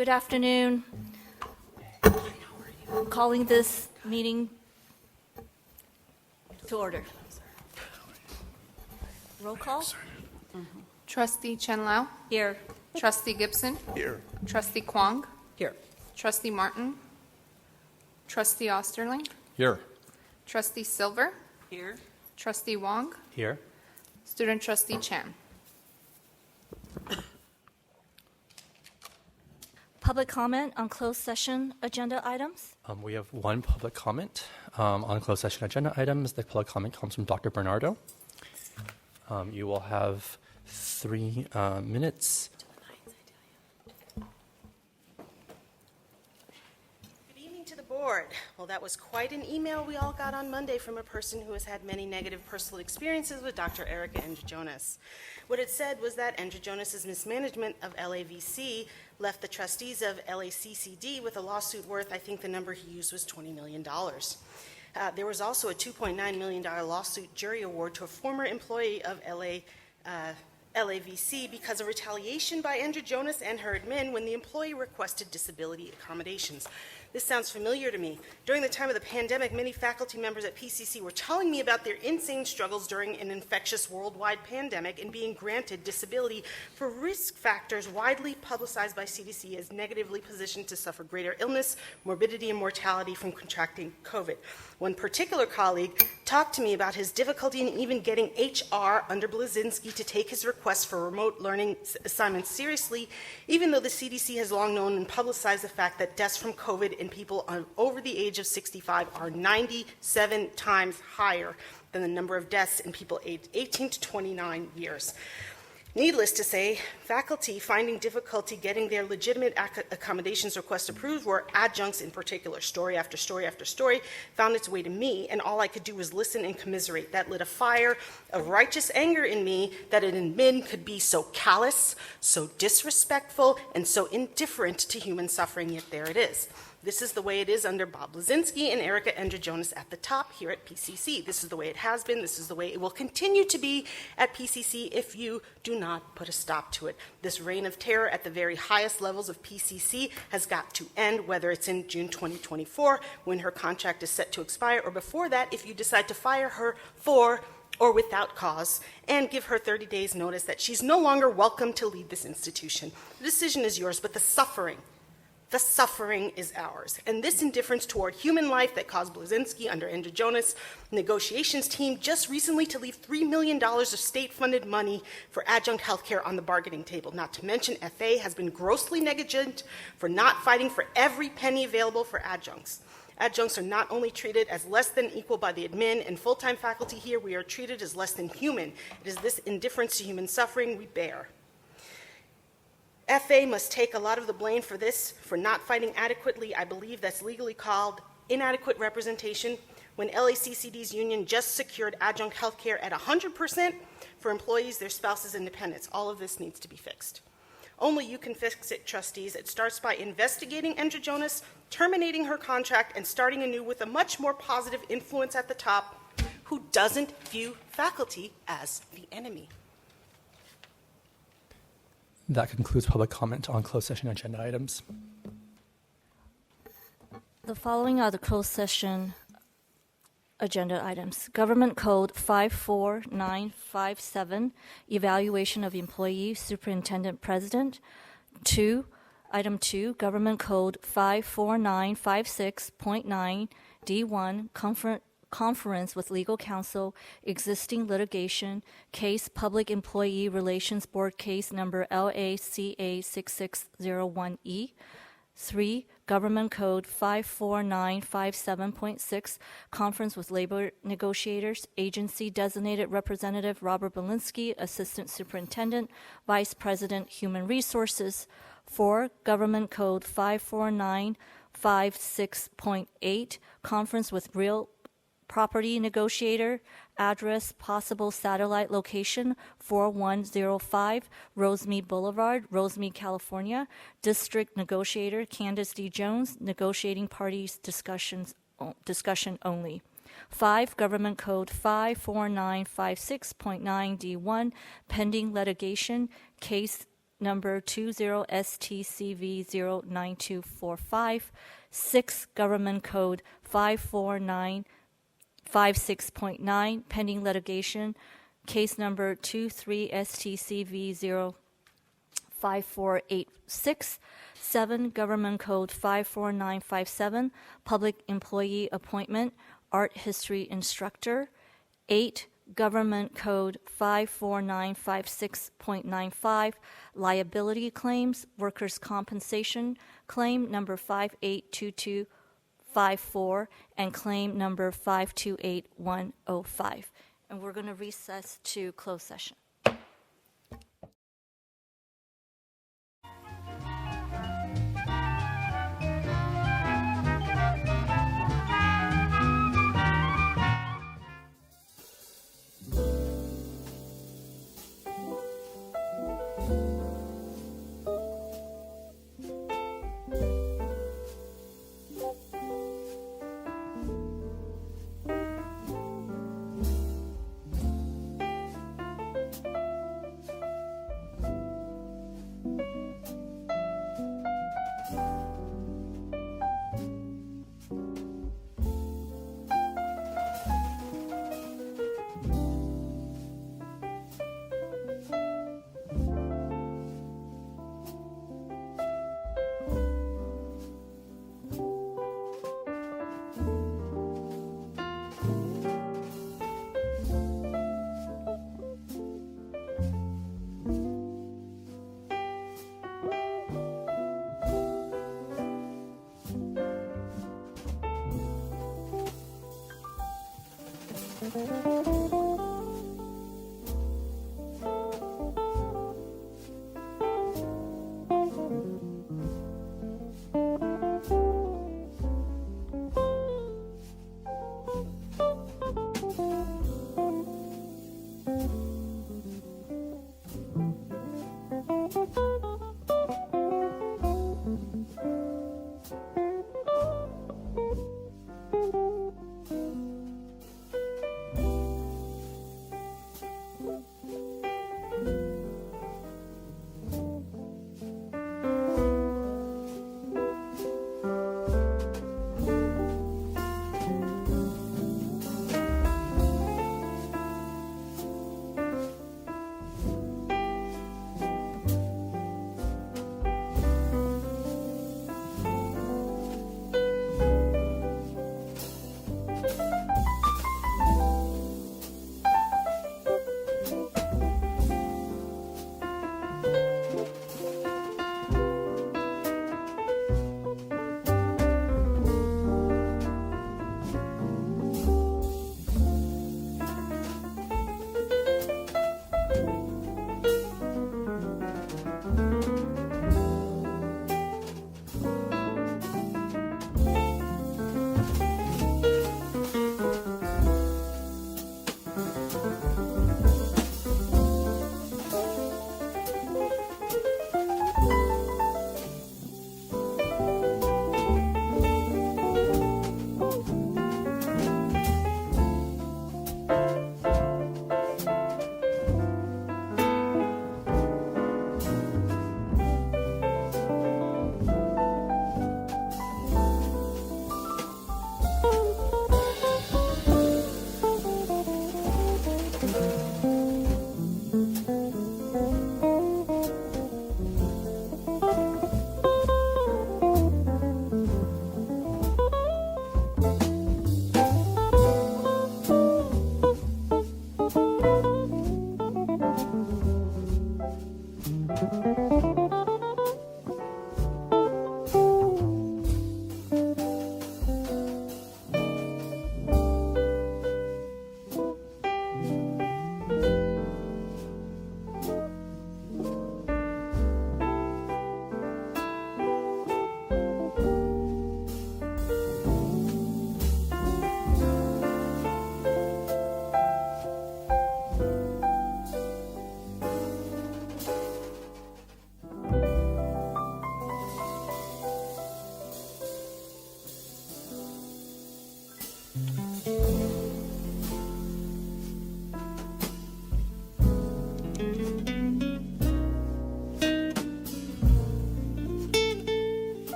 Good afternoon. Calling this meeting to order. Roll call? Trustee Chen Lao. Here. Trustee Gibson. Here. Trustee Kwong. Here. Trustee Martin. Trustee Osterling. Here. Trustee Silver. Here. Trustee Wong. Here. Student Trustee Chan. Public comment on closed session agenda items? We have one public comment on closed session agenda items. The public comment comes from Dr. Bernardo. You will have 3 minutes. Good evening to the board. Well, that was quite an email we all got on Monday from a person who has had many negative personal experiences with Dr. Erica Androjonas. What it said was that Androjonas' mismanagement of LAVC left the trustees of LACCD with a lawsuit worth, I think the number he used was $20 million. There was also a $2.9 million lawsuit jury award to a former employee of LAVC because of retaliation by Androjonas and her admin when the employee requested disability accommodations. This sounds familiar to me. During the time of the pandemic, many faculty members at PCC were telling me about their insane struggles during an infectious worldwide pandemic and being granted disability for risk factors widely publicized by CDC as negatively positioned to suffer greater illness, morbidity, and mortality from contracting COVID. One particular colleague talked to me about his difficulty in even getting HR under Blazinski to take his request for remote learning assignments seriously, even though the CDC has long known and publicized the fact that deaths from COVID in people over the age of 65 are 97 times higher than the number of deaths in people aged 18 to 29 years. Needless to say, faculty finding difficulty getting their legitimate accommodations requests approved were adjuncts in particular. Story after story after story found its way to me, and all I could do was listen and commiserate. That lit a fire of righteous anger in me that an admin could be so callous, so disrespectful, and so indifferent to human suffering, yet there it is. This is the way it is under Bob Blazinski and Erica Androjonas at the top here at PCC. This is the way it has been. This is the way it will continue to be at PCC if you do not put a stop to it. This reign of terror at the very highest levels of PCC has got to end, whether it's in June 2024 when her contract is set to expire, or before that if you decide to fire her for or without cause, and give her 30 days notice that she's no longer welcome to lead this institution. The decision is yours, but the suffering is ours. And this indifference toward human life that caused Blazinski under Androjonas' negotiations team just recently to leave $3 million of state-funded money for adjunct healthcare on the bargaining table. Not to mention, FA has been grossly negligent for not fighting for every penny available for adjuncts. Adjuncts are not only treated as less than equal by the admin and full-time faculty here, we are treated as less than human. It is this indifference to human suffering we bear. FA must take a lot of the blame for this, for not fighting adequately. I believe that's legally called inadequate representation. When LACCD's union just secured adjunct health care at 100% for employees, their spouses, and dependents. All of this needs to be fixed. Only you can fix it, trustees. It starts by investigating Androjonas, terminating her contract, and starting anew with a much more positive influence at the top who doesn't view faculty as the enemy. That concludes public comment on closed session agenda items. The following are the closed session agenda items. Government Code 54957, Evaluation of Employee Superintendent President. Item 2, Government Code 54956.9, D1, Conference with legal counsel, existing litigation, case Public Employee Relations Board case number LACA 6601E. 3, Government Code 54957.6, Conference with Labor Negotiators, Agency Designated Representative Robert Belinsky, Assistant Superintendent, Vice President, Human Resources. 4, Government Code 54956.8, Conference with Real Property Negotiator, address possible satellite location 4105 Rosemead Boulevard, Rosemead, California. District Negotiator Candace D. Jones, negotiating parties discussion only. 5, Government Code 54956.9 D1, pending litigation, case number 20STCV09245, 6 Government Code 54956.9, pending litigation, case number 23STCV05486, 7 Government Code 54957, public employee appointment, art history instructor, 8 Government Code 54956.95, liability claims, workers' compensation claim number 582254, and claim number 528105. And we're going to recess to closed session.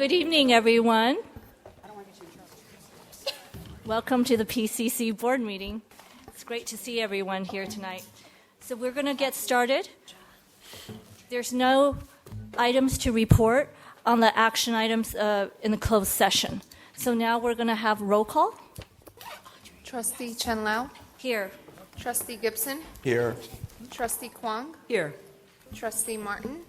Good evening, everyone. Welcome to the PCC board meeting. It's great to see everyone here tonight. So we're going to get started. There's no items to report on the action items in the closed session. So now we're going to have roll call. Trustee Chen Lao. Here. Trustee Gibson. Here. Trustee Kwong. Here. Trustee Martin.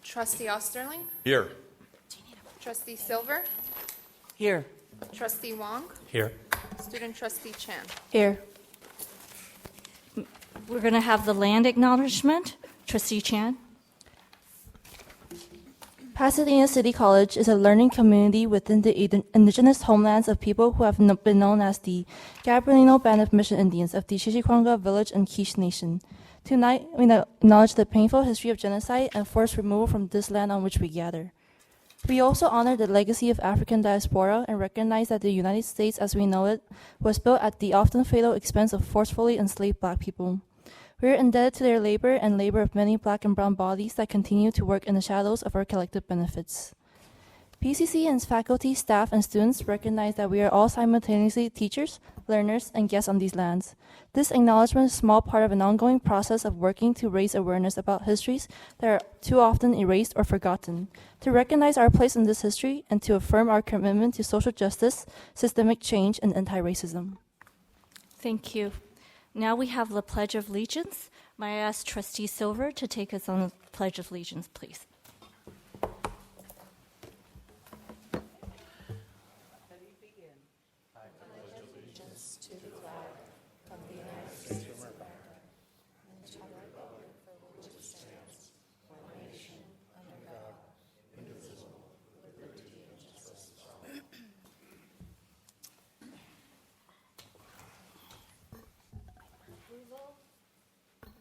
Trustee Osterling. Here. Trustee Silver. Here. Trustee Wong. Here. Student Trustee Chan. Here. We're going to have the land acknowledgement. Trustee Chan. Pasadena City College is a learning community within the indigenous homelands of people who have been known as the Gabrielino Band of Mission Indians of the Chichikwanga Village and Quiche Nation. Tonight, we acknowledge the painful history of genocide and forced removal from this land on which we gather. We also honor the legacy of African diaspora and recognize that the United States as we know it was built at the often fatal expense of forcefully enslaved Black people. We are indebted to their labor and labor of many Black and brown bodies that continue to work in the shadows of our collective benefits. PCC and its faculty, staff, and students recognize that we are all simultaneously teachers, learners, and guests on these lands. This acknowledgement is a small part of an ongoing process of working to raise awareness about histories that are too often erased or forgotten, to recognize our place in this history, and to affirm our commitment to social justice, systemic change, and anti-racism. Thank you. Now we have the Pledge of Allegiance. May I ask Trustee Silver to take us on the Pledge of Allegiance, please?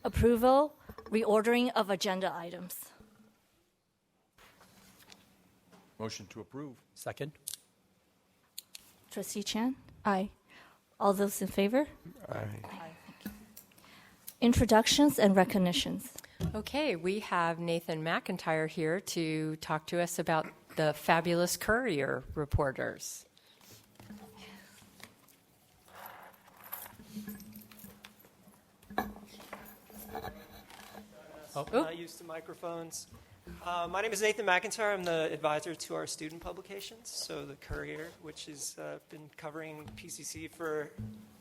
Approval, reordering of agenda items. Motion to approve. Second. Trustee Chan? Aye. All those in favor? Aye. Introductions and recognitions. Okay, we have Nathan McIntyre here to talk to us about the fabulous Courier reporters. I'm not used to microphones. My name is Nathan McIntyre. I'm the advisor to our student publications, so the Courier, which has been covering PCC for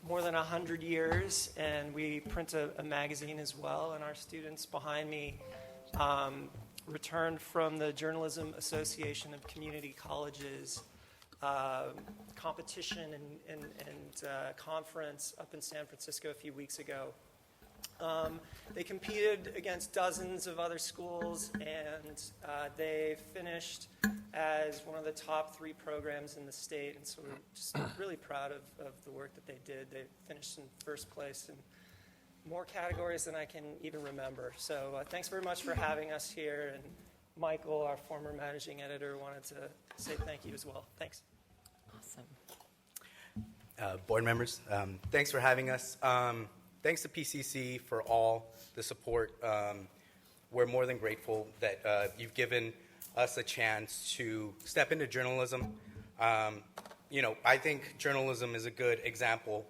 more than 100 years, and we print a magazine as well. And our students behind me returned from the Journalism Association of Community Colleges competition and conference up in San Francisco a few weeks ago. They competed against dozens of other schools, and they finished as one of the top 3 programs in the state. And so we're just really proud of the work that they did. They finished in first place in more categories than I can even remember. So thanks very much for having us here. And Michael, our former managing editor, wanted to say thank you as well. Thanks. Awesome. Board members, thanks for having us. Thanks to PCC for all the support. We're more than grateful that you've given us a chance to step into journalism. I think journalism is a good example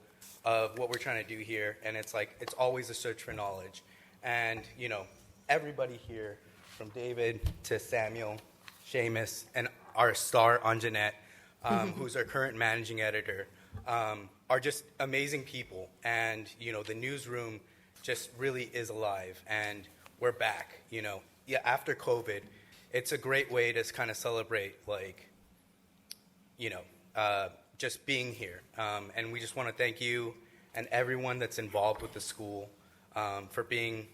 of what we're trying to do here, and it's always a search for knowledge. And, everybody here, from David to Samuel, Seamus, and our star, Anjanette, who's our current managing editor, are just amazing people. And, the newsroom just really is alive, and we're back. After COVID, it's a great way to kind of celebrate, just being here. And we just want to thank you and everyone that's involved with the school for being,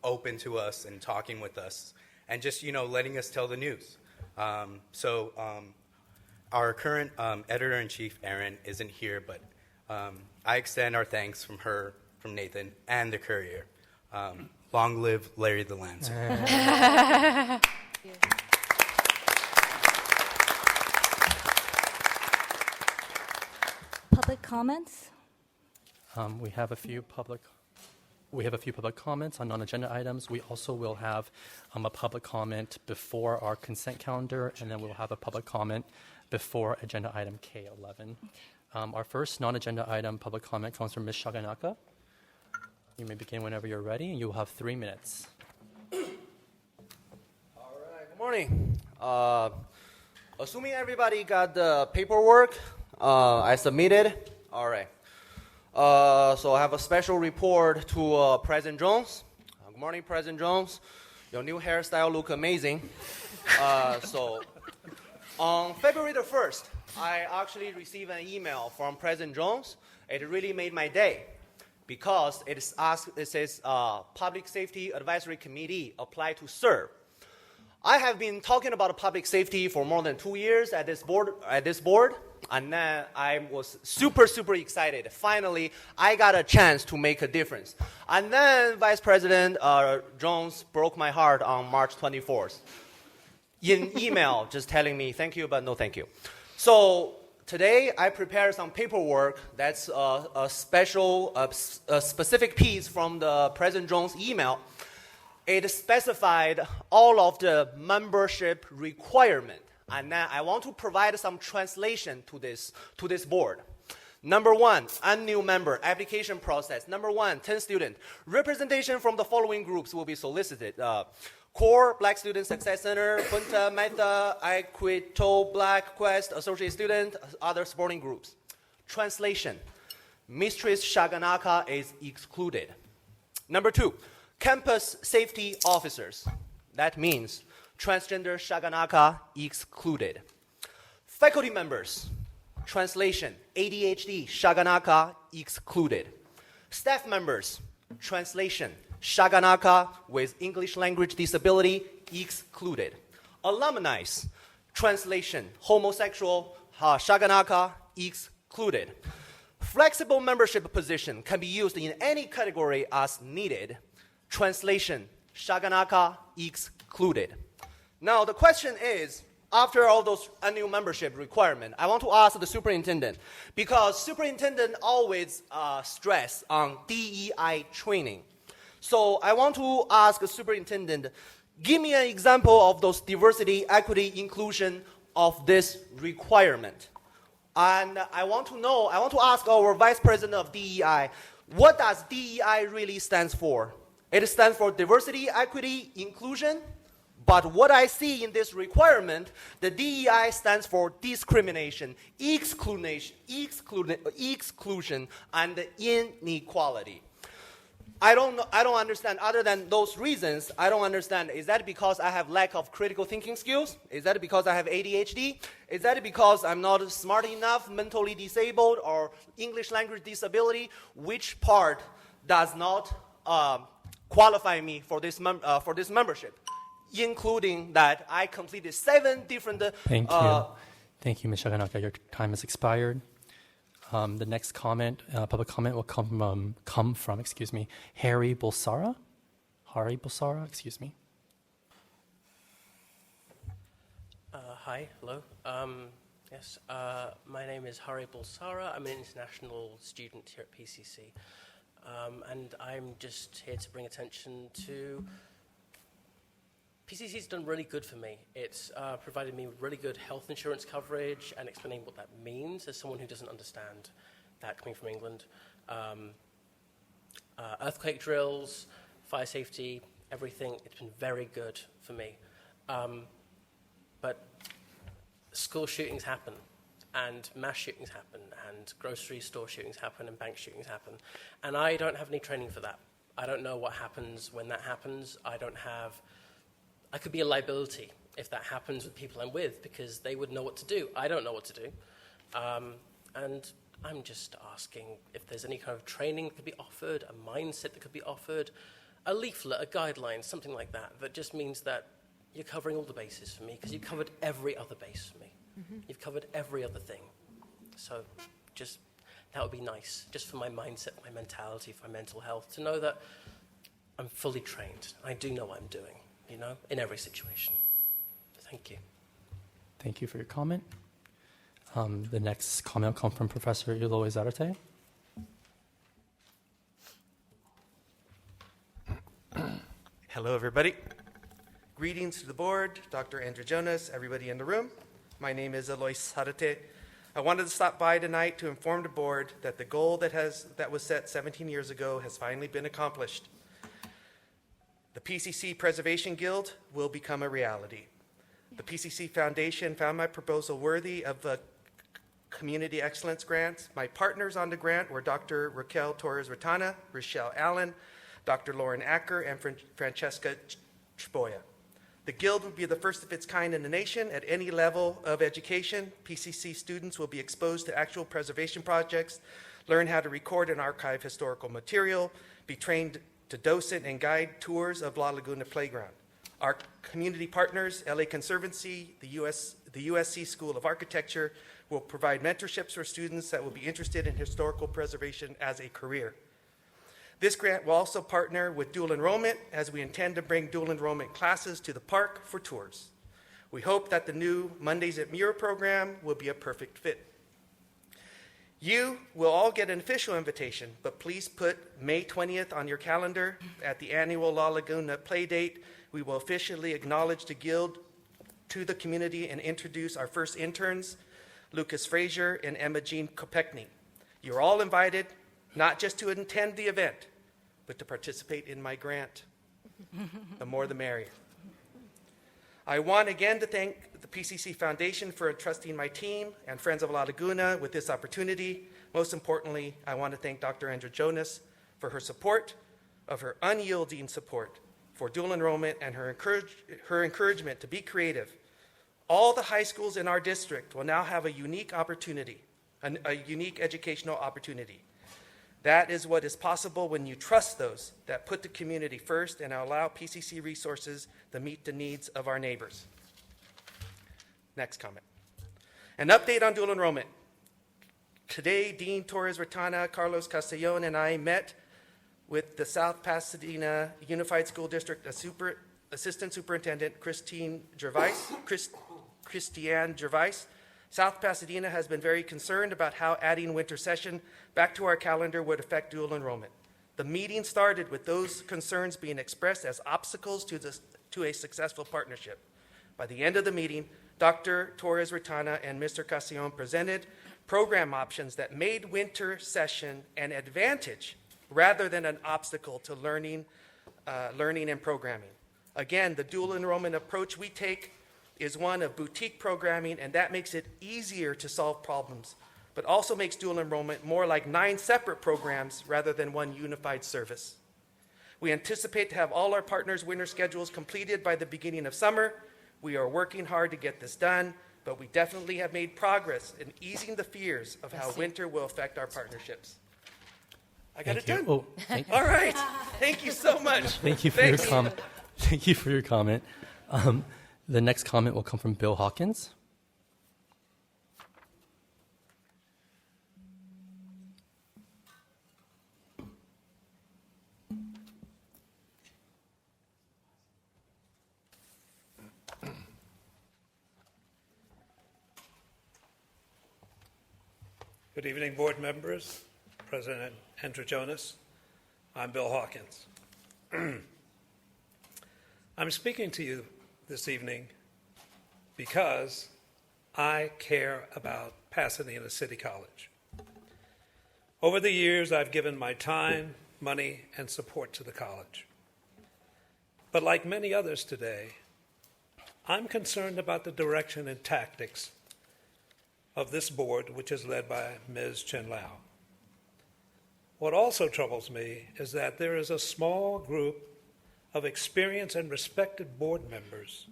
open to us and talking with us and just, letting us tell the news. Our current editor-in-chief, Erin, isn't here, but I extend our thanks from Nathan, and the Courier. Long live Larry the Lancer. Public comments? We have a few public we have a few public comments on non-agenda items. We also will have a public comment before our consent calendar, and then we'll have a public comment before agenda item K11. Our first non-agenda item public comment comes from Ms. Shaganaka. You may begin whenever you're ready, and you will have 3 minutes. All right, good morning. Assuming everybody got the paperwork I submitted, all right. So I have a special report to President Jones. Good morning, President Jones. Your new hairstyle look amazing. So on February the 1st, I actually received an email from President Jones. It really made my day because it says Public Safety Advisory Committee apply to serve. I have been talking about public safety for more than 2 years at this board, and then I was super excited. Finally, I got a chance to make a difference. And then Vice President Jones broke my heart on March 24th in email, just telling me thank you, but no thank you. So today I prepared some paperwork that's a specific piece from the President Jones email. It specified all of the membership requirement, and then I want to provide some translation to this board. Number 1, new member application process. Number 1, 10 student. Representation from the following groups will be solicited. Core, Black Student Success Center, Punta, Meta, Equito, Black, Quest, Associate Student, other supporting groups. Translation. Mistress Shaganaka is excluded. Number 2, campus safety officers. That means transgender Shaganaka excluded. Faculty members. Translation, ADHD Shaganaka excluded. Staff members. Translation, Shaganaka with English language disability excluded. Alumni. Translation, homosexual Shaganaka excluded. Flexible membership position can be used in any category as needed. Translation, Shaganaka excluded. Now the question is, after all those annual membership requirements, I want to ask the superintendent, because superintendent always stress on DEI training. So I want to ask the superintendent, give me an example of those diversity, equity, inclusion of this requirement. And I want to ask our vice president of DEI, what does DEI really stands for? It stands for diversity, equity, inclusion. But what I see in this requirement, the DEI stands for discrimination, exclusion, and inequality. I don't understand. Other than those reasons, I don't understand. Is that because I have lack of critical thinking skills? Is that because I have ADHD? Is that because I'm not smart enough, mentally disabled, or English language disability? Which part does not qualify me for this membership, including that I completed 7 different... Thank you. Thank you, Ms. Shaganaka. Your time has expired. The next comment, public comment, will come from Harry Bulsara. Hari Bulsara, excuse me. Hi, hello. Yes, my name is Hari Bulsara. I'm an international student here at PCC. And I'm just here to bring attention to... PCC's done really good for me. It's provided me with really good health insurance coverage and explaining what that means as someone who doesn't understand that coming from England. Earthquake drills, fire safety, everything. It's been very good for me. But school shootings happen, and mass shootings happen, and grocery store shootings happen, and bank shootings happen. And I don't have any training for that. I don't know what happens when that happens. I could be a liability if that happens with people I'm with, because they would know what to do. I don't know what to do. And I'm just asking if there's any kind of training that could be offered, a mindset that could be offered, a leaflet, a guideline, something like that, that just means that you're covering all the bases for me, because you've covered every other base for me. Mm-hmm. You've covered every other thing. So just, that would be nice, just for my mindset, my mentality, for my mental health, to know that I'm fully trained. I do know what I'm doing, in every situation. Thank you. Thank you for your comment. The next comment will come from Professor Eloy Zarate. Hello, everybody. Greetings to the board, Dr. Andrew Jonas, everybody in the room. My name is Alois Harate. I wanted to stop by tonight to inform the board that the goal that was set 17 years ago has finally been accomplished. The PCC Preservation Guild will become a reality. The PCC Foundation found my proposal worthy of a Community Excellence Grant. My partners on the grant were Dr. Raquel Torres-Ratana, Rochelle Allen, Dr. Lauren Acker, and Francesca Chboya. The Guild will be the first of its kind in the nation at any level of education. PCC students will be exposed to actual preservation projects, learn how to record and archive historical material, be trained to docent and guide tours of La Laguna Playground. Our community partners, LA Conservancy, the USC School of Architecture, will provide mentorships for students that will be interested in historical preservation as a career. This grant will also partner with dual enrollment, as we intend to bring dual enrollment classes to the park for tours. We hope that the new Mondays at Muir program will be a perfect fit. You will all get an official invitation, but please put May 20th on your calendar. At the annual La Laguna Play Date, we will officially acknowledge the Guild to the community and introduce our first interns, Lucas Frazier and Emma Jean Kopechny. You're all invited, not just to attend the event, but to participate in my grant. The more the merrier. I want again to thank the PCC Foundation for entrusting my team and Friends of La Laguna with this opportunity. Most importantly, I want to thank Dr. Andrew Jonas for her support, of her unyielding support for dual enrollment and her encouragement to be creative. All the high schools in our district will now have a unique opportunity, a unique educational opportunity. That is what is possible when you trust those that put the community first and allow PCC resources to meet the needs of our neighbors. Next comment. An update on dual enrollment. Today, Dean Torres-Ratana, Carlos Castellon, and I met with the South Pasadena Unified School District Assistant Superintendent Christiane Gervais. South Pasadena has been very concerned about how adding winter session back to our calendar would affect dual enrollment. The meeting started with those concerns being expressed as obstacles to a successful partnership. By the end of the meeting, Dr. Torres-Ratana and Mr. Castellon presented program options that made winter session an advantage rather than an obstacle to learning and programming. Again, the dual enrollment approach we take is one of boutique programming, and that makes it easier to solve problems, but also makes dual enrollment more like 9 separate programs rather than one unified service. We anticipate to have all our partners' winter schedules completed by the beginning of summer. We are working hard to get this done, but we definitely have made progress in easing the fears of how winter will affect our partnerships. I got it done. Oh, thank you. All right. Thank you so much. Thank you for your comment. Thank you for your comment. The next comment will come from Bill Hawkins. Good evening, board members, President Andrew Jonas. I'm Bill Hawkins. I'm speaking to you this evening because I care about Pasadena City College. Over the years, I've given my time, money, and support to the college. But like many others today, I'm concerned about the direction and tactics of this board, which is led by Ms. Chen Lau. What also troubles me is that there is a small group of experienced and respected board members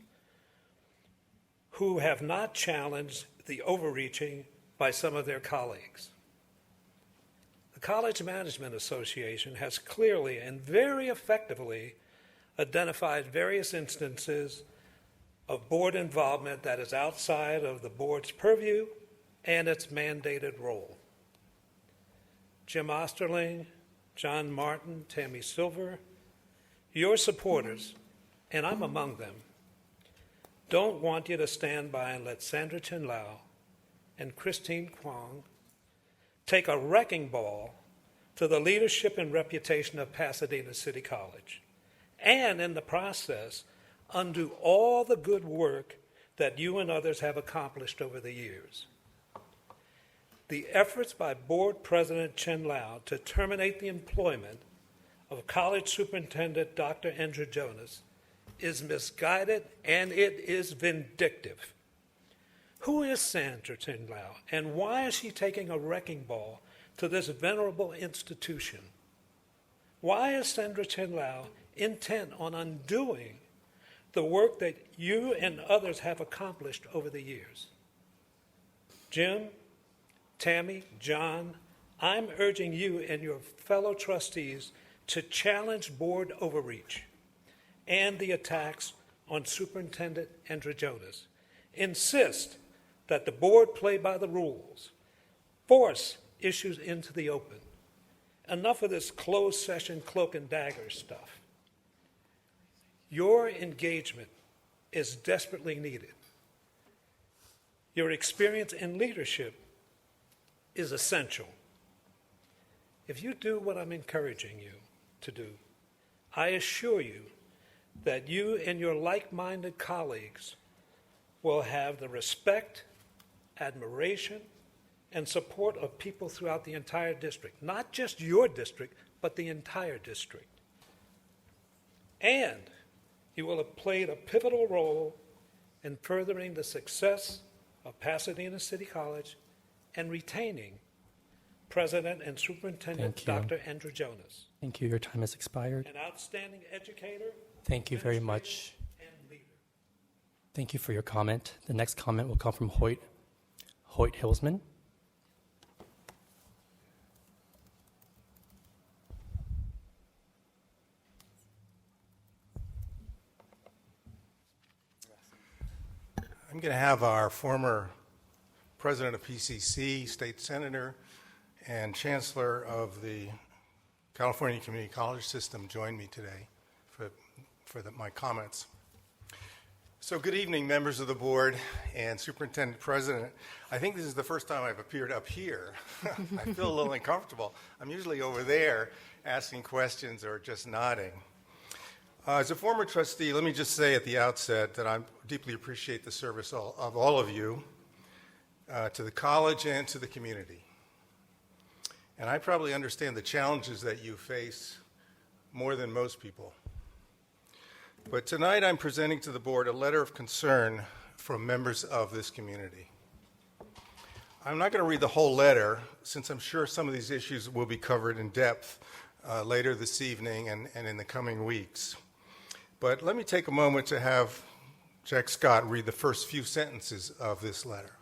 who have not challenged the overreaching by some of their colleagues. The College Management Association has clearly and very effectively identified various instances of board involvement that is outside of the board's purview and its mandated role. Jim Osterling, John Martin, Tammy Silver, your supporters, and I'm among them, don't want you to stand by and let Sandra Chen Lau and Christine Kwong take a wrecking ball to the leadership and reputation of Pasadena City College and in the process, undo all the good work that you and others have accomplished over the years. The efforts by Board President Chen Lau to terminate the employment of College Superintendent Dr. Andrew Jonas is misguided and it is vindictive. Who is Sandra Chen Lau, and why is she taking a wrecking ball to this venerable institution? Why is Sandra Chen Lau intent on undoing the work that you and others have accomplished over the years? Jim, Tammy, John, I'm urging you and your fellow trustees to challenge board overreach and the attacks on Superintendent Andrew Jonas. Insist that the board play by the rules. Force issues into the open. Enough of this closed session cloak and dagger stuff. Your engagement is desperately needed. Your experience in leadership is essential. If you do what I'm encouraging you to do, I assure you that you and your like-minded colleagues will have the respect, admiration, and support of people throughout the entire district, not just your district, but the entire district. And you will have played a pivotal role in furthering the success of Pasadena City College and retaining President and Superintendent Dr. Andrew Jonas. Thank you. Your time has expired. An outstanding educator. Thank you very much. And leader. Thank you for your comment. The next comment will come from Hoyt Hillsman. I'm going to have our former president of PCC, state senator, and chancellor of the California Community College System join me today for my comments. So good evening, members of the board and superintendent president. I think this is the first time I've appeared up here. I feel a little uncomfortable. I'm usually over there asking questions or just nodding. As a former trustee, let me just say at the outset that I deeply appreciate the service of all of you to the college and to the community. And I probably understand the challenges that you face more than most people. But tonight I'm presenting to the board a letter of concern from members of this community. I'm not going to read the whole letter, since I'm sure some of these issues will be covered in depth later this evening and in the coming weeks. But let me take a moment to have Jack Scott read the first few sentences of this letter.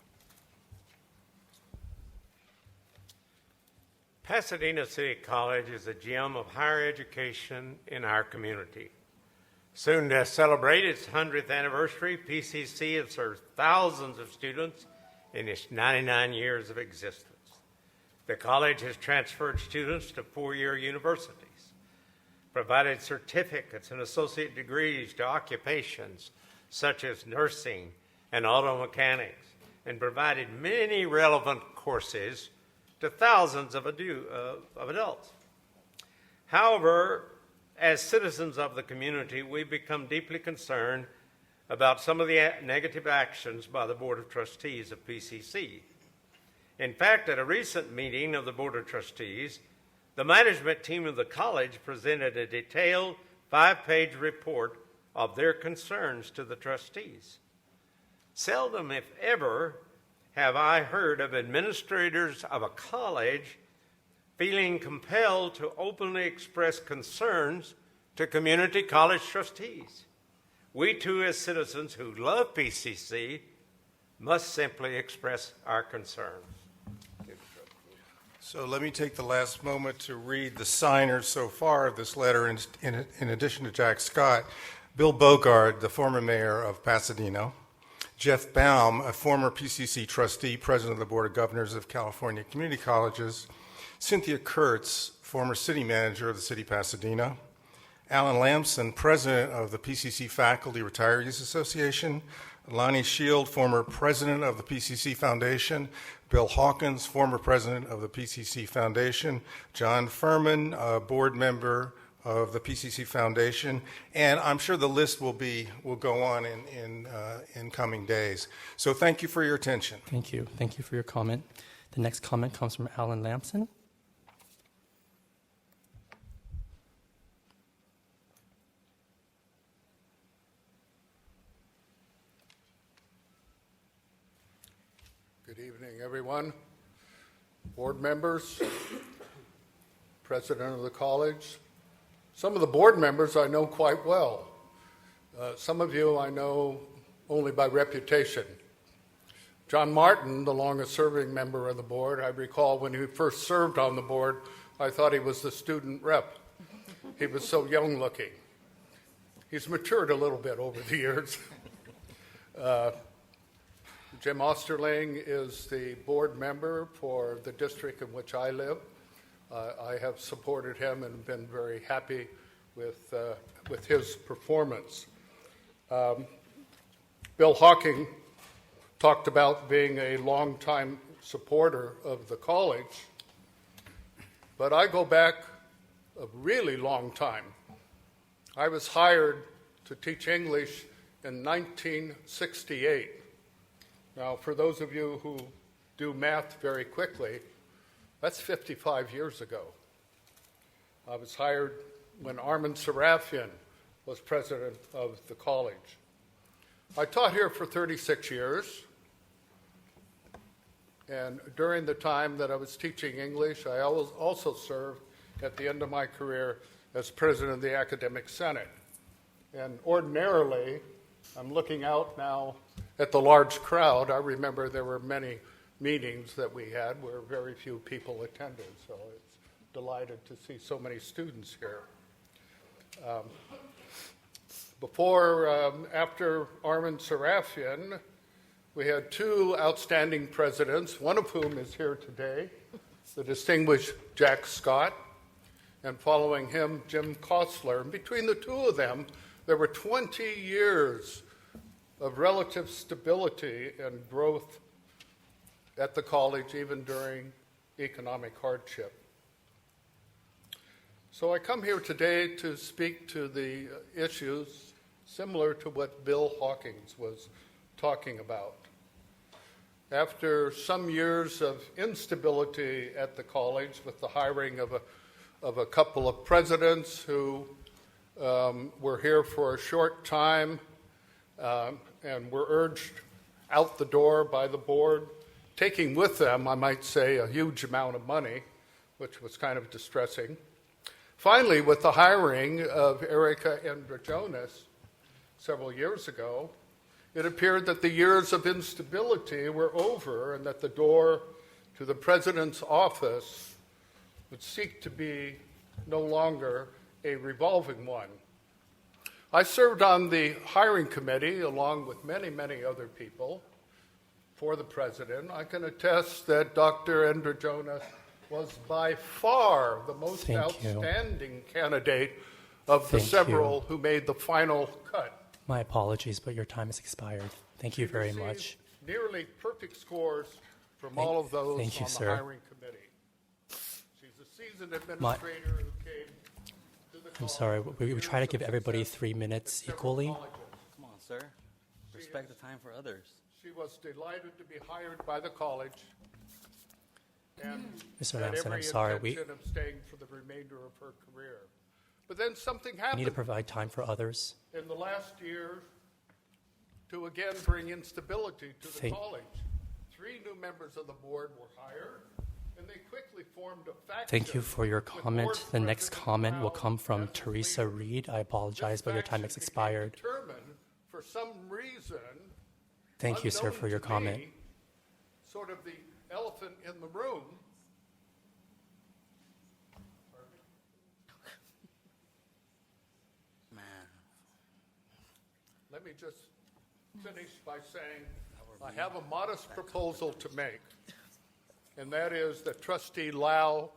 Pasadena City College is a gem of higher education in our community. Soon to celebrate its 100th anniversary, PCC has served thousands of students in its 99 years of existence. The college has transferred students to four-year universities, provided certificates and associate degrees to occupations such as nursing and auto mechanics, and provided many relevant courses to thousands of adults. However, as citizens of the community, we've become deeply concerned about some of the negative actions by the Board of Trustees of PCC. In fact, at a recent meeting of the Board of Trustees, the management team of the college presented a detailed 5-page report of their concerns to the trustees. Seldom, if ever, have I heard of administrators of a college feeling compelled to openly express concerns to community college trustees. We too, as citizens who love PCC, must simply express our concerns. So let me take the last moment to read the signers so far of this letter. In addition to Jack Scott, Bill Bogard, the former mayor of Pasadena, Jeff Baum, a former PCC trustee, president of the Board of Governors of California Community Colleges, Cynthia Kurtz, former city manager of the city of Pasadena, Alan Lamson, president of the PCC Faculty Retirees Association, Lonnie Shield, former president of the PCC Foundation, Bill Hawkins, former president of the PCC Foundation, John Furman, board member of the PCC Foundation, and I'm sure the list will go on in coming days. So thank you for your attention. Thank you. Thank you for your comment. The next comment comes from Alan Lamson. Good evening, everyone. Board members, president of the college. Some of the board members I know quite well. Some of you I know only by reputation. John Martin, the longest serving member of the board, I recall when he first served on the board, I thought he was the student rep. He was so young looking. He's matured a little bit over the years. Jim Osterling is the board member for the district in which I live. I have supported him and been very happy with his performance. Bill Hawking talked about being a longtime supporter of the college, but I go back a really long time. I was hired to teach English in 1968. Now, for those of you who do math very quickly, that's 55 years ago. I was hired when Armin Serafian was president of the college. I taught here for 36 years, and during the time that I was teaching English, I also served at the end of my career as president of the Academic Senate. And ordinarily, I'm looking out now at the large crowd. I remember there were many meetings that we had where very few people attended, so it's delighted to see so many students here. After Armin Serafian, we had two outstanding presidents, one of whom is here today, the distinguished Jack Scott, and following him, Jim Kostler. And between the two of them, there were 20 years of relative stability and growth at the college, even during economic hardship. So I come here today to speak to the issues similar to what Bill Hawkins was talking about. After some years of instability at the college with the hiring of a couple of presidents who were here for a short time and were urged out the door by the board, taking with them, I might say, a huge amount of money, which was kind of distressing. Finally, with the hiring of Erica Androjonas several years ago, it appeared that the years of instability were over and that the door to the president's office would seek to be no longer a revolving one. I served on the hiring committee along with many, many other people for the president. I can attest that Dr. Androjonas was by far the most outstanding candidate of the several who made the final cut. My apologies, but your time has expired. Thank you very much. Nearly perfect scores from all of those on the hiring committee. She's a seasoned administrator who came to the college. I'm sorry, we try to give everybody 3 minutes equally. Come on, sir. Respect the time for others. She was delighted to be hired by the college and Mr. had Lamson, every I'm sorry. intention of staying for the remainder of her career. But then something We happened need to provide time for others. in the last year to again bring instability to the college. 3 new members of the board were hired, and they quickly formed a faction. Thank you for your comment. The next comment will come from Teresa Reed. I apologize, but your time has expired. Determined, for some reason, Thank you, sir, for your comment. Sort of the elephant in the room. Man. Let me just finish by saying I have a modest proposal to make, and that is that Trustee Lau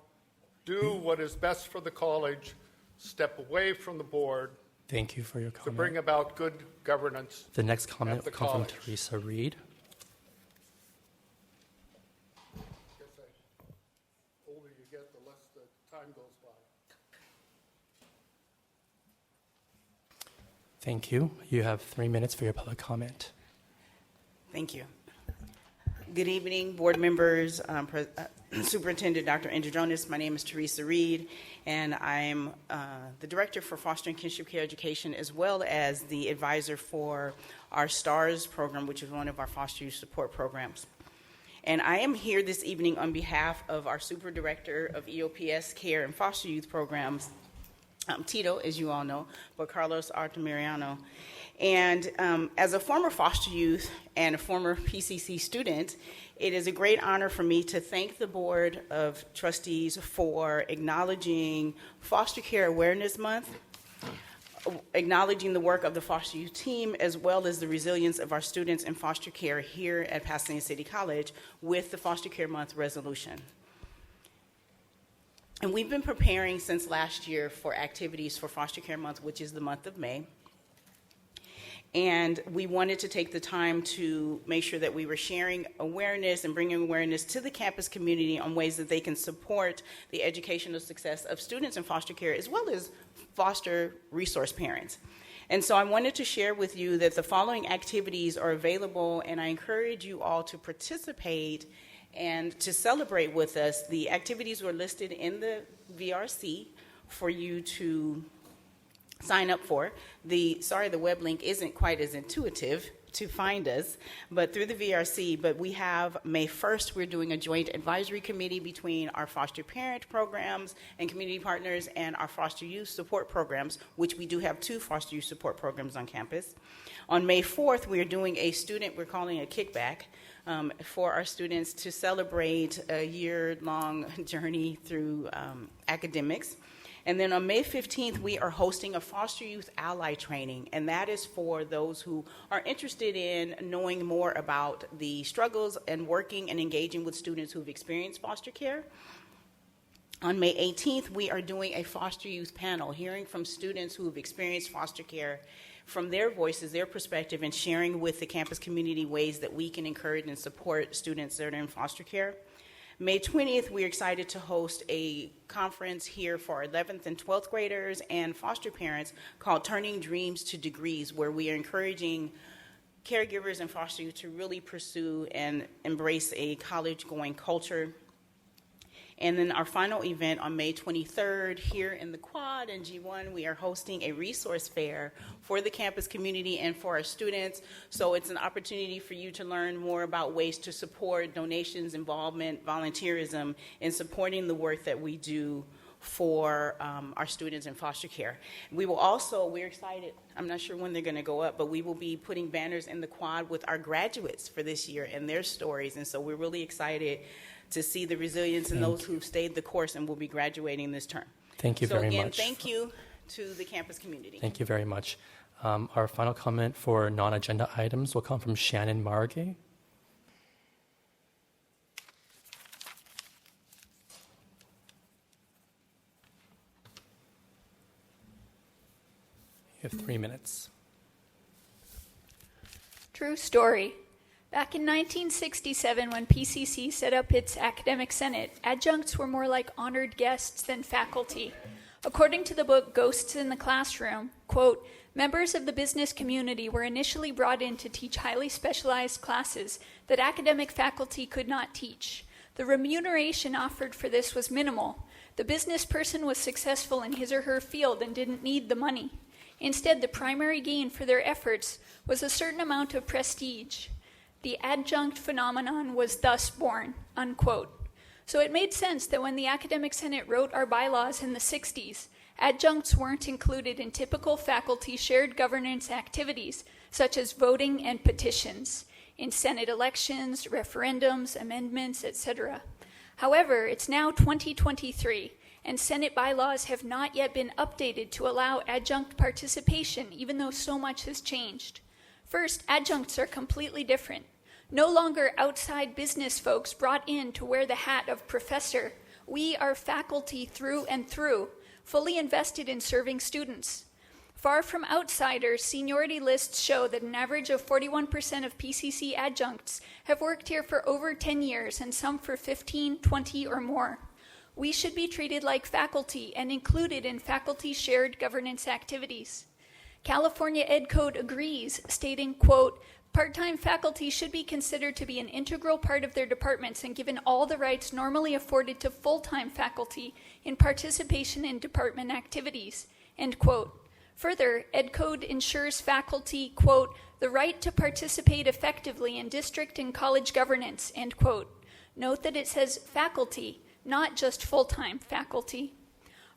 do what is best for the college, step away from the board Thank you for your to comment. bring about good governance. The next comment at the will come from college. Teresa Reed. Guess the older you get, the less the time goes by. Thank you. You have 3 minutes for your public comment. Thank you. Good evening, board members, Superintendent Dr. Andrew Jonas. My name is Teresa Reed, and I'm the Director for Foster and Kinship Care Education, as well as the advisor for our STARS program, which is one of our foster youth support programs. And I am here this evening on behalf of our Super Director of EOPS Care and Foster Youth Programs, Tito, as you all know, but Carlos Artemiriano. And as a former foster youth and a former PCC student, it is a great honor for me to thank the Board of Trustees for acknowledging Foster Care Awareness Month, acknowledging the work of the foster youth team, as well as the resilience of our students in foster care here at Pasadena City College with the Foster Care Month resolution. And we've been preparing since last year for activities for Foster Care Month, which is the month of May. And we wanted to take the time to make sure that we were sharing awareness and bringing awareness to the campus community on ways that they can support the educational success of students in foster care, as well as foster resource parents. And so I wanted to share with you that the following activities are available, and I encourage you all to participate and to celebrate with us. The activities were listed in the VRC for you to sign up for. The web link isn't quite as intuitive to find us, but through the VRC. But we have May 1st, we're doing a joint advisory committee between our foster parent programs and community partners and our foster youth support programs, which we do have 2 foster youth support programs on campus. On May 4th, we're doing we're calling a kickback for our students to celebrate a year-long journey through academics. And then on May 15th, we are hosting a foster youth ally training, and that is for those who are interested in knowing more about the struggles and working and engaging with students who've experienced foster care. On May 18th, we are doing a foster youth panel, hearing from students who've experienced foster care from their voices, their perspective, and sharing with the campus community ways that we can encourage and support students that are in foster care. May 20th, we're excited to host a conference here for our 11th and 12th graders and foster parents called Turning Dreams to Degrees, where we are encouraging caregivers and foster youth to really pursue and embrace a college-going culture. And then our final event on May 23rd, here in the Quad and G1, we are hosting a resource fair for the campus community and for our students. So it's an opportunity for you to learn more about ways to support donations, involvement, volunteerism, in supporting the work that we do for our students in foster care. We will also, we're excited, I'm not sure when they're going to go up, but we will be putting banners in the Quad with our graduates for this year and their stories. And so we're really excited to see the resilience in those who've stayed the course and will be graduating this term. Thank you very much. So again, thank you to the campus community. Thank you very much. Our final comment for non-agenda items will come from Shannon Margay. You have 3 minutes. True story. Back in 1967, when PCC set up its academic senate, adjuncts were more like honored guests than faculty. According to the book Ghosts in the Classroom, quote, members of the business community were initially brought in to teach highly specialized classes that academic faculty could not teach. The remuneration offered for this was minimal. The business person was successful in his or her field and didn't need the money. Instead, the primary gain for their efforts was a certain amount of prestige. The adjunct phenomenon was thus born, unquote. So it made sense that when the Academic Senate wrote our bylaws in the 60s, adjuncts weren't included in typical faculty shared governance activities, such as voting and petitions, in Senate elections, referendums, amendments, etc. However, it's now 2023, and Senate bylaws have not yet been updated to allow adjunct participation, even though so much has changed. First, adjuncts are completely different. No longer outside business folks brought in to wear the hat of professor. We are faculty through and through, fully invested in serving students. Far from outsiders, seniority lists show that an average of 41% of PCC adjuncts have worked here for over 10 years and some for 15, 20, or more. We should be treated like faculty and included in faculty shared governance activities. California Ed Code agrees, stating, quote, part-time faculty should be considered to be an integral part of their departments and given all the rights normally afforded to full-time faculty in participation in department activities, end quote. Further, Ed Code ensures faculty, quote, the right to participate effectively in district and college governance, end quote. Note that it says faculty, not just full-time faculty.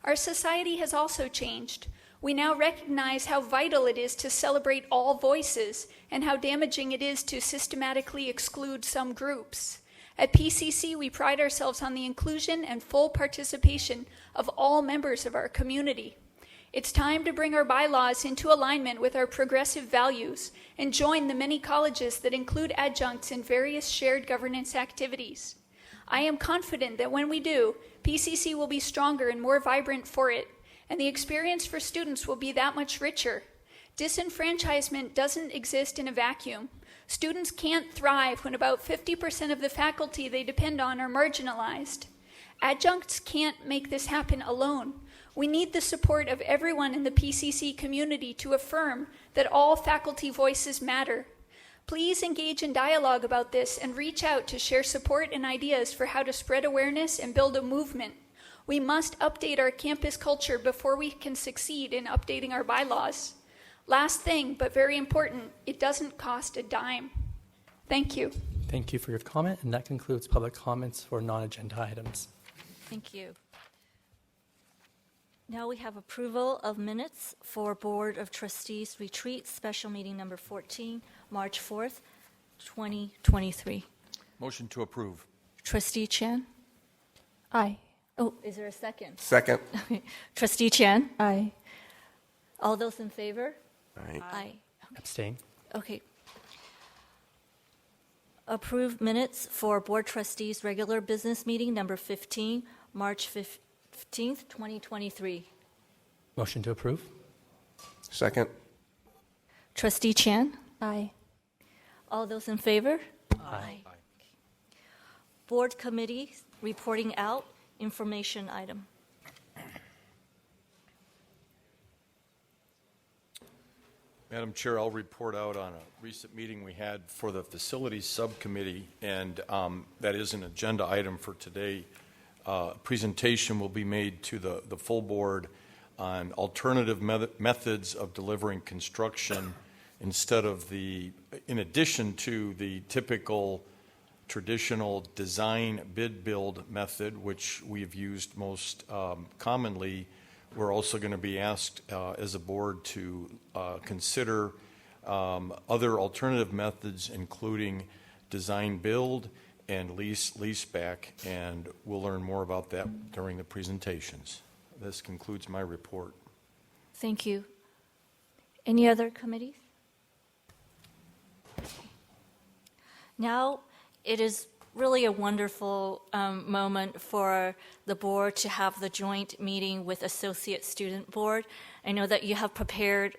Our society has also changed. We now recognize how vital it is to celebrate all voices and how damaging it is to systematically exclude some groups. At PCC, we pride ourselves on the inclusion and full participation of all members of our community. It's time to bring our bylaws into alignment with our progressive values and join the many colleges that include adjuncts in various shared governance activities. I am confident that when we do, PCC will be stronger and more vibrant for it, and the experience for students will be that much richer. Disenfranchisement doesn't exist in a vacuum. Students can't thrive when about 50% of the faculty they depend on are marginalized. Adjuncts can't make this happen alone. We need the support of everyone in the PCC community to affirm that all faculty voices matter. Please engage in dialogue about this and reach out to share support and ideas for how to spread awareness and build a movement. We must update our campus culture before we can succeed in updating our bylaws. Last thing, but very important, it doesn't cost a dime. Thank you. Thank you for your comment, and that concludes public comments for non-agenda items. Thank you. Now we have approval of minutes for Board of Trustees Retreat, special meeting number 14, March 4th, 2023. Motion to approve. Trustee Chan? Aye. Oh, is there a second? Second. Okay. Trustee Chan? Aye. All those in favor? Aye. Aye. Abstain. Okay. Approve minutes for Board Trustees regular business meeting number 15, March 15th, 2023. Motion to approve. Second. Trustee Chan? Aye. All those in favor? Aye. Board committee reporting out information item. Madam Chair, I'll report out on a recent meeting we had for the Facilities Subcommittee, and that is an agenda item for today. Presentation will be made to the full board on alternative methods of delivering construction in addition to the typical traditional design bid build method, which we've used most commonly. We're also going to be asked as a board to consider other alternative methods, including design build and lease back, and we'll learn more about that during the presentations. This concludes my report. Thank you. Any other committees? Now, it is really a wonderful moment for the board to have the joint meeting with Associate Student Board. I know that you have prepared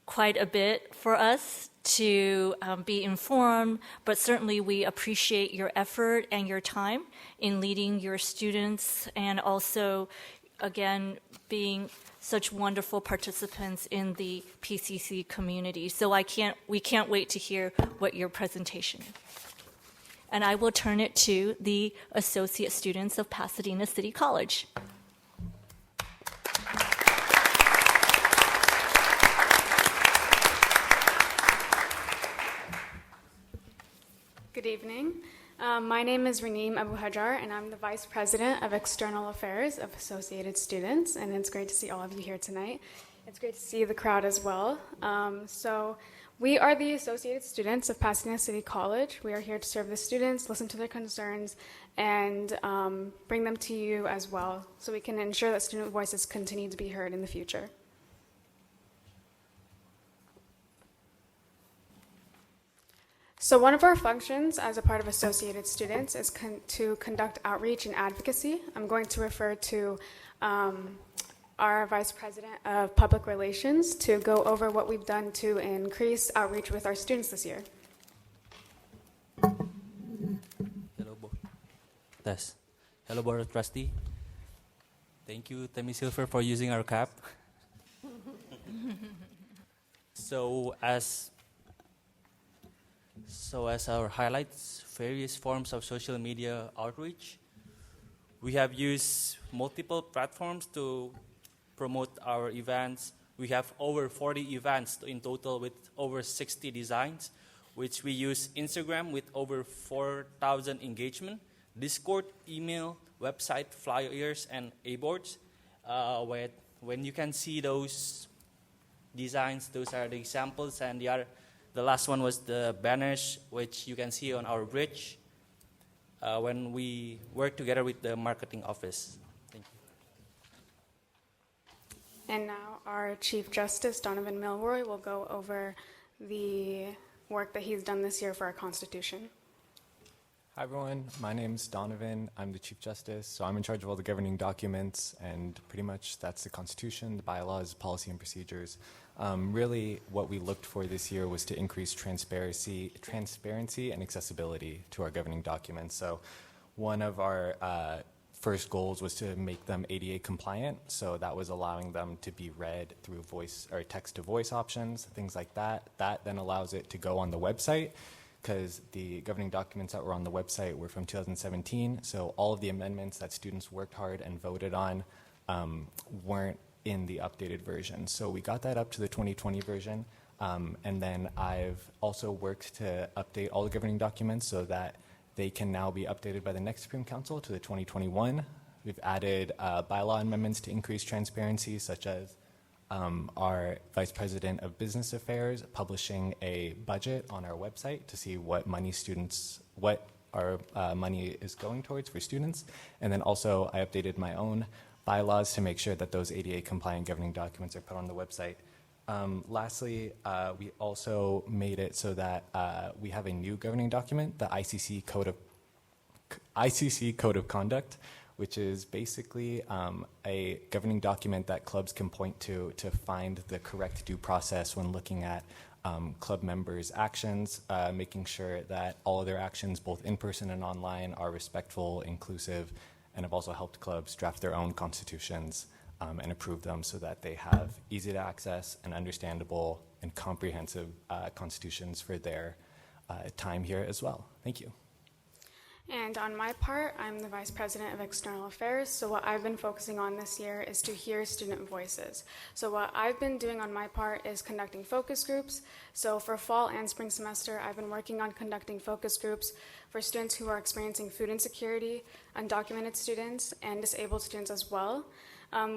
quite a bit for us to be informed, but certainly we appreciate your effort and your time in leading your students and also, again, being such wonderful participants in the PCC community. So we can't wait to hear what your presentation is. And I will turn it to the Associate Students of Pasadena City College. Good evening. My name is Reneem Abu Hajar, and I'm the Vice President of External Affairs of Associated Students, and it's great to see all of you here tonight. It's great to see the crowd as well. We are the Associated Students of Pasadena City College. We are here to serve the students, listen to their concerns, and bring them to you as well, so we can ensure that student voices continue to be heard in the future. So one of our functions as a part of Associated Students is to conduct outreach and advocacy. I'm going to refer to our Vice President of Public Relations to go over what we've done to increase outreach with our students this year. Hello, Board of Trustees. Thank you, Temi Silver, for using our cap. So as our highlights, various forms of social media outreach. We have used multiple platforms to promote our events. We have over 40 events in total with over 60 designs, which we use Instagram with over 4,000 engagement, Discord, email, website, flyers, and A-boards. When you can see those designs, those are the examples, and the last one was the banners, which you can see on our bridge when we work together with the marketing office. Thank you. And now our Chief Justice, Donovan Milroy, will go over the work that he's done this year for our Constitution. Hi everyone, my name's Donovan. I'm the Chief Justice, so I'm in charge of all the governing documents, and pretty much that's the Constitution, the bylaws, policy, and procedures. Really, what we looked for this year was to increase transparency and accessibility to our governing documents. So one of our first goals was to make them ADA compliant, so that was allowing them to be read through voice or text-to-voice options, things like that. That then allows it to go on the website, because the governing documents that were on the website were from 2017, so all of the amendments that students worked hard and voted on weren't in the updated version. So we got that up to the 2020 version, and then I've also worked to update all the governing documents so that they can now be updated by the next Supreme Council to the 2021. We've added bylaw amendments to increase transparency, such as our Vice President of Business Affairs publishing a budget on our website to see what our money is going towards for students. And then also I updated my own bylaws to make sure that those ADA compliant governing documents are put on the website. Lastly, we also made it so that we have a new governing document, the ICC Code of Conduct, which is basically a governing document that clubs can point to find the correct due process when looking at club members' actions, making sure that all of their actions, both in person and online, are respectful, inclusive, and have also helped clubs draft their own constitutions and approve them so that they have easy to access and understandable and comprehensive constitutions for their time here as well. Thank you. And on my part, I'm the Vice President of External Affairs, so what I've been focusing on this year is to hear student voices. So what I've been doing on my part is conducting focus groups. So for fall and spring semester, I've been working on conducting focus groups for students who are experiencing food insecurity, undocumented students, and disabled students as well.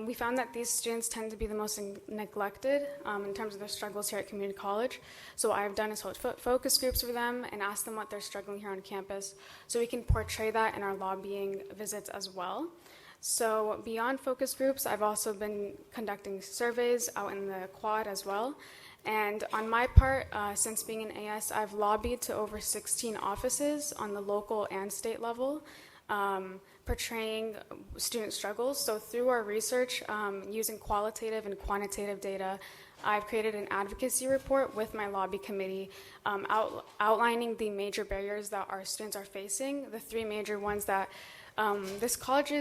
We found that these students tend to be the most neglected in terms of their struggles here at community college. So what I've done is hold focus groups for them and ask them what they're struggling here on campus, so we can portray that in our lobbying visits as well. So beyond focus groups, I've also been conducting surveys out in the quad as well. And on my part, since being in AS, I've lobbied to over 16 offices on the local and state level, portraying student struggles. So through our research, using qualitative and quantitative data, I've created an advocacy report with my lobby committee outlining the major barriers that our students are facing. The three major ones that this college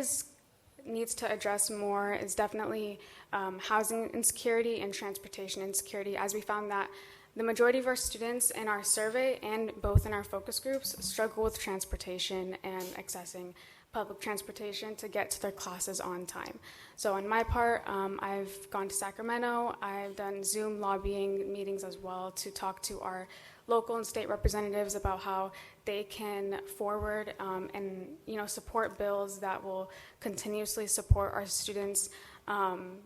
needs to address more is definitely housing insecurity and transportation insecurity, as we found that the majority of our students in our survey and both in our focus groups struggle with transportation and accessing public transportation to get to their classes on time. So on my part, I've gone to Sacramento. I've done Zoom lobbying meetings as well to talk to our local and state representatives about how they can forward and support bills that will continuously support our students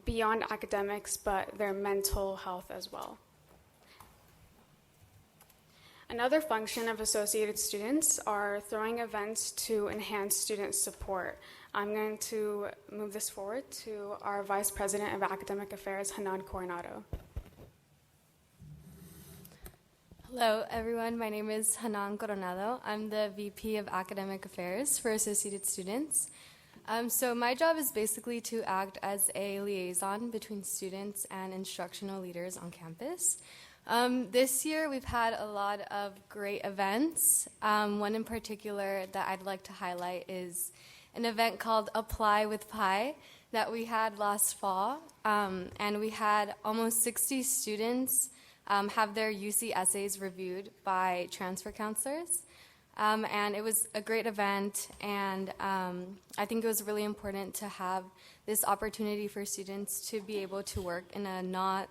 beyond academics, but their mental health as well. Another function of Associated Students are throwing events to enhance student support. I'm going to move this forward to our Vice President of Academic Affairs, Hanan Coronado. Hello, everyone. My name is Hanan Coronado. I'm the VP of Academic Affairs for Associated Students. So my job is basically to act as a liaison between students and instructional leaders on campus. This year, we've had a lot of great events. One in particular that I'd like to highlight is an event called Apply with Pi that we had last fall. And we had almost 60 students have their UC essays reviewed by transfer counselors. And it was a great event, and I think it was really important to have this opportunity for students to be able to work in a not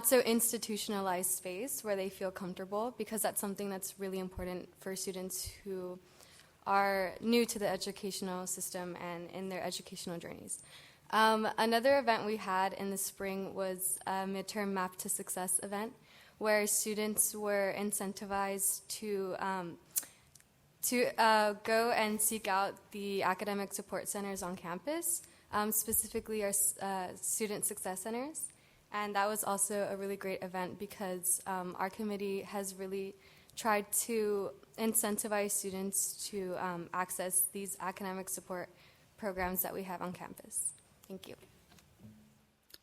so institutionalized space where they feel comfortable, because that's something that's really important for students who are new to the educational system and in their educational journeys. Another event we had in the spring was a midterm Map to Success event, where students were incentivized to go and seek out the academic support centers on campus, specifically our student success centers. And that was also a really great event because our committee has really tried to incentivize students to access these academic support programs that we have on campus. Thank you.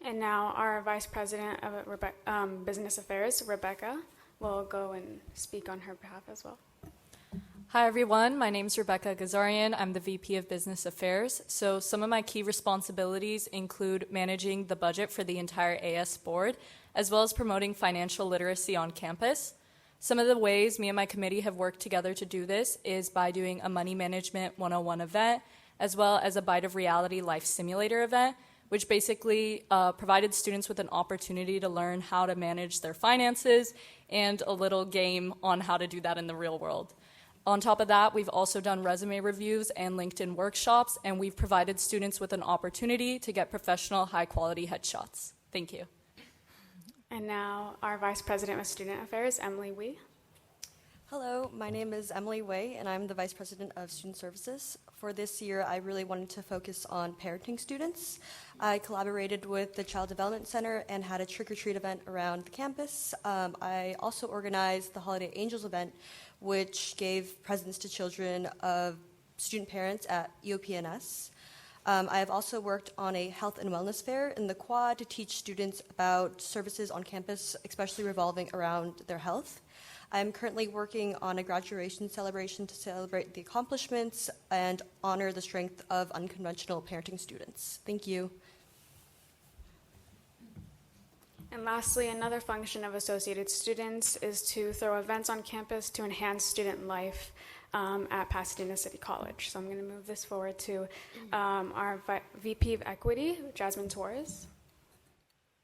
And now our Vice President of Business Affairs, Rebecca, will go and speak on her behalf as well. Hi, everyone. My name is Rebecca Gazarian. I'm the VP of Business Affairs. So some of my key responsibilities include managing the budget for the entire AS board, as well as promoting financial literacy on campus. Some of the ways me and my committee have worked together to do this is by doing a Money Management 101 event, as well as a Bite of Reality Life Simulator event, which basically provided students with an opportunity to learn how to manage their finances and a little game on how to do that in the real world. On top of that, we've also done resume reviews and LinkedIn workshops, and we've provided students with an opportunity to get professional, high-quality headshots. Thank you. And now our Vice President of Student Affairs, Emily Wee. Hello, my name is Emily Wei, and I'm the Vice President of Student Services. For this year, I really wanted to focus on parenting students. I collaborated with the Child Development Center and had a trick-or-treat event around the campus. I also organized the Holiday Angels event, which gave presents to children of student parents at EOPNS. I have also worked on a health and wellness fair in the quad to teach students about services on campus, especially revolving around their health. I'm currently working on a graduation celebration to celebrate the accomplishments and honor the strength of unconventional parenting students. Thank you. And lastly, another function of Associated Students is to throw events on campus to enhance student life at Pasadena City College. So I'm going to move this forward to our VP of Equity, Jasmine Torres.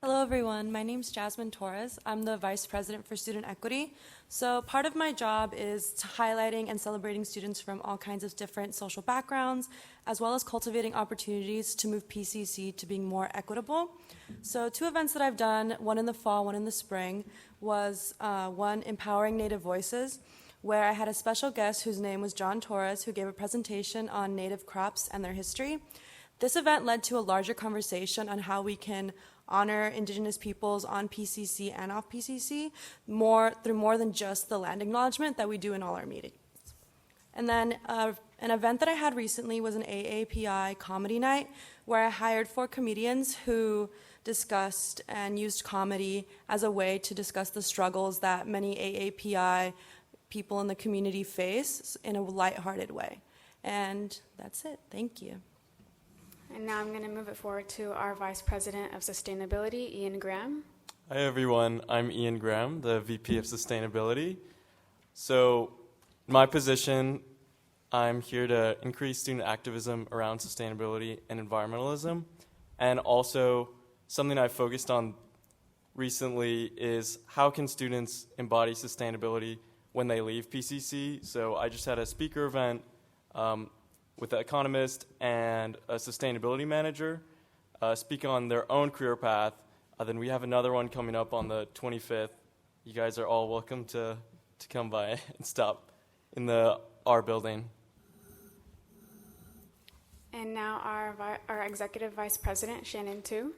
Hello, everyone. My name is Jasmine Torres. I'm the Vice President for Student Equity. So part of my job is highlighting and celebrating students from all kinds of different social backgrounds, as well as cultivating opportunities to move PCC to being more equitable. So 2 events that I've done, one in the fall, one in the spring, was one, Empowering Native Voices, where I had a special guest whose name was John Torres, who gave a presentation on Native crops and their history. This event led to a larger conversation on how we can honor Indigenous peoples on PCC and off PCC through more than just the land acknowledgement that we do in all our meetings. And then an event that I had recently was an AAPI comedy night, where I hired 4 comedians who discussed and used comedy as a way to discuss the struggles that many AAPI people in the community face in a lighthearted way. And that's it. Thank you. And now I'm going to move it forward to our Vice President of Sustainability, Ian Graham. Hi, everyone. I'm Ian Graham, the VP of Sustainability. So my position, I'm here to increase student activism around sustainability and environmentalism. And also something I've focused on recently is how can students embody sustainability when they leave PCC. So I just had a speaker event with an economist and a sustainability manager speak on their own career path. Then we have another one coming up on the 25th. You guys are all welcome to come by and stop in the R building. And now our Executive Vice President, Shannon Tu.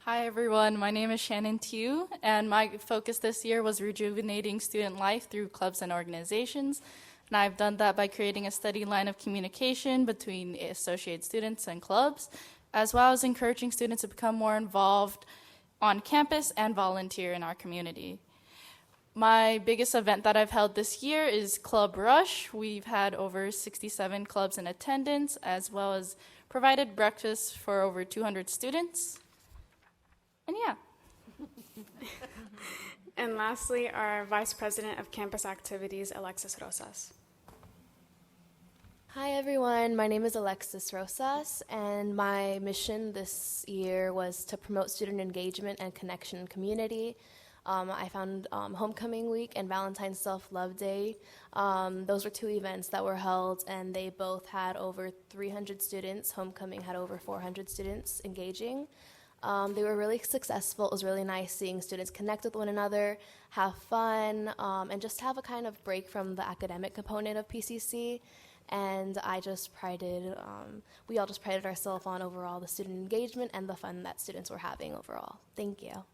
Hi, everyone. My name is Shannon Tu, and my focus this year was rejuvenating student life through clubs and organizations. And I've done that by creating a steady line of communication between associate students and clubs, as well as encouraging students to become more involved on campus and volunteer in our community. My biggest event that I've held this year is Club Rush. We've had over 67 clubs in attendance, as well as provided breakfast for over 200 students. And yeah. And lastly, our Vice President of Campus Activities, Alexis Rosas. Hi everyone, my name is Alexis Rosas, and my mission this year was to promote student engagement and connection in community. I found Homecoming Week and Valentine's Self-Love Day. Those were two events that were held, and they both had over 300 students. Homecoming had over 400 students engaging. They were really successful. It was really nice seeing students connect with one another, have fun, and just have a kind of break from the academic component of PCC. And we all just prided ourselves on overall the student engagement and the fun that students were having overall. Thank you.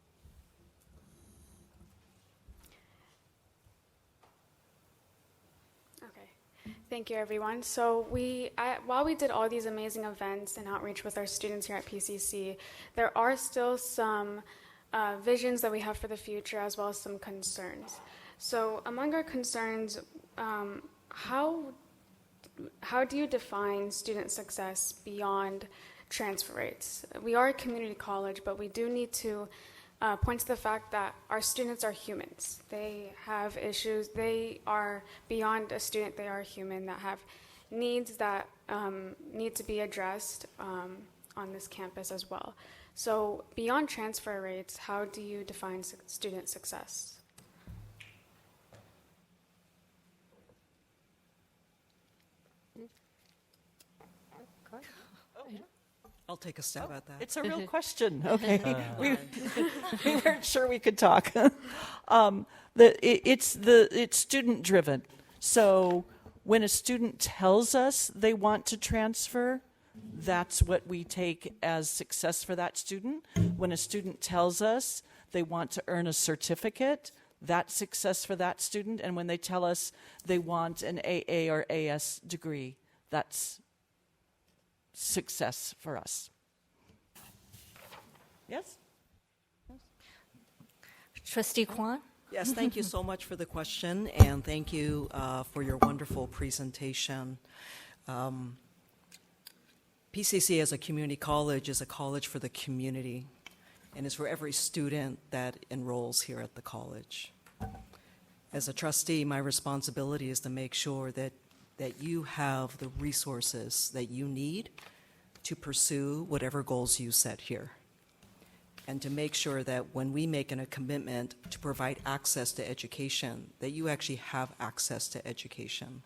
Thank you, everyone. So while we did all these amazing events and outreach with our students here at PCC, there are still some visions that we have for the future, as well as some concerns. So among our concerns, how do you define student success beyond transfer rates? We are a community college, but we do need to point to the fact that our students are humans. They have issues. They are beyond a student. They are human that have needs that need to be addressed on this campus as well. So beyond transfer rates, how do you define student success? I'll take a stab at that. It's a real question. Okay. We weren't sure we could talk. It's student driven. So when a student tells us they want to transfer, that's what we take as success for that student. When a student tells us they want to earn a certificate, that's success for that student. And when they tell us they want an AA or AS degree, that's success for us. Yes? Trustee Kwan? Yes, thank you so much for the question, and thank you for your wonderful presentation. PCC as a community college is a college for the community, and is for every student that enrolls here at the college. As a trustee, my responsibility is to make sure that you have the resources that you need to pursue whatever goals you set here. And to make sure that when we make a commitment to provide access to education, that you actually have access to education.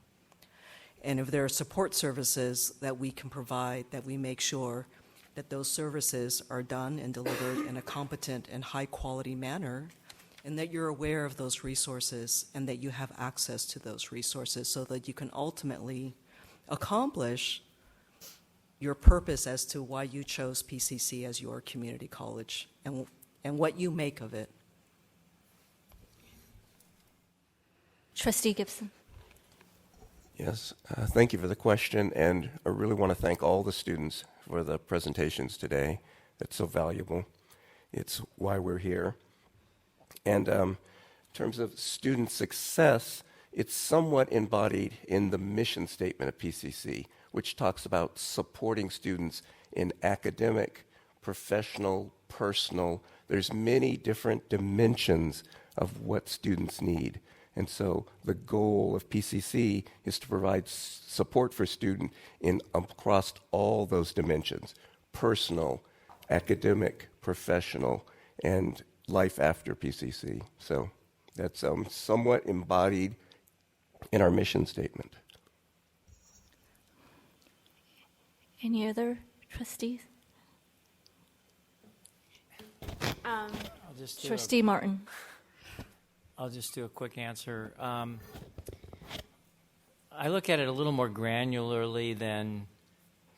And if there are support services that we can provide, that we make sure that those services are done and delivered in a competent and high-quality manner, and that you're aware of those resources and that you have access to those resources so that you can ultimately accomplish your purpose as to why you chose PCC as your community college and what you make of it. Trustee Gibson. Yes, thank you for the question, and I really want to thank all the students for the presentations today. That's so valuable. It's why we're here. And in terms of student success, it's somewhat embodied in the mission statement of PCC, which talks about supporting students in academic, professional, personal. There's many different dimensions of what students need. And so the goal of PCC is to provide support for students across all those dimensions: personal, academic, professional, and life after PCC. So that's somewhat embodied in our mission statement. Any other trustees? Trustee Martin. I'll just do a quick answer. I look at it a little more granularly than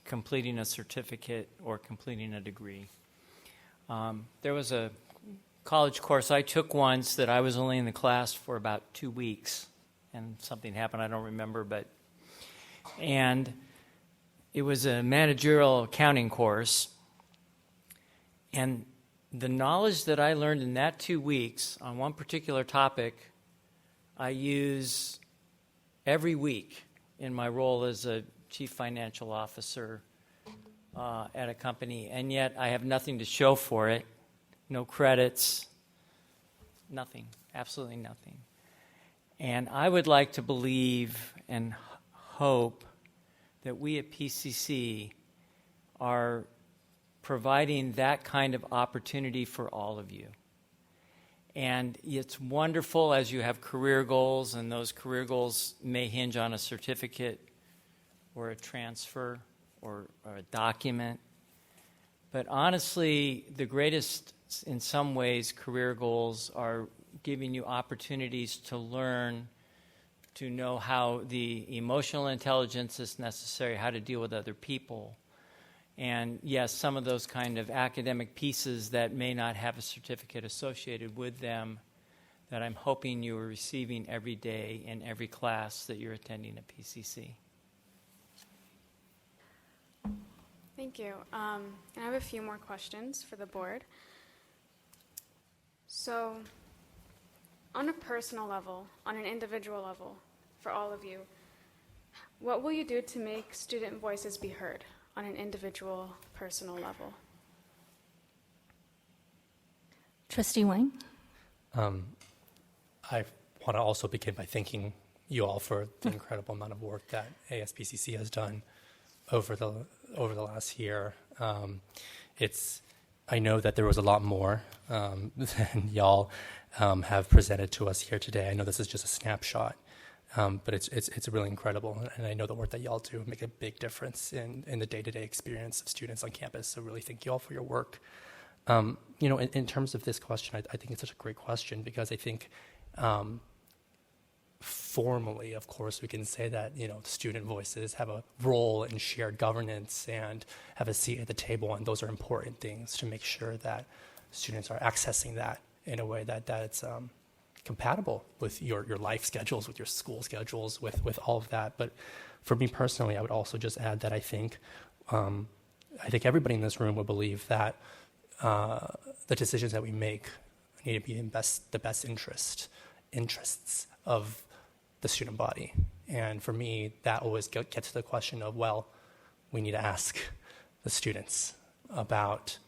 completing a certificate or completing a degree. There was a college course I took once that I was only in the class for about 2 weeks, and something happened, I don't remember, and it was a managerial accounting course, and the knowledge that I learned in that 2 weeks on one particular topic, I use every week in my role as a chief financial officer at a company, and yet I have nothing to show for it, no credits, Nothing, absolutely nothing. And I would like to believe and hope that we at PCC are providing that kind of opportunity for all of you. And it's wonderful as you have career goals, and those career goals may hinge on a certificate or a transfer or a document. But honestly, the greatest, in some ways, career goals are giving you opportunities to learn, to know how the emotional intelligence is necessary, how to deal with other people. And yes, some of those kind of academic pieces that may not have a certificate associated with them that I'm hoping you are receiving every day in every class that you're attending at PCC. Thank you. I have a few more questions for the board. So, on a personal level, on an individual level, for all of you, what will you do to make student voices be heard on an individual, personal level? Trustee Wang? I want to also begin by thanking you all for the incredible amount of work that ASPCC has done over the last year. I know that there was a lot more than y'all have presented to us here today. I know this is just a snapshot, but it's really incredible, and I know the work that y'all do make a big difference in the day-to-day experience of students on campus. So really, thank you all for your work. In terms of this question, I think it's such a great question because I think. Formally, of course, we can say that student voices have a role in shared governance and have a seat at the table, and those are important things to make sure that students are accessing that in a way that's compatible with your life schedules, with your school schedules, with all of that. But for me personally, I would also just add that I think everybody in this room would believe that the decisions that we make need to be in the best interests of the student body. And for me, that always gets to the question of, well, we need to ask the students about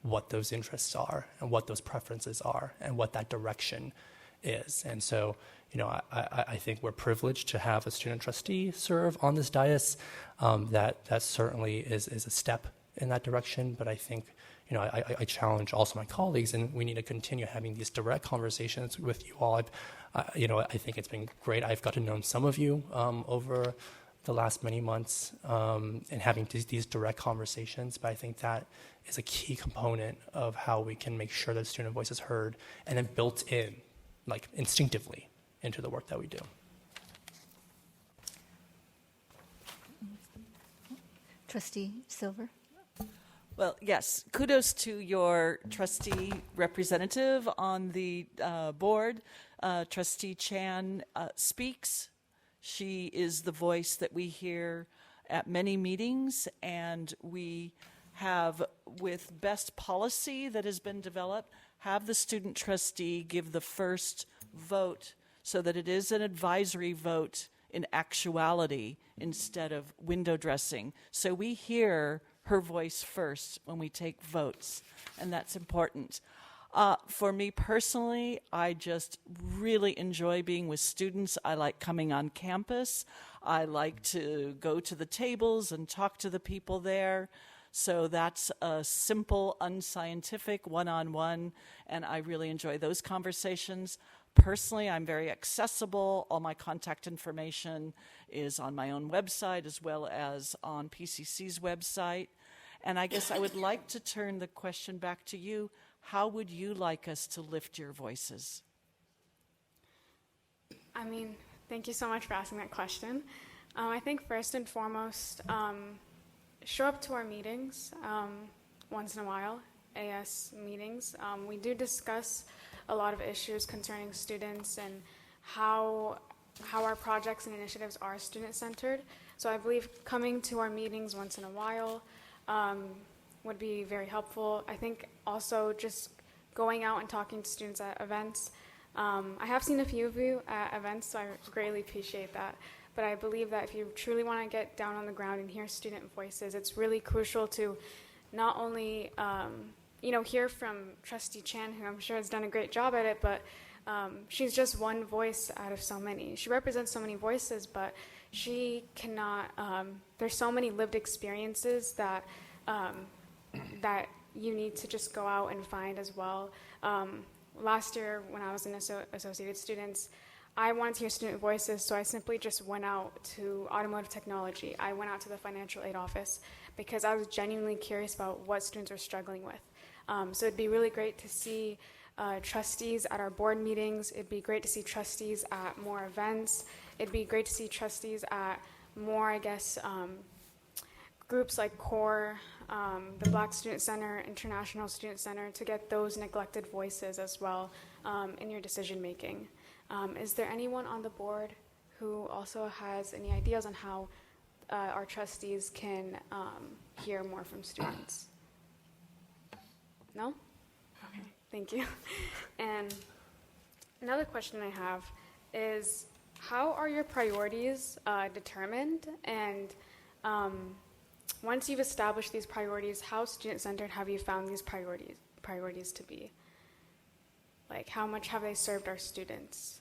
what those interests are and what those preferences are and what that direction is. And so, I think we're privileged to have a student trustee serve on this dais. That certainly is a step in that direction, but I think I challenge also my colleagues, and we need to continue having these direct conversations with you all. I think it's been great. I've got to know some of you over the last many months and having these direct conversations, but I think that is a key component of how we can make sure that student voice is heard and then built in, like instinctively, into the work that we do. Trustee Silver? Well, yes, kudos to your trustee representative on the board. Trustee Chan speaks. She is the voice that we hear at many meetings, and we have, with best policy that has been developed, have the student trustee give the first vote so that it is an advisory vote in actuality instead of window dressing. So we hear her voice first when we take votes, and that's important. For me personally, I just really enjoy being with students. I like coming on campus. I like to go to the tables and talk to the people there. So that's a simple, unscientific one-on-one, and I really enjoy those conversations. Personally, I'm very accessible. All my contact information is on my own website as well as on PCC's website. And I guess I would like to turn the question back to you. How would you like us to lift your voices? Thank you so much for asking that question. I think first and foremost, show up to our meetings once in a while, AS meetings. We do discuss a lot of issues concerning students and how our projects and initiatives are student-centered. So I believe coming to our meetings once in a while would be very helpful. I think also just going out and talking to students at events. I have seen a few of you at events, so I greatly appreciate that. But I believe that if you truly want to get down on the ground and hear student voices, it's really crucial to not only hear from Trustee Chan, who I'm sure has done a great job at it, but she's just one voice out of so many. She represents so many voices, but she cannot, there's so many lived experiences that, that you need to just go out and find as well. Last year, when I was in Associated Students, I wanted to hear student voices, so I simply just went out to automotive technology. I went out to the financial aid office because I was genuinely curious about what students were struggling with. So it'd be really great to see trustees at our board meetings. It'd be great to see trustees at more events. It'd be great to see trustees at more, I guess, groups like CORE, the Black Student Center, International Student Center, to get those neglected voices as well in your decision making. Is there anyone on the board who also has any ideas on how our trustees can hear more from students? No? Okay, thank you. And another question I have is, how are your priorities determined? And once you've established these priorities, how student-centered have you found these priorities to be? Like, how much have they served our students?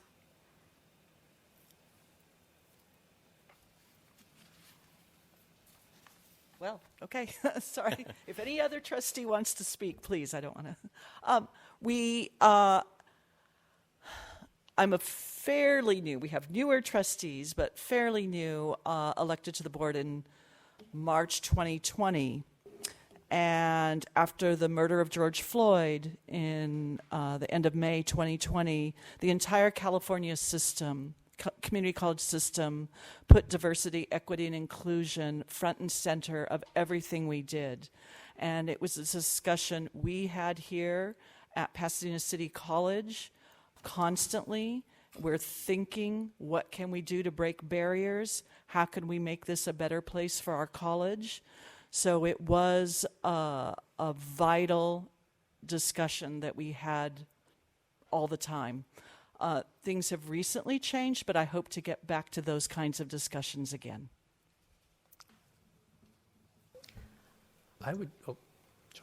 Well, okay, sorry. If any other trustee wants to speak, please, I don't want to. I'm a fairly new, we have newer trustees, but fairly new, elected to the board in March 2020. And after the murder of George Floyd in the end of May 2020, the entire California system, community college system, put diversity, equity, and inclusion front and center of everything we did. And it was a discussion we had here at Pasadena City College constantly. We're thinking, what can we do to break barriers? How can we make this a better place for our college? So it was a vital discussion that we had all the time. Things have recently changed, but I hope to get back to those kinds of discussions again. I would. Oh,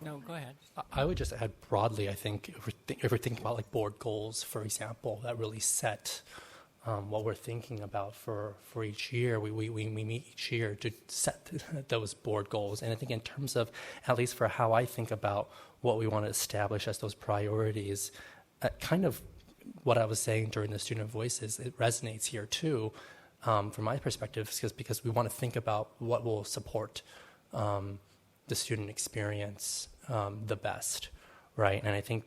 no, go ahead. I would just add broadly. I think if we're thinking about like board goals, for example, that really set what we're thinking about for each year. We meet each year to set those board goals, and I think in terms of, at least for how I think about what we want to establish as those priorities, kind of what I was saying during the Student Voices, it resonates here too, from my perspective, because we want to think about what will support the student experience the best, right? And I think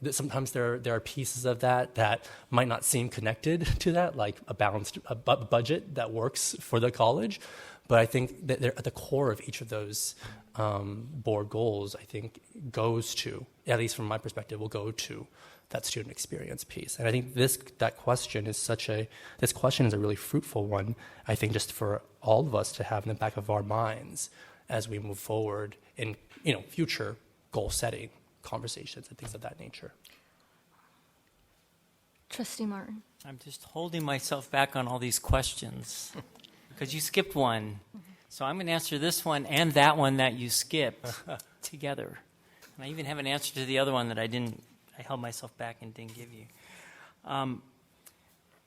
sometimes there are pieces of that might not seem connected to that, like a balanced budget that works for the college, but I think that they're at the core of each of those board goals. I think goes to, at least from my perspective, will go to that student experience piece. And I think this question is a really fruitful one, I think, just for all of us to have in the back of our minds as we move forward in future goal setting conversations and things of that nature. Trustee Martin. I'm just holding myself back on all these questions because you skipped one. So I'm going to answer this one and that one that you skipped together. And I even have an answer to the other one that I held myself back and didn't give you.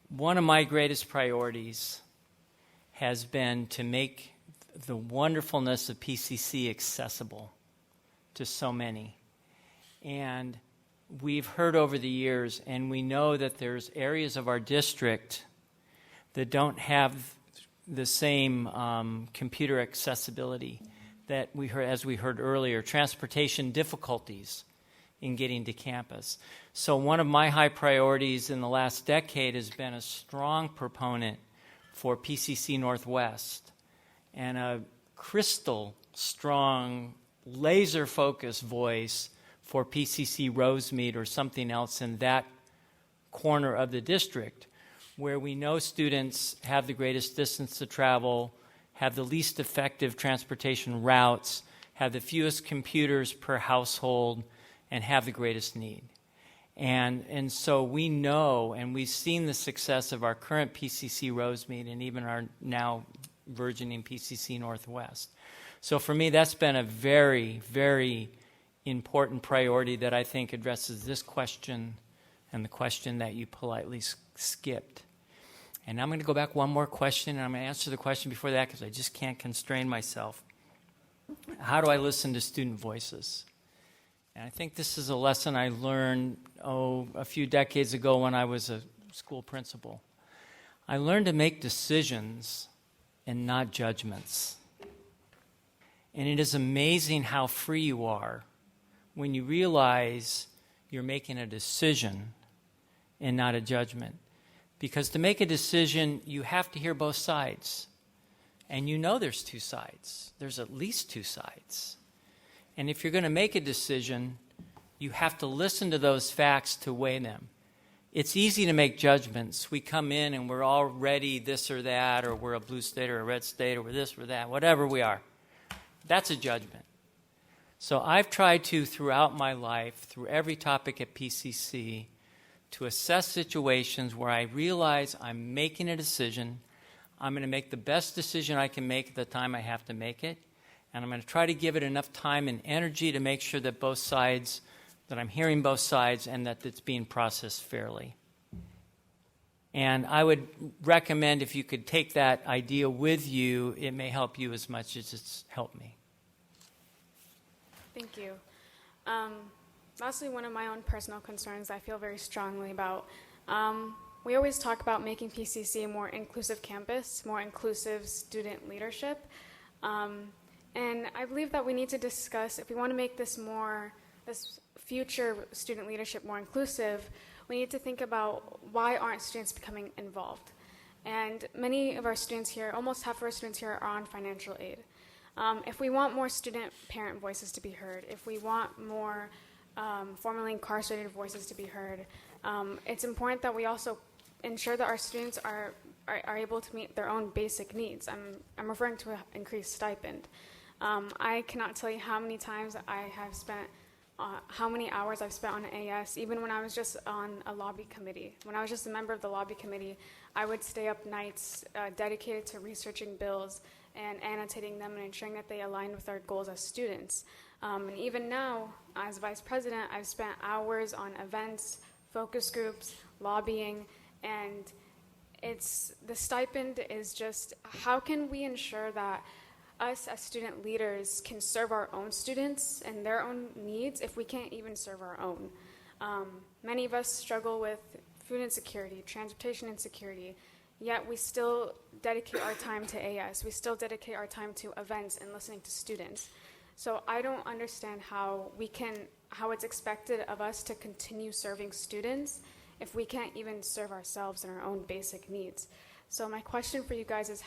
One of my greatest priorities has been to make the wonderfulness of PCC accessible to so many. And we've heard over the years, and we know that there's areas of our district that don't have the same computer accessibility that we heard, as we heard earlier, transportation difficulties in getting to campus. So one of my high priorities in the last decade has been a strong proponent for PCC Northwest and a crystal strong, laser-focused voice for PCC Rosemead or something else in that corner of the district where we know students have the greatest distance to travel, have the least effective transportation routes, have the fewest computers per household, and have the greatest need. And so we know, and we've seen the success of our current PCC Rosemead and even our now burgeoning PCC Northwest. So for me, that's been a very, very important priority that I think addresses this question and the question that you politely skipped. And I'm going to go back one more question, and I'm going to answer the question before that because I just can't constrain myself. How do I listen to student voices? And I think this is a lesson I learned, a few decades ago when I was a school principal. I learned to make decisions and not judgments. And it is amazing how free you are when you realize you're making a decision and not a judgment. Because to make a decision, you have to hear both sides. And you know there's two sides. There's at least two sides. And if you're going to make a decision, you have to listen to those facts to weigh them. It's easy to make judgments. We come in and we're already this or that, or we're a blue state or a red state, or we're this or that, whatever we are. That's a judgment. So I've tried to, throughout my life, through every topic at PCC, to assess situations where I realize I'm making a decision. I'm going to make the best decision I can make at the time I have to make it. And I'm going to try to give it enough time and energy to make sure that both sides, that I'm hearing both sides and that it's being processed fairly. And I would recommend if you could take that idea with you, it may help you as much as it's helped me. Thank you. Lastly, one of my own personal concerns I feel very strongly about. We always talk about making PCC a more inclusive campus, more inclusive student leadership. And I believe that we need to discuss, if we want to make this future student leadership more inclusive, we need to think about why aren't students becoming involved. And many of our students here, almost half of our students here are on financial aid. If we want more student-parent voices to be heard, if we want more formerly incarcerated voices to be heard, it's important that we also ensure that our students are able to meet their own basic needs. I'm referring to an increased stipend. I cannot tell you how many times I have spent, how many hours I've spent on AS, even when I was just on a lobby committee. When I was just a member of the lobby committee, I would stay up nights dedicated to researching bills and annotating them and ensuring that they align with our goals as students. And even now, as vice president, I've spent hours on events, focus groups, lobbying, and the stipend is just, how can we ensure that us as student leaders can serve our own students and their own needs if we can't even serve our own? Many of us struggle with food insecurity, transportation insecurity, yet we still dedicate our time to AS. We still dedicate our time to events and listening to students. So I don't understand how it's expected of us to continue serving students if we can't even serve ourselves and our own basic needs. So my question for you guys is,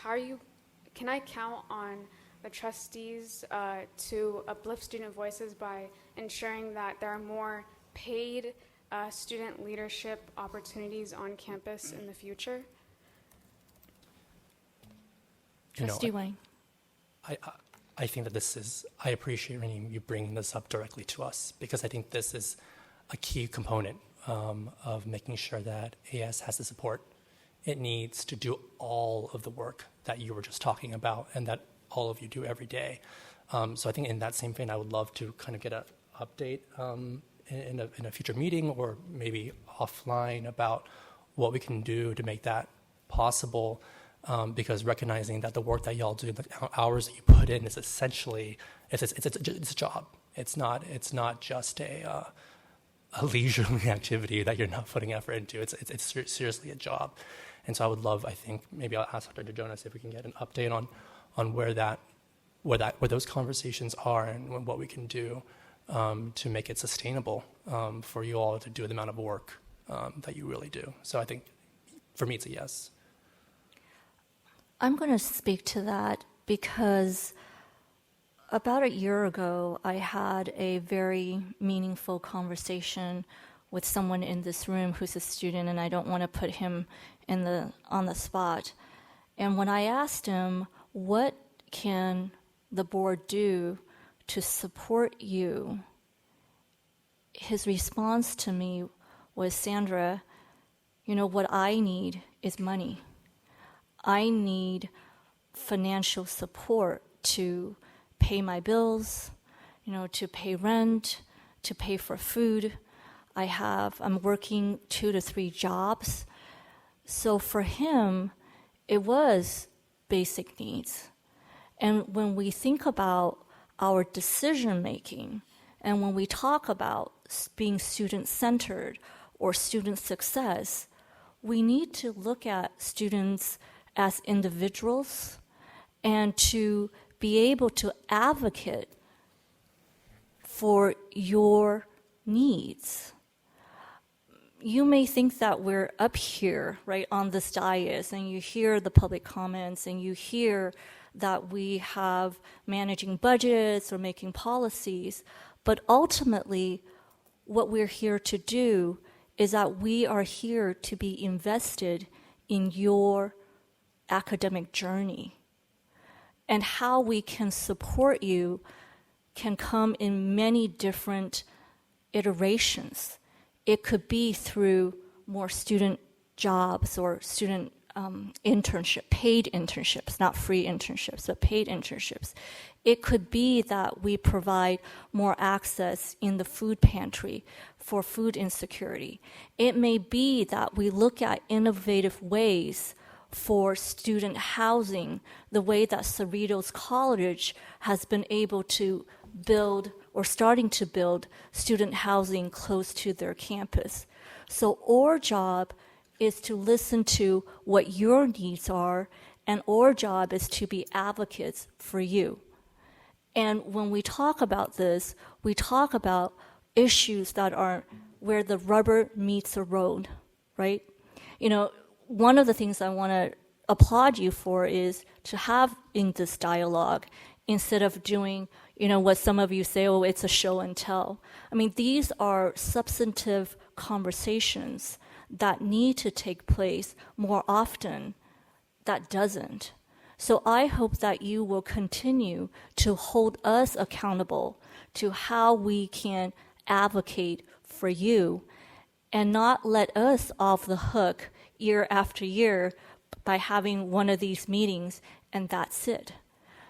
can I count on the trustees to uplift student voices by ensuring that there are more paid student leadership opportunities on campus in the future? Trustee Wang. I think that I appreciate you bringing this up directly to us, because I think this is a key component of making sure that AS has the support it needs to do all of the work that you were just talking about and that all of you do every day. So I think in that same vein, I would love to kind of get an update in a future meeting or maybe offline about what we can do to make that possible. Because recognizing that the work that y'all do, the hours that you put in, is essentially it's a job. It's not just a leisurely activity that you're not putting effort into. It's seriously a job, and so I would love. I think maybe I'll ask Dr. Jonas if we can get an update on where those conversations are and what we can do to make it sustainable for you all to do the amount of work that you really do. So I think for me it's a yes. I'm going to speak to that because about a year ago, I had a very meaningful conversation with someone in this room who's a student, and I don't want to put him on the spot. And when I asked him, what can the board do to support you, his response to me was, Sandra, what I need is money. I need financial support to pay my bills, to pay rent, to pay for food. I'm working 2 to 3 jobs. So for him, it was basic needs. And when we think about our decision making, and when we talk about being student-centered or student success, we need to look at students as individuals and to be able to advocate for your needs. You may think that we're up here, right, on this dais, and you hear the public comments, and you hear that we have managing budgets or making policies, but ultimately, what we're here to do is that we are here to be invested in your academic journey. And how we can support you can come in many different iterations. It could be through more student jobs or student paid internships, not free internships, but paid internships. It could be that we provide more access in the food pantry for food insecurity. It may be that we look at innovative ways for student housing, the way that Cerritos College has been able to build or starting to build student housing close to their campus. So our job is to listen to what your needs are, and our job is to be advocates for you. And when we talk about this, we talk about issues that are where the rubber meets the road, right? You know, one of the things I want to applaud you for is to have in this dialogue instead of doing, you know, what some of you say, oh, it's a show and tell. I mean, these are substantive conversations that need to take place more often that doesn't. So I hope that you will continue to hold us accountable to how we can advocate for you and not let us off the hook year after year by having one of these meetings and that's it.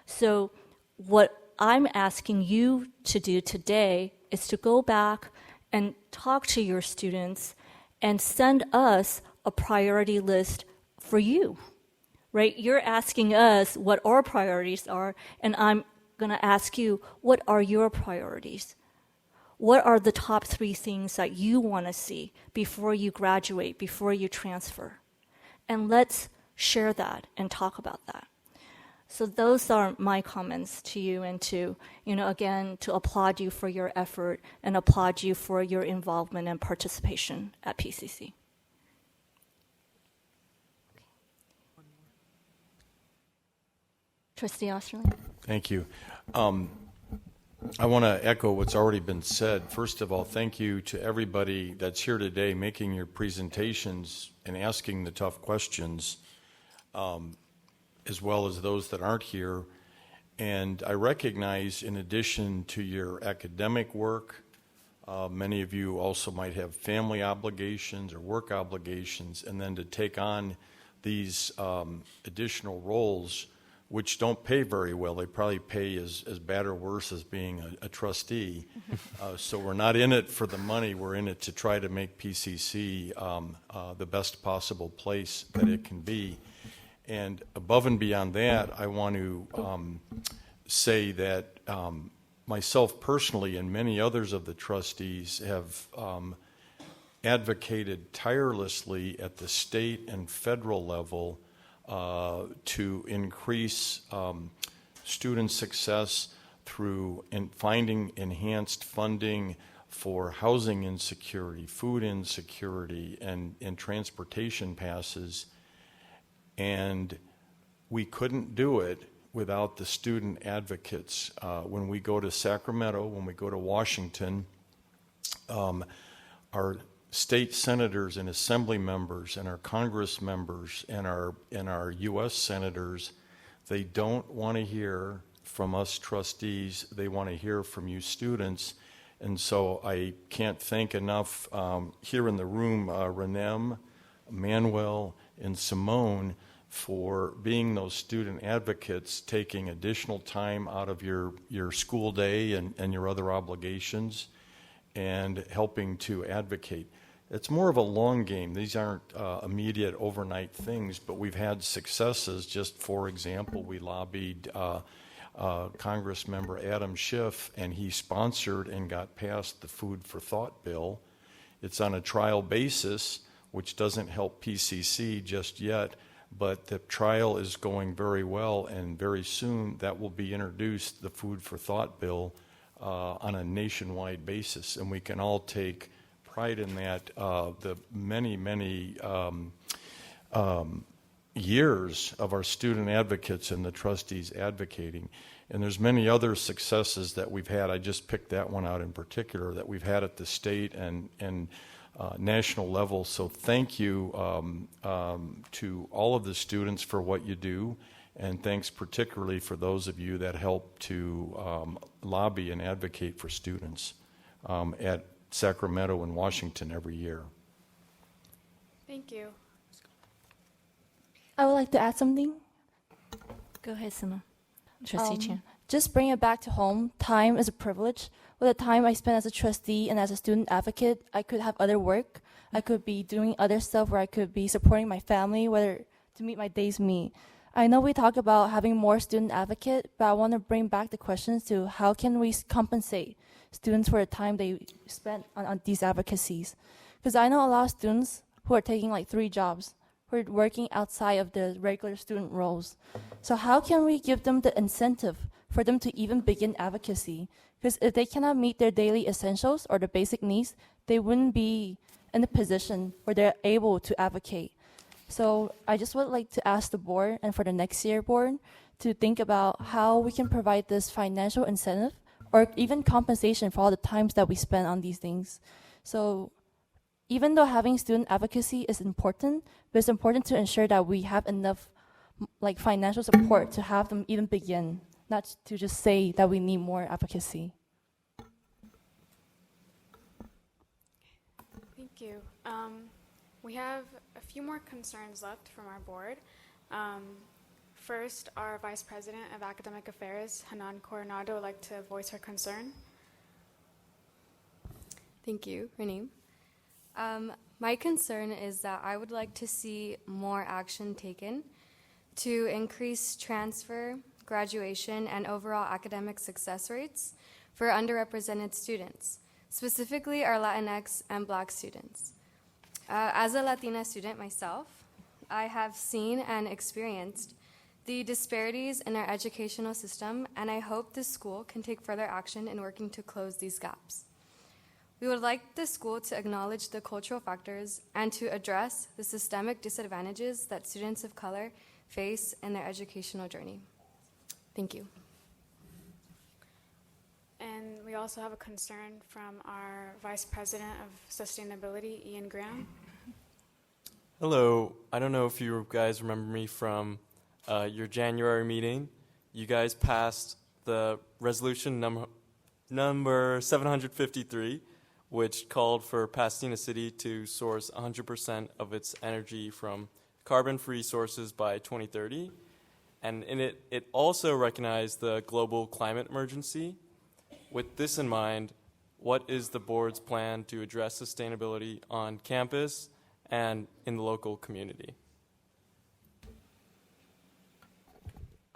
So what I'm asking you to do today is to go back and talk to your students and send us a priority list for you, right? You're asking us what our priorities are, and I'm going to ask you, what are your priorities? What are the top 3 things that you want to see before you graduate, before you transfer? And let's share that and talk about that. So those are my comments to you, and to, you know, again, to applaud you for your effort and applaud you for your involvement and participation at PCC. Trustee Osterling. Thank you. I want to echo what's already been said. First of all, thank you to everybody that's here today making your presentations and asking the tough questions, as well as those that aren't here. And I recognize, in addition to your academic work, many of you also might have family obligations or work obligations, and then to take on these additional roles, which don't pay very well. They probably pay as bad or worse as being a trustee. So we're not in it for the money. We're in it to try to make PCC the best possible place that it can be. And above and beyond that, I want to say that myself personally and many others of the trustees have advocated tirelessly at the state and federal level to increase student success through finding enhanced funding for housing insecurity, food insecurity, and transportation passes. And we couldn't do it without the student advocates. When we go to Sacramento, when we go to Washington, our state senators and assembly members and our Congress members and our U.S. senators, they don't want to hear from us trustees. They want to hear from you students. And so I can't thank enough here in the room, Renem, Manuel, and Simone for being those student advocates, taking additional time out of your school day and your other obligations, and helping to advocate. It's more of a long game. These aren't immediate overnight things, but we've had successes. Just for example, we lobbied Congress member Adam Schiff, and he sponsored and got passed the Food for Thought bill. It's on a trial basis, which doesn't help PCC just yet, but the trial is going very well, and very soon that will be introduced, the Food for Thought bill, on a nationwide basis, and we can all take pride in that. The many years of our student advocates and the trustees advocating, and there's many other successes that we've had. I just picked that one out in particular that we've had at the state and national level. So thank you to all of the students for what you do, and thanks particularly for those of you that help to lobby and advocate for students at Sacramento and Washington every year. Thank you. I would like to add something. Go ahead, Sima. Trustee Chan. Just bring it back to home. Time is a privilege. With the time I spend as a trustee and as a student advocate, I could have other work. I could be doing other stuff where I could be supporting my family, whether to meet my day's meet. I know we talk about having more student advocate, but I want to bring back the questions to how can we compensate students for the time they spent on these advocacies. Because I know a lot of students who are taking like 3 jobs, who are working outside of the regular student roles. So how can we give them the incentive for them to even begin advocacy? Because if they cannot meet their daily essentials or the basic needs, they wouldn't be in a position where they're able to advocate. So I just would like to ask the board, and for the next year board, to think about how we can provide this financial incentive or even compensation for all the times that we spend on these things. So even though having student advocacy is important, but it's important to ensure that we have enough like financial support to have them even begin, not to just say that we need more advocacy. Thank you. We have a few more concerns left from our board. First, our Vice President of Academic Affairs, Hanan Coronado, would like to voice her concern. Thank you, Raneem. My concern is that I would like to see more action taken to increase transfer, graduation, and overall academic success rates for underrepresented students, specifically our Latinx and Black students. As a Latina student myself, I have seen and experienced the disparities in our educational system, and I hope the school can take further action in working to close these gaps. We would like the school to acknowledge the cultural factors and to address the systemic disadvantages that students of color face in their educational journey. Thank you. And we also have a concern from our Vice President of Sustainability, Ian Graham. Hello. I don't know if you guys remember me from your January meeting. You guys passed the resolution number 753, which called for Pasadena City to source 100% of its energy from carbon-free sources by 2030. And in it also recognized the global climate emergency. With this in mind, what is the board's plan to address sustainability on campus and in the local community?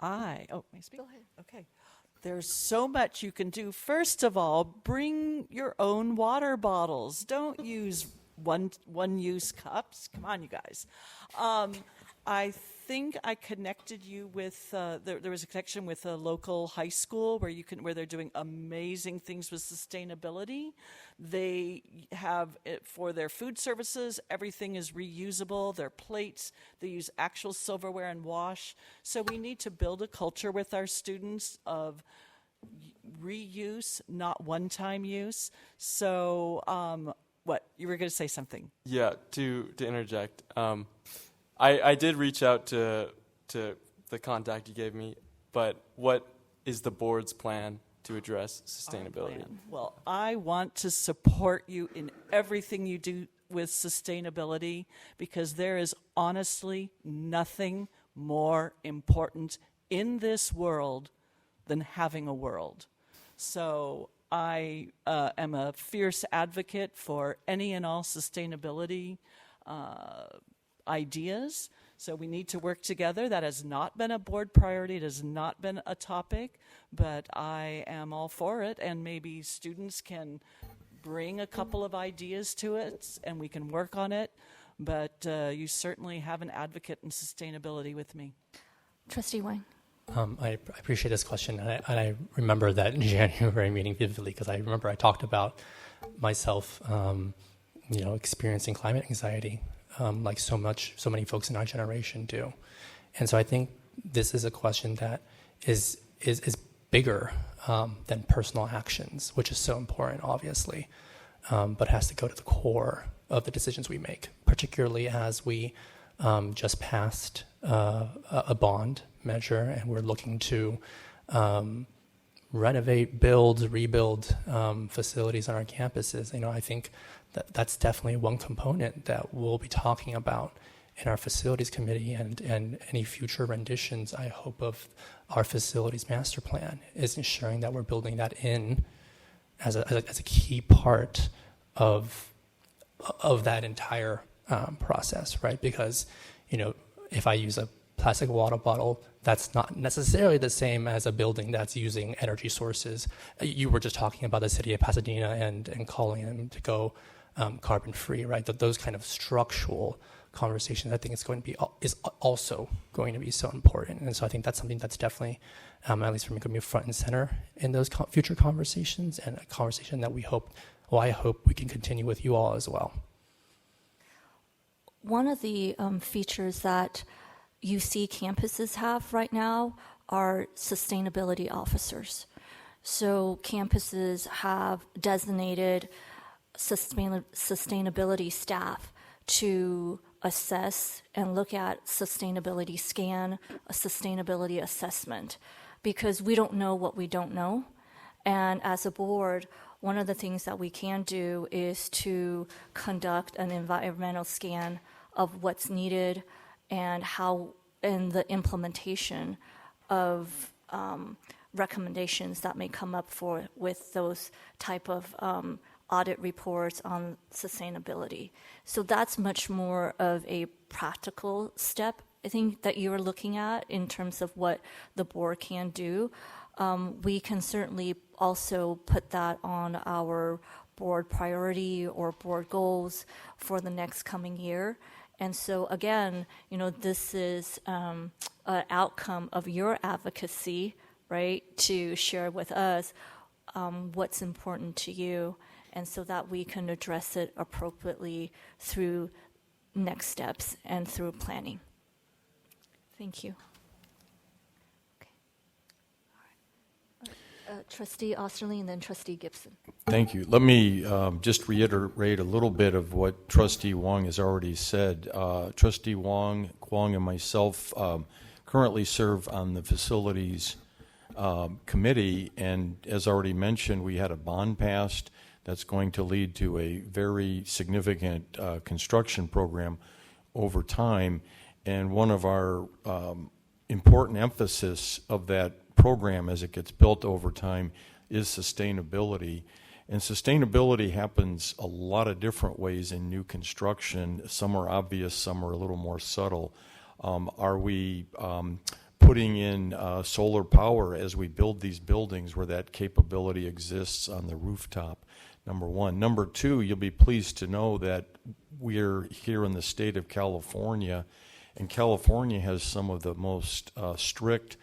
May I speak? Go ahead. Okay. There's so much you can do. First of all, bring your own water bottles. Don't use one-use cups. Come on, you guys. I think I connected you with, there was a connection with a local high school where they're doing amazing things with sustainability. They have it for their food services, everything is reusable, their plates, they use actual silverware and wash. So we need to build a culture with our students of reuse, not one-time use. So, what, you were going to say something? Yeah, to interject. I did reach out to the contact you gave me, but what is the board's plan to address sustainability? Well, I want to support you in everything you do with sustainability because there is honestly nothing more important in this world than having a world. So I am a fierce advocate for any and all sustainability ideas. So we need to work together. That has not been a board priority. It has not been a topic, but I am all for it. And maybe students can bring a couple of ideas to it and we can work on it. But you certainly have an advocate in sustainability with me. Trustee Wang. I appreciate this question, and I remember that January meeting vividly because I remember I talked about myself, experiencing climate anxiety, like so many folks in our generation do, and so I think this is a question that is bigger than personal actions, which is so important, obviously, but has to go to the core of the decisions we make, particularly as we just passed a bond measure, and we're looking to renovate, rebuild facilities on our campuses. I think that's definitely one component that we'll be talking about in our facilities committee and any future renditions, I hope, of our facilities master plan, is ensuring that we're building that in as a key part of that entire process, right? Because, if I use a plastic water bottle, that's not necessarily the same as a building that's using energy sources. You were just talking about the city of Pasadena and calling them to go carbon-free, right? Those kind of structural conversations, I think is also going to be so important. And so I think that's something that's definitely, at least for me, going to be front and center in those future conversations, and a conversation that I hope we can continue with you all as well. One of the features that UC campuses have right now are sustainability officers. So campuses have designated sustainability staff to assess and look at sustainability scan, a sustainability assessment, because we don't know what we don't know. And as a board, one of the things that we can do is to conduct an environmental scan of what's needed and how, in the implementation of recommendations that may come up with those type of audit reports on sustainability. So that's much more of a practical step, I think, that you're looking at in terms of what the board can do. We can certainly also put that on our board priority or board goals for the next coming year. And so again, this is an outcome of your advocacy, right, to share with us what's important to you, and so that we can address it appropriately through next steps and through planning. Thank you. Trustee Osterling and then Trustee Gibson. Thank you. Let me just reiterate a little bit of what Trustee Wong has already said. Trustee Wong, Kwong, and myself currently serve on the facilities committee, and as already mentioned, we had a bond passed that's going to lead to a very significant construction program over time. And one of our important emphasis of that program as it gets built over time is sustainability. And sustainability happens a lot of different ways in new construction. Some are obvious, some are a little more subtle. Are we putting in solar power as we build these buildings where that capability exists on the rooftop? Number one. Number two, you'll be pleased to know that we're here in the state of California, and California has some of the most strict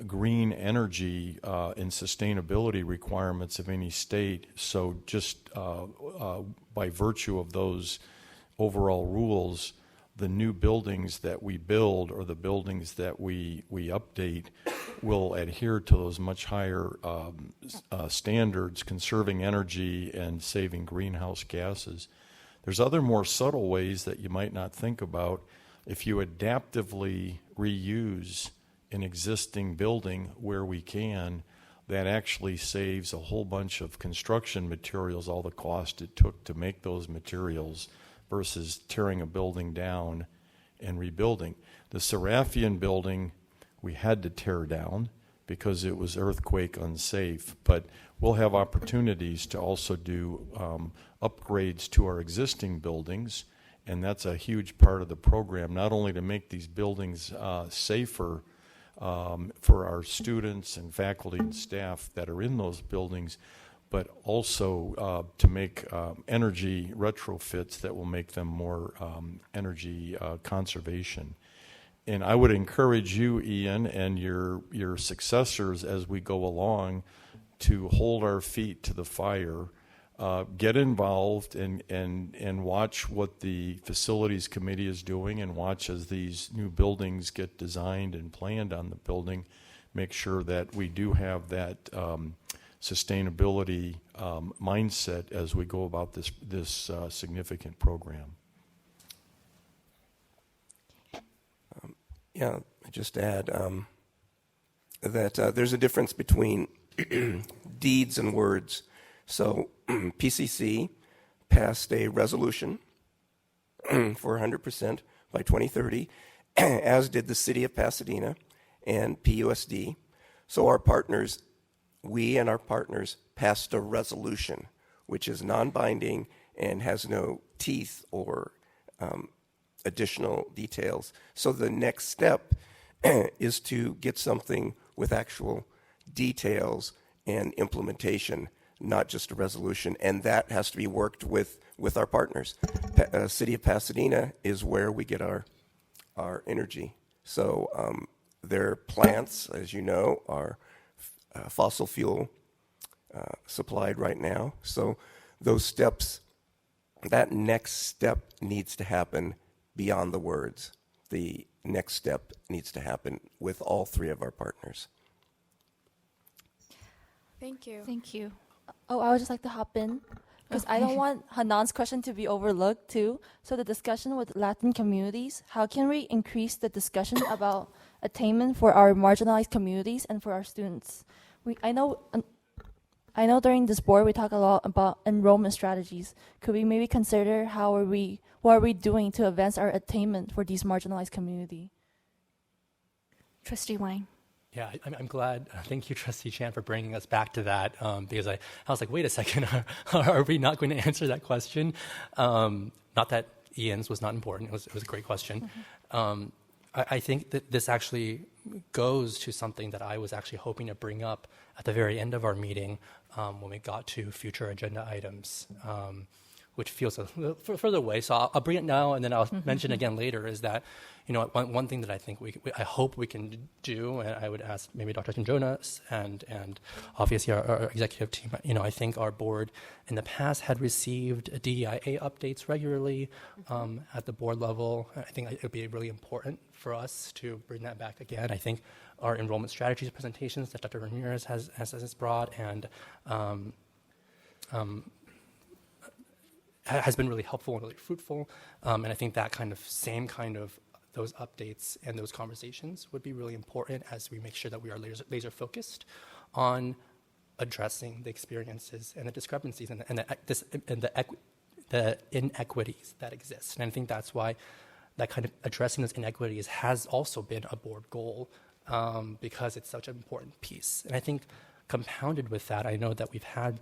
green energy and sustainability requirements of any state. So just by virtue of those overall rules, the new buildings that we build or the buildings that we update will adhere to those much higher standards, conserving energy and saving greenhouse gases. There's other more subtle ways that you might not think about. If you adaptively reuse an existing building where we can, that actually saves a whole bunch of construction materials, all the cost it took to make those materials, versus tearing a building down and rebuilding. The Serafian building we had to tear down because it was earthquake unsafe. But we'll have opportunities to also do upgrades to our existing buildings, and that's a huge part of the program, not only to make these buildings safer for our students and faculty and staff that are in those buildings, but also to make energy retrofits that will make them more energy conservation. And I would encourage you, Ian, and your successors as we go along to hold our feet to the fire, get involved and watch what the facilities committee is doing, and watch as these new buildings get designed and planned on the building. Make sure that we do have that sustainability mindset as we go about this significant program. Yeah, just to add that there's a difference between deeds and words. So PCC passed a resolution for 100% by 2030, as did the City of Pasadena and PUSD. So our partners, we and our partners, passed a resolution which is non-binding and has no teeth or additional details. So the next step is to get something with actual details and implementation, not just a resolution, and that has to be worked with our partners. City of Pasadena is where we get our energy. So their plants, as you know, are fossil fuel supplied right now. So those steps, that next step needs to happen beyond the words. The next step needs to happen with all three of our partners. Thank you. Thank you. Oh, I would just like to hop in because I don't want Hanan's question to be overlooked too. So the discussion with Latin communities, how can we increase the discussion about attainment for our marginalized communities and for our students? I know during this board we talk a lot about enrollment strategies. Could we maybe consider what are we doing to advance our attainment for these marginalized community? Trustee Wang. Yeah, I'm glad. Thank you, Trustee Chan, for bringing us back to that, because I was like, wait a second, are we not going to answer that question? Not that Ian's was not important. It was a great question. Mm-hmm. I think that this actually goes to something that I was actually hoping to bring up at the very end of our meeting when we got to future agenda items, which feels a little further away. So I'll bring it now, and then I'll mention again later, is that, one thing that I think I hope we can do, and I would ask maybe Dr. Jonas and obviously our executive team, I think our board in the past had received DEIA updates regularly at the board level. I think it would be really important for us to bring that back again. I think our enrollment strategies presentations that Dr. Ramirez has brought and has been really helpful and really fruitful. And I think that same kind of those updates and those conversations would be really important as we make sure that we are laser focused on addressing the experiences and the discrepancies and the inequities that exist. And I think that's why that kind of addressing those inequities has also been a board goal, because it's such an important piece. And I think compounded with that, I know that we've had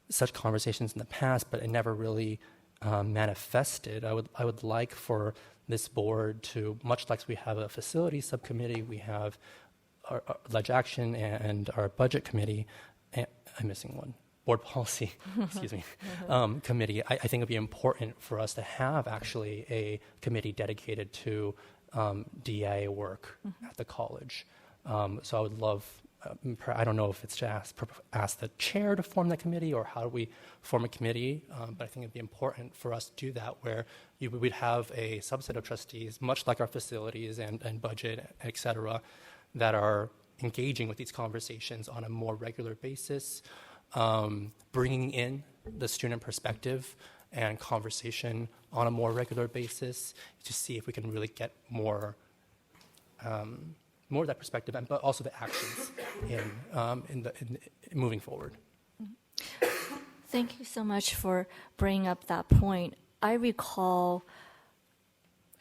such conversations in the past, but it never really manifested. I would like for this board to, much like we have a facilities subcommittee, we have our ledge action and our budget committee. I'm missing one. Board policy, excuse me, committee. I think it would be important for us to have actually a committee dedicated to DIA work at the college. So I would love. I don't know if it's to ask the chair to form that committee or how do we form a committee, but I think it'd be important for us to do that where we'd have a subset of trustees, much like our facilities and budget, et cetera, that are engaging with these conversations on a more regular basis, bringing in the student perspective and conversation on a more regular basis to see if we can really get more of that perspective, but also the actions in moving forward. Thank you so much for bringing up that point. I recall,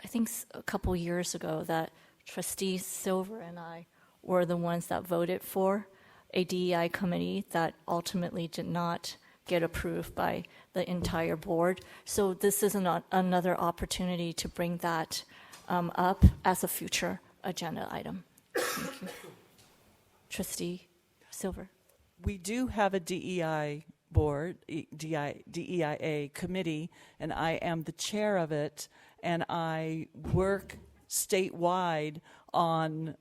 I think a couple years ago, that Trustee Silver and I were the ones that voted for a DEI committee that ultimately did not get approved by the entire board. So this is another opportunity to bring that up as a future agenda item. Thank you. Trustee Silver. We do have a DEI board, DEIA committee, and I am the chair of it, and I work statewide on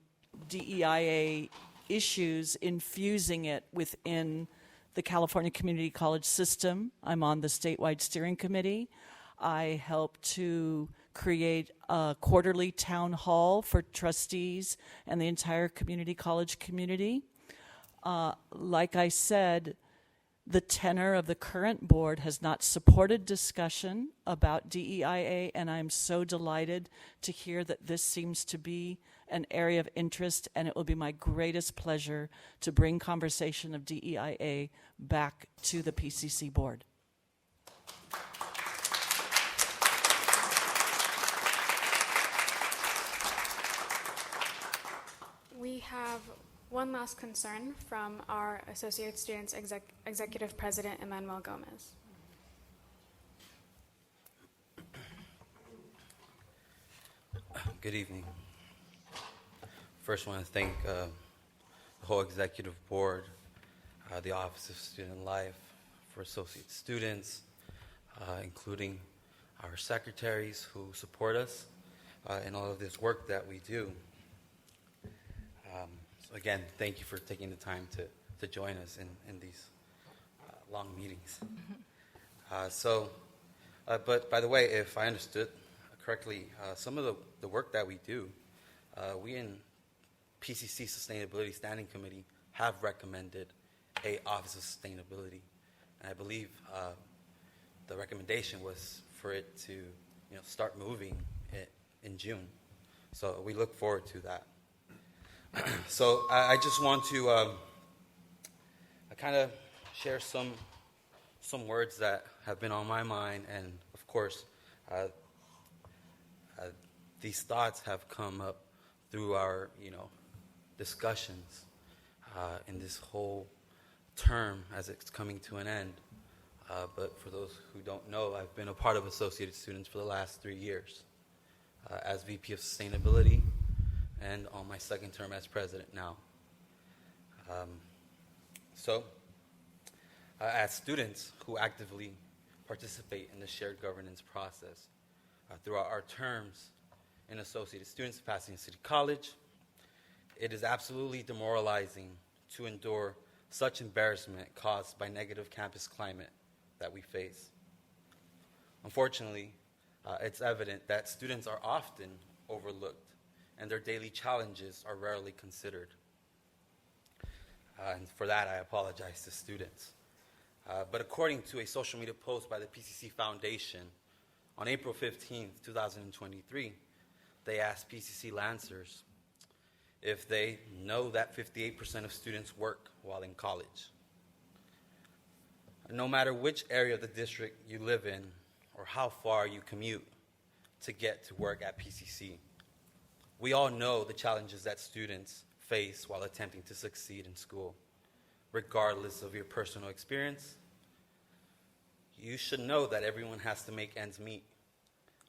DEIA issues, infusing it within the California Community College system. I'm on the statewide steering committee. I help to create a quarterly town hall for trustees and the entire community college community. Like I said, the tenor of the current board has not supported discussion about DEIA, and I'm so delighted to hear that this seems to be an area of interest, and it will be my greatest pleasure to bring conversation of DEIA back to the PCC board. We have one last concern from our Associated Students Executive President, Emmanuel Gomez. Good evening. First, I want to thank the whole executive board, the Office of Student Life for Associate Students, including our secretaries who support us in all of this work that we do. So again, thank you for taking the time to join us in these long meetings. But by the way, if I understood correctly, some of the work that we do, we in PCC Sustainability Standing Committee have recommended a Office of Sustainability. And I believe the recommendation was for it to start moving in June. So we look forward to that. So I just want to kind of share some words that have been on my mind, and of course, these thoughts have come up through our discussions in this whole term as it's coming to an end. But for those who don't know, I've been a part of Associated Students for the last 3 years as VP of Sustainability, and on my second term as president now. As students who actively participate in the shared governance process throughout our terms in Associated Students of Pasadena City College, it is absolutely demoralizing to endure such embarrassment caused by negative campus climate that we face. Unfortunately, it's evident that students are often overlooked and their daily challenges are rarely considered. And for that, I apologize to students. But according to a social media post by the PCC Foundation, on April 15th, 2023, they asked PCC Lancers if they know that 58% of students work while in college. No matter which area of the district you live in or how far you commute to get to work at PCC, we all know the challenges that students face while attempting to succeed in school. Regardless of your personal experience, you should know that everyone has to make ends meet.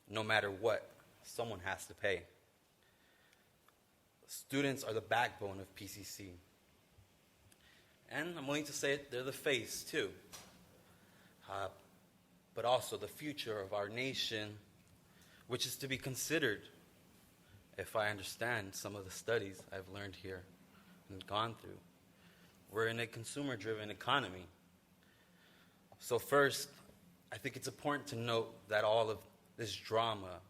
No matter what, someone has to pay. Students are the backbone of PCC. And I'm willing to say it, they're the face too. But also the future of our nation, which is to be considered, if I understand some of the studies I've learned here and gone through. We're in a consumer-driven economy. So first, I think it's important to note that all of this drama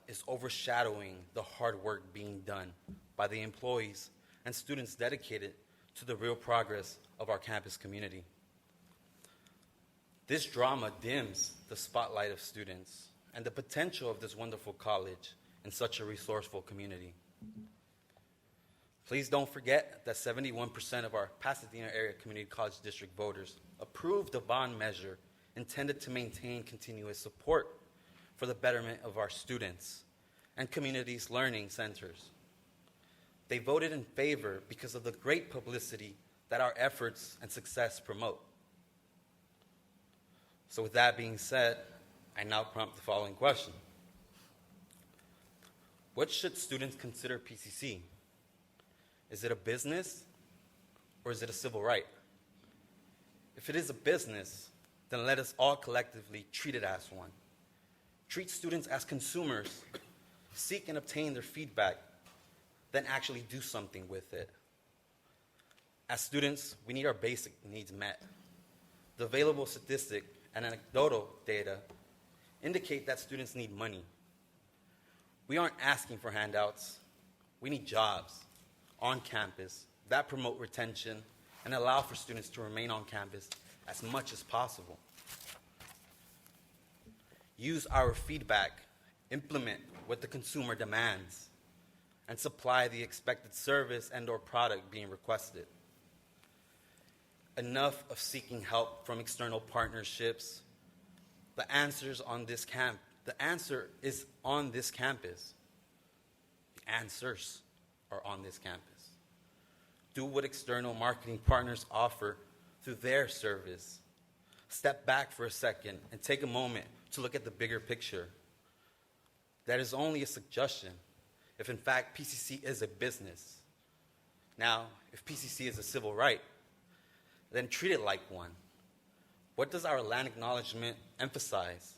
is overshadowing the hard work being done by the employees and students dedicated to the real progress of our campus community. This drama dims the spotlight of students and the potential of this wonderful college in such a resourceful community. Please don't forget that 71% of our Pasadena area community college district voters approved a bond measure intended to maintain continuous support for the betterment of our students and communities' learning centers. They voted in favor because of the great publicity that our efforts and success promote. So with that being said, I now prompt the following question. What should students consider PCC? Is it a business or is it a civil right? If it is a business, then let us all collectively treat it as one. Treat students as consumers, seek and obtain their feedback, then actually do something with it. As students, we need our basic needs met. The available statistic and anecdotal data indicate that students need money. We aren't asking for handouts. We need jobs on campus that promote retention and allow for students to remain on campus as much as possible. Use our feedback, implement what the consumer demands, and supply the expected service and/or product being requested. Enough of seeking help from external partnerships. The answer is on this campus. The answers are on this campus. Do what external marketing partners offer through their service. Step back for a second and take a moment to look at the bigger picture. That is only a suggestion if in fact PCC is a business. Now, if PCC is a civil right, then treat it like one. What does our land acknowledgement emphasize?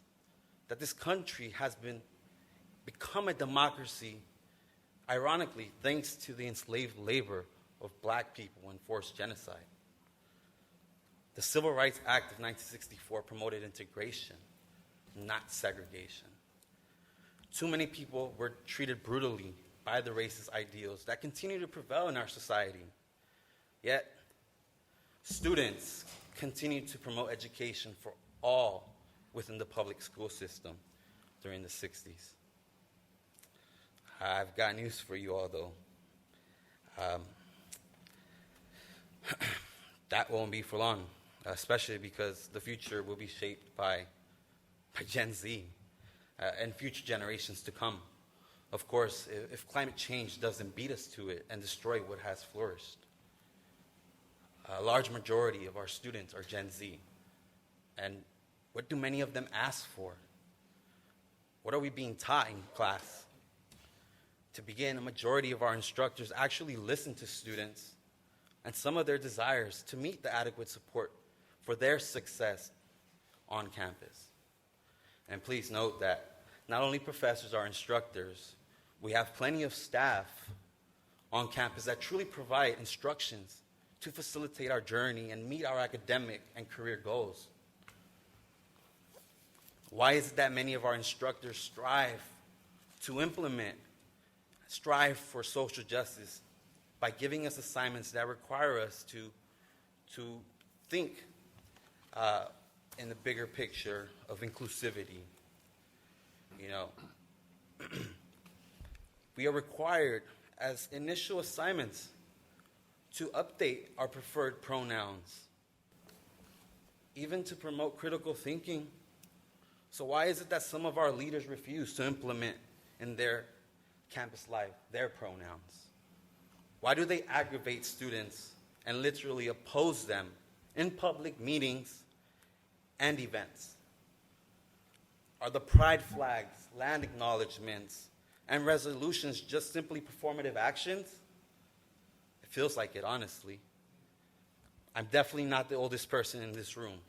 That this country has become a democracy, ironically, thanks to the enslaved labor of black people and forced genocide. The Civil Rights Act of 1964 promoted integration, not segregation. Too many people were treated brutally by the racist ideals that continue to prevail in our society. Yet, students continue to promote education for all within the public school system during the 60s. I've got news for you all, though. That won't be for long, especially because the future will be shaped by Gen Z and future generations to come. Of course, if climate change doesn't beat us to it and destroy what has flourished. A large majority of our students are Gen Z. And what do many of them ask for? What are we being taught in class? To begin, a majority of our instructors actually listen to students and some of their desires to meet the adequate support for their success on campus. And please note that not only professors are instructors, we have plenty of staff on campus that truly provide instructions to facilitate our journey and meet our academic and career goals. Why is it that many of our instructors strive for social justice by giving us assignments that require us to think in the bigger picture of inclusivity? You know, we are required as initial assignments to update our preferred pronouns, even to promote critical thinking. So why is it that some of our leaders refuse to implement in their campus life their pronouns? Why do they aggravate students and literally oppose them in public meetings and events? Are the pride flags, land acknowledgements, and resolutions just simply performative actions? It feels like it, honestly. I'm definitely not the oldest person in this room,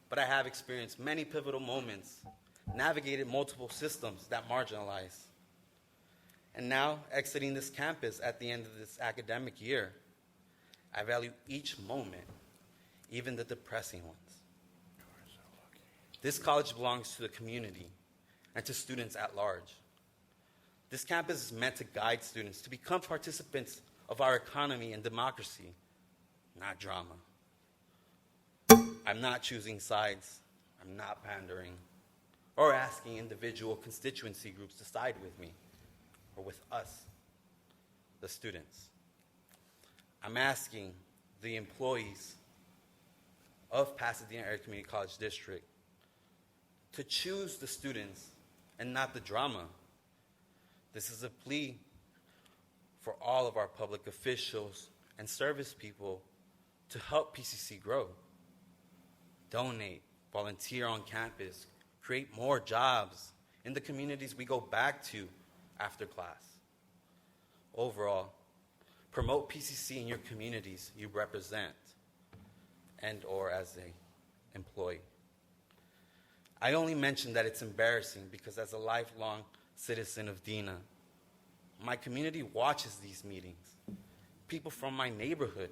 but I have experienced many pivotal moments, navigated multiple systems that marginalize. And now, exiting this campus at the end of this academic year, I value each moment, even the depressing ones. This college belongs to the community and to students at large. This campus is meant to guide students to become participants of our economy and democracy, not drama. I'm not choosing sides. I'm not pandering or asking individual constituency groups to side with me or with us, the students. I'm asking the employees of Pasadena Area Community College District to choose the students and not the drama. This is a plea for all of our public officials and service people to help PCC grow. Donate, volunteer on campus, create more jobs in the communities we go back to after class. Overall, promote PCC in your communities you represent and or as an employee. I only mention that it's embarrassing because as a lifelong citizen of Dina, my community watches these meetings. People from my neighborhood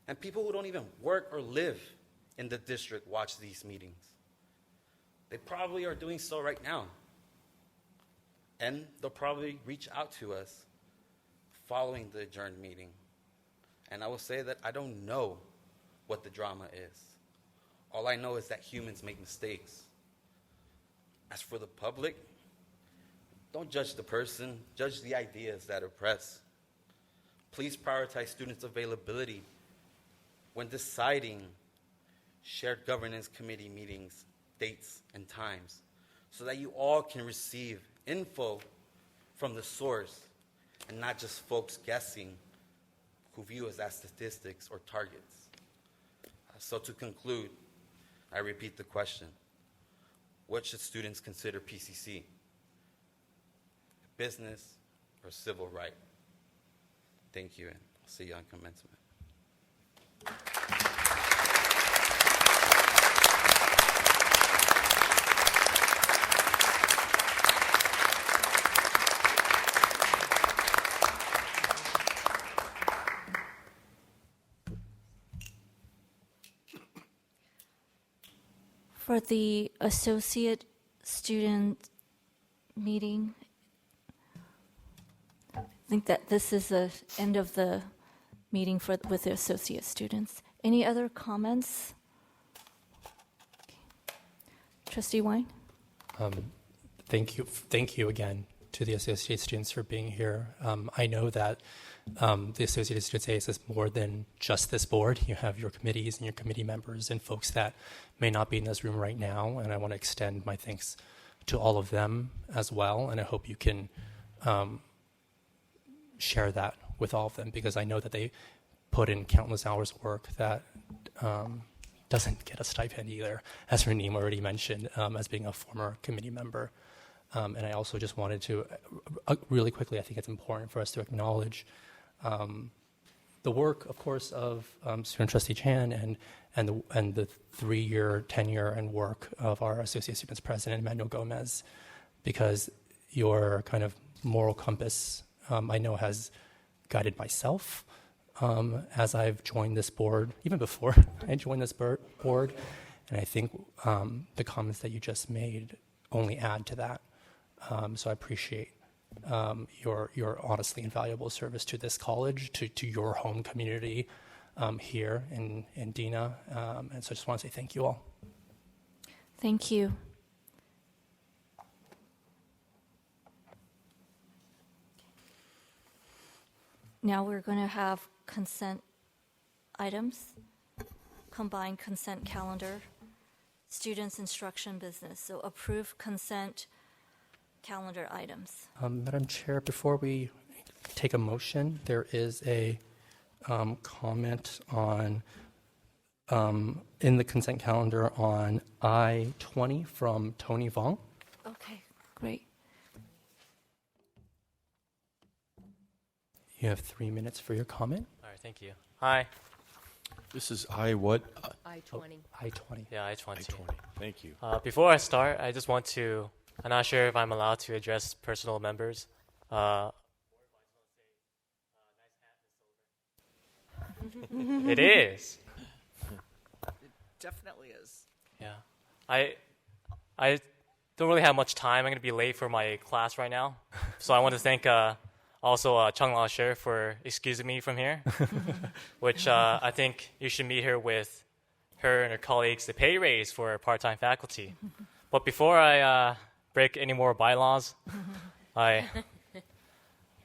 and people who don't even work or live in the district watch these meetings. They probably are doing so right now. And they'll probably reach out to us following the adjourned meeting. And I will say that I don't know what the drama is. All I know is that humans make mistakes. As for the public, don't judge the person, judge the ideas that oppress. Please prioritize students' availability when deciding shared governance committee meetings, dates, and times, so that you all can receive info from the source and not just folks guessing who view us as statistics or targets. So to conclude, I repeat the question. What should students consider PCC? Business or civil right? Thank you, and I'll see you on commencement. For the associate student meeting, I think that this is the end of the meeting with the associate students. Any other comments? Trustee Wine? Thank you again to the associate students for being here. I know that the Associated Students AS is more than just this board. You have your committees and your committee members and folks that may not be in this room right now, and I want to extend my thanks to all of them as well, and I hope you can share that with all of them, because I know that they put in countless hours of work that doesn't get a stipend either, as Raneem already mentioned, as being a former committee member. And I also just wanted to, really quickly, I think it's important for us to acknowledge the work, of course, of Student Trustee Chan and the 3-year tenure and work of our Associate Students President, Emmanuel Gomez, because your kind of moral compass, I know, has guided myself as I've joined this board, even before I joined this board, and I think the comments that you just made only add to that. So I appreciate your honestly invaluable service to this college, to your home community here in Dina. And so I just want to say thank you all. Thank you. Now we're going to have consent items, combined consent calendar, students instruction business. So approve consent calendar items. Madam Chair, before we take a motion, there is a comment on in the consent calendar on I-20 from Tony Vong. Okay, great. You have 3 minutes for your comment. All right, thank you. Hi. This is I what? I-20. I-20. Yeah, I-20. I-20. Thank you. Before I start, I just want to, I'm not sure if I'm allowed to address personal members. It is. It definitely is. Yeah. I don't really have much time. I'm going to be late for my class right now. So I want to thank also Chung Lao Shi for excusing me from here, which I think you should meet her with her and her colleagues the pay raise for part-time faculty. But before I break any more bylaws, I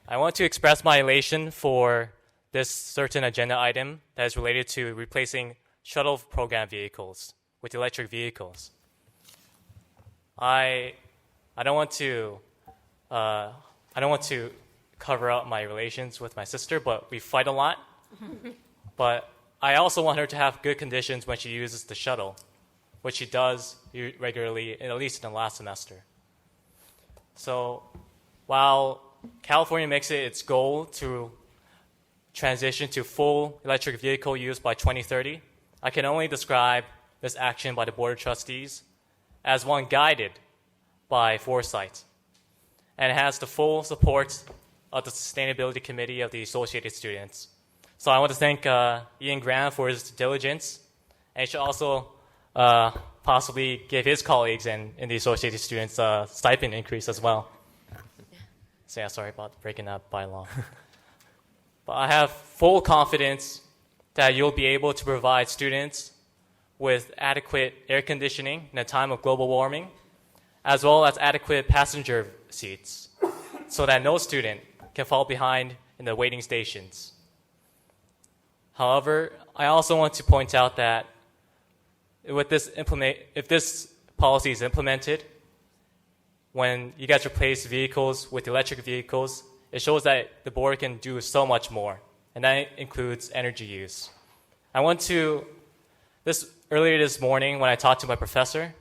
want to express my elation for this certain agenda item that is related to replacing shuttle program vehicles with electric vehicles. I don't want to cover up my relations with my sister, but we fight a lot. But I also want her to have good conditions when she uses the shuttle, which she does regularly, at least in the last semester. So while California makes it its goal to transition to full electric vehicle use by 2030, I can only describe this action by the Board of Trustees as one guided by foresight, and it has the full support of the Sustainability Committee of the Associated Students. So I want to thank Ian Graham for his diligence, and he should also possibly give his colleagues in the Associated Students a stipend increase as well. So yeah, sorry about breaking that bylaw. But I have full confidence that you'll be able to provide students with adequate air conditioning in a time of global warming, as well as adequate passenger seats, so that no student can fall behind in the waiting stations. However, I also want to point out that if this policy is implemented, when you guys replace vehicles with electric vehicles, it shows that the board can do so much more, and that includes energy use. Earlier this morning when I talked to my professor,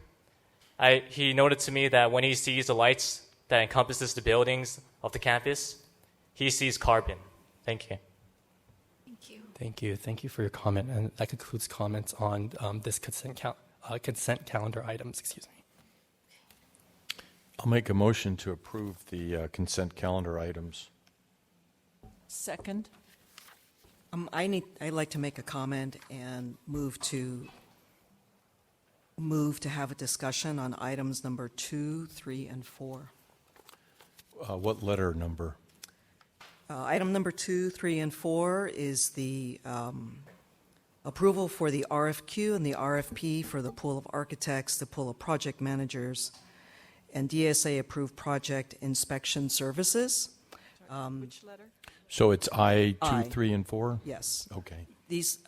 he noted to me that when he sees the lights that encompasses the buildings of the campus, he sees carbon. Thank you. Thank you. Thank you for your comment. And that concludes comments on this consent calendar items. Excuse me. I'll make a motion to approve the consent calendar items. Second. I'd like to make a comment and move to have a discussion on items number 2, 3, and 4. What letter number? Item number 2, 3, and 4 is the approval for the RFQ and the RFP for the pool of architects, the pool of project managers, and DSA-approved project inspection services. Which letter? So it's I, 2, 3, and 4? Yes. Okay. These,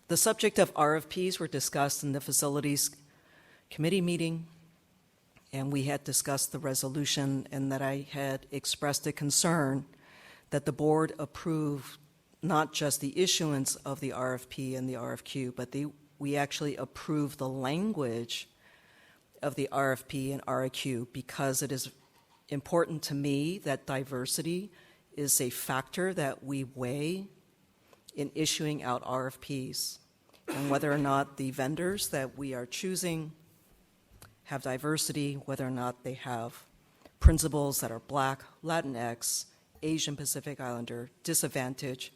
the subject of RFPs were discussed in the Facilities Committee meeting, and we had discussed the resolution, and that I had expressed a concern that the board approve not just the issuance of the RFP and the RFQ, but we actually approve the language of the RFP and RFQ, because it is important to me that diversity is a factor that we weigh in issuing out RFPs, and whether or not the vendors that we are choosing have diversity, whether or not they have principals that are Black, Latinx, Asian Pacific Islander, disadvantaged,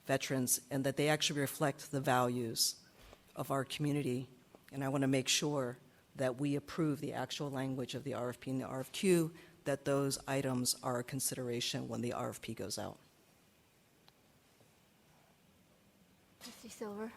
veterans, and that they actually reflect the values of our community. And I want to make sure that we approve the actual language of the RFP and the RFQ, that those items are a consideration when the RFP goes out. Trustee Silver?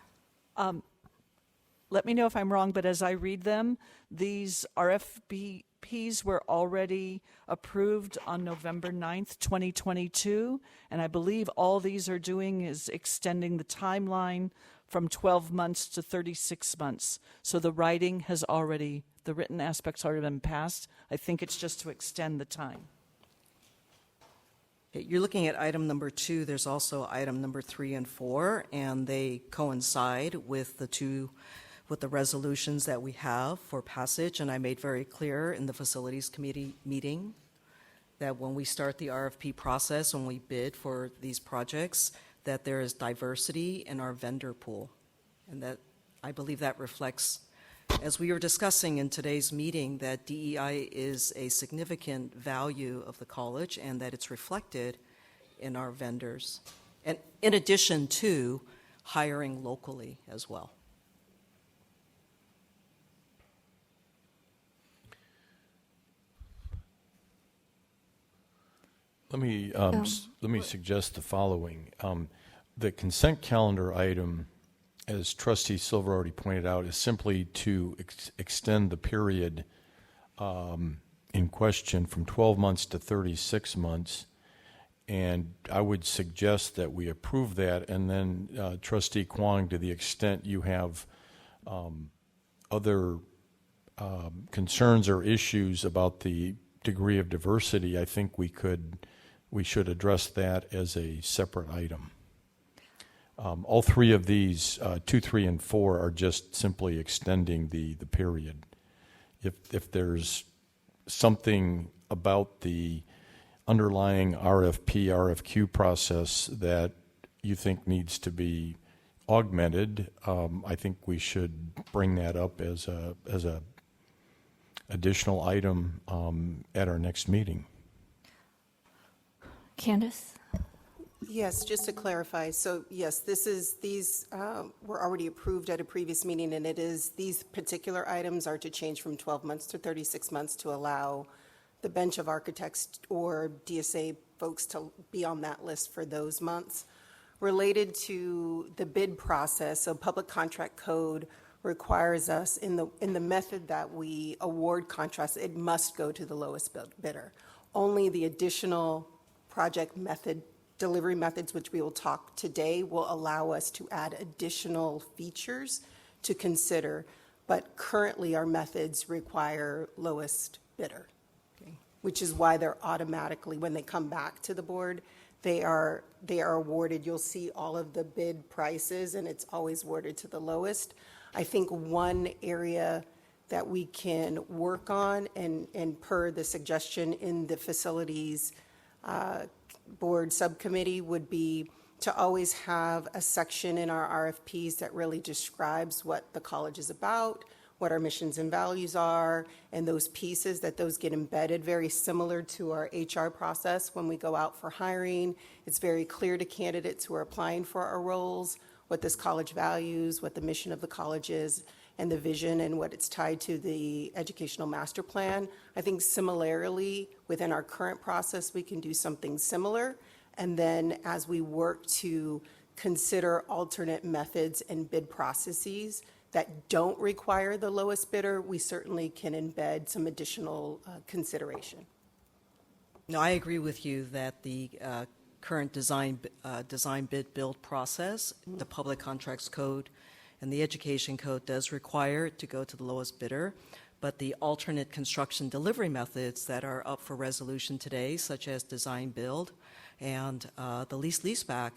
Let me know if I'm wrong, but as I read them, these RFPs were already approved on November 9th, 2022, and I believe all these are doing is extending the timeline from 12 months to 36 months. So the writing the written aspect's already been passed. I think it's just to extend the time. You're looking at item number 2. There's also item number 3 and 4, and they coincide with the resolutions that we have for passage. And I made very clear in the Facilities Committee meeting that when we start the RFP process, when we bid for these projects, that there is diversity in our vendor pool. And that I believe that reflects, as we were discussing in today's meeting, that DEI is a significant value of the college and that it's reflected in our vendors. And in addition to hiring locally as well. Let me suggest the following. The consent calendar item, as Trustee Silver already pointed out, is simply to extend the period in question from 12 months to 36 months. And I would suggest that we approve that. And then, Trustee Kwong, to the extent you have other concerns or issues about the degree of diversity, I think we could we should address that as a separate item. All three of these, 2, 3, and 4, are just simply extending the period. If there's something about the underlying RFP, RFQ process that you think needs to be augmented, I think we should bring that up as a additional item at our next meeting. Candace? Yes, just to clarify, so yes, these were already approved at a previous meeting, and these particular items are to change from 12 months to 36 months to allow the bench of architects or DSA folks to be on that list for those months. Related to the bid process, so public contract code requires us in the method that we award contracts, it must go to the lowest bidder. Only the additional project method delivery methods, which we will talk today, will allow us to add additional features to consider, but currently our methods require lowest bidder, okay, which is why they're automatically, when they come back to the board, they are awarded. You'll see all of the bid prices, and it's always awarded to the lowest. I think one area that we can work on, and per the suggestion in the facilities board subcommittee, would be to always have a section in our RFPs that really describes what the college is about, what our missions and values are, and those pieces, that those get embedded, very similar to our HR process when we go out for hiring. It's very clear to candidates who are applying for our roles what this college values, what the mission of the college is, and the vision, and what it's tied to the educational master plan. I think similarly, within our current process, we can do something similar. And then as we work to consider alternate methods and bid processes that don't require the lowest bidder, we certainly can embed some additional consideration. No, I agree with you that the current design bid build process, the public contracts code, and the education code does require it to go to the lowest bidder, but the alternate construction delivery methods that are up for resolution today, such as design build and the leaseback,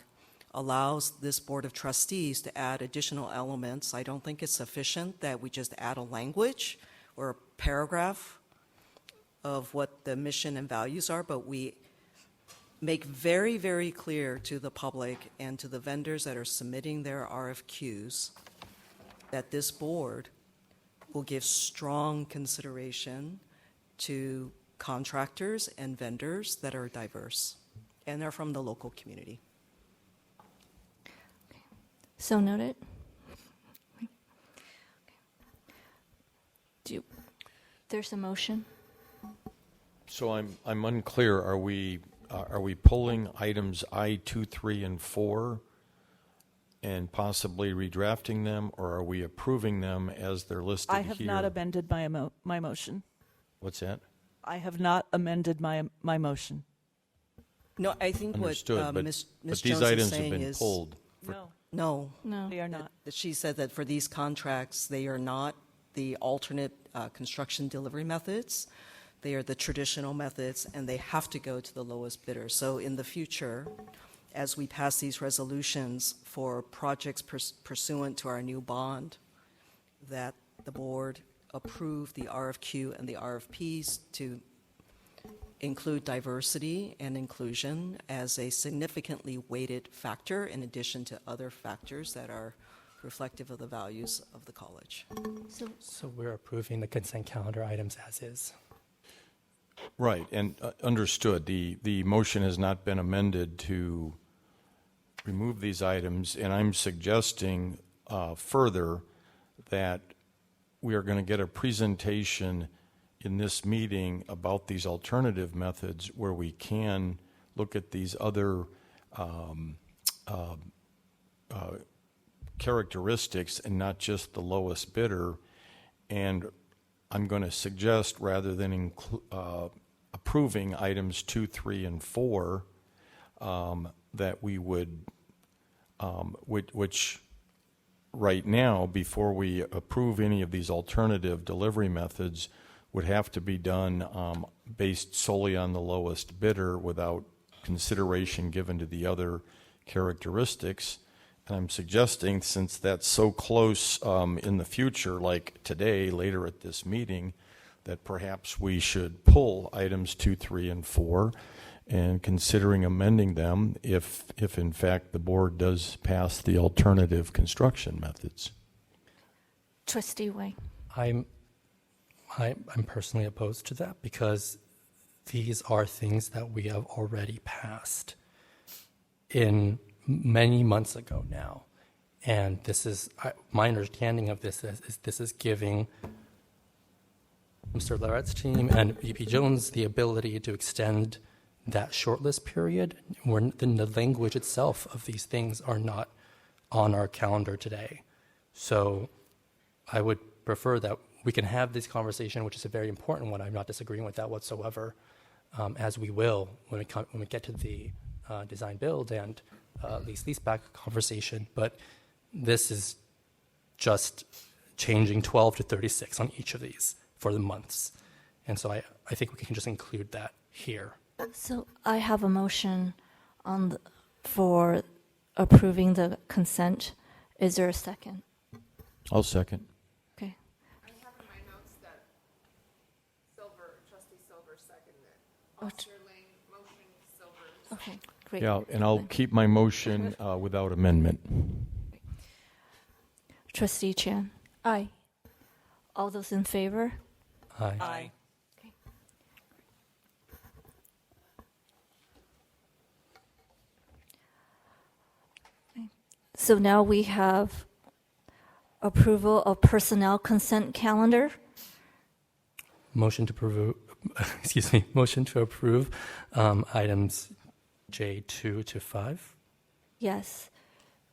allows this Board of Trustees to add additional elements. I don't think it's sufficient that we just add a language or a paragraph of what the mission and values are, but we make very, very clear to the public and to the vendors that are submitting their RFQs that this board will give strong consideration to contractors and vendors that are diverse and are from the local community. So noted. There's a motion. So I'm unclear. Are we pulling items I, 2, 3, and 4 and possibly redrafting them, or are we approving them as they're listed here? I have not amended my motion. What's that? I have not amended my motion. No, I think Understood, what but Ms. these Jones items is saying have been is pulled. No, They are not. that she said that for these contracts, they are not the alternate construction delivery methods. They are the traditional methods, and they have to go to the lowest bidder. So in the future, as we pass these resolutions for projects pursuant to our new bond, that the board approve the RFQ and the RFPs to include diversity and inclusion as a significantly weighted factor in addition to other factors that are reflective of the values of the college. So we're approving the consent calendar items as is. Right, and understood. The motion has not been amended to remove these items, and I'm suggesting further that we are going to get a presentation in this meeting about these alternative methods where we can look at these other characteristics and not just the lowest bidder. And I'm going to suggest, rather than approving items 2, 3, and 4, that we would, which right now, before we approve any of these alternative delivery methods, would have to be done based solely on the lowest bidder without consideration given to the other characteristics. And I'm suggesting, since that's so close in the future, like today, later at this meeting, that perhaps we should pull items 2, 3, and 4, and considering amending them if in fact the board does pass the alternative construction methods. Trustee Wei. I'm personally opposed to that because these are things that we have already passed in many months ago now. And this is, my understanding of this is this is giving Mr. Larrett's team and VP Jones the ability to extend that shortlist period when the language itself of these things are not on our calendar today. So I would prefer that we can have this conversation, which is a very important one. I'm not disagreeing with that whatsoever, as we will when we get to the design build and lease back conversation. But this is just changing 12 to 36 on each of these for the months. And so I think we can just include that here. So I have a motion for approving the consent. Is there a second? I'll second. Okay. I have in my notes that Trustee Silver seconded it. Oh, Officer Ling, motion, Silver. Okay, great. Yeah, and I'll keep my motion without amendment. Trustee Chan. Aye. All those in favor? Aye. Aye. So now we have approval of personnel consent calendar. Motion to approve, motion to approve items J2 to 5. Yes.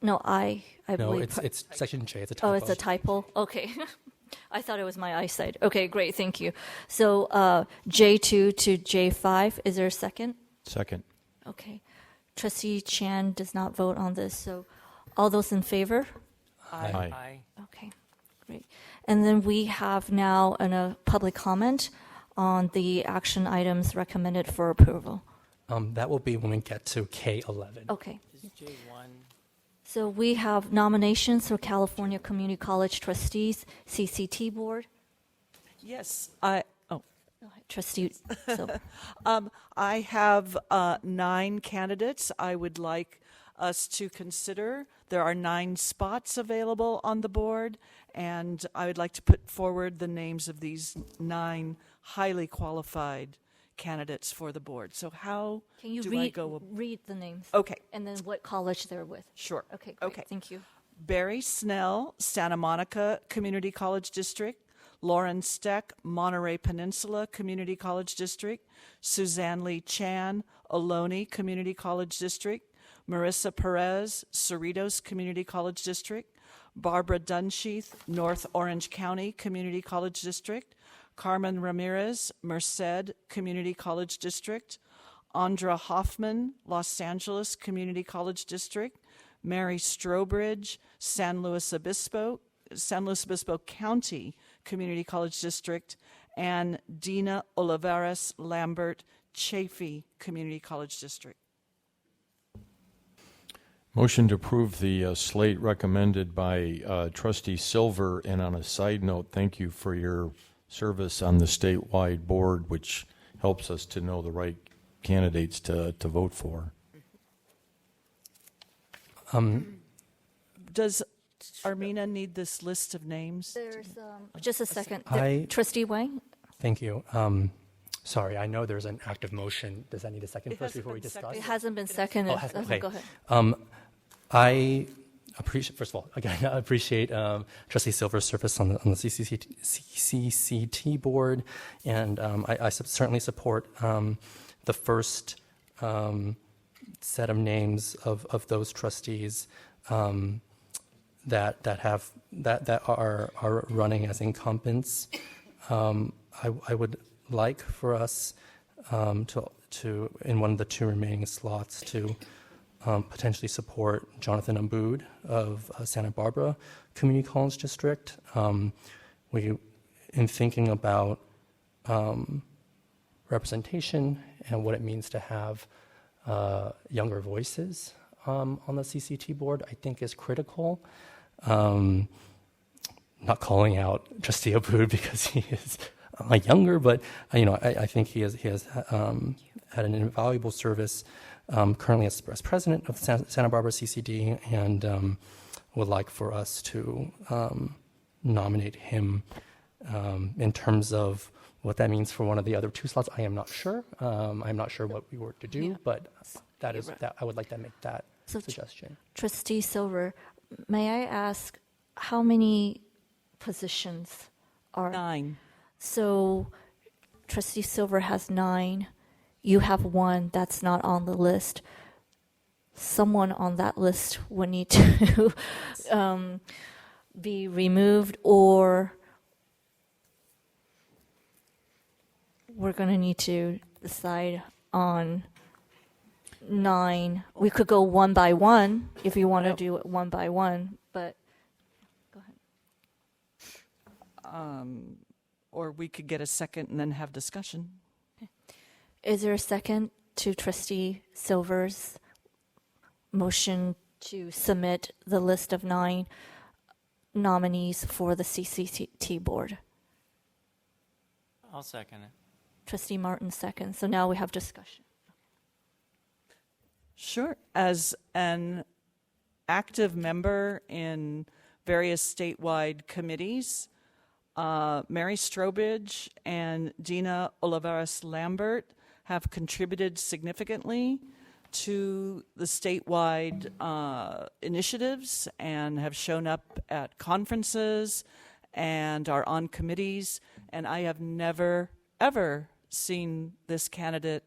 No, I No, believe. it's section J. It's a typo. Oh, it's a typo? Okay. I thought it was my eyesight. Okay, great, thank you. So J2 to J5, is there a second? Second. Okay. Trustee Chan does not vote on this, so all those in favor? Aye. Okay, great. And then we have now a public comment on the action items recommended for approval. That will be when we get to K11. Okay. This is J1. So we have nominations for California Community College Trustees, CCT Board. Yes, Trustee Silver. I have 9 candidates I would like us to consider. There are 9 spots available on the board, and I would like to put forward the names of these 9 highly qualified candidates for the board. So how Can you do I go? read the names? Okay. And then what college they're with? Sure. Okay, great. Okay. Thank you. Barry Snell, Santa Monica Community College District. Lauren Steck, Monterey Peninsula Community College District. Suzanne Lee Chan, Ohlone Community College District. Marissa Perez, Cerritos Community College District. Barbara Dunsheath, North Orange County Community College District. Carmen Ramirez, Merced Community College District. Andra Hoffman, Los Angeles Community College District. Mary Strobridge, San Luis Obispo County Community College District, and Dina Olivares Lambert, Chaffee Community College District. Motion to approve the slate recommended by Trustee Silver. And on a side note, thank you for your service on the statewide board, which helps us to know the right candidates to vote for. Does Armina need this list of names? There's just a second. I- Trustee Wang? Thank you. Sorry, I know there's an active motion. Does that need a second It first hasn't before we been discuss? seconded. It hasn't been seconded. Oh, hasn't- okay. Go ahead. I appreciate, first of all, again, I appreciate Trustee Silver's service on the CCT board, and I certainly support the first set of names of those trustees that are running as incumbents. I would like for us to in one of the 2 remaining slots to potentially support Jonathan Abood of Santa Barbara Community College District. In thinking about representation and what it means to have younger voices on the CCT board, I think is critical. Not calling out Trustee Abood because he is younger, but I think he has had an invaluable service currently as president of Santa Barbara CCD, and would like for us to nominate him. In terms of what that means for one of the other 2 slots, I am not sure. I'm not sure what we were to do, but that is that I would like to make that suggestion. Trustee Silver, may I ask how many positions are 9. So Trustee Silver has 9. You have 1 that's not on the list. Someone on that list would need to be removed, or we're going to need to decide on 9. We could go one by one if you want to do it one by one, but go ahead. Or we could get a second and then have discussion. Is there a second to Trustee Silver's motion to submit the list of 9 nominees for the CCT board? I'll second it. Trustee Martin seconds. So now we have discussion. Sure. As an active member in various statewide committees, Mary Strobridge and Dina Olivares Lambert have contributed significantly to the statewide initiatives and have shown up at conferences and are on committees. And I have never, ever seen this candidate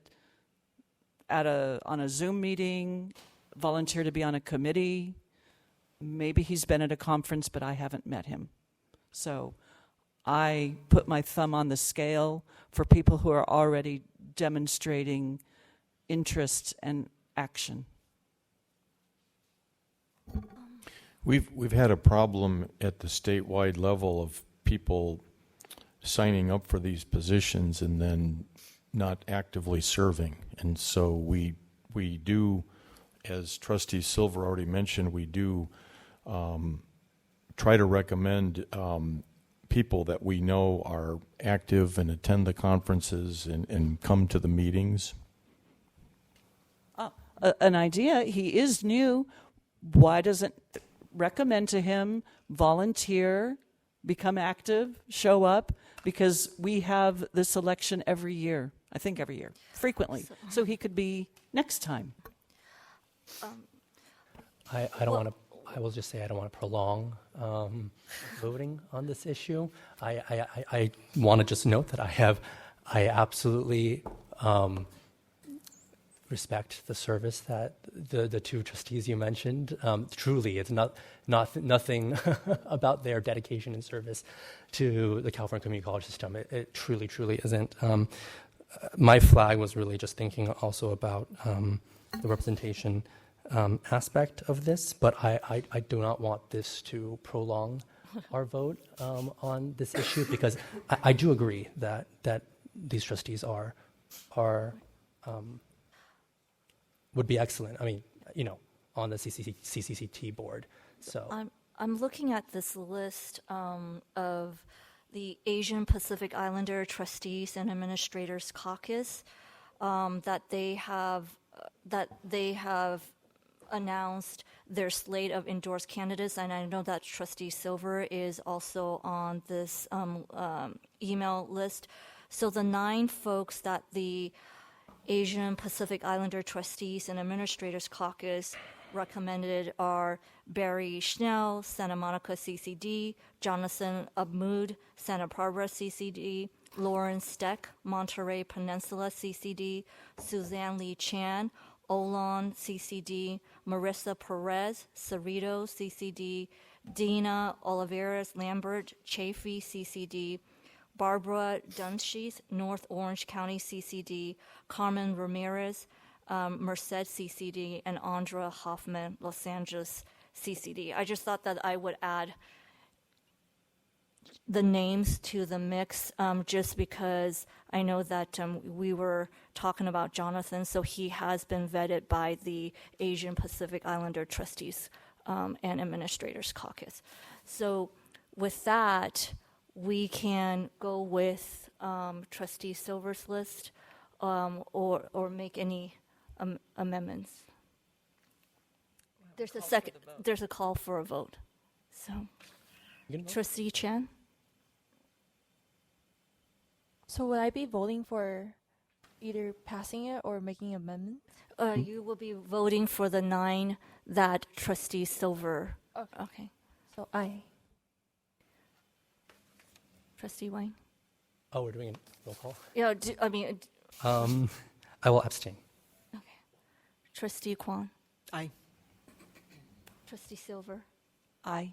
on a Zoom meeting, volunteer to be on a committee. Maybe he's been at a conference, but I haven't met him. So I put my thumb on the scale for people who are already demonstrating interest and action. We've had a problem at the statewide level of people signing up for these positions and then not actively serving. And so we do, as Trustee Silver already mentioned, we do try to recommend people that we know are active and attend the conferences and come to the meetings. An idea, he is new. Why doesn't recommend to him volunteer, become active, show up? Because we have this election every year. I think every year, frequently. So he could be next time. I don't want to. I will just say I don't want to prolong voting on this issue. I want to just note that I absolutely respect the service that the 2 trustees you mentioned. Truly, it's nothing about their dedication and service to the California Community College system. It truly isn't. My flag was really just thinking also about the representation aspect of this, but I do not want this to prolong our vote on this issue, because I do agree that these trustees are would be excellent. I mean, on the CCCT board. So I'm looking at this list of the Asian Pacific Islander Trustees and Administrators Caucus that they have announced their slate of endorsed candidates, and I know that Trustee Silver is also on this email list. So the 9 folks that the Asian Pacific Islander Trustees and Administrators Caucus recommended are Barry Schnell, Santa Monica CCD, Jonathan Abmood, Santa Barbara CCD, Lauren Steck, Monterey Peninsula CCD, Suzanne Lee Chan, Olon CCD, Marissa Perez, Cerrito CCD, Dina Olivares Lambert, Chafee CCD, Barbara Dunsheath, North Orange County CCD, Carmen Ramirez, Merced CCD, and Andra Hoffman, Los Angeles CCD. I just thought that I would add the names to the mix, just because I know that we were talking about Jonathan, so he has been vetted by the Asian Pacific Islander Trustees and Administrators Caucus. So with that, we can go with Trustee Silver's list or make any amendments. There's a second. There's a call for a vote. So, Trustee Chan. So would I be voting for either passing it or making amendments? You will be voting for the 9 that Trustee Silver. Okay. So aye. Trustee Wang. Oh, we're doing a roll call? Yeah, I will abstain. Okay. Trustee Kwan. Aye. Trustee Silver. Aye.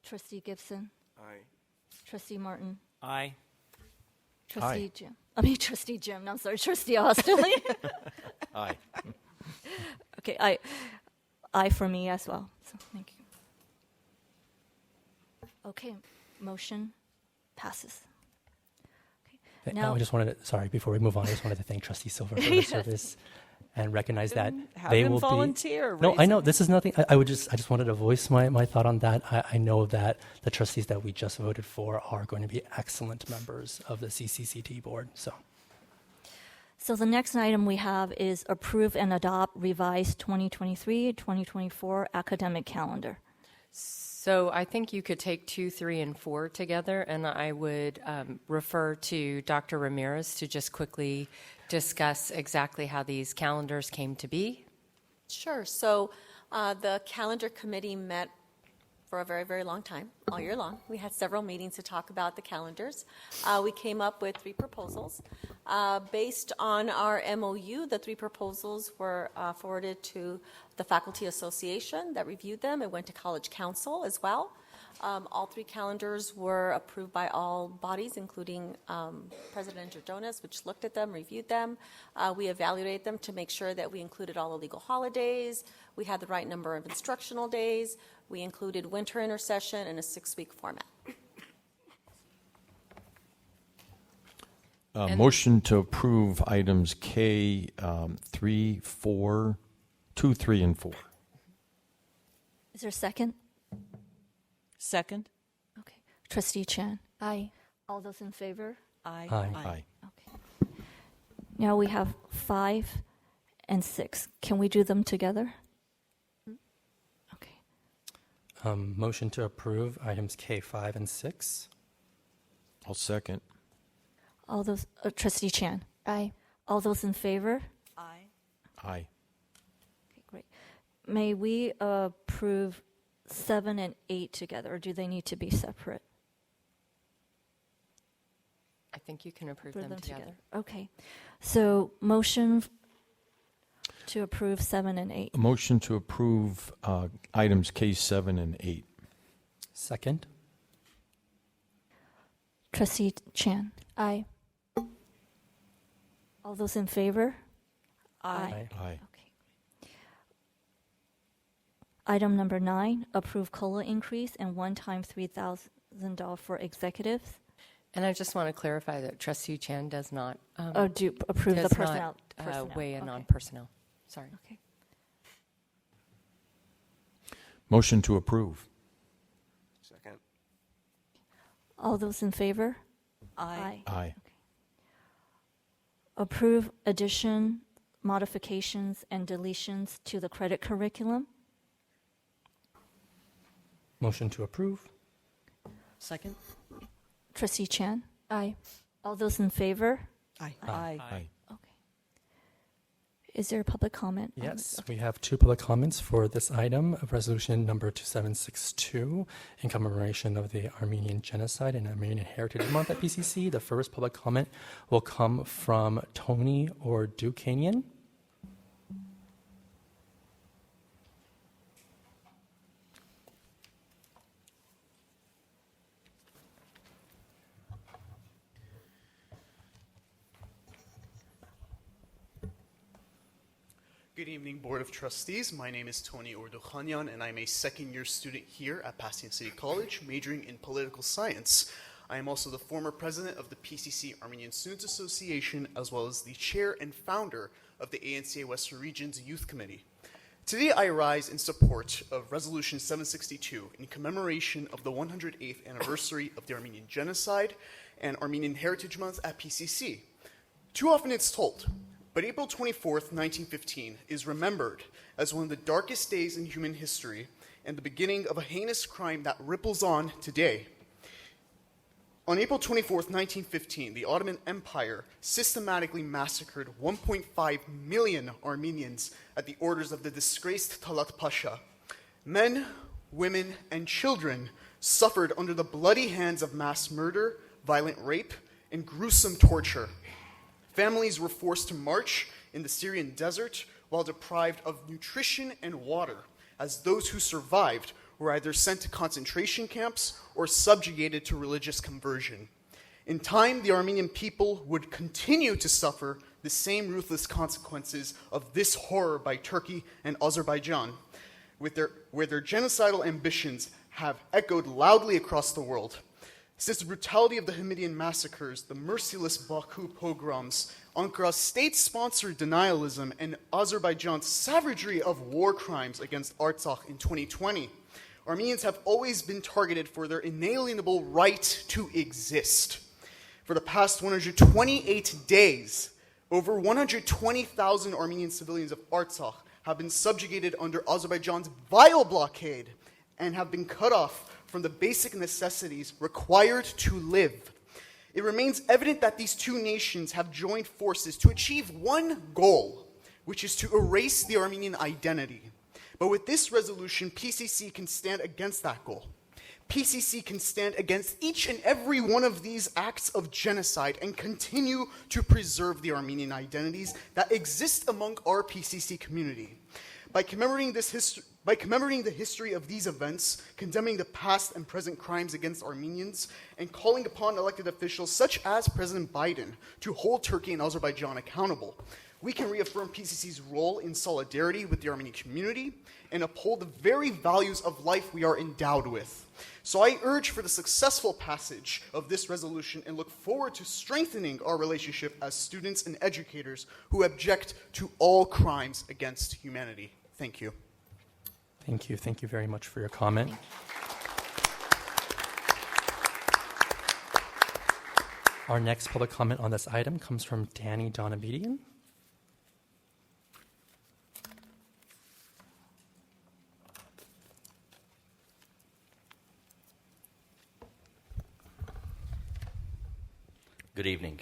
Trustee Gibson. Aye. Trustee Martin. Aye. Trustee Jim. Trustee Jim. I'm sorry, Trustee Austin. Aye. Okay, aye for me as well. So thank you. Okay, motion passes. Okay. I just wanted to, sorry, before we move on, I just wanted to thank Trustee Silver for her service and recognize that they will volunteer. No, I know this is nothing. I just wanted to voice my thought on that. I know that the trustees that we just voted for are going to be excellent members of the CCCT board. So the next item we have is approve and adopt revised 2023-2024 academic calendar. So I think you could take 2, 3, and 4 together, and I would refer to Dr. Ramirez to just quickly discuss exactly how these calendars came to be. Sure. So the calendar committee met for a very, very long time, all year long. We had several meetings to talk about the calendars. We came up with 3 proposals. Based on our MOU, the 3 proposals were forwarded to the Faculty Association that reviewed them. It went to College Council as well. All 3 calendars were approved by all bodies, including President Jordones, which looked at them, reviewed them. We evaluated them to make sure that we included all the legal holidays. We had the right number of instructional days. We included winter intersession in a 6-week format. Motion to approve items K 3, 4, 2, 3, and 4. Is there a second? Second. Okay. Trustee Chan. Aye. All those in favor? Aye. Aye. Okay. Now we have 5 and 6. Can we do them together? Okay. Motion to approve items K5 and 6. I'll second. All those, Trustee Chan. Aye. All those in favor? Aye. Aye. Okay, great. May we approve 7 and 8 together, or do they need to be separate? I think you can approve them together. Okay. So motion to approve 7 and 8. A motion to approve items K7 and 8. Second. Trustee Chan. Aye. All those in favor? Aye. Aye. Okay. Item number 9, approve COLA increase and one-time $3,000 for executives. And I just want to clarify that Trustee Chan does not Do approve the does personnel. not weigh in Okay. on personnel. Sorry. Okay. Motion to approve. Second. All those in favor? Aye. Aye. Okay. Approve addition, modifications, and deletions to the credit curriculum. Motion to approve. Second. Trustee Chan. Aye. All those in favor? Aye. Aye. Aye. Okay. Is there a public comment? on Yes, this? we have 2 public comments for this item of resolution number 2762 in commemoration of the Armenian Genocide and Armenian Heritage Month at PCC. The first public comment will come from Tony Ordukanian. Good evening, Board of Trustees. My name is Tony Ordukhanyan, and I'm a second-year student here at Pasadena City College, majoring in political science. I am also the former president of the PCC Armenian Students Association, as well as the chair and founder of the ANCA Western Region's Youth Committee. Today I rise in support of Resolution 762 in commemoration of the 108th anniversary of the Armenian Genocide and Armenian Heritage Month at PCC. Too often it's told, but April 24th, 1915 is remembered as one of the darkest days in human history and the beginning of a heinous crime that ripples on today. On April 24th, 1915, the Ottoman Empire systematically massacred 1.5 million Armenians at the orders of the disgraced Talat Pasha. Men, women, and children suffered under the bloody hands of mass murder, violent rape, and gruesome torture. Families were forced to march in the Syrian desert while deprived of nutrition and water, as those who survived were either sent to concentration camps or subjugated to religious conversion. In time, the Armenian people would continue to suffer the same ruthless consequences of this horror by Turkey and Azerbaijan, where their genocidal ambitions have echoed loudly across the world. Since the brutality of the Hamidian massacres, the merciless Baku pogroms, Ankara's state-sponsored denialism, and Azerbaijan's savagery of war crimes against Artsakh in 2020, Armenians have always been targeted for their inalienable right to exist. For the past 128 days, over 120,000 Armenian civilians of Artsakh have been subjugated under Azerbaijan's vile blockade and have been cut off from the basic necessities required to live. It remains evident that these two nations have joined forces to achieve one goal, which is to erase the Armenian identity. But with this resolution, PCC can stand against that goal. PCC can stand against each and every one of these acts of genocide and continue to preserve the Armenian identities that exist among our PCC community. By commemorating the history of these events, condemning the past and present crimes against Armenians, and calling upon elected officials such as President Biden to hold Turkey and Azerbaijan accountable, we can reaffirm PCC's role in solidarity with the Armenian community and uphold the very values of life we are endowed with. So I urge for the successful passage of this resolution and look forward to strengthening our relationship as students and educators who object to all crimes against humanity. Thank you. Thank you. Thank you very much for your comment. Our next public comment on this item comes from Danny Donabedian. Good evening.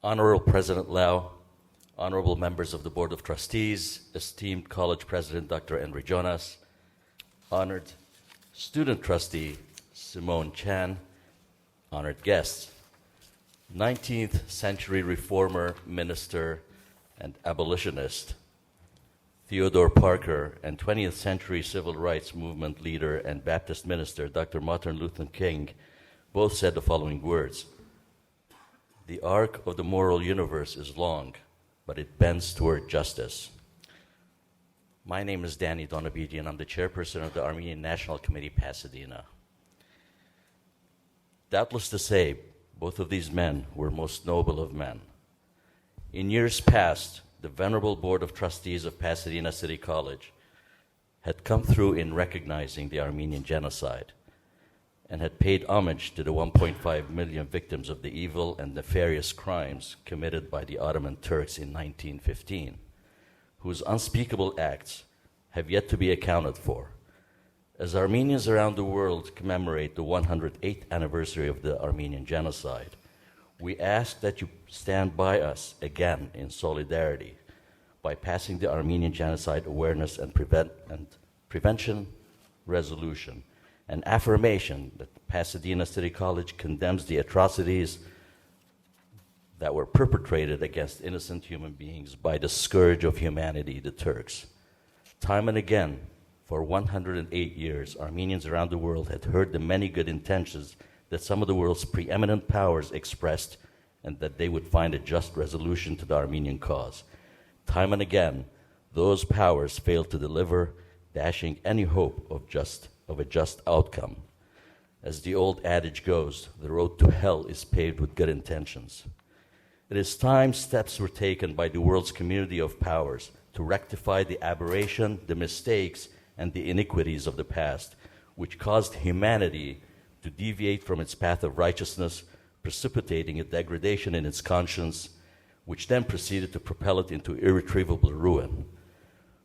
Honorable President Lau, honorable members of the Board of Trustees, esteemed college president Dr. Henry Jonas, honored student trustee Simone Chan, honored guests, 19th century reformer, minister, and abolitionist Theodore Parker, and 20th century civil rights movement leader and Baptist minister Dr. Martin Luther King both said the following words: "The arc of the moral universe is long, but it bends toward justice." My name is Danny Donabedian. I'm the chairperson of the Armenian National Committee, Pasadena. Doubtless to say, both of these men were most noble of men. In years past, the Venerable Board of Trustees of Pasadena City College had come through in recognizing the Armenian genocide and had paid homage to the 1.5 million victims of the evil and nefarious crimes committed by the Ottoman Turks in 1915, whose unspeakable acts have yet to be accounted for. As Armenians around the world commemorate the 108th anniversary of the Armenian genocide, we ask that you stand by us again in solidarity by passing the Armenian Genocide Awareness and Prevention Resolution, an affirmation that Pasadena City College condemns the atrocities that were perpetrated against innocent human beings by the scourge of humanity, the Turks. Time and again, for 108 years, Armenians around the world had heard the many good intentions that some of the world's preeminent powers expressed, and that they would find a just resolution to the Armenian cause. Time and again, those powers failed to deliver, dashing any hope of a just outcome. As the old adage goes, the road to hell is paved with good intentions. It is time steps were taken by the world's community of powers to rectify the aberration, the mistakes, and the iniquities of the past, which caused humanity to deviate from its path of righteousness, precipitating a degradation in its conscience, which then proceeded to propel it into irretrievable ruin.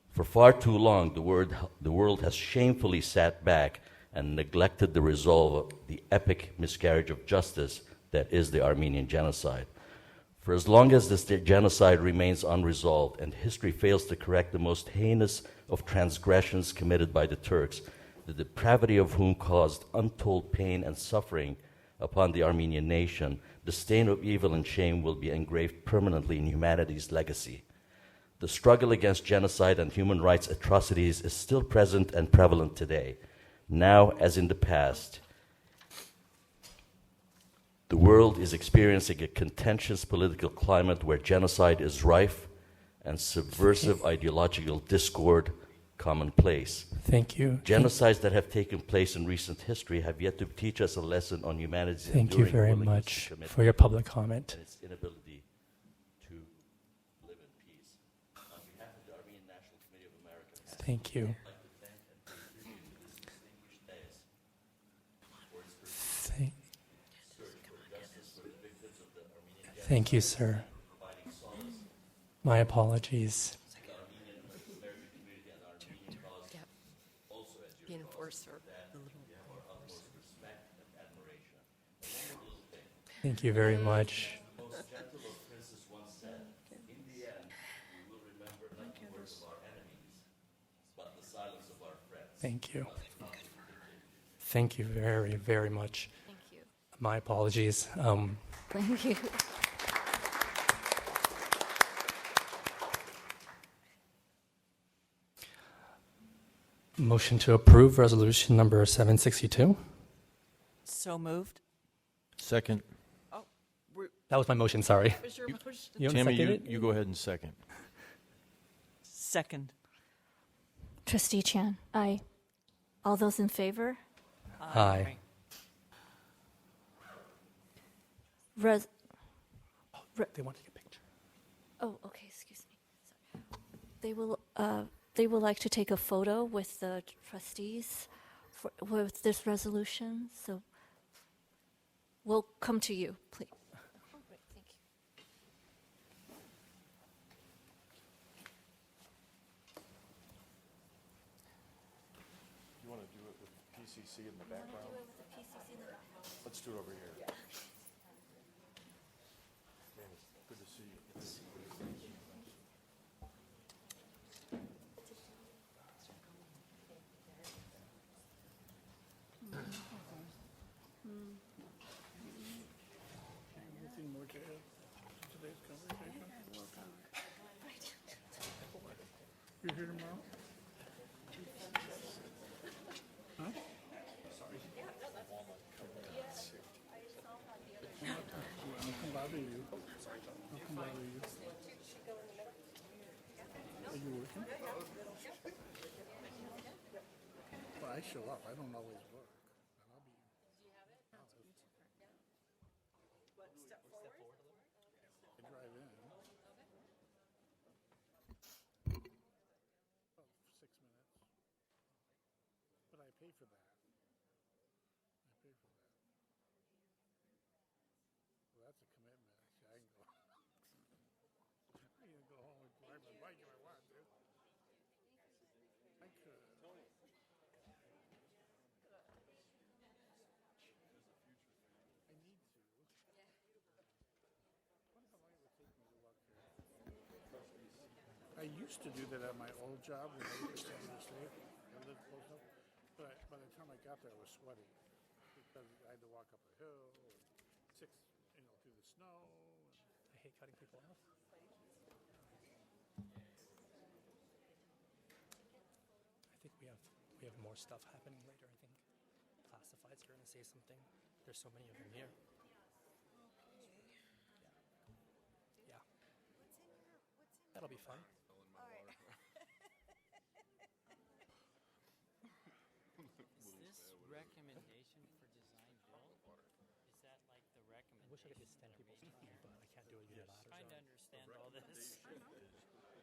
For far too long, the world has shamefully sat back and neglected the resolve of the epic miscarriage of justice that is the Armenian genocide. For as long as this genocide remains unresolved and history fails to correct the most heinous of transgressions committed by the Turks, the depravity of whom caused untold pain and suffering upon the Armenian nation, the stain of evil and shame will be engraved permanently in humanity's legacy. The struggle against genocide and human rights atrocities is still present and prevalent today. Now, as in the past, the world is experiencing a contentious political climate where genocide is rife and subversive ideological discord commonplace. Thank you. Genocides that have taken place in recent history have yet to teach us a lesson on humanity's Thank you enduring very willingness much to commit for your public comment. and its inability to live in peace. On behalf of the Armenian National Committee of America, Thank you. I'd like to thank and pay tribute to this distinguished dais for its Thank, search for justice for the victims of the Armenian genocide. thank you, sir. Providing solace My apologies. to the Armenian American community and Armenian cause. Also, as Be your enforcer. for utmost respect and admiration. One little thing. Thank you very much. The most gentle of princes once said, in the end, we will remember not the words of our enemies, but the silence of our friends. Thank you. Thank you very, very much. Thank you. My apologies. Thank you. Motion to approve resolution number 762. So moved. Second. Oh, we're, That was my motion, sorry. was your motion? You want to Tammy, second it? you go ahead and second. Second. Trustee Chan? Aye. All those in favor? Aye. Res- They want to take a picture. Oh, okay, excuse me. Sorry. They will like to take a photo with the trustees with this resolution, so we'll come to you, please. Oh, great, thank you. You want to do it with PCC in the background? Let's do it over here. Man, it's good to see you. Anything more to add to today's conversation? You're here tomorrow? Huh? I'll come bother you. I'll come bother you. Are you working? Well, I show up. I don't always work. And I'll be. I drive in. About 6 minutes. But I pay for that. I pay for that. Well, that's a commitment. I can go. I can go home and ride my bike if I want to. I could. I need to. Wonder how long it would take me to walk here. I used to do that at my old job when I worked at the state. I lived close up. But by the time I got there, I was sweaty because I had to walk up a hill, or through the snow. I hate cutting people off. I think we have more stuff happening later. I think classifieds are going to say something. There's so many of them here. Yeah. That'll be fun. Is this recommendation for design? wish I could just stand people's time, but I can't do it unilaterally. Trying to understand all this.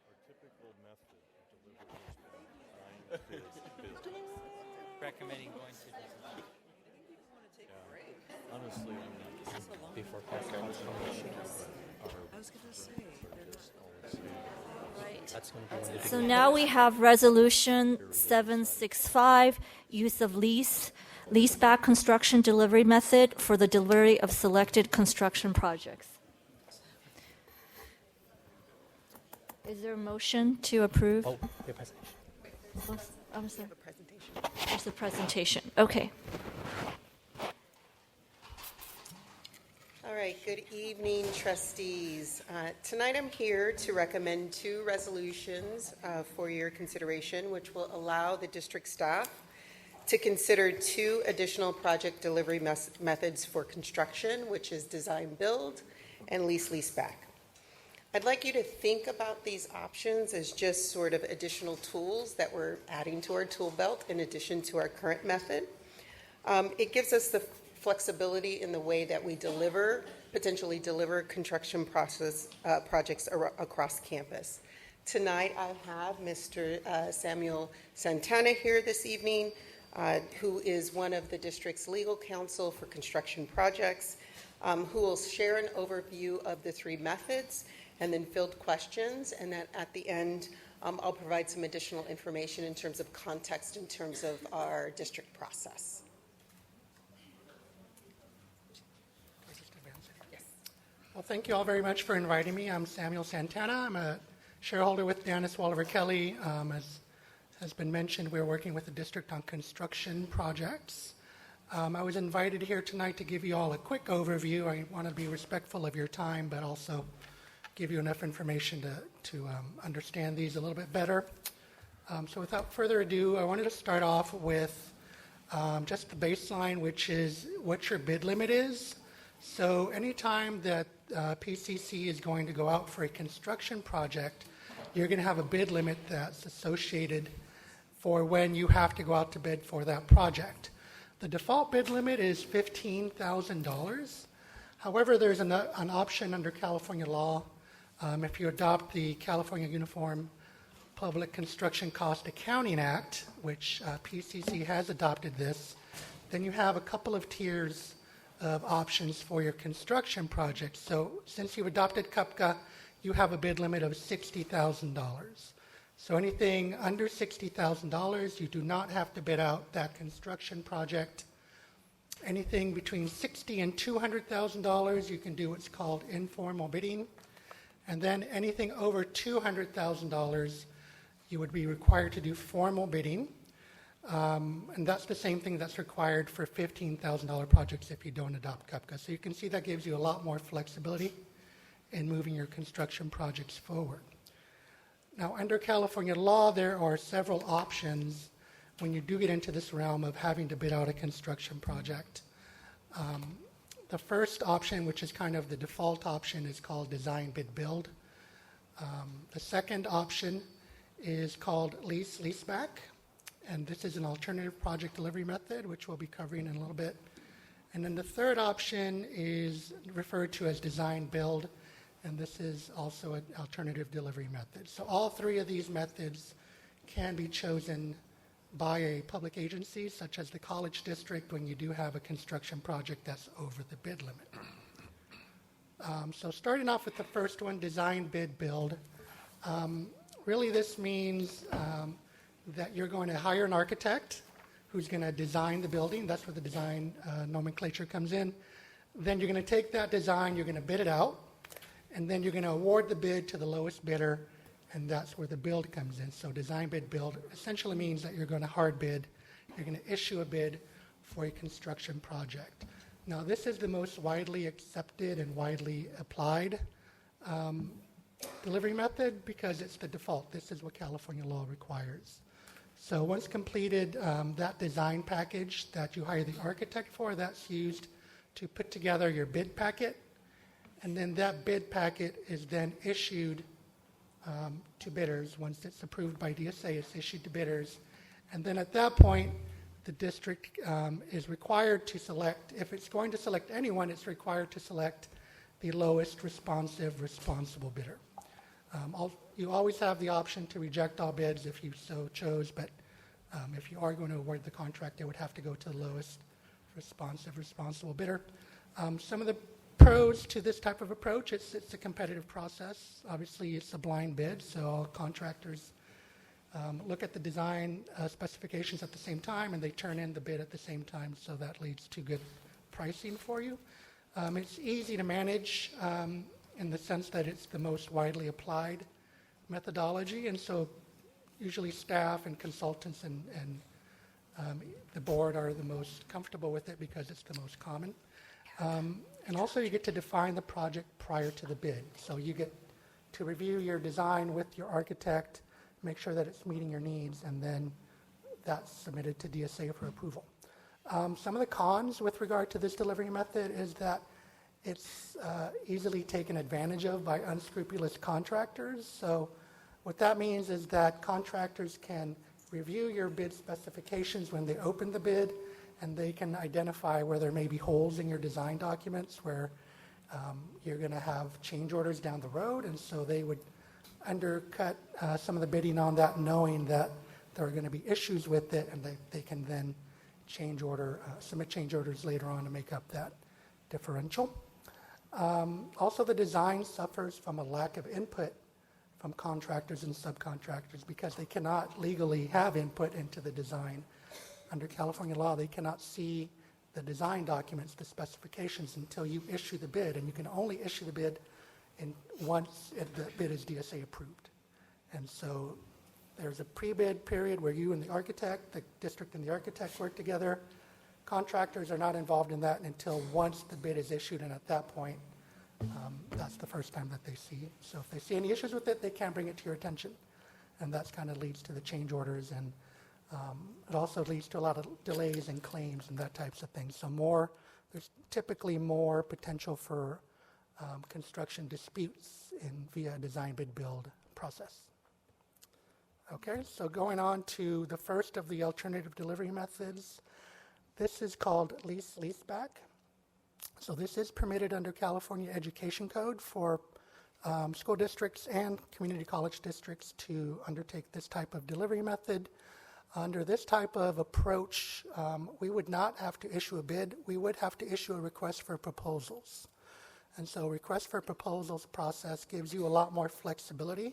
Our typical method of delivery has been design, bid, Recommending going to design. honestly, I'm not. Before I was going to say, That's going to be one of the So now we have Resolution 765, use of leaseback construction delivery method for the delivery of selected construction projects. Is there a motion to approve? Oh, your presentation. There's a presentation. Okay. All right, good evening, trustees. Tonight I'm here to recommend two resolutions for your consideration, which will allow the district staff to consider two additional project delivery methods for construction, which is design build and leaseback. I'd like you to think about these options as just sort of additional tools that we're adding to our tool belt in addition to our current method. It gives us the flexibility in the way that we potentially deliver construction projects across campus. Tonight I have Mr. Samuel Santana here this evening, who is one of the district's legal counsel for construction projects, who will share an overview of the three methods and then field questions, and then at the end I'll provide some additional information in terms of context in terms of our district process. Well, thank you all very much for inviting me. I'm Samuel Santana. I'm a shareholder with Janice Walliver Kelly. As has been mentioned, we're working with the district on construction projects. I was invited here tonight to give you all a quick overview. I want to be respectful of your time, but also give you enough information to understand these a little bit better. So without further ado, I wanted to start off with just the baseline, which is what your bid limit is. So anytime that PCC is going to go out for a construction project, you're going to have a bid limit that's associated for when you have to go out to bid for that project. The default bid limit is $15,000. However, there's an option under California law. If you adopt the California Uniform Public Construction Cost Accounting Act, which PCC has adopted this, then you have a couple of tiers of options for your construction project. So since you've adopted CUPCA, you have a bid limit of $60,000. So anything under $60,000, you do not have to bid out that construction project. Anything between $60,000 and $200,000, you can do what's called informal bidding. And then anything over $200,000, you would be required to do formal bidding. And that's the same thing that's required for $15,000 projects if you don't adopt CUPCA. So you can see that gives you a lot more flexibility in moving your construction projects forward. Now, under California law, there are several options when you do get into this realm of having to bid out a construction project. The first option, which is kind of the default option, is called design bid build. The second option is called leaseback. And this is an alternative project delivery method, which we'll be covering in a little bit. And then the third option is referred to as design build, and this is also an alternative delivery method. So all three of these methods can be chosen by a public agency, such as the college district, when you do have a construction project that's over the bid limit. So starting off with the first one, design bid build. Really this means that you're going to hire an architect who's going to design the building. That's where the design nomenclature comes in. Then you're going to take that design, you're going to bid it out, and then you're going to award the bid to the lowest bidder, and that's where the build comes in. So design bid build essentially means that you're going to hard bid, you're going to issue a bid for a construction project. Now this is the most widely accepted and widely applied delivery method because it's the default. This is what California law requires. So once completed, that design package that you hire the architect for, that's used to put together your bid packet. And then that bid packet is then issued to bidders. Once it's approved by DSA, it's issued to bidders. And then at that point, the district is required to select, if it's going to select anyone, it's required to select the lowest responsible bidder. You always have the option to reject all bids if you so chose, but if you are going to award the contract, it would have to go to the lowest responsible bidder. Some of the pros to this type of approach, it's a competitive process. Obviously, it's a blind bid, so all contractors look at the design specifications at the same time, and they turn in the bid at the same time, so that leads to good pricing for you. It's easy to manage in the sense that it's the most widely applied methodology, and so usually staff and consultants and the board are the most comfortable with it because it's the most common. And also you get to define the project prior to the bid. So you get to review your design with your architect, make sure that it's meeting your needs, and then that's submitted to DSA for approval. Some of the cons with regard to this delivery method is that it's easily taken advantage of by unscrupulous contractors. So what that means is that contractors can review your bid specifications when they open the bid, and they can identify where there may be holes in your design documents where you're going to have change orders down the road, and so they would undercut some of the bidding on that, knowing that there are going to be issues with it, and they can then submit change orders later on to make up that differential. Also, the design suffers from a lack of input from contractors and subcontractors because they cannot legally have input into the design. Under California law, they cannot see the design documents, the specifications, until you issue the bid, and you can only issue the bid once the bid is DSA approved. And so there's a pre-bid period where you and the architect, the district and the architect work together. Contractors are not involved in that until once the bid is issued, and at that point, that's the first time that they see. So if they see any issues with it, they can't bring it to your attention. And that kind of leads to the change orders, and it also leads to a lot of delays and claims and that types of things. So there's typically more potential for construction disputes via design bid build process. Okay, so going on to the first of the alternative delivery methods. This is called leaseback. So this is permitted under California Education Code for school districts and community college districts to undertake this type of delivery method. Under this type of approach, we would not have to issue a bid. We would have to issue a request for proposals. And so request for proposals process gives you a lot more flexibility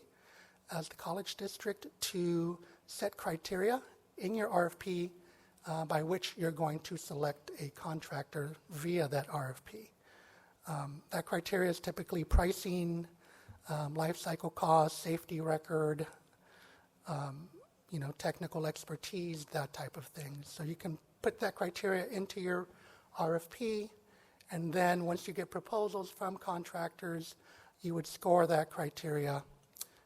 as the college district to set criteria in your RFP by which you're going to select a contractor via that RFP. That criteria is typically pricing, life cycle cost, safety record, technical expertise, that type of thing. So you can put that criteria into your RFP, and then once you get proposals from contractors, you would score that criteria,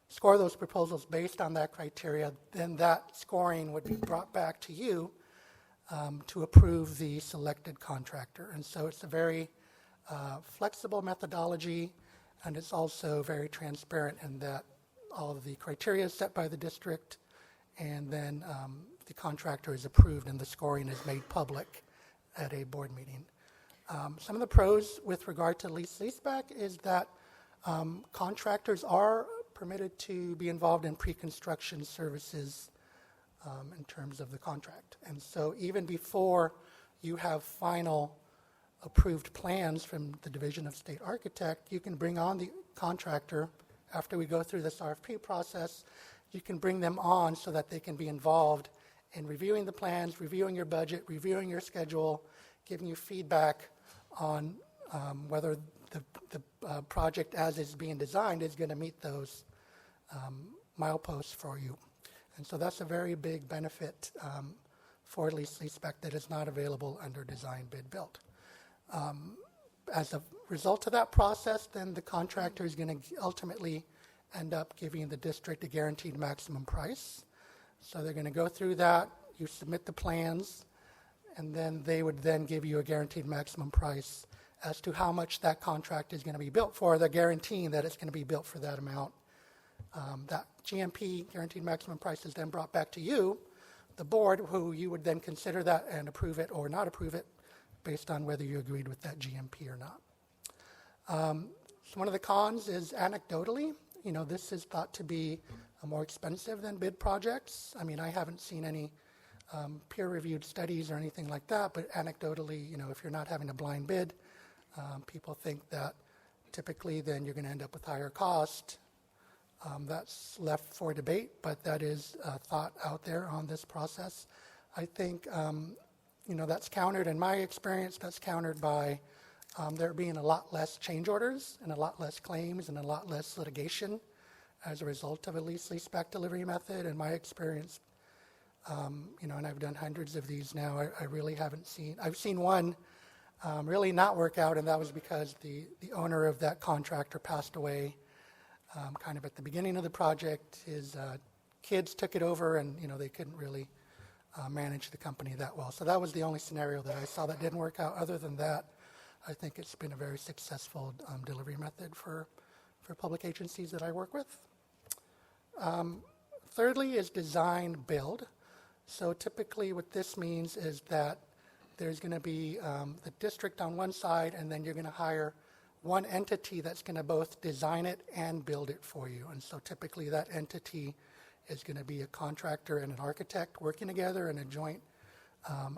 score those proposals based on that criteria, then that scoring would be brought back to you to approve the selected contractor. And so it's a very flexible methodology, and it's also very transparent in that all of the criteria is set by the district, and then the contractor is approved and the scoring is made public at a board meeting. Some of the pros with regard to leaseback is that contractors are permitted to be involved in pre-construction services in terms of the contract. And so even before you have final approved plans from the Division of State Architect, you can bring on the contractor after we go through this RFP process. You can bring them on so that they can be involved in reviewing the plans, reviewing your budget, reviewing your schedule, giving you feedback on whether the project as is being designed is going to meet those mileposts for you. And so that's a very big benefit for leaseback that is not available under design bid build. As a result of that process, then the contractor is going to ultimately end up giving the district a guaranteed maximum price. So they're going to go through that, you submit the plans, and then they would then give you a guaranteed maximum price as to how much that contract is going to be built for. They're guaranteeing that it's going to be built for that amount. That GMP, guaranteed maximum price, is then brought back to you the board, who you would then consider that and approve it or not approve it based on whether you agreed with that GMP or not. So one of the cons is anecdotally, this is thought to be more expensive than bid projects. I mean, I haven't seen any peer-reviewed studies or anything like that, but anecdotally, if you're not having a blind bid, people think that typically then you're going to end up with higher cost. That's left for debate, but that is a thought out there on this process. I think, that's countered, in my experience, that's countered by there being a lot less change orders and a lot less claims and a lot less litigation as a result of a lease-leaseback delivery method. In my experience, and I've done hundreds of these now, I really haven't seen, I've seen one really not work out, and that was because the owner of that contractor passed away kind of at the beginning of the project. His kids took it over, and they couldn't really manage the company that well. So that was the only scenario that I saw that didn't work out. Other than that, I think it's been a very successful delivery method for public agencies that I work with. Thirdly is design build. So typically what this means is that there's going to be the district on one side, and then you're going to hire one entity that's going to both design it and build it for you. And so typically that entity is going to be a contractor and an architect working together in a joint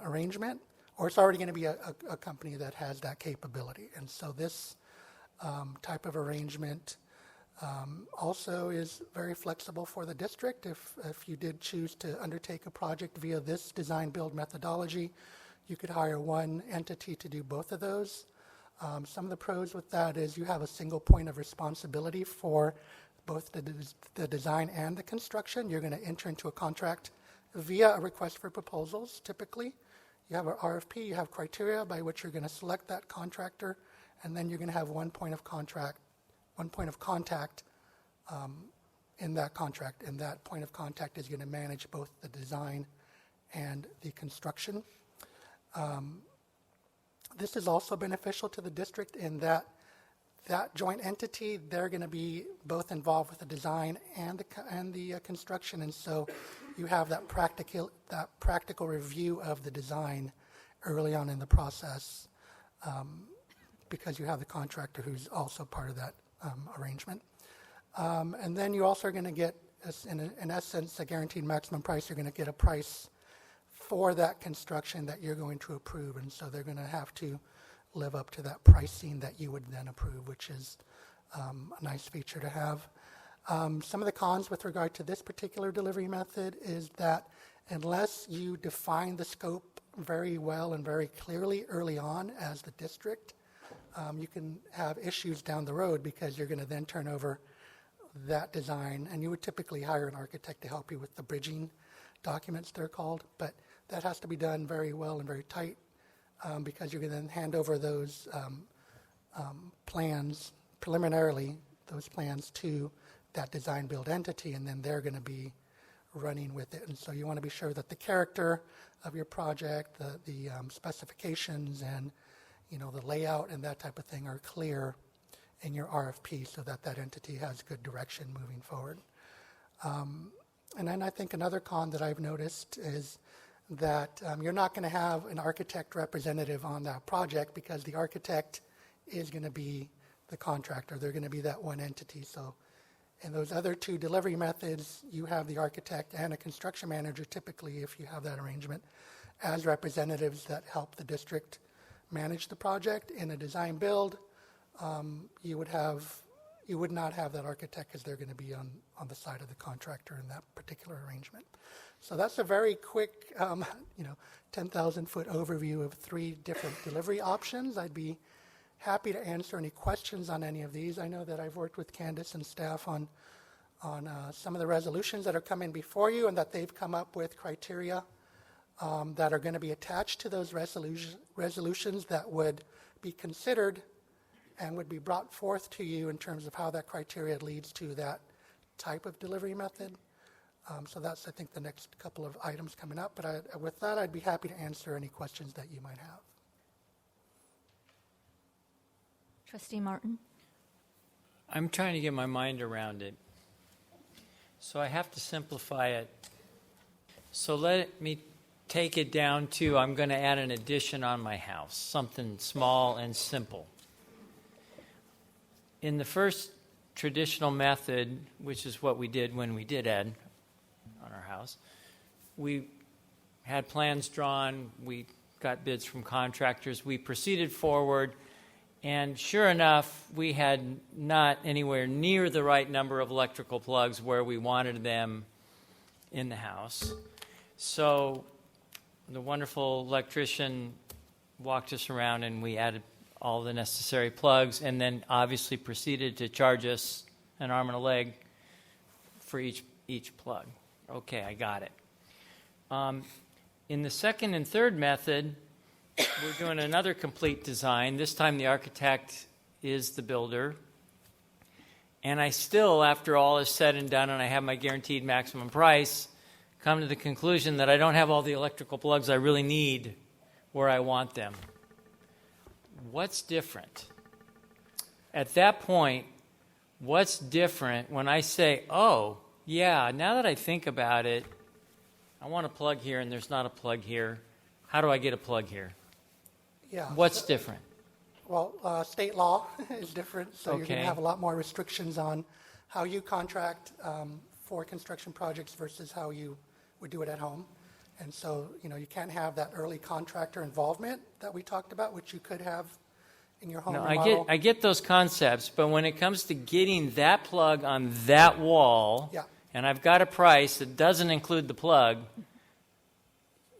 arrangement, or it's already going to be a company that has that capability. And so this type of arrangement also is very flexible for the district. If you did choose to undertake a project via this design build methodology, you could hire one entity to do both of those. Some of the pros with that is you have a single point of responsibility for both the design and the construction. You're going to enter into a contract via a request for proposals, typically. You have an RFP, you have criteria by which you're going to select that contractor, and then you're going to have one point of contact in that contract, and that point of contact is going to manage both the design and the construction. This is also beneficial to the district in that joint entity, they're going to be both involved with the design and the construction, and so you have that practical review of the design early on in the process because you have the contractor who's also part of that arrangement. And then you also are going to get, in essence, a guaranteed maximum price. You're going to get a price for that construction that you're going to approve, and so they're going to have to live up to that pricing that you would then approve, which is a nice feature to have. Some of the cons with regard to this particular delivery method is that unless you define the scope very well and very clearly early on as the district, you can have issues down the road because you're going to then turn over that design, and you would typically hire an architect to help you with the bridging documents, they're called, but that has to be done very well and very tight because you're going to then hand over those plans, preliminarily, those plans to that design build entity, and then they're going to be running with it. And so you want to be sure that the character of your project, the specifications, and the layout and that type of thing are clear in your RFP so that that entity has good direction moving forward. And then I think another con that I've noticed is that you're not going to have an architect representative on that project because the architect is going to be the contractor. They're going to be that one entity. So in those other two delivery methods, you have the architect and a construction manager, typically, if you have that arrangement, as representatives that help the district manage the project. In a design build, you would not have that architect because they're going to be on the side of the contractor in that particular arrangement. So that's a very quick, 10,000-foot overview of 3 different delivery options. I'd be happy to answer any questions on any of these. I know that I've worked with Candace and staff on some of the resolutions that are coming before you, and that they've come up with criteria that are going to be attached to those resolutions that would be considered and would be brought forth to you in terms of how that criteria leads to that type of delivery method. So that's, I think, the next couple of items coming up. But with that, I'd be happy to answer any questions that you might have. Trustee Martin? I'm trying to get my mind around it. So I have to simplify it So let me take it down to I'm going to add an addition on my house, something small and simple. In the first traditional method, which is what we did when we did add on our house, we had plans drawn, we got bids from contractors, we proceeded forward, and sure enough, we had not anywhere near the right number of electrical plugs where we wanted them in the house. So the wonderful electrician walked us around and we added all the necessary plugs, and then obviously proceeded to charge us an arm and a leg for each plug. Okay, I got it. In the second and third method, we're doing another complete design. This time the architect is the builder. And I still, after all is said and done and I have my guaranteed maximum price, come to the conclusion that I don't have all the electrical plugs I really need where I want them. What's different? At that point, what's different when I say, oh, yeah, now that I think about it, I want a plug here and there's not a plug here. How do I get a plug here? Yeah. What's different? Well, state law is different, so you're going Okay. to have a lot more restrictions on how you contract for construction projects versus how you would do it at home. And so, you can't have that early contractor involvement that we talked about, which you could have in your home No, remodel. I get those concepts, but when it comes to getting that plug on that wall, Yeah. and I've got a price that doesn't include the plug,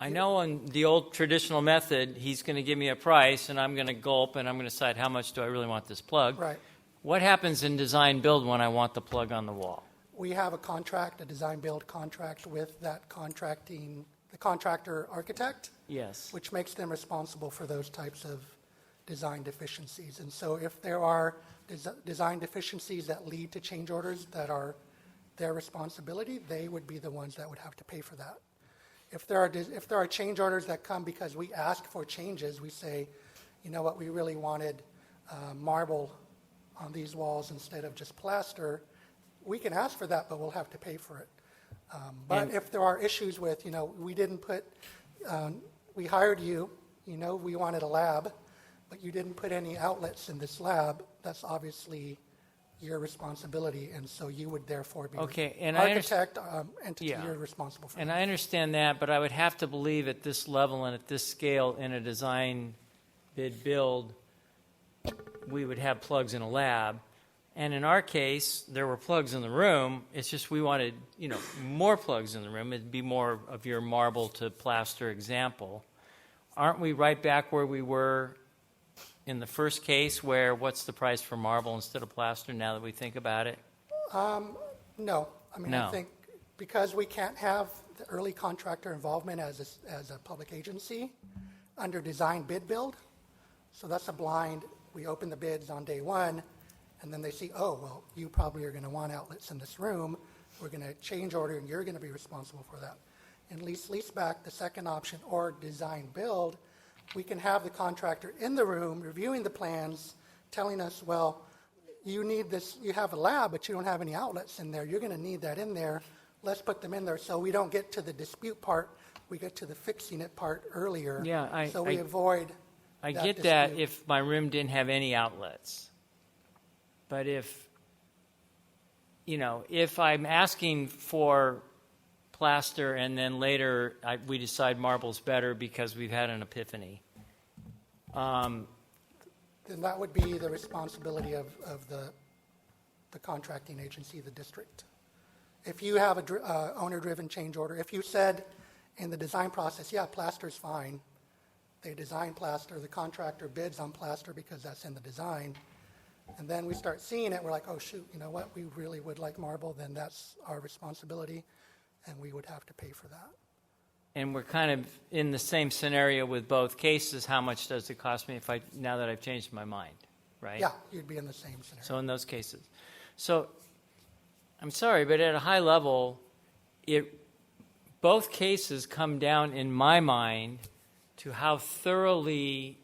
I know in the old traditional method, he's going to give me a price, and I'm going to gulp, and I'm going to decide how much do I really want this plug. Right. What happens in design build when I want the plug on the wall? We have a contract, a design build contract with that the contractor architect. Yes. Which makes them responsible for those types of design deficiencies. And so if there are design deficiencies that lead to change orders that are their responsibility, they would be the ones that would have to pay for that. If there are change orders that come because we ask for changes, we say, you know what, we really wanted marble on these walls instead of just plaster, we can ask for that, but we'll have to pay for it. But if there are issues with, we didn't put, we hired you, we wanted a lab, but you didn't put any outlets in this lab, that's obviously your responsibility, and so you would therefore be Okay, and architect entity, Yeah. you're responsible for. And I understand that, but I would have to believe at this level and at this scale in a design bid build, we would have plugs in a lab. And in our case, there were plugs in the room. It's just we wanted, more plugs in the room. It'd be more of your marble to plaster example. Aren't we right back where we were in the first case, where what's the price for marble instead of plaster now that we think about it? No. I mean, No. I think because we can't have the early contractor involvement as a public agency under design bid build, so that's a blind, we open the bids on day one, and then they see, oh, well, you probably are going to want outlets in this room, we're going to change order, and you're going to be responsible for that. And lease back, the second option, or design build, we can have the contractor in the room reviewing the plans, telling us, well, you need this, you have a lab, but you don't have any outlets in there. You're going to need that in there. Let's put them in there so we don't get to the dispute part. We get to the fixing it part earlier. Yeah, so we avoid I that get that dispute. if my room didn't have any outlets. But if I'm asking for plaster and then later we decide marble's better because we've had an epiphany. Then that would be the responsibility of the contracting agency, the district. If you have a owner-driven change order, if you said in the design process, yeah, plaster's fine, they design plaster, the contractor bids on plaster because that's in the design, and then we start seeing it, we're like, oh, shoot, you know what, we really would like marble, then that's our responsibility, and we would have to pay for that. And we're kind of in the same scenario with both cases. How much does it cost me now that I've changed my mind, right? Yeah, you'd be in the same scenario. So in those cases. So I'm sorry, but at a high level, both cases come down in my mind to how thoroughly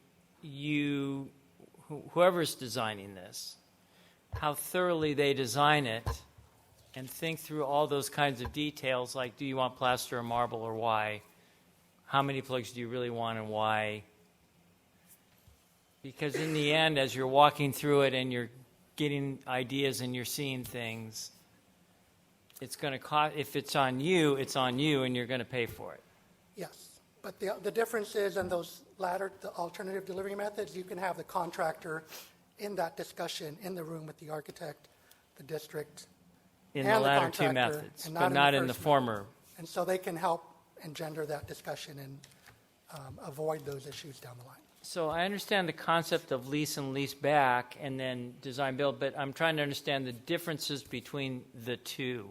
whoever's designing this, how thoroughly they design it and think through all those kinds of details, like do you want plaster or marble or why? How many plugs do you really want and why? Because in the end, as you're walking through it and you're getting ideas and you're seeing things, it's going to cost, if it's on you and you're going to pay for it. Yes, but the difference is in those latter, the alternative delivery methods, you can have the contractor in that discussion in the room with the architect, the district, In and the the latter two contractor, methods, and but not in the first former. method. And so they can help engender that discussion and avoid those issues down the line. So I understand the concept of lease and lease back and then design build, but I'm trying to understand the differences between the two.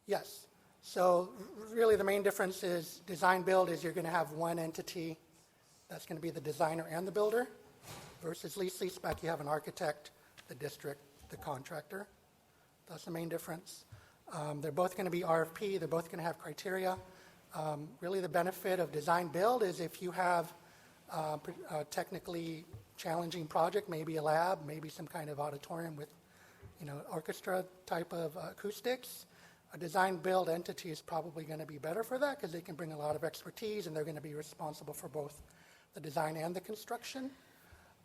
Yes. So really the main difference is design build is you're going to have one entity that's going to be the designer and the builder, versus lease back you have an architect, the district, the contractor. That's the main difference. They're both going to be RFP. They're both going to have criteria. Really the benefit of design build is if you have a technically challenging project, maybe a lab, maybe some kind of auditorium with, orchestra type of acoustics, a design build entity is probably going to be better for that because they can bring a lot of expertise and they're going to be responsible for both the design and the construction,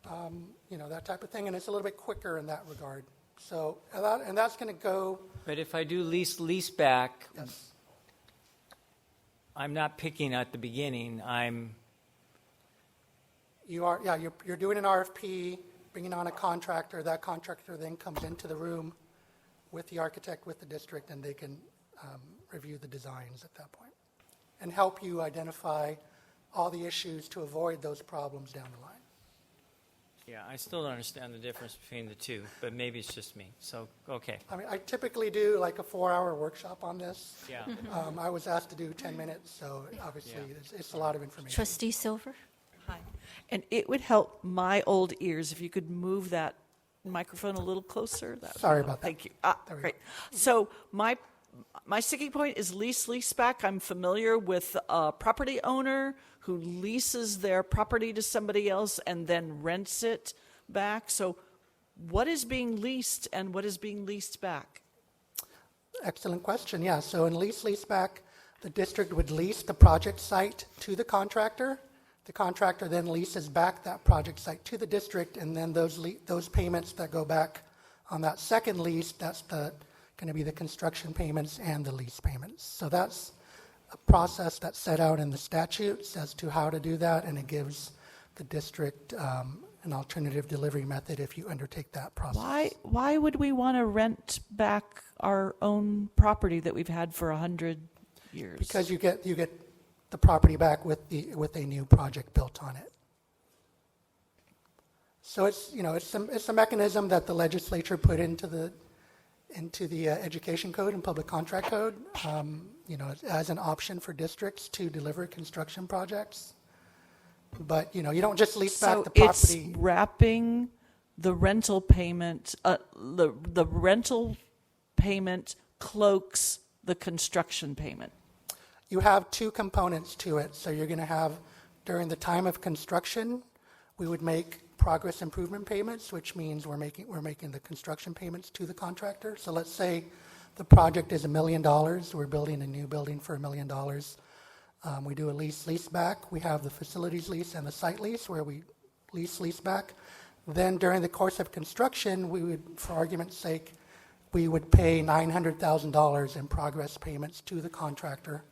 that type of thing. And it's a little bit quicker in that regard. So, and that's going to go. But if I do lease back, Yes. I'm not picking at the beginning. You're doing an RFP, bringing on a contractor. That contractor then comes into the room with the architect, with the district, and they can review the designs at that point and help you identify all the issues to avoid those problems down the line. Yeah, I still don't understand the difference between the two, but maybe it's just me. So, okay. I mean, I typically do like a 4-hour workshop on this. Yeah. I was asked to do 10 minutes, so obviously it's a lot of information. Trustee Silver? Hi. And it would help my old ears if you could move that microphone a little closer. Sorry about that. Thank you. Great. So my sticking point is lease back. I'm familiar with a property owner who leases their property to somebody else and then rents it back. So what is being leased and what is being leased back? Excellent question. Yeah, so in lease back, the district would lease the project site to the contractor. The contractor then leases back that project site to the district, and then those payments that go back on that second lease, that's going to be the construction payments and the lease payments. So that's a process that's set out in the statutes as to how to do that, and it gives the district an alternative delivery method if you undertake that process. Why would we want to rent back our own property that we've had for 100 years? Because you get the property back with a new project built on it. So it's a mechanism that the legislature put into the education code and public contract code, as an option for districts to deliver construction projects. But, you don't just lease back the property. It's wrapping the rental payment, the rental payment cloaks the construction payment. You have two components to it. So you're going to have, during the time of construction, we would make progress improvement payments, which means we're making the construction payments to the contractor. So let's say the project is $1 million. We're building a new building for $1 million. We do a lease back. We have the facilities lease and the site lease where we lease back. Then during the course of construction, we would, for argument's sake, we would pay $900,000 in progress payments to the contractor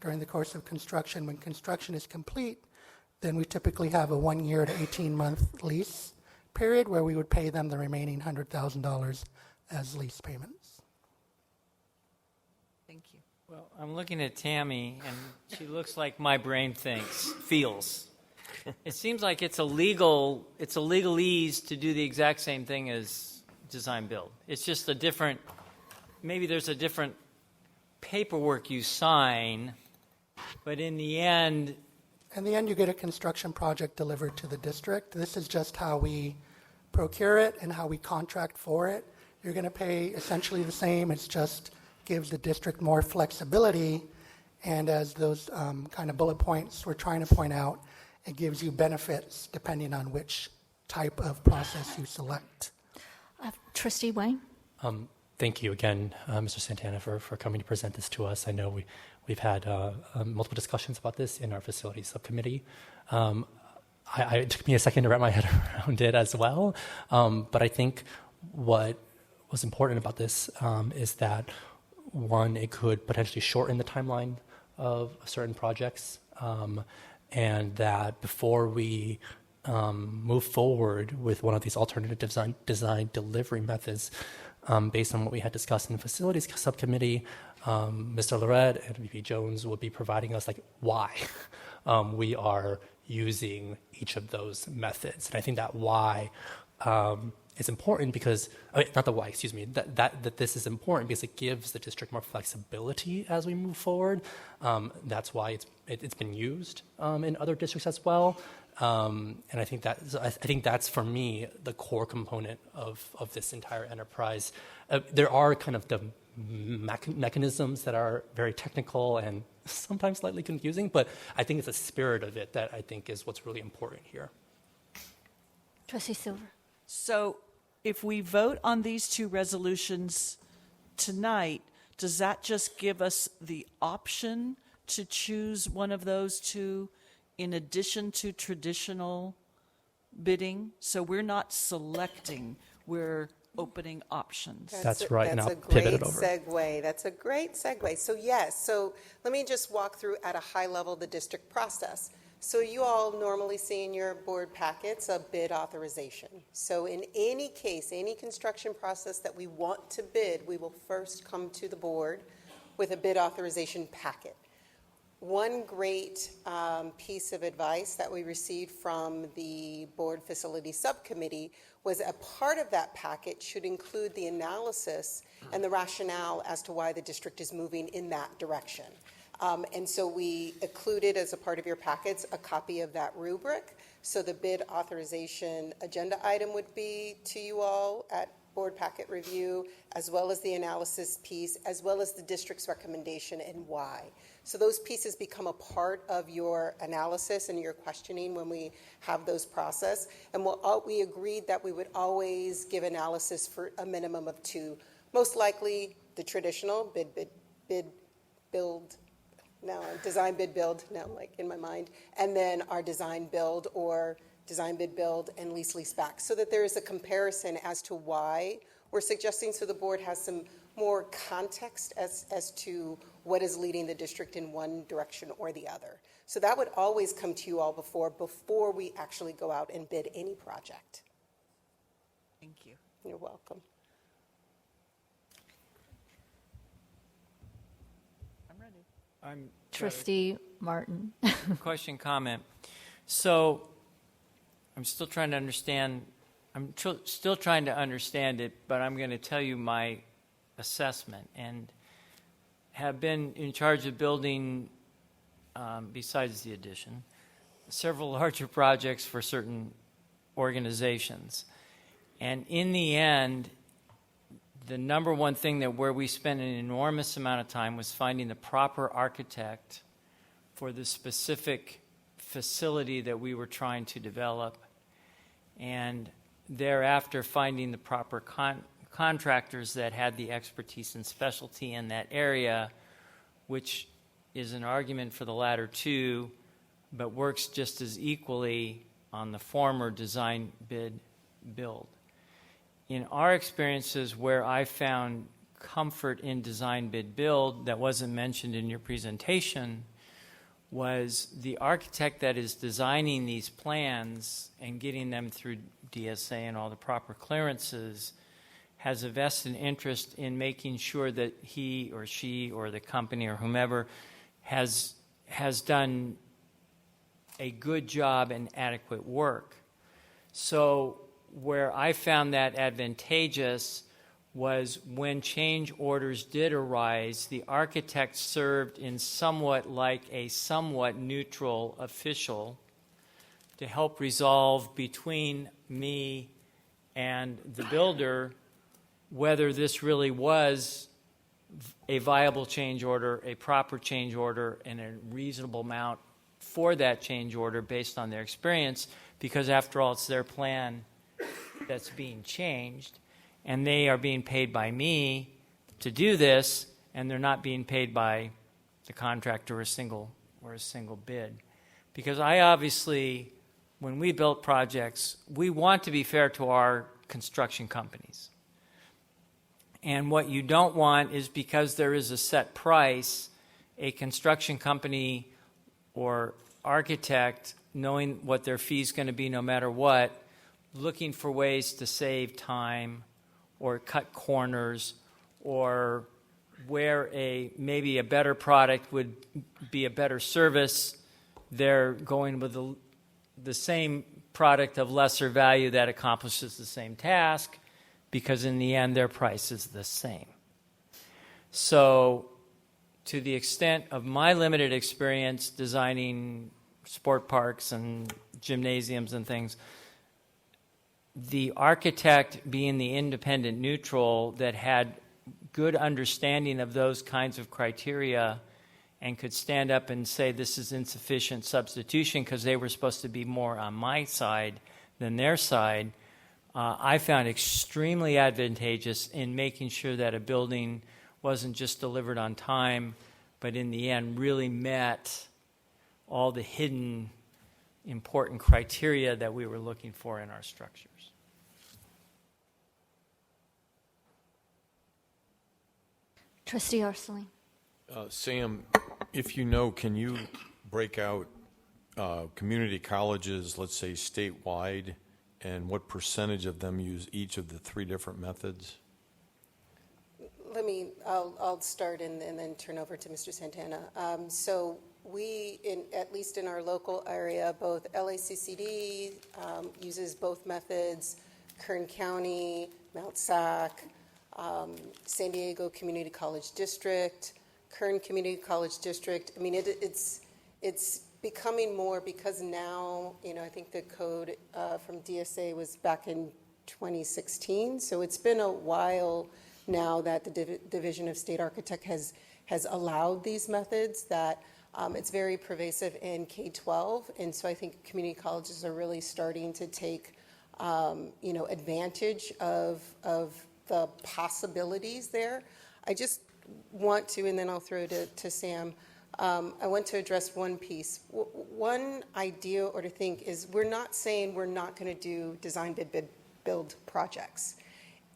during the course of construction. When construction is complete, then we typically have a 1-year to 18-month lease period where we would pay them the remaining $100,000 as lease payments. Thank you. Well, I'm looking at Tammy, and she looks like my brain feels. It seems like it's a legalese to do the exact same thing as design build. It's just maybe there's a different paperwork you sign, but in the end, you get a construction project delivered to the district. This is just how we procure it and how we contract for it. You're going to pay essentially the same. It's just gives the district more flexibility. And as those kind of bullet points we're trying to point out, it gives you benefits depending on which type of process you select. Trustee Wang? Thank you again, Mr. Santana, for coming to present this to us. I know we've had multiple discussions about this in our facilities subcommittee. It took me a second to wrap my head around it as well, but I think what was important about this is that, one, it could potentially shorten the timeline of certain projects, and that before we move forward with one of these alternative design delivery methods, based on what we had discussed in the facilities subcommittee, Mr. Lorette and VP Jones will be providing us why we are using each of those methods. And I think that why is important because, not the why, excuse me, that this is important because it gives the district more flexibility as we move forward. That's why it's been used in other districts as well. And I think that's for me the core component of this entire enterprise. There are kind of the mechanisms that are very technical and sometimes slightly confusing, but I think it's the spirit of it that I think is what's really important here. Trustee Silver. So if we vote on these two resolutions tonight, does that just give us the option to choose one of those two in addition to traditional bidding? So we're not selecting, we're opening options. That's right, and I'll That's a pivot it great over. segue. That's a great segue. So yes, so let me just walk through at a high level the district process. So you all normally see in your board packets a bid authorization. So in any case, any construction process that we want to bid, we will first come to the board with a bid authorization packet. One great piece of advice that we received from the board facility subcommittee was a part of that packet should include the analysis and the rationale as to why the district is moving in that direction. And so we included as a part of your packets a copy of that rubric. So the bid authorization agenda item would be to you all at board packet review, as well as the analysis piece, as well as the district's recommendation and why. So those pieces become a part of your analysis and your questioning when we have those process. And we agreed that we would always give analysis for a minimum of 2. Most likely the traditional design bid build, now like in my mind, and then our design build or design bid build and lease back, so that there is a comparison as to why we're suggesting, so the board has some more context as to what is leading the district in one direction or the other. So that would always come to you all before we actually go out and bid any project. Thank you. You're welcome. I'm ready. I'm Trustee Martin. question, comment. So I'm still trying to understand. Still trying to understand it, but I'm going to tell you my assessment, and have been in charge of building, besides the addition, several larger projects for certain organizations. And in the end, the number one thing where we spent an enormous amount of time was finding the proper architect for the specific facility that we were trying to develop, and thereafter finding the proper contractors that had the expertise and specialty in that area, which is an argument for the latter two, but works just as equally on the former design bid build. In our experiences, where I found comfort in design bid build that wasn't mentioned in your presentation was the architect that is designing these plans and getting them through DSA and all the proper clearances has a vested interest in making sure that he or she or the company or whomever has done a good job and adequate work. So where I found that advantageous was when change orders did arise, the architect served in somewhat like a somewhat neutral official to help resolve between me and the builder whether this really was a viable change order, a proper change order, and a reasonable amount for that change order based on their experience, because after all, it's their plan that's being changed. and they are being paid by me to do this, and they're not being paid by the contractor or a single bid. Because I obviously, when we build projects, we want to be fair to our construction companies. And what you don't want is, because there is a set price, a construction company or architect, knowing what their fee is going to be no matter what, looking for ways to save time or cut corners, or where maybe a better product would be a better service, they're going with the same product of lesser value that accomplishes the same task, because in the end their price is the same. So to the extent of my limited experience designing sport parks and gymnasiums and things, the architect being the independent neutral that had good understanding of those kinds of criteria and could stand up and say this is insufficient substitution because they were supposed to be more on my side than their side, I found extremely advantageous in making sure that a building wasn't just delivered on time, but in the end really met all the hidden important criteria that we were looking for in our structures. Trustee Arseling. Sam, if you know, can you break out community colleges, let's say statewide, and what percentage of them use each of the three different methods? I'll start and then turn over to Mr. Santana. So we, at least in our local area, both LACCD uses both methods, Kern County, Mount Sac, San Diego Community College District, Kern Community College District. I mean, it's becoming more, because now, I think the code from DSA was back in 2016, so it's been a while now that the Division of State Architect has allowed these methods, that it's very pervasive in K-12, and so I think community colleges are really starting to take advantage of the possibilities there. I just want to, and then I'll throw it to Sam, I want to address one piece. One idea or to think is, we're not saying we're not going to do design bid build projects.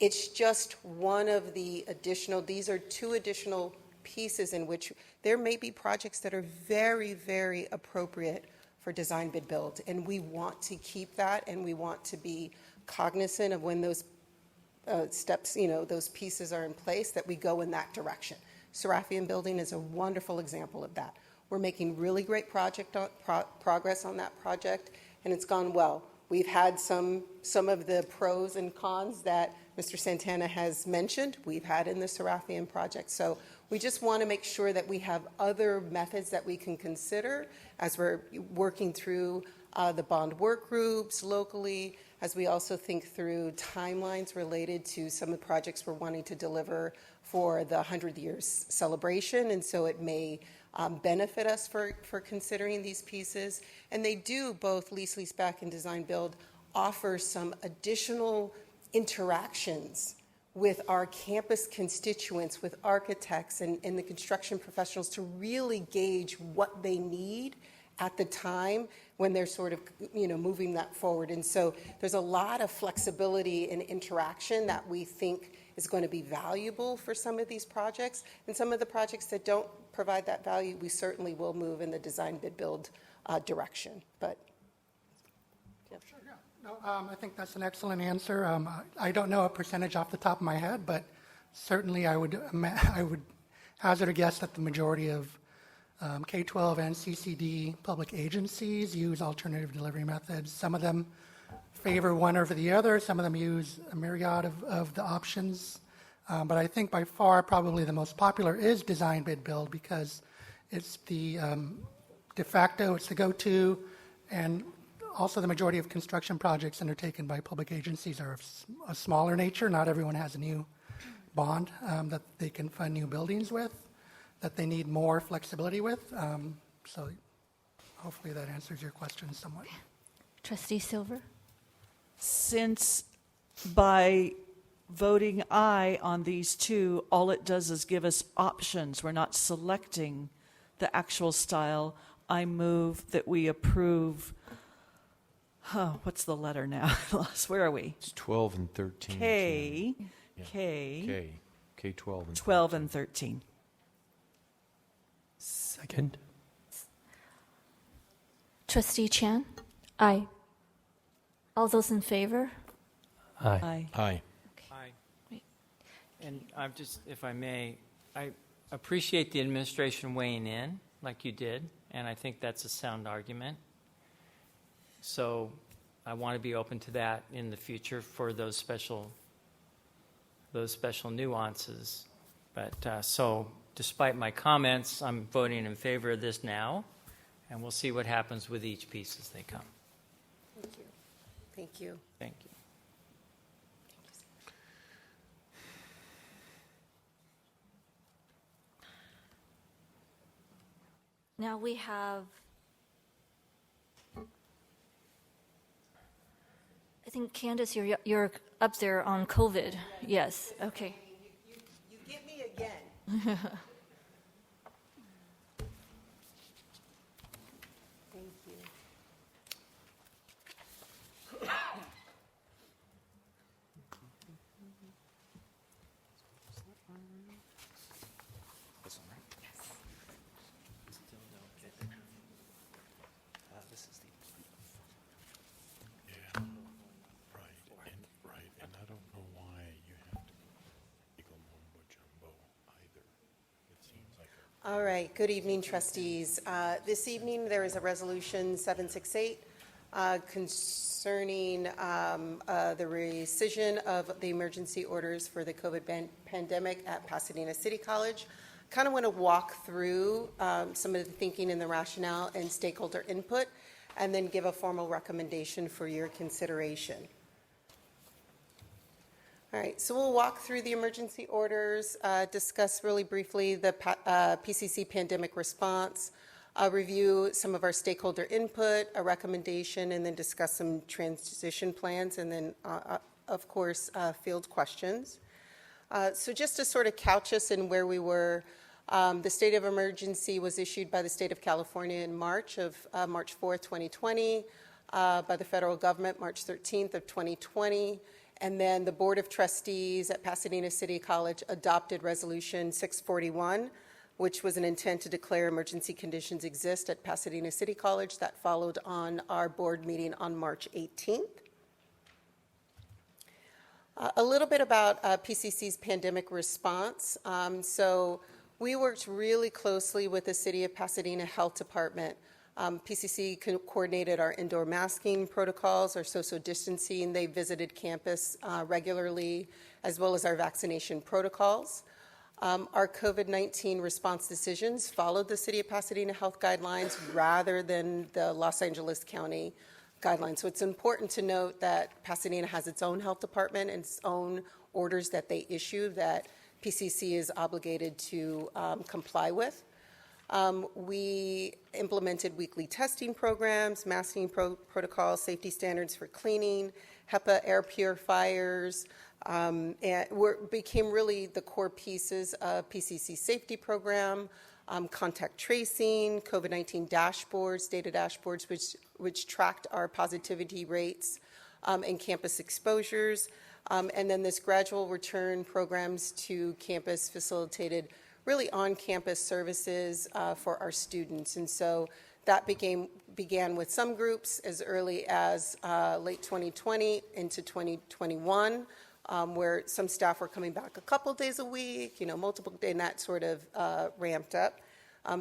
It's just one of the additional, these are two additional pieces in which there may be projects that are very, very appropriate for design bid build, and we want to keep that, and we want to be cognizant of when those steps, those pieces are in place, that we go in that direction. Serafian Building is a wonderful example of that. We're making really great progress on that project, and it's gone well. We've had some of the pros and cons that Mr. Santana has mentioned, we've had in the Serafian project. So we just want to make sure that we have other methods that we can consider as we're working through the bond work groups locally, as we also think through timelines related to some of the projects we're wanting to deliver for the 100 years celebration. And so it may benefit us for considering these pieces. And they do, both lease back and design build, offer some additional interactions with our campus constituents, with architects and the construction professionals, to really gauge what they need at the time when they're sort of, moving that forward. And so there's a lot of flexibility and interaction that we think is going to be valuable for some of these projects. And some of the projects that don't provide that value, we certainly will move in the design bid build direction. But Sure, yeah. No, I think that's an excellent answer. I don't know a percentage off the top of my head, but certainly I would hazard a guess that the majority of K-12 and CCD public agencies use alternative delivery methods. Some of them favor one over the other. Some of them use a myriad of the options. But I think by far probably the most popular is design bid build, because it's the de facto, it's the go-to, and also the majority of construction projects undertaken by public agencies are of a smaller nature. Not everyone has a new bond that they can fund new buildings with, that they need more flexibility with. So hopefully that answers your question somewhat. Trustee Silver? Since by voting aye on these two, all it does is give us options. We're not selecting the actual style. I move that we approve, what's the letter now? Where are we? It's 12 and 13. K, Yeah. K, K12 and 12 and 13. Second. Trustee Chan? Aye. All those in favor? Aye. Aye. Aye. And I'm just, if I may, I appreciate the administration weighing in like you did, and I think that's a sound argument. So I want to be open to that in the future for those special nuances. But so despite my comments, I'm voting in favor of this now, and we'll see what happens with each piece as they come. Thank you. Thank you. Thank you. Now we have, I think, Candace, you're up there on COVID. Yes, okay. You get me again. Thank you. This one, right? Yes. Still don't get it. This is the. Yeah. Right. And I don't know why you have to go mumbo jumbo either. It seems like a. All right, good evening, trustees. This evening, there is a resolution 768 concerning the rescission of the emergency orders for the COVID pandemic at Pasadena City College. Kind of want to walk through some of the thinking and the rationale and stakeholder input, and then give a formal recommendation for your consideration. All right, so we'll walk through the emergency orders, discuss really briefly the PCC pandemic response, review some of our stakeholder input, a recommendation, and then discuss some transition plans, and then, of course, field questions. So just to sort of couch us in where we were, the state of emergency was issued by the state of California in March 4th, 2020, by the federal government, March 13th of 2020. And then the Board of Trustees at Pasadena City College adopted Resolution 641, which was an intent to declare emergency conditions exist at Pasadena City College. That followed on our board meeting on March 18th. A little bit about PCC's pandemic response. So we worked really closely with the City of Pasadena Health Department. PCC coordinated our indoor masking protocols, our social distancing. They visited campus regularly, as well as our vaccination protocols. Our COVID-19 response decisions followed the City of Pasadena health guidelines rather than the Los Angeles County guidelines. So it's important to note that Pasadena has its own health department and its own orders that they issue that PCC is obligated to comply with. We implemented weekly testing programs, masking protocols, safety standards for cleaning, HEPA air purifiers, and became really the core pieces of PCC safety program, contact tracing, COVID-19 dashboards, data dashboards, which tracked our positivity rates and campus exposures, and then this gradual return programs to campus facilitated really on-campus services for our students. And so that began with some groups as early as late 2020 into 2021, where some staff were coming back a couple days a week, multiple days, and that sort of ramped up.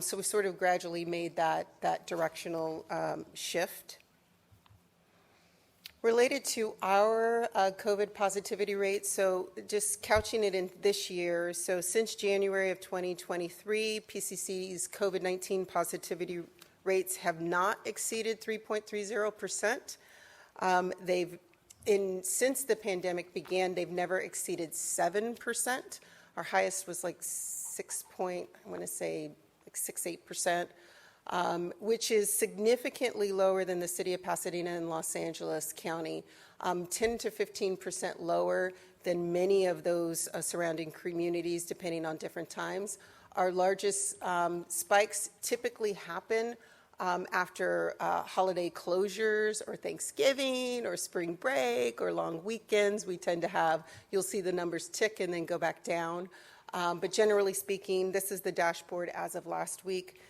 So we sort of gradually made that directional shift. Related to our COVID positivity rates, so just couching it in this year, so since January of 2023, PCC's COVID-19 positivity rates have not exceeded 3.30%. Since the pandemic began, they've never exceeded 7%. Our highest was like 6.8%. Which is significantly lower than the City of Pasadena and Los Angeles County. 10 to 15% lower than many of those surrounding communities, depending on different times. Our largest spikes typically happen after holiday closures or Thanksgiving or spring break or long weekends. We tend to have, you'll see the numbers tick and then go back down. But generally speaking, this is the dashboard as of last week.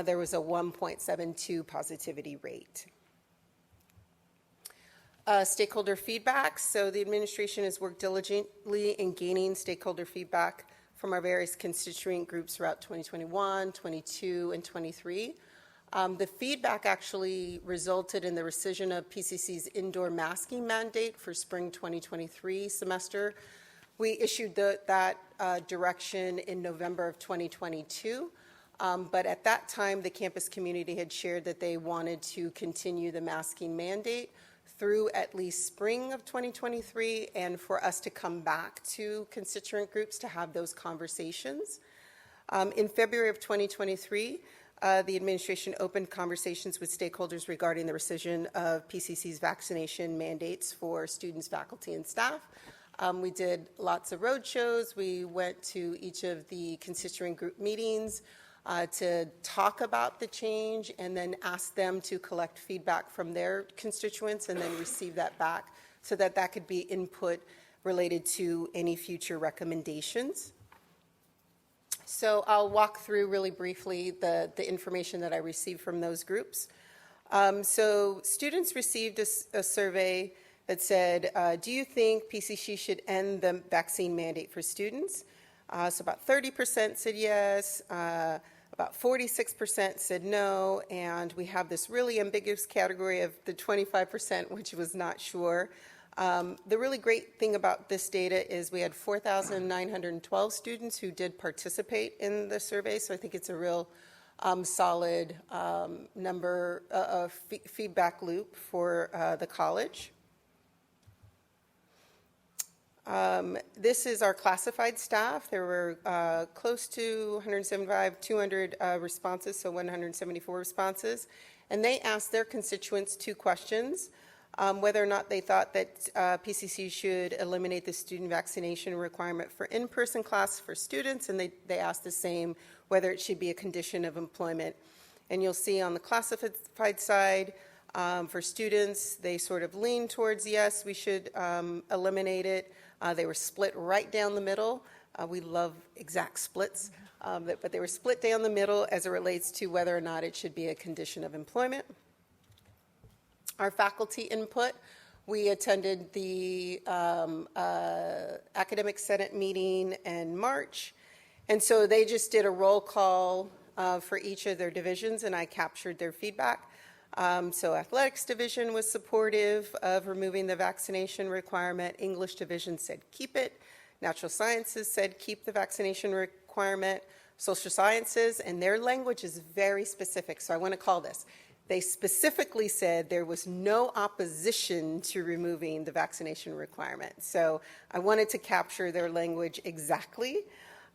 There was a 1.72 positivity rate. Stakeholder feedback. So the administration has worked diligently in gaining stakeholder feedback from our various constituent groups throughout 2021, 22, and 23. The feedback actually resulted in the rescission of PCC's indoor masking mandate for spring 2023 semester. We issued that direction in November of 2022, but at that time, the campus community had shared that they wanted to continue the masking mandate through at least spring of 2023, and for us to come back to constituent groups to have those conversations. In February of 2023, the administration opened conversations with stakeholders regarding the rescission of PCC's vaccination mandates for students, faculty, and staff. We did lots of road shows. We went to each of the constituent group meetings to talk about the change and then ask them to collect feedback from their constituents and then receive that back so that that could be input related to any future recommendations. So I'll walk through really briefly the information that I received from those groups. So students received a survey that said, do you think PCC should end the vaccine mandate for students? So about 30% said yes, about 46% said no, and we have this really ambiguous category of the 25%, which was not sure. The really great thing about this data is we had 4,912 students who did participate in the survey, so I think it's a real solid number of feedback loop for the college. This is our classified staff. There were close to 175, 200 responses, so 174 responses. And they asked their constituents 2 questions, whether or not they thought that PCC should eliminate the student vaccination requirement for in-person class for students, and they asked the same, whether it should be a condition of employment. And you'll see on the classified side, for students, they sort of lean towards yes, we should eliminate it. They were split right down the middle. We love exact splits, but they were split down the middle as it relates to whether or not it should be a condition of employment. Our faculty input, we attended the Academic Senate meeting in March, and so they just did a roll call for each of their divisions, and I captured their feedback. So athletics division was supportive of removing the vaccination requirement. English division said keep it. Natural sciences said keep the vaccination requirement. Social sciences, and their language is very specific, so I want to call this. They specifically said there was no opposition to removing the vaccination requirement. So I wanted to capture their language exactly.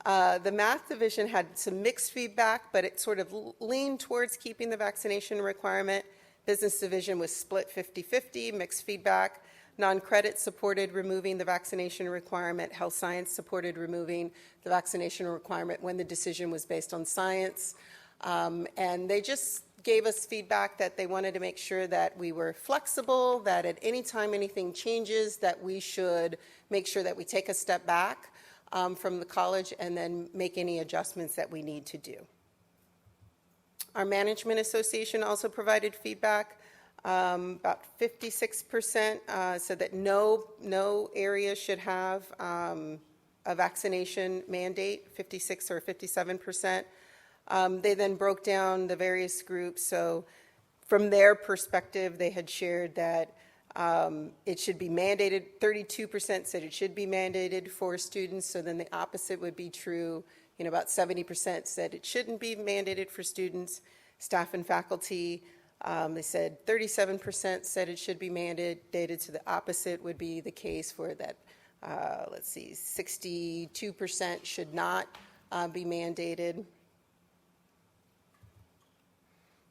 The math division had some mixed feedback, but it sort of leaned towards keeping the vaccination requirement. Business division was split 50-50, mixed feedback. Non-credit supported removing the vaccination requirement. Health science supported removing the vaccination requirement when the decision was based on science. And they just gave us feedback that they wanted to make sure that we were flexible, that at any time anything changes, that we should make sure that we take a step back from the college and then make any adjustments that we need to do. Our management association also provided feedback. About 56% said that no area should have a vaccination mandate, 56 or 57%. They then broke down the various groups. So from their perspective, they had shared that it should be mandated. 32% said it should be mandated for students. So then the opposite would be true. About 70% said it shouldn't be mandated for students, staff, and faculty. They said 37% said it should be mandated. So the opposite would be the case for that. 62% should not be mandated.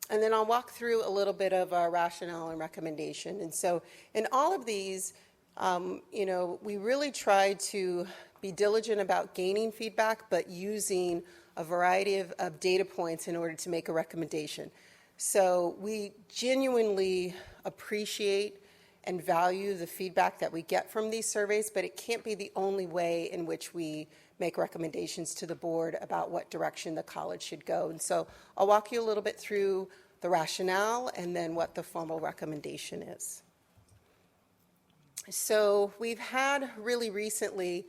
And then I'll walk through a little bit of our rationale and recommendation. And so in all of these, we really try to be diligent about gaining feedback, but using a variety of data points in order to make a recommendation. So we genuinely appreciate and value the feedback that we get from these surveys, but it can't be the only way in which we make recommendations to the board about what direction the college should go. And so I'll walk you a little bit through the rationale and then what the formal recommendation is. So we've had really recently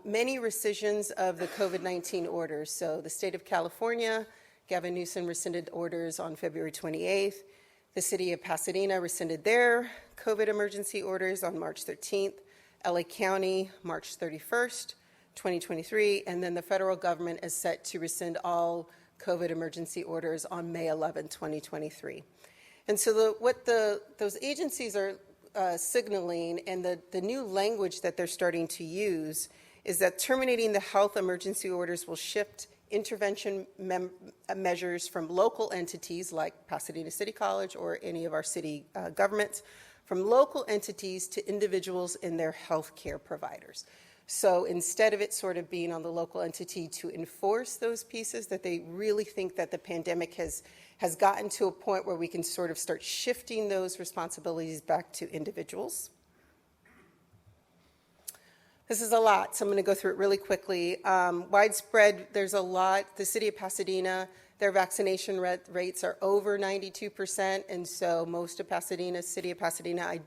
many rescissions of the COVID-19 orders. So the state of California, Gavin Newsom rescinded orders on February 28th. The city of Pasadena rescinded their COVID emergency orders on March 13th. LA County, March 31st, 2023. And then the federal government is set to rescind all COVID emergency orders on May 11, 2023. And so what those agencies are signaling, and the new language that they're starting to use, is that terminating the health emergency orders will shift intervention measures from local entities like Pasadena City College or any of our city governments, from local entities to individuals and their health care providers. So instead of it sort of being on the local entity to enforce those pieces, that they really think that the pandemic has gotten to a point where we can sort of start shifting those responsibilities back to individuals. This is a lot, so I'm going to go through it really quickly. Widespread, there's a lot. The city of Pasadena, their vaccination rates are over 92%, and so most of Pasadena, city of Pasadena, I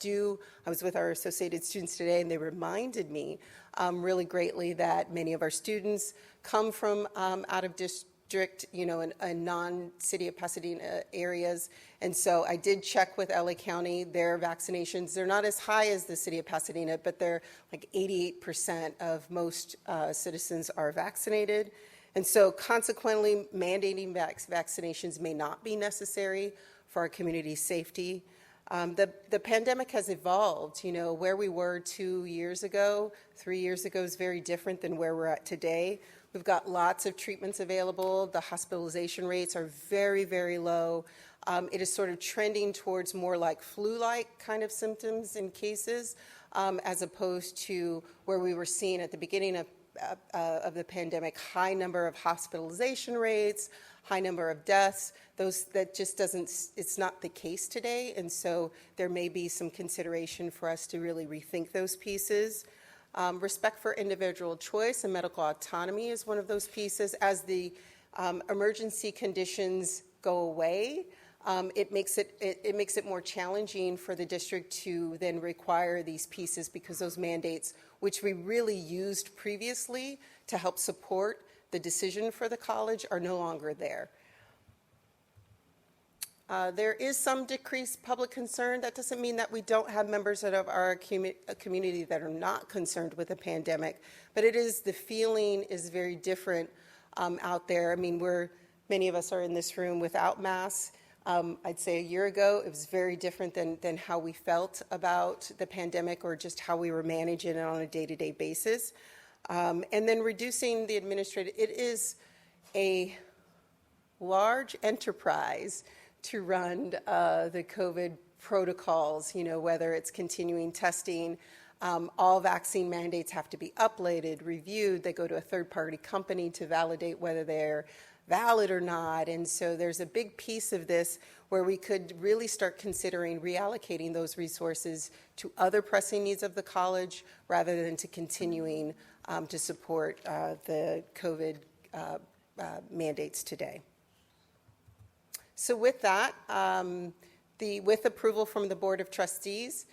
was with our associated students today, and they reminded me really greatly that many of our students come from out of district, in non-city of Pasadena areas. And so I did check with LA County, their vaccinations. They're not as high as the city of Pasadena, but they're like 88% of most citizens are vaccinated. And so consequently, mandating vaccinations may not be necessary for our community safety. The pandemic has evolved. Where we were 2 years ago, 3 years ago is very different than where we're at today. We've got lots of treatments available. The hospitalization rates are very, very low. It is sort of trending towards more like flu-like kind of symptoms and cases, as opposed to where we were seeing at the beginning of the pandemic, high number of hospitalization rates, high number of deaths. That just it's not the case today. And so there may be some consideration for us to really rethink those pieces. Respect for individual choice and medical autonomy is one of those pieces. As the emergency conditions go away, it makes it more challenging for the district to then require these pieces, because those mandates, which we really used previously to help support the decision for the college, are no longer there. There is some decreased public concern. That doesn't mean that we don't have members of our community that are not concerned with the pandemic, but the feeling is very different out there. I mean, many of us are in this room without masks. I'd say a year ago, it was very different than how we felt about the pandemic, or just how we were managing it on a day-to-day basis. And then reducing the administrative, it is a large enterprise to run the COVID protocols, whether it's continuing testing. All vaccine mandates have to be uploaded, reviewed. They go to a third-party company to validate whether they're valid or not. And so there's a big piece of this where we could really start considering reallocating those resources to other pressing needs of the college, rather than to continuing to support the COVID mandates today. So with that, with approval from the Board of Trustees,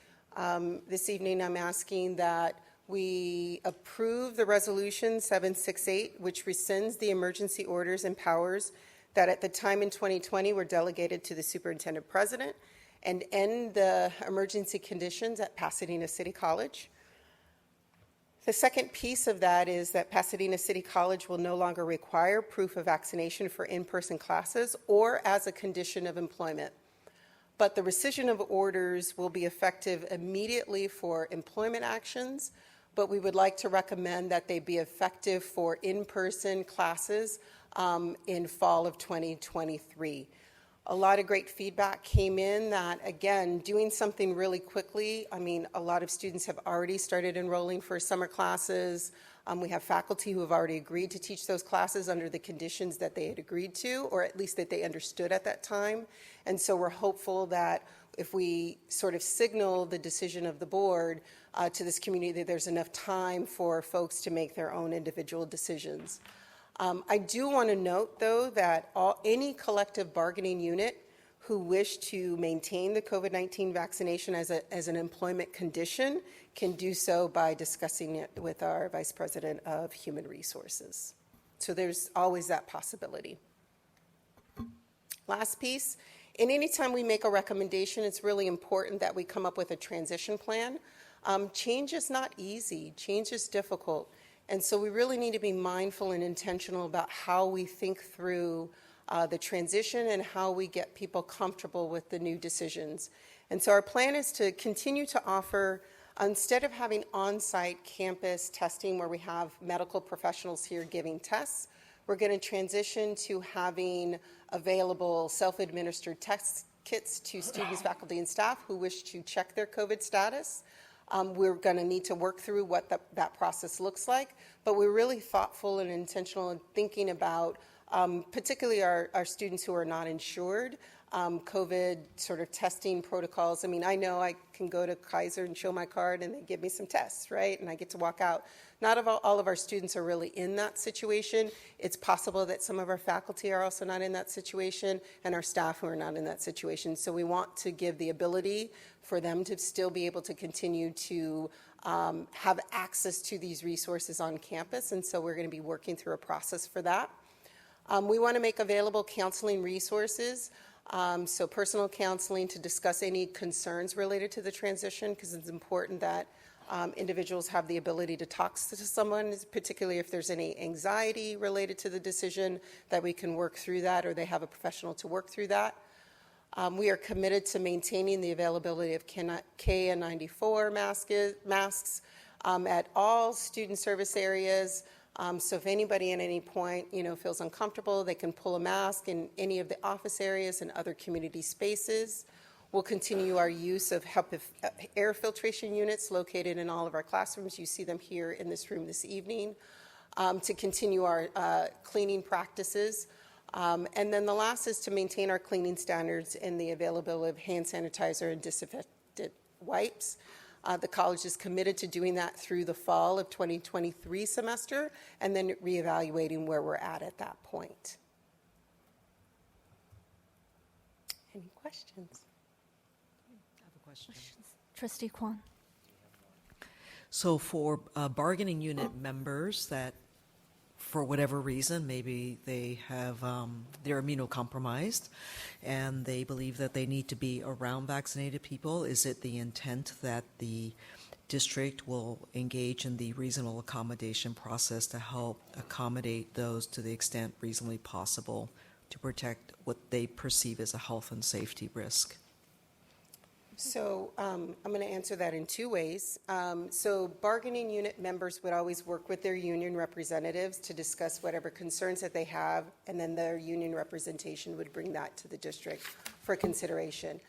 this evening I'm asking that we approve the Resolution 768, which rescinds the emergency orders and powers that at the time in 2020 were delegated to the Superintendent President, and end the emergency conditions at Pasadena City College. The second piece of that is that Pasadena City College will no longer require proof of vaccination for in-person classes or as a condition of employment. But the rescission of orders will be effective immediately for employment actions, but we would like to recommend that they be effective for in-person classes in fall of 2023. A lot of great feedback came in that, again, doing something really quickly. I mean, a lot of students have already started enrolling for summer classes. We have faculty who have already agreed to teach those classes under the conditions that they had agreed to, or at least that they understood at that time. And so we're hopeful that if we sort of signal the decision of the board to this community, that there's enough time for folks to make their own individual decisions. I do want to note, though, that any collective bargaining unit who wish to maintain the COVID-19 vaccination as an employment condition can do so by discussing it with our Vice President of Human Resources. So there's always that possibility. Last piece, and anytime we make a recommendation, it's really important that we come up with a transition plan. Change is not easy. Change is difficult. And so we really need to be mindful and intentional about how we think through the transition and how we get people comfortable with the new decisions. And so our plan is to continue to offer, instead of having on-site campus testing where we have medical professionals here giving tests, we're going to transition to having available self-administered test kits to students, faculty, and staff who wish to check their COVID status. We're going to need to work through what that process looks like, but we're really thoughtful and intentional in thinking about particularly our students who are not insured, COVID sort of testing protocols. I mean, I know I can go to Kaiser and show my card and they give me some tests, right? And I get to walk out. Not all of our students are really in that situation. It's possible that some of our faculty are also not in that situation and our staff who are not in that situation. So we want to give the ability for them to still be able to continue to have access to these resources on campus. And so we're going to be working through a process for that. We want to make available counseling resources, so personal counseling to discuss any concerns related to the transition, because it's important that individuals have the ability to talk to someone, particularly if there's any anxiety related to the decision, that we can work through that, or they have a professional to work through that. We are committed to maintaining the availability of KN94 masks at all student service areas. So if anybody at any point, feels uncomfortable, they can pull a mask in any of the office areas and other community spaces. We'll continue our use of air filtration units located in all of our classrooms. You see them here in this room this evening, to continue our cleaning practices. And then the last is to maintain our cleaning standards and the availability of hand sanitizer and disinfectant wipes. The college is committed to doing that through the fall of 2023 semester, and then reevaluating where we're at that point. Any questions? I have a question. Trustee Kwan. So for bargaining unit members that, for whatever reason, maybe they have they're immunocompromised and they believe that they need to be around vaccinated people, is it the intent that the district will engage in the reasonable accommodation process to help accommodate those to the extent reasonably possible to protect what they perceive as a health and safety risk? So I'm going to answer that in two ways. So bargaining unit members would always work with their union representatives to discuss whatever concerns that they have, and then their union representation would bring that to the district for consideration.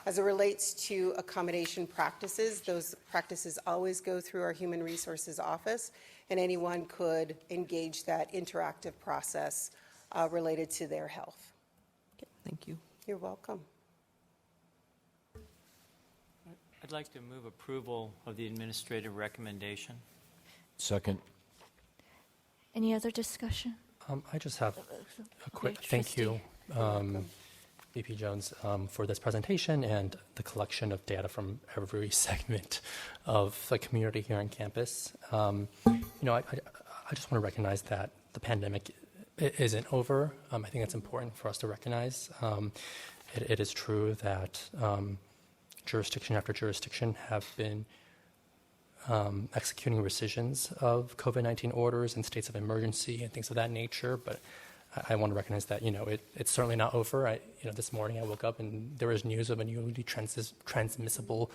As it relates to accommodation practices, those practices always go through our Human Resources office, and anyone could engage that interactive process related to their health. Thank you. You're welcome. I'd like to move approval of the administrative recommendation. Second. Any other discussion? I just have a quick thank you, VP Jones, for this presentation and the collection of data from every segment of the community here on campus. I just want to recognize that the pandemic isn't over. I think it's important for us to recognize. It is true that jurisdiction after jurisdiction have been executing rescissions of COVID-19 orders and states of emergency and things of that nature. But I want to recognize that, it's certainly not over. This morning I woke up and there was news of a newly transmissible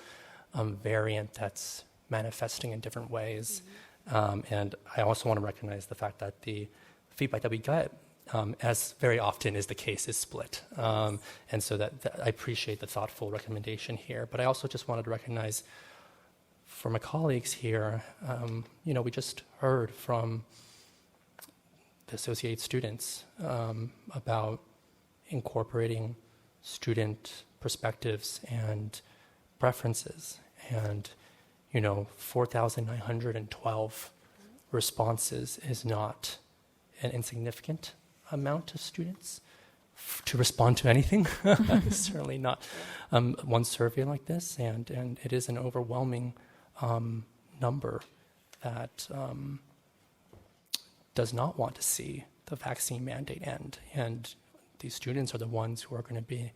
variant that's manifesting in different ways. And I also want to recognize the fact that the feedback that we get as very often is the case, is split. And so that I appreciate the thoughtful recommendation here. But I also just wanted to recognize for my colleagues here, we just heard from the associated students about incorporating student perspectives and preferences. And, 4,912 responses is not an insignificant amount of students to respond to anything. It's certainly not one survey like this, and it is an overwhelming number that does not want to see the vaccine mandate end. And these students are the ones who are going to be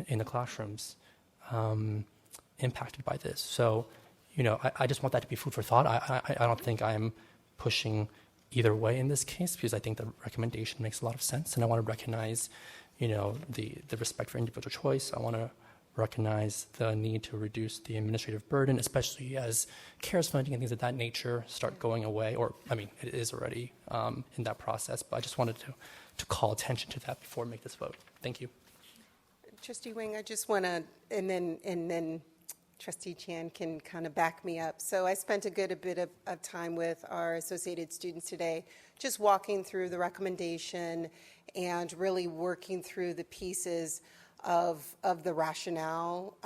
in the classrooms impacted by this. So, I just want that to be food for thought. I don't think I'm pushing either way in this case, because I think the recommendation makes a lot of sense, and I want to recognize, the respect for individual choice. I want to recognize the need to reduce the administrative burden, especially as CARES funding and things of that nature start going away, it is already in that process, but I just wanted to call attention to that before we make this vote. Thank you. Trustee Wing, I just want to, and then Trustee Chan can kind of back me up. So I spent a good bit of time with our associated students today, just walking through the recommendation and really working through the pieces of the rationale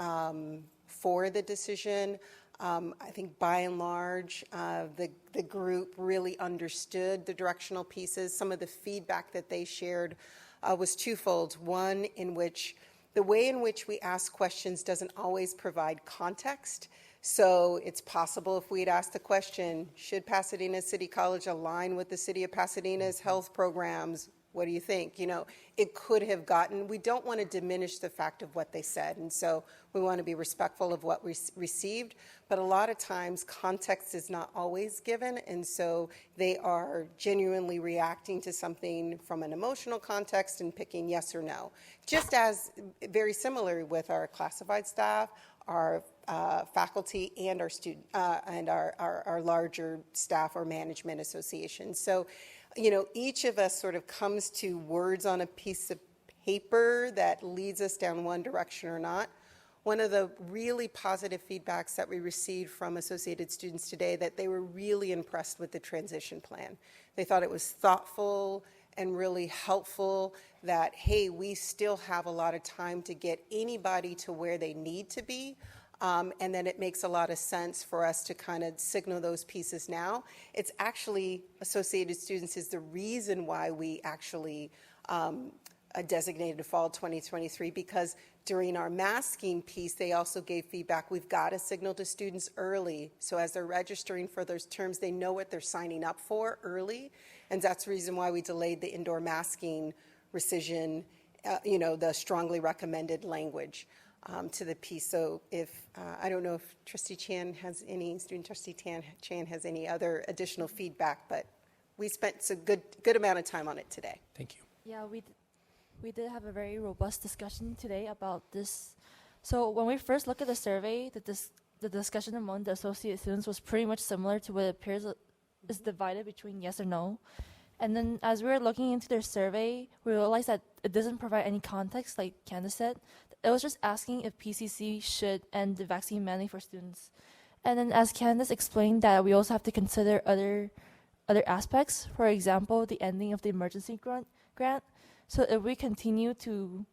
for the decision. I think by and large, the group really understood the directional pieces. Some of the feedback that they shared was twofold. One, in which the way in which we ask questions doesn't always provide context. So it's possible if we'd asked the question, should Pasadena City College align with the City of Pasadena's health programs? What do you think? It could have gotten, we don't want to diminish the fact of what they said. And so we want to be respectful of what we received. But a lot of times context is not always given. And so they are genuinely reacting to something from an emotional context and picking yes or no. Just as very similar with our classified staff, our faculty, and our student and our larger staff or management association. So, each of us sort of comes to words on a piece of paper that leads us down one direction or not. One of the really positive feedbacks that we received from associated students today, that they were really impressed with the transition plan. They thought it was thoughtful and really helpful, that, hey, we still have a lot of time to get anybody to where they need to be. And then it makes a lot of sense for us to kind of signal those pieces now. It's actually, associated students is the reason why we actually designated fall 2023, because during our masking piece, they also gave feedback. We've got to signal to students early, so as they're registering for those terms, they know what they're signing up for early. And that's the reason why we delayed the indoor masking rescission, the strongly recommended language. To the piece. So if, I don't know if Trustee Chan has any, Student Trustee Chan has any other additional feedback, but we spent a good amount of time on it today. Thank you. Yeah, we did have a very robust discussion today about this. So when we first looked at the survey, the discussion among the associate students was pretty much similar to what it appears is divided between yes or no. And then as we were looking into their survey, we realized that it doesn't provide any context, like Candace said. It was just asking if PCC should end the vaccine mandate for students. And then as Candace explained, that we also have to consider other aspects. For example, the ending of the emergency grant. So if we continue to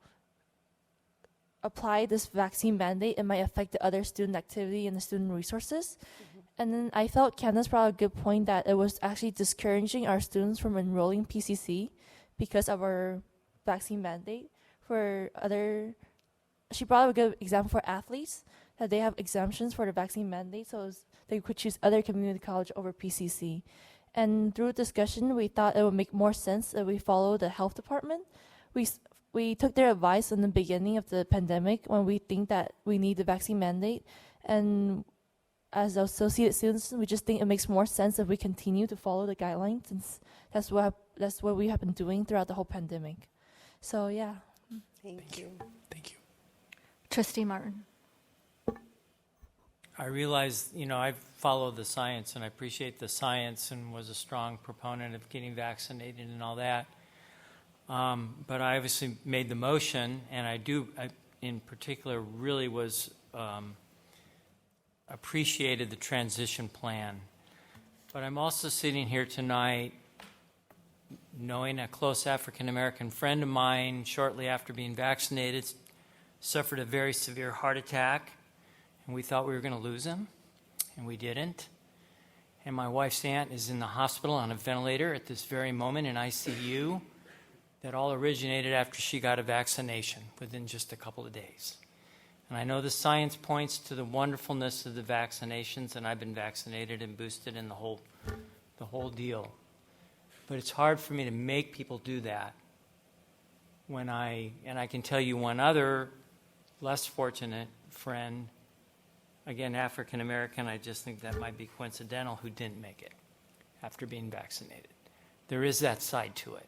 apply this vaccine mandate, it might affect the other student activity and the student resources. Mm-hmm. And then I felt Candace brought a good point that it was actually discouraging our students from enrolling PCC because of our vaccine mandate. She brought up a good example for athletes, that they have exemptions for the vaccine mandate, so they could choose other community college over PCC. And through discussion, we thought it would make more sense that we follow the health department. We took their advice in the beginning of the pandemic when we think that we need the vaccine mandate. And as associate students, we just think it makes more sense if we continue to follow the guidelines, since that's what we have been doing throughout the whole pandemic. So, yeah. Thank you. Trustee Martin. I realize, I follow the science, and I appreciate the science and was a strong proponent of getting vaccinated and all that. But I obviously made the motion, and I in particular really was appreciated the transition plan. But I'm also sitting here tonight knowing a close African American friend of mine, shortly after being vaccinated, suffered a very severe heart attack, and we thought we were going to lose him, and we didn't. And my wife's aunt is in the hospital on a ventilator at this very moment in ICU. That all originated after she got a vaccination within just a couple of days. And I know the science points to the wonderfulness of the vaccinations, and I've been vaccinated and boosted in the whole deal. But it's hard for me to make people do that. And I can tell you one other less fortunate friend, again, African American, I just think that might be coincidental, who didn't make it after being vaccinated. There is that side to it.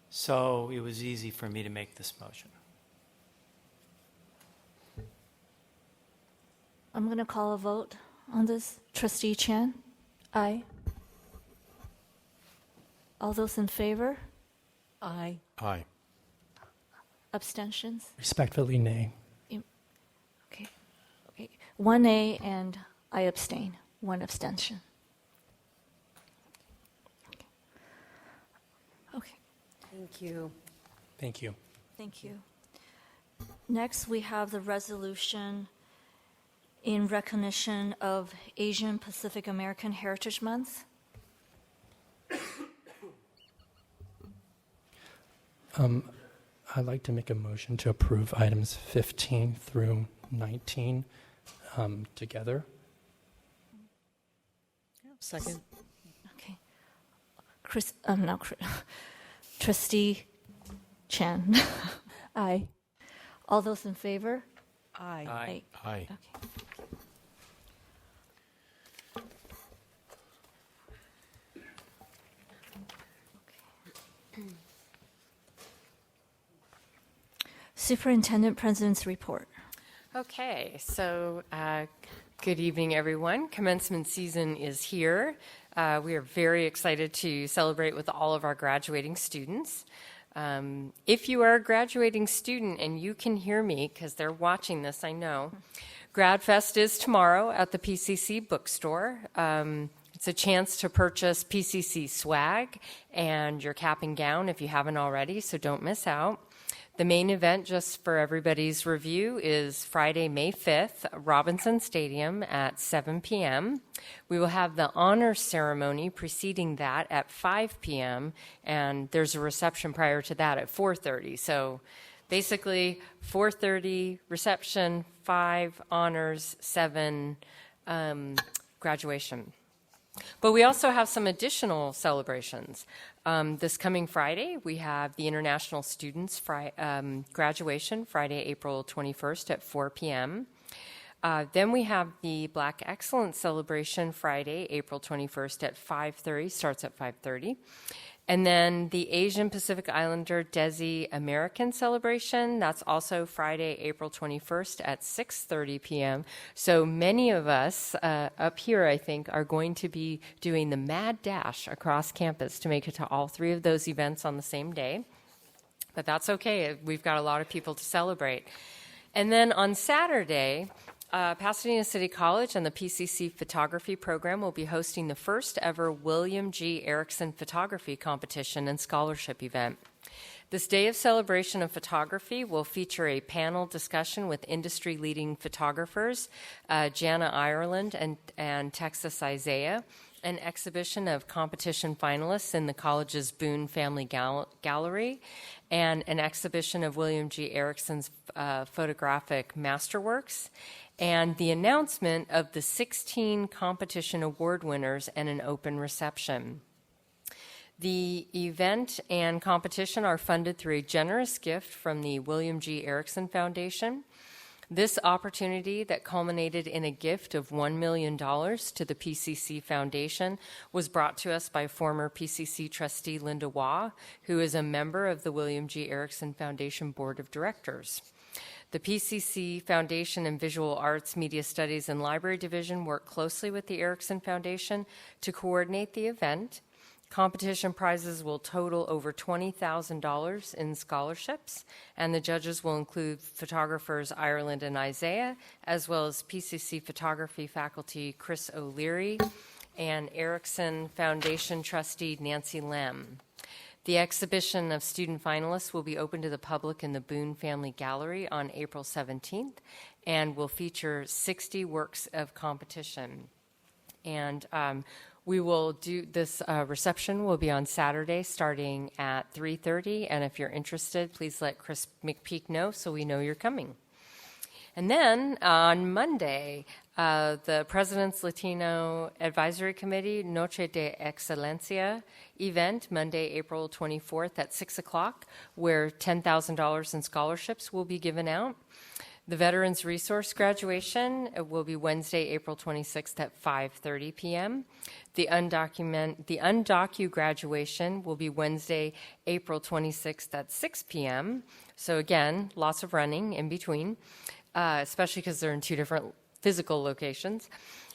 So it was easy for me to make this motion. I'm going to call a vote on this. Trustee Chan? Aye. All those in favor? Aye. Aye. Abstentions? Respectfully, nay. Okay. 1 A and I abstain. 1 abstention. Okay. Thank you. Thank you. Thank you. Next, we have the resolution in recognition of Asian Pacific American Heritage Month. I'd like to make a motion to approve items 15 through 19 together. Second. Okay. Trustee Chan. Aye. All those in favor? Aye. Aye. Aye. Okay. Superintendent President's Report. Okay, so good evening, everyone. Commencement season is here. We are very excited to celebrate with all of our graduating students. If you are a graduating student and you can hear me, because they're watching this, I know, GradFest is tomorrow at the PCC bookstore. It's a chance to purchase PCC swag and your cap and gown if you haven't already, so don't miss out. The main event, just for everybody's review, is Friday, May 5th, Robinson Stadium at 7 p.m. We will have the honors ceremony preceding that at 5 p.m., and there's a reception prior to that at 4:30. So basically, 4:30 reception, 5 honors, 7 graduation. But we also have some additional celebrations. This coming Friday, we have the International Students graduation, Friday, April 21st at 4 p.m. Then we have the Black Excellence Celebration, Friday, April 21st at 5:30, starts at 5:30. And then the Asian Pacific Islander Desi American Celebration, that's also Friday, April 21st at 6:30 p.m. So many of us up here, I think, are going to be doing the mad dash across campus to make it to all 3 of those events on the same day. But that's okay. We've got a lot of people to celebrate. And then on Saturday, Pasadena City College and the PCC Photography Program will be hosting the first ever William G. Erickson Photography Competition and Scholarship event. This day of celebration of photography will feature a panel discussion with industry-leading photographers, Jana Ireland and Texas Isaiah, an exhibition of competition finalists in the college's Boone Family Gallery, and an exhibition of William G. Erickson's photographic masterworks, and the announcement of the 16 competition award winners and an open reception. The event and competition are funded through a generous gift from the William G. Erickson Foundation. This opportunity that culminated in a gift of $1 million to the PCC Foundation was brought to us by former PCC trustee Linda Waugh, who is a member of the William G. Erickson Foundation Board of Directors. The PCC Foundation and Visual Arts, Media Studies, and Library Division work closely with the Erickson Foundation to coordinate the event. Competition prizes will total over $20,000 in scholarships, and the judges will include photographers Ireland and Isaiah, as well as PCC photography faculty Chris O'Leary and Erickson Foundation trustee Nancy Lem. The exhibition of student finalists will be open to the public in the Boone Family Gallery on April 17th and will feature 60 works of competition. And we will do this reception will be on Saturday starting at 3:30. And if you're interested, please let Chris McPeak know so we know you're coming. And then on Monday, the President's Latino Advisory Committee Noche de Excelencia event, Monday, April 24th at 6 o'clock, where $10,000 in scholarships will be given out. The Veterans Resource graduation will be Wednesday, April 26th at 5:30 p.m. The undocu graduation will be Wednesday, April 26th at 6 p.m. So again, lots of running in between, especially because they're in two different physical locations.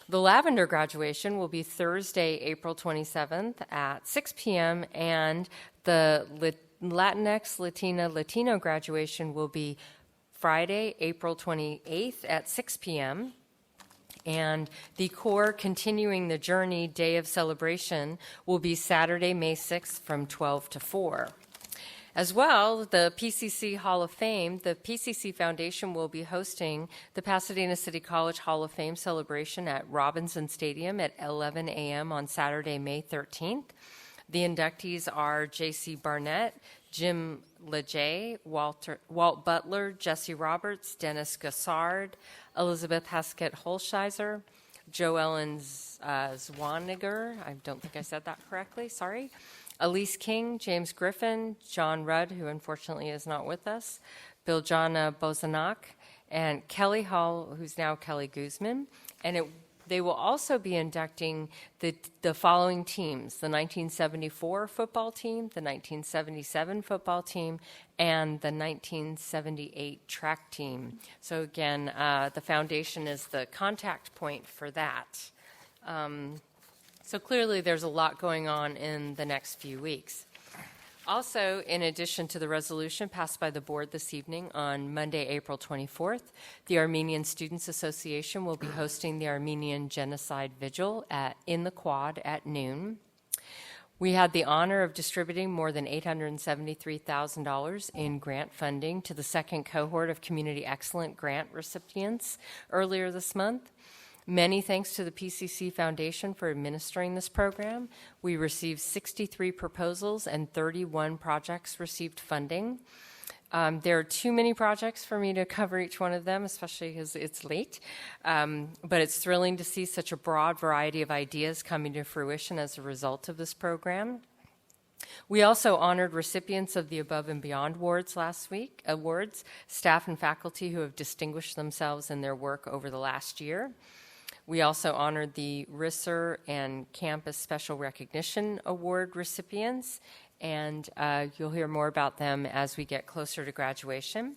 The Lavender graduation will be Thursday, April 27th at 6 p.m. and the Latinx Latino graduation will be Friday, April 28th at 6 p.m. And the core Continuing the Journey Day of Celebration will be Saturday, May 6th from 12 to 4. As well, the PCC Hall of Fame, the PCC Foundation will be hosting the Pasadena City College Hall of Fame celebration at Robinson Stadium at 11 a.m. on Saturday, May 13th. The inductees are J.C. Barnett, Jim Lejay, Walt Butler, Jesse Roberts, Dennis Gassard, Elizabeth Haskett Holsheiser, Joellen Zwaniger, I don't think I said that correctly, sorry, Elise King, James Griffin, John Rudd, who unfortunately is not with us, Biljana Bozanak, and Kelly Hall, who's now Kelly Guzman. And they will also be inducting the following teams: the 1974 football team, the 1977 football team, and the 1978 track team. So again, the foundation is the contact point for that. So clearly there's a lot going on in the next few weeks. Also, in addition to the resolution passed by the board this evening on Monday, April 24th, the Armenian Students Association will be hosting the Armenian Genocide Vigil in the Quad at noon. We had the honor of distributing more than $873,000 in grant funding to the second cohort of Community Excellent Grant recipients earlier this month. Many thanks to the PCC Foundation for administering this program. We received 63 proposals and 31 projects received funding. There are too many projects for me to cover each one of them, especially because it's late. But it's thrilling to see such a broad variety of ideas coming to fruition as a result of this program. We also honored recipients of the Above and Beyond awards last week, staff and faculty who have distinguished themselves in their work over the last year. We also honored the RISR and Campus Special Recognition Award recipients, and you'll hear more about them as we get closer to graduation.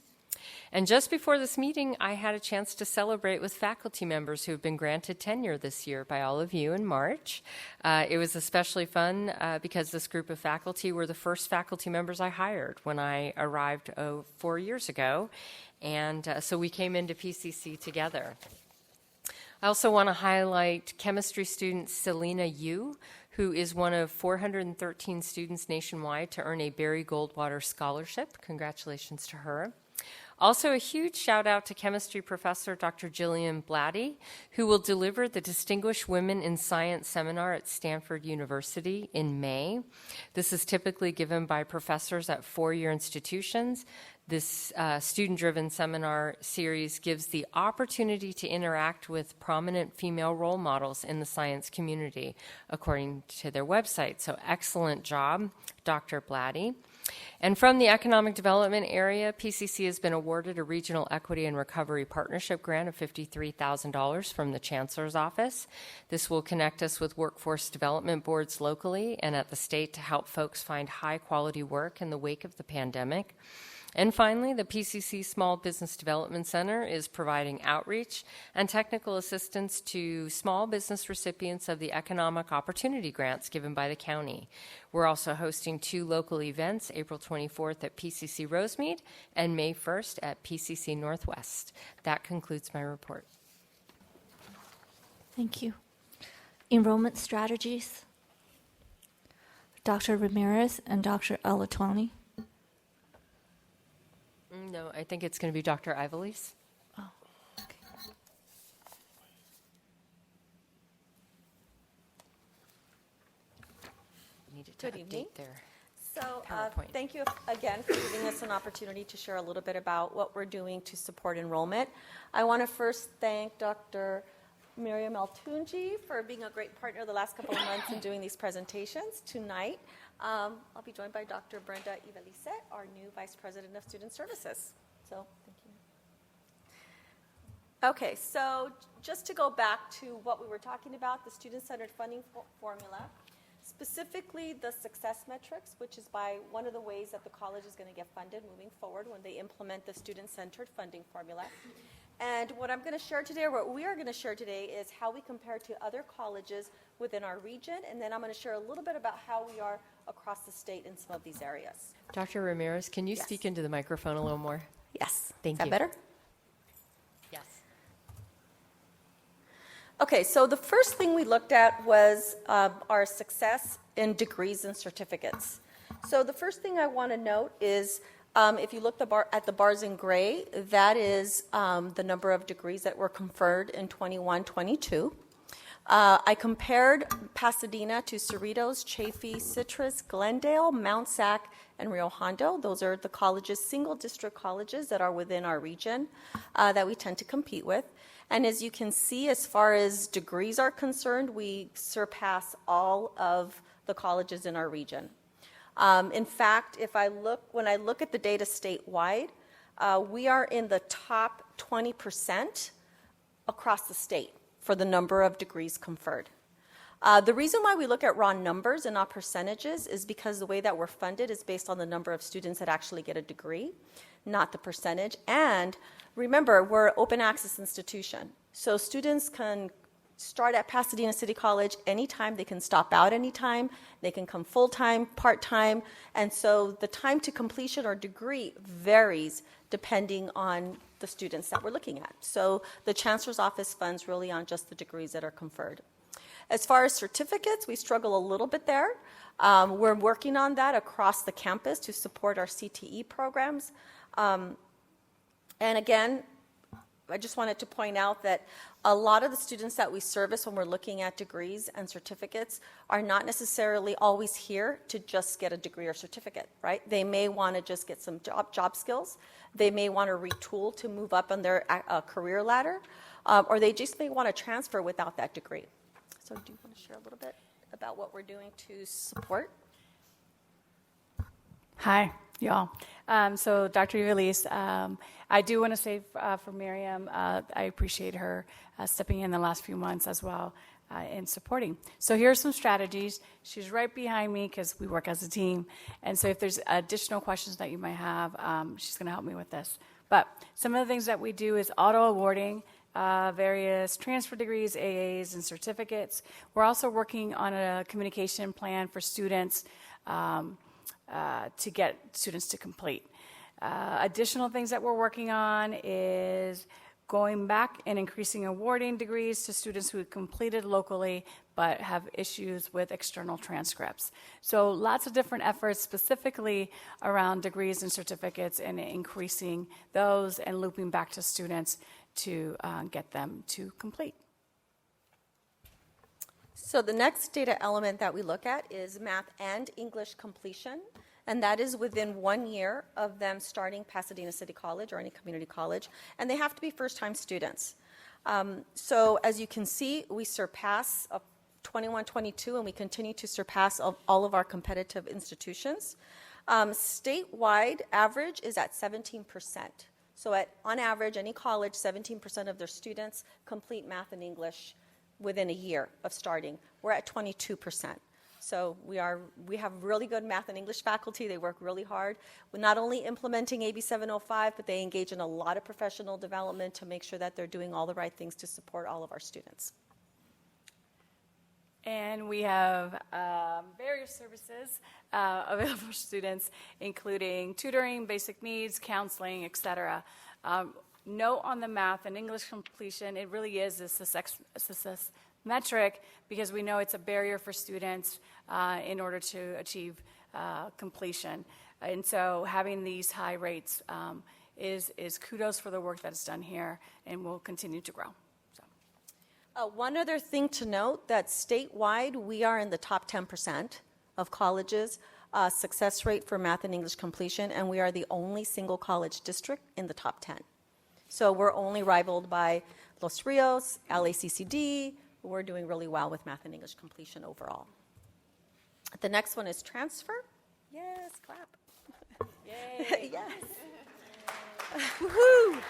And just before this meeting, I had a chance to celebrate with faculty members who have been granted tenure this year by all of you in March. It was especially fun because this group of faculty were the first faculty members I hired when I arrived 4 years ago, and so we came into PCC together. I also want to highlight chemistry student Selena Yu, who is one of 413 students nationwide to earn a Barry Goldwater Scholarship. Congratulations to her. Also, a huge shout out to chemistry professor Dr. Jillian Blatty, who will deliver the Distinguished Women in Science seminar at Stanford University in May. This is typically given by professors at four-year institutions. This student-driven seminar series gives the opportunity to interact with prominent female role models in the science community, according to their website. So excellent job, Dr. Blatty. And from the economic development area, PCC has been awarded a Regional Equity and Recovery Partnership grant of $53,000 from the Chancellor's Office. This will connect us with workforce development boards locally and at the state to help folks find high-quality work in the wake of the pandemic. And finally, the PCC Small Business Development Center is providing outreach and technical assistance to small business recipients of the economic opportunity grants given by the county. We're also hosting 2 local events, April 24th at PCC Rosemead and May 1st at PCC Northwest. That concludes my report. Thank you. Enrollment strategies. Dr. Ramirez and Dr. Alatwani. No, I think it's going to be Dr. Ivelisse. Oh, okay. Needed to Good evening. update their So PowerPoint. thank you again for giving us an opportunity to share a little bit about what we're doing to support enrollment. I want to first thank Dr. Miriam Altunji for being a great partner the last couple of months in doing these presentations. Tonight, I'll be joined by Dr. Brenda Ivelisse, our new Vice President of Student Services. So thank you. Okay, so just to go back to what we were talking about, the student-centered funding formula, specifically the success metrics, which is by one of the ways that the college is going to get funded moving forward when they implement the student-centered funding formula. And what I'm going to share today, or what we are going to share today, is how we compare to other colleges within our region, and then I'm going to share a little bit about how we are across the state in some of these areas. Dr. Ramirez, can you speak into the microphone a little more? Yes. Thank you. you. Is that better? Yes. Okay, so the first thing we looked at was our success in degrees and certificates. So the first thing I want to note is if you look at the bars in gray, that is the number of degrees that were conferred in 21-22. I compared Pasadena to Cerritos, Chaffey, Citrus, Glendale, Mount Sac, and Rio Hondo. Those are the colleges, single district colleges that are within our region that we tend to compete with. And as you can see, as far as degrees are concerned, we surpass all of the colleges in our region. In fact, when I look at the data statewide, we are in the top 20% across the state for the number of degrees conferred. The reason why we look at raw numbers and not percentages is because the way that we're funded is based on the number of students that actually get a degree, not the percentage. And remember, we're an open access institution. So students can start at Pasadena City College anytime. They can stop out anytime. They can come full-time, part-time. And so the time to completion or degree varies depending on the students that we're looking at. So the Chancellor's Office funds really on just the degrees that are conferred. As far as certificates, we struggle a little bit there. We're working on that across the campus to support our CTE programs. And again, I just wanted to point out that a lot of the students that we service when we're looking at degrees and certificates are not necessarily always here to just get a degree or certificate, right? They may want to just get some job skills. They may want to retool to move up on their career ladder, or they just may want to transfer without that degree. So do you want to share a little bit about what we're doing to support? Hi, y'all. So Dr. Ivelisse, I do want to say for Miriam, I appreciate her stepping in the last few months as well in supporting. So here are some strategies. She's right behind me because we work as a team. And so if there's additional questions that you might have, she's going to help me with this. But some of the things that we do is auto-awarding various transfer degrees, AAs, and certificates. We're also working on a communication plan for students to get students to complete. Additional things that we're working on is going back and increasing awarding degrees to students who have completed locally but have issues with external transcripts. So lots of different efforts specifically around degrees and certificates and increasing those and looping back to students to get them to complete. So the next data element that we look at is math and English completion, and that is within 1 year of them starting Pasadena City College or any community college, and they have to be first-time students. So as you can see, we surpass 21-22, and we continue to surpass all of our competitive institutions. Statewide average is at 17%. So on average, any college, 17% of their students complete math and English within a year of starting. We're at 22%. So we have really good math and English faculty. They work really hard. We're not only implementing AB 705, but they engage in a lot of professional development to make sure that they're doing all the right things to support all of our students. And we have various services available for students, including tutoring, basic needs, counseling, etc. Note on the math and English completion, it really is a success metric because we know it's a barrier for students in order to achieve completion. And so having these high rates is kudos for the work that's done here and will continue to grow. One other thing to note, that statewide, we are in the top 10% of colleges success rate for math and English completion, and we are the only single college district in the top 10. So we're only rivaled by Los Rios, LACCD. We're doing really well with math and English completion overall. The next one is transfer. Yes, clap. Yay. Yes. Woohoo!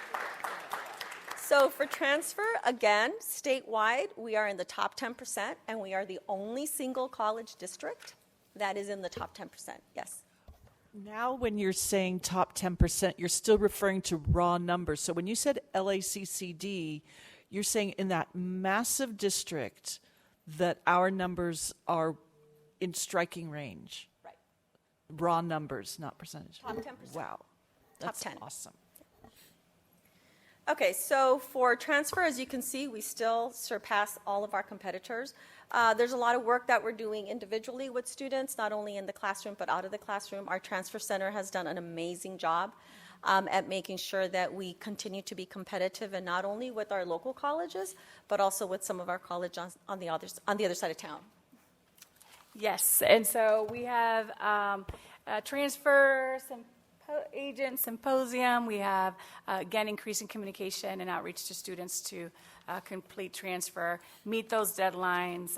So for transfer, again, statewide, we are in the top 10%, and we are the only single college district that is in the top 10%. Yes. Now when you're saying top 10%, you're still referring to raw numbers. So when you said LACCD, you're saying in that massive district that our numbers are in striking range. Right. Raw numbers, not percentage. Top 10%. Wow. That's Top 10. awesome. Okay, so for transfer, as you can see, we still surpass all of our competitors. There's a lot of work that we're doing individually with students, not only in the classroom, but out of the classroom. Our transfer center has done an amazing job at making sure that we continue to be competitive, and not only with our local colleges, but also with some of our colleges on the other side of town. Yes, and so we have transfer, agent symposium. We have, again, increasing communication and outreach to students to complete transfer, meet those deadlines.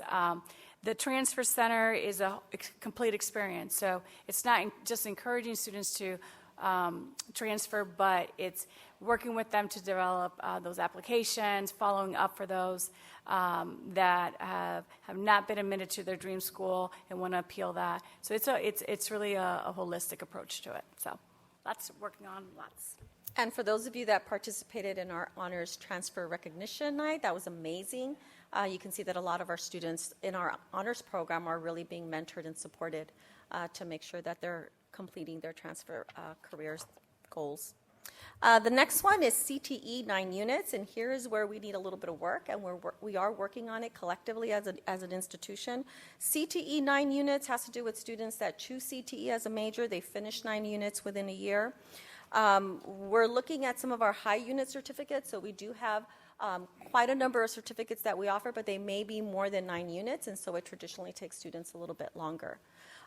The transfer center is a complete experience. So it's not just encouraging students to transfer, but it's working with them to develop those applications, following up for those that have not been admitted to their dream school and want to appeal that. So it's really a holistic approach to it. So lots working on lots. And for those of you that participated in our honors transfer recognition night, that was amazing. You can see that a lot of our students in our honors program are really being mentored and supported to make sure that they're completing their transfer careers goals. The next one is CTE 9 units, and here is where we need a little bit of work, and we are working on it collectively as an institution. CTE 9 units has to do with students that choose CTE as a major. They finish 9 units within a year. We're looking at some of our high unit certificates, so we do have quite a number of certificates that we offer, but they may be more than 9 units, and so it traditionally takes students a little bit longer.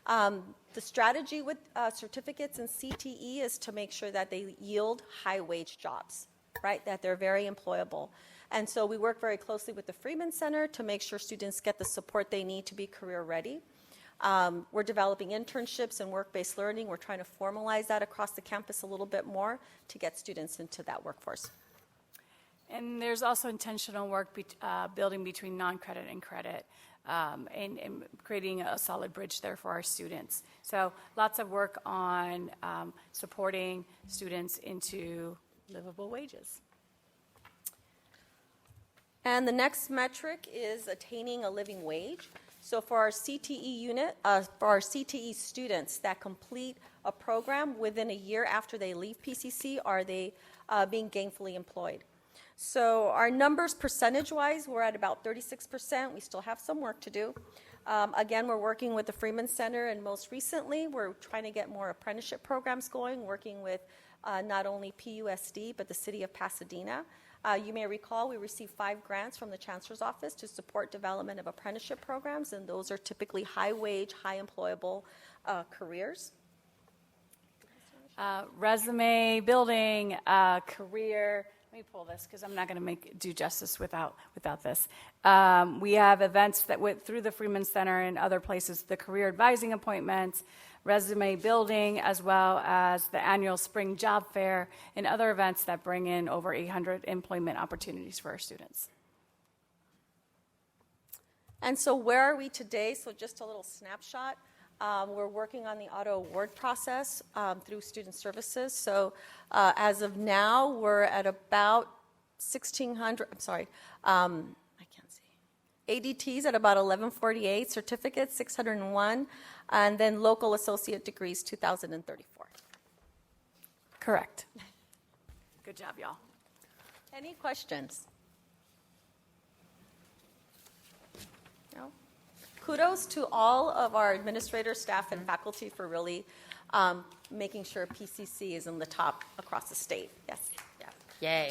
The strategy with certificates in CTE is to make sure that they yield high-wage jobs, right, that they're very employable. And so we work very closely with the Freeman Center to make sure students get the support they need to be career-ready. We're developing internships and work-based learning. We're trying to formalize that across the campus a little bit more to get students into that workforce. And there's also intentional work building between non-credit and credit. And creating a solid bridge there for our students. So lots of work on supporting students into livable wages. And the next metric is attaining a living wage. So for our CTE unit, for our CTE students that complete a program within a year after they leave PCC, are they being gainfully employed? So our numbers percentage-wise, we're at about 36%. We still have some work to do. Again, we're working with the Freeman Center, and most recently, we're trying to get more apprenticeship programs going, working with not only PUSD, but the city of Pasadena. You may recall we received 5 grants from the Chancellor's Office to support development of apprenticeship programs, and those are typically high-wage, high-employable careers. Resume building, career. Let me pull this because I'm not going to do justice without this. We have events that went through the Freeman Center and other places, the career advising appointments, resume building, as well as the annual spring job fair and other events that bring in over 800 employment opportunities for our students. And so where are we today? So just a little snapshot. We're working on the auto award process through student services. So as of now, we're at about 1,600, I'm sorry, I can't see. ADTs at about 1,148, certificates 601, and then local associate degrees 2,034. Correct. Good job, y'all. Any questions? No? Kudos to all of our administrators, staff, and faculty for really making sure PCC is in the top across the state. Yes. Yeah. Yay.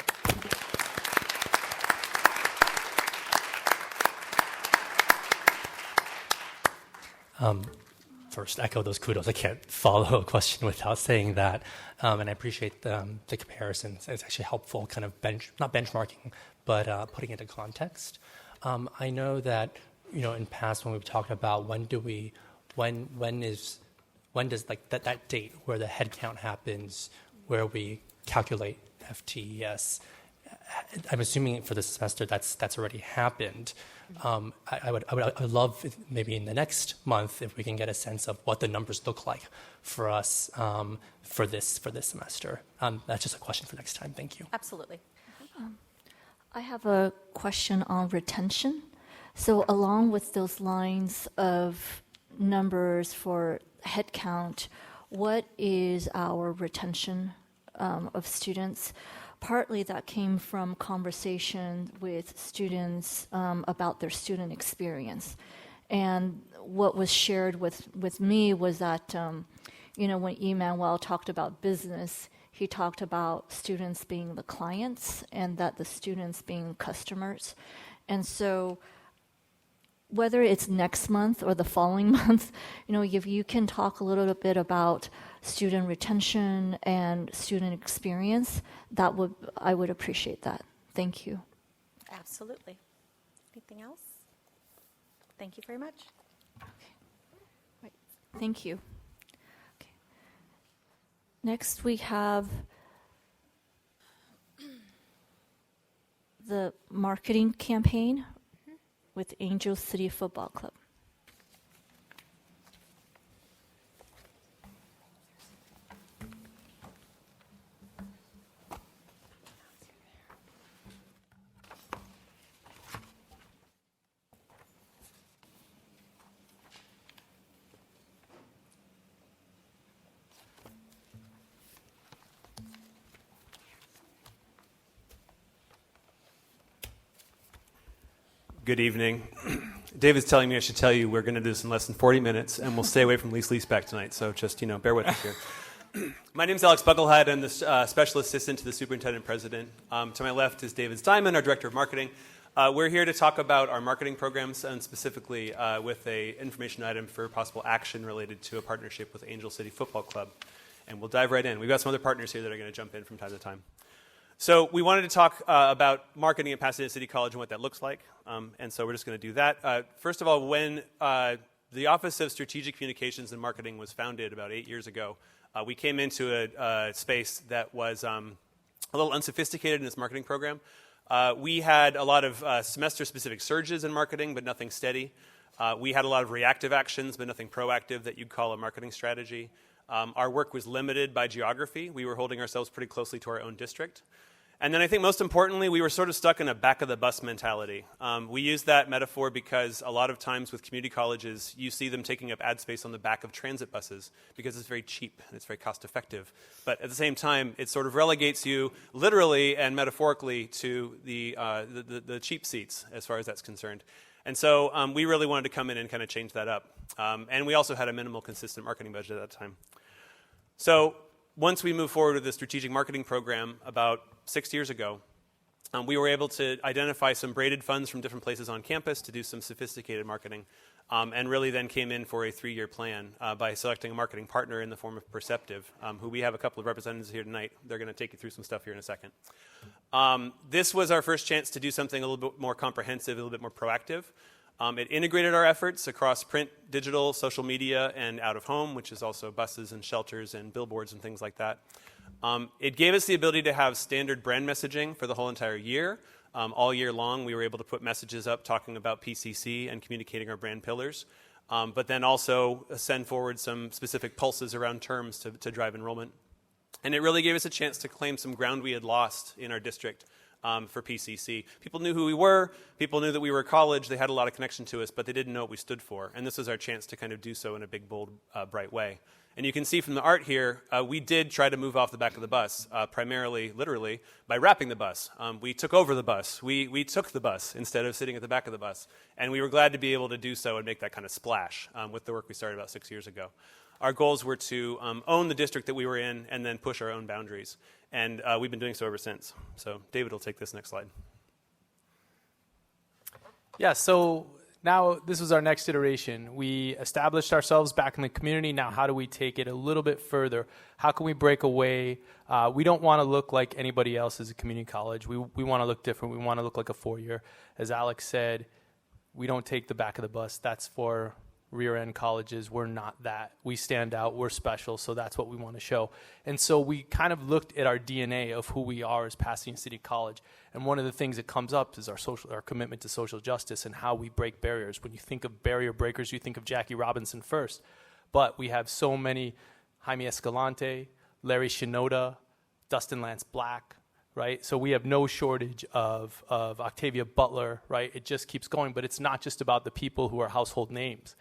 First, echo those kudos. I can't follow a question without saying that. And I appreciate the comparisons. It's actually helpful, kind of not benchmarking, but putting it into context. I know that, in past when we've talked about when does like that date where the head count happens, where we calculate FTES. I'm assuming for this semester that's already happened. I would love if maybe in the next month if we can get a sense of what the numbers look like for us for this semester. That's just a question for next time. Thank you. Absolutely. I have a question on retention. So along with those lines of numbers for headcount, what is our retention of students? Partly that came from conversation with students about their student experience. And what was shared with me was that, when Emmanuel talked about business, he talked about students being the clients and that the students being customers. And so whether it's next month or the following month, if you can talk a little bit about student retention and student experience, I would appreciate that. Thank you. Absolutely. Anything else? Thank you very much. Right. Thank you. Okay. Next, we have the marketing campaign with Angel City Football Club. Good evening. David's telling me I should tell you we're going to do this in less than 40 minutes, and we'll stay away from lease back tonight, so just, bear with us here. My name's Alex Bucklehead. I'm the special assistant to the superintendent president. To my left is David Steinman, our director of marketing. We're here to talk about our marketing programs, and specifically with an information item for possible action related to a partnership with Angel City Football Club. And we'll dive right in. We've got some other partners here that are going to jump in from time to time. So we wanted to talk about marketing at Pasadena City College and what that looks like, and so we're just going to do that. First of all, when the Office of Strategic Communications and Marketing was founded about 8 years ago, we came into a space that was a little unsophisticated in its marketing program. We had a lot of semester-specific surges in marketing, but nothing steady. We had a lot of reactive actions, but nothing proactive that you'd call a marketing strategy. Our work was limited by geography. We were holding ourselves pretty closely to our own district. And then I think most importantly, we were sort of stuck in a back-of-the-bus mentality. We use that metaphor because a lot of times with community colleges, you see them taking up ad space on the back of transit buses because it's very cheap and it's very cost-effective. But at the same time, it sort of relegates you literally and metaphorically to the cheap seats as far as that's concerned. And so we really wanted to come in and kind of change that up. And we also had a minimal consistent marketing budget at that time. So once we moved forward with the strategic marketing program about 6 years ago, we were able to identify some braided funds from different places on campus to do some sophisticated marketing, and really then came in for a 3-year plan by selecting a marketing partner in the form of Perceptive, who we have a couple of representatives here tonight. They're going to take you through some stuff here in a second. This was our first chance to do something a little bit more comprehensive, a little bit more proactive. It integrated our efforts across print, digital, social media, and out of home, which is also buses and shelters and billboards and things like that. It gave us the ability to have standard brand messaging for the whole entire year, All year long, we were able to put messages up talking about PCC and communicating our brand pillars, but then also send forward some specific pulses around terms to drive enrollment. And it really gave us a chance to claim some ground we had lost in our district for PCC. People knew who we were. People knew that we were a college. They had a lot of connection to us, but they didn't know what we stood for. And this was our chance to kind of do so in a big, bold, bright way. And you can see from the art here, we did try to move off the back of the bus, primarily, literally, by wrapping the bus. We took over the bus. We took the bus instead of sitting at the back of the bus. And we were glad to be able to do so and make that kind of splash with the work we started about 6 years ago. Our goals were to own the district that we were in and then push our own boundaries. And we've been doing so ever since. So David will take this next slide. Yeah, so now this was our next iteration. We established ourselves back in the community. Now how do we take it a little bit further? How can we break away? We don't want to look like anybody else as a community college. We want to look different. We want to look like a four-year. As Alex said, we don't take the back of the bus. That's for rear-end colleges. We're not that. We stand out. We're special, so that's what we want to show. And so we kind of looked at our DNA of who we are as Pasadena City College, and one of the things that comes up is our commitment to social justice and how we break barriers. When you think of barrier breakers, you think of Jackie Robinson first, but we have so many: Jaime Escalante, Larry Shinoda, Dustin Lance Black, right? So we have no shortage of Octavia Butler, right? It just keeps going, but it's not just about the people who are household names.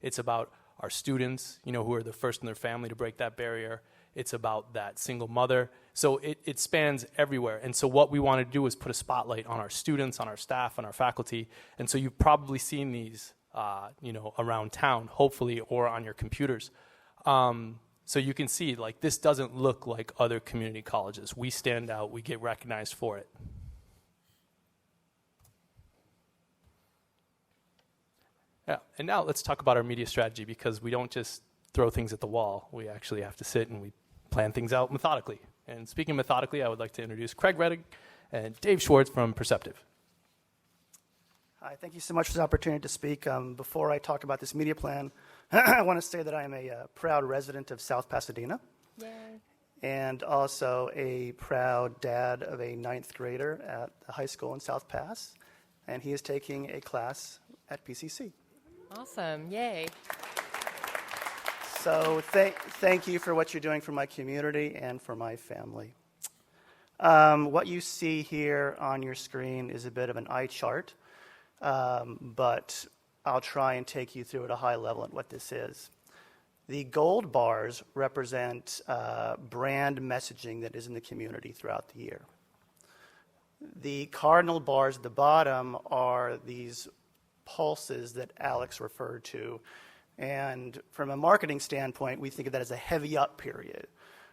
It's about our students, who are the first in their family to break that barrier. It's about that single mother. So it spans everywhere. And so what we want to do is put a spotlight on our students, on our staff, on our faculty. And so you've probably seen these, around town, hopefully, or on your computers. So you can see, this doesn't look like other community colleges. We stand out. We get recognized for it. Yeah, and now let's talk about our media strategy, because we don't just throw things at the wall. We actually have to sit and we plan things out methodically. And speaking methodically, I would like to introduce Craig Reddick and Dave Schwartz from Perceptive. Hi, thank you so much for the opportunity to speak. Before I talk about this media plan, I want to say that I am a proud resident of South Pasadena. Yay. And also a proud dad of a 9th grader at the high school in South Pass. And he is taking a class at PCC. Awesome. Yay. So thank you for what you're doing for my community and for my family. What you see here on your screen is a bit of an eye chart, but I'll try and take you through at a high level at what this is. The gold bars represent brand messaging that is in the community throughout the year. The cardinal bars at the bottom are these pulses that Alex referred to. And from a marketing standpoint, we think of that as a heavy up period.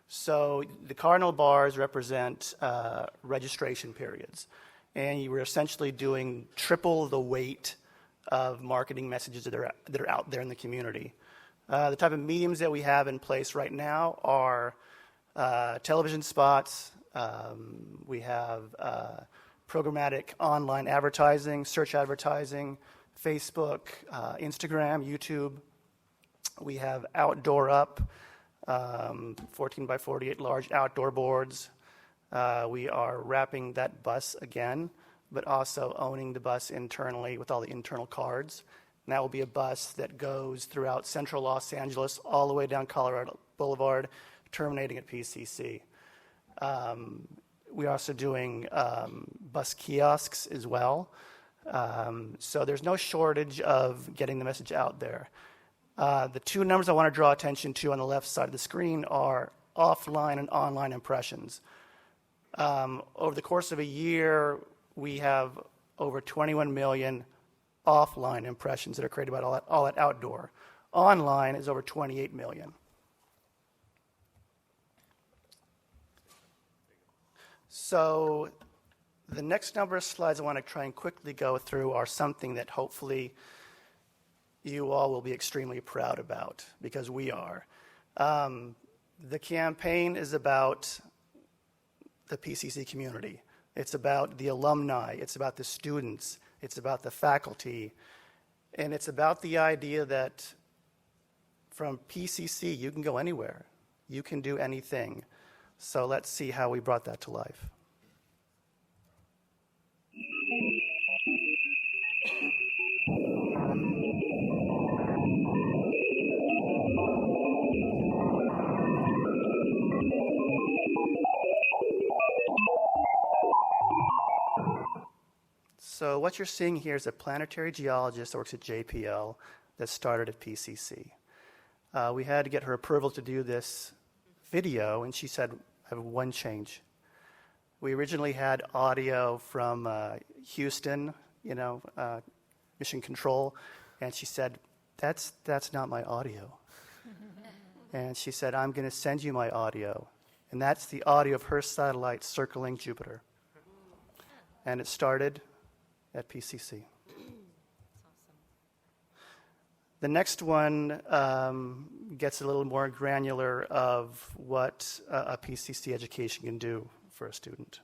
So the cardinal bars represent registration periods. And you were essentially doing triple the weight of marketing messages that are out there in the community. The type of mediums that we have in place right now are television spots. We have programmatic online advertising, search advertising, Facebook, Instagram, YouTube. We have outdoor up, 14 by 48 large outdoor boards. We are wrapping that bus again, but also owning the bus internally with all the internal cards. And that will be a bus that goes throughout central Los Angeles, all the way down Colorado Boulevard, terminating at PCC. We're also doing bus kiosks as well. So there's no shortage of getting the message out there. The two numbers I want to draw attention to on the left side of the screen are offline and online impressions. Over the course of a year, we have over 21 million offline impressions that are created by all that outdoor. Online is over 28 million. So the next number of slides I want to try and quickly go through are something that hopefully you all will be extremely proud about, because we are. The campaign is about the PCC community. It's about the alumni. It's about the students. It's about the faculty. And it's about the idea that from PCC, you can go anywhere. You can do anything. So let's see how we brought that to life. So what you're seeing here is a planetary geologist that works at JPL that started at PCC. We had to get her approval to do this video, and she said, I have one change. We originally had audio from Houston, Mission Control, and she said, that's not my audio. And she said, I'm going to send you my audio. And that's the audio of her satellite circling Jupiter. And it started at PCC. The next one gets a little more granular of what a PCC education can do for a student.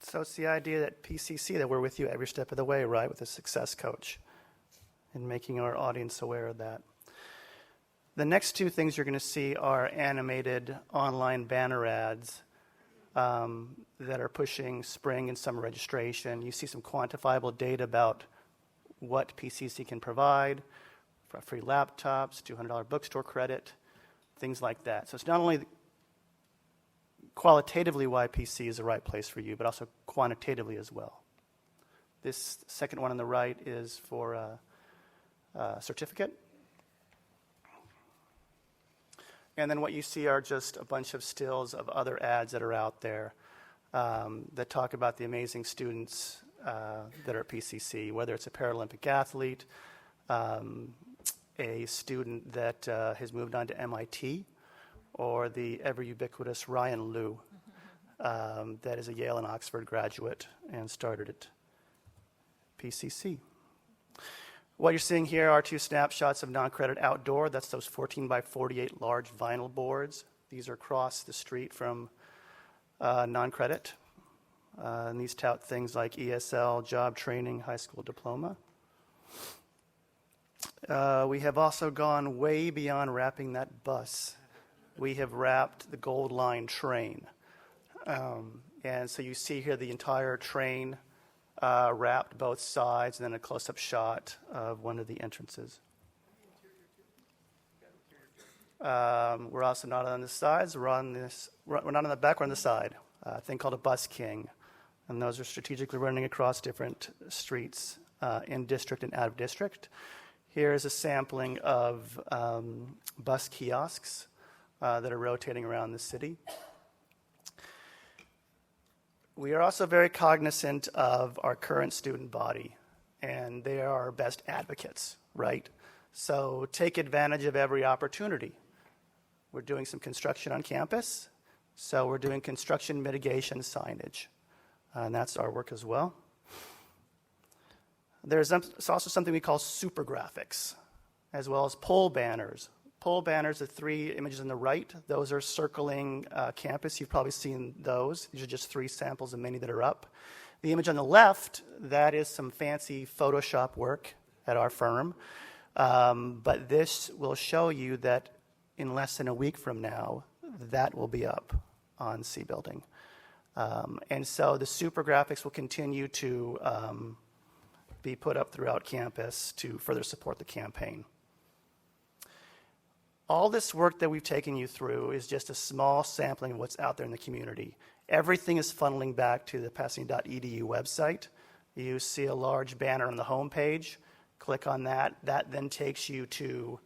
So it's the idea that PCC, that we're with you every step of the way, right, with a success coach, and making our audience aware of that. The next two things you're going to see are animated online banner ads that are pushing spring and summer registration. You see some quantifiable data about what PCC can provide, free laptops, $200 bookstore credit, things like that. So it's not only qualitatively why PC is the right place for you, but also quantitatively as well. This second one on the right is for a certificate. And then what you see are just a bunch of stills of other ads that are out there that talk about the amazing students that are at PCC, whether it's a Paralympic athlete, a student that has moved on to MIT, or the ever ubiquitous Ryan Liu, that is a Yale and Oxford graduate and started at PCC. What you're seeing here are two snapshots of non-credit outdoor. That's those 14 by 48 large vinyl boards. These are across the street from non-credit. And these tout things like ESL, job training, high school diploma. We have also gone way beyond wrapping that bus. We have wrapped the Gold Line train. And so you see here the entire train wrapped both sides, and then a close-up shot of one of the entrances. We're also not on the sides. We're not on the back, we're on the side. A thing called a bus king. And those are strategically running across different streets in district and out of district. Here is a sampling of bus kiosks that are rotating around the city. We are also very cognizant of our current student body, and they are our best advocates, right? So take advantage of every opportunity. We're doing some construction on campus, so we're doing construction mitigation signage, and that's our work as well. There's also something we call super graphics, as well as pole banners. Pole banners, the three images on the right, those are circling campus. You've probably seen those. These are just three samples of many that are up. The image on the left, that is some fancy Photoshop work at our firm. But this will show you that in less than a week from now, that will be up on C Building. And so the super graphics will continue to be put up throughout campus to further support the campaign. All this work that we've taken you through is just a small sampling of what's out there in the community. Everything is funneling back to the Pasadena.edu website. You see a large banner on the home page. Click on that. That then takes you to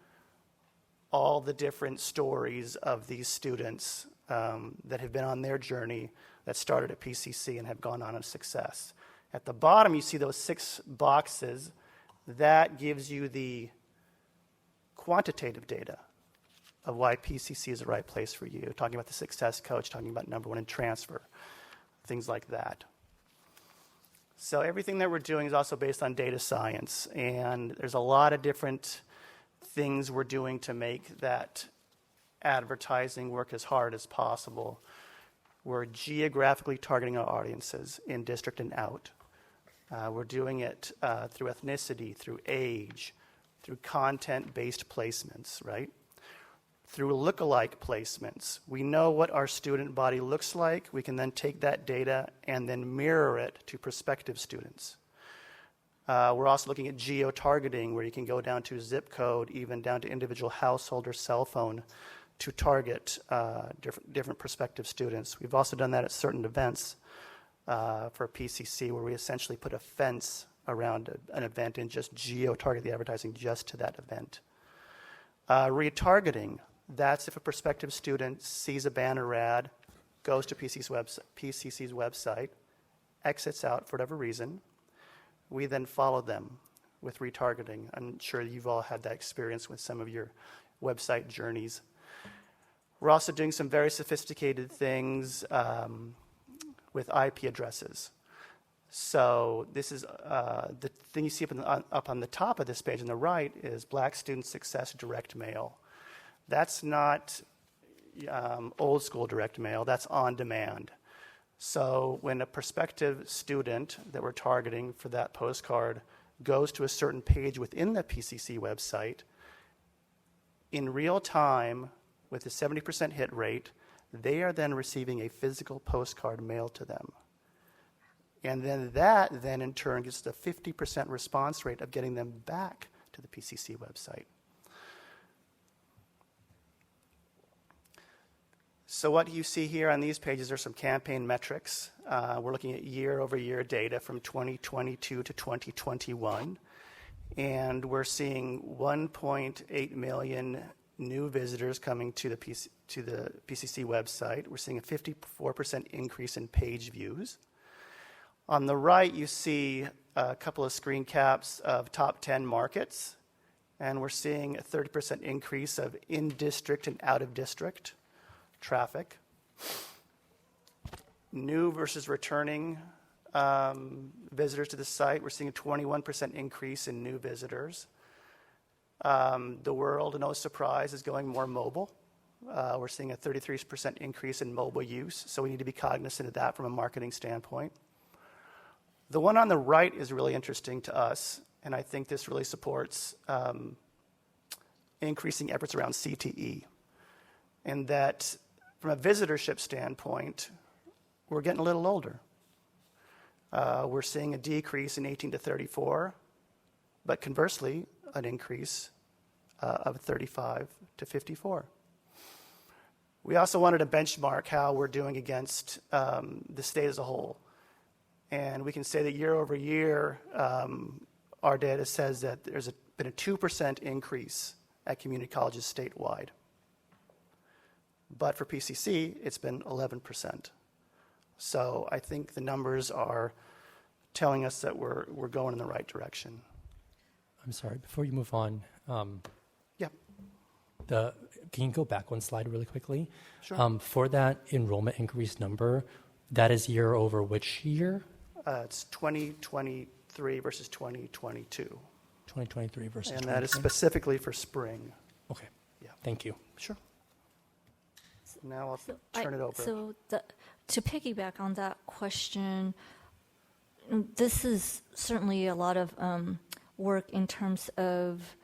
all the different stories of these students that have been on their journey that started at PCC and have gone on to success. At the bottom, you see those 6 boxes. That gives you the quantitative data of why PCC is the right place for you. Talking about the success coach, talking about number 1 in transfer, things like that. So everything that we're doing is also based on data science, and there's a lot of different things we're doing to make that advertising work as hard as possible. We're geographically targeting our audiences in district and out. We're doing it through ethnicity, through age, through content-based placements, right? Through lookalike placements. We know what our student body looks like. We can then take that data and then mirror it to prospective students. We're also looking at geo-targeting, where you can go down to zip code, even down to individual household or cell phone, to target different prospective students. We've also done that at certain events for PCC, where we essentially put a fence around an event and just geo-target the advertising just to that event. Retargeting, that's if a prospective student sees a banner ad, goes to PCC's website, exits out for whatever reason. We then follow them with retargeting. I'm sure you've all had that experience with some of your website journeys. We're also doing some very sophisticated things with IP addresses. So this is the thing you see up on the top of this page on the right is Black Student Success Direct Mail. That's not old school direct mail, that's on demand. So when a prospective student that we're targeting for that postcard goes to a certain page within the PCC website, in real time, with a 70% hit rate, they are then receiving a physical postcard mailed to them. And then that then in turn gets the 50% response rate of getting them back to the PCC website. So what you see here on these pages are some campaign metrics. We're looking at year-over-year data from 2022 to 2021. And we're seeing 1.8 million new visitors coming to the PCC website. We're seeing a 54% increase in page views. On the right, you see a couple of screen caps of top 10 markets, and we're seeing a 30% increase of in-district and out-of-district traffic. New versus returning visitors to the site, we're seeing a 21% increase in new visitors. The world, no surprise, is going more mobile. We're seeing a 33% increase in mobile use, so we need to be cognizant of that from a marketing standpoint. The one on the right is really interesting to us, and I think this really supports increasing efforts around CTE. And that from a visitorship standpoint, we're getting a little older. We're seeing a decrease in 18 to 34, but conversely, an increase of 35 to 54. We also wanted to benchmark how we're doing against the state as a whole. And we can say that year over year, our data says that there's been a 2% increase at community colleges statewide. But for PCC, it's been 11%. So I think the numbers are telling us that we're going in the right direction. I'm sorry, before you move on, yeah. Can you go back one slide really quickly? Sure. For that enrollment increase number, that is year over which year? It's 2023 versus 2022. 2023 versus And that is specifically for spring. Okay. Yeah. Thank you. Sure. Now I'll turn it over. So to piggyback on that question, this is certainly a lot of work in terms of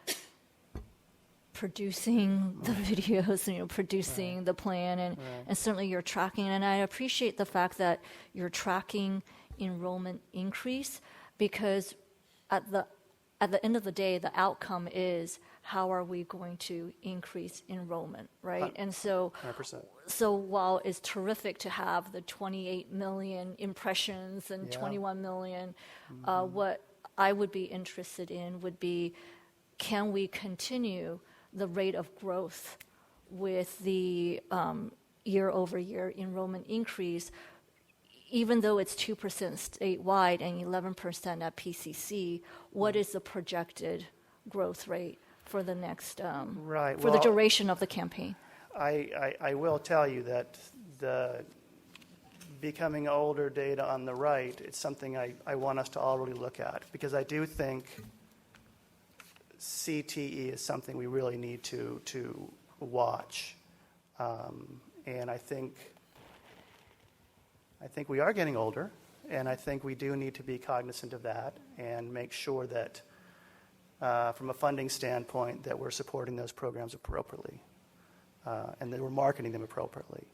producing the videos, producing the plan, and certainly you're tracking. And I appreciate the fact that you're tracking enrollment increase, because at the end of the day, the outcome is how are we going to increase enrollment, right? And so, 100%. So while it's terrific to have the 28 million impressions and 21 million, what I would be interested in would be, can we continue the rate of growth with the year-over-year enrollment increase, even though it's 2% statewide and 11% at PCC? What is the projected growth rate for the next, for the duration of the campaign? I will tell you that the becoming older data on the right, it's something I want us to all really look at, because I do think CTE is something we really need to watch. And I think I think we are getting older, and I think we do need to be cognizant of that and make sure that, from a funding standpoint, that we're supporting those programs appropriately and that we're marketing them appropriately.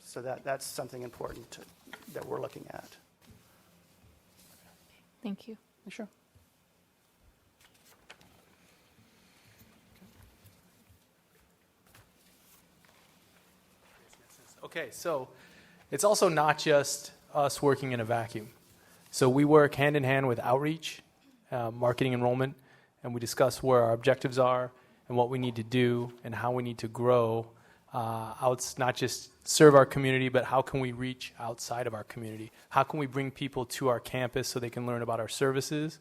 So that's something important that we're looking at. Thank you. Sure. Okay, so it's also not just us working in a vacuum. So we work hand in hand with outreach, marketing enrollment, and we discuss where our objectives are and what we need to do and how we need to grow not just serve our community, but how can we reach outside of our community? How can we bring people to our campus so they can learn about our services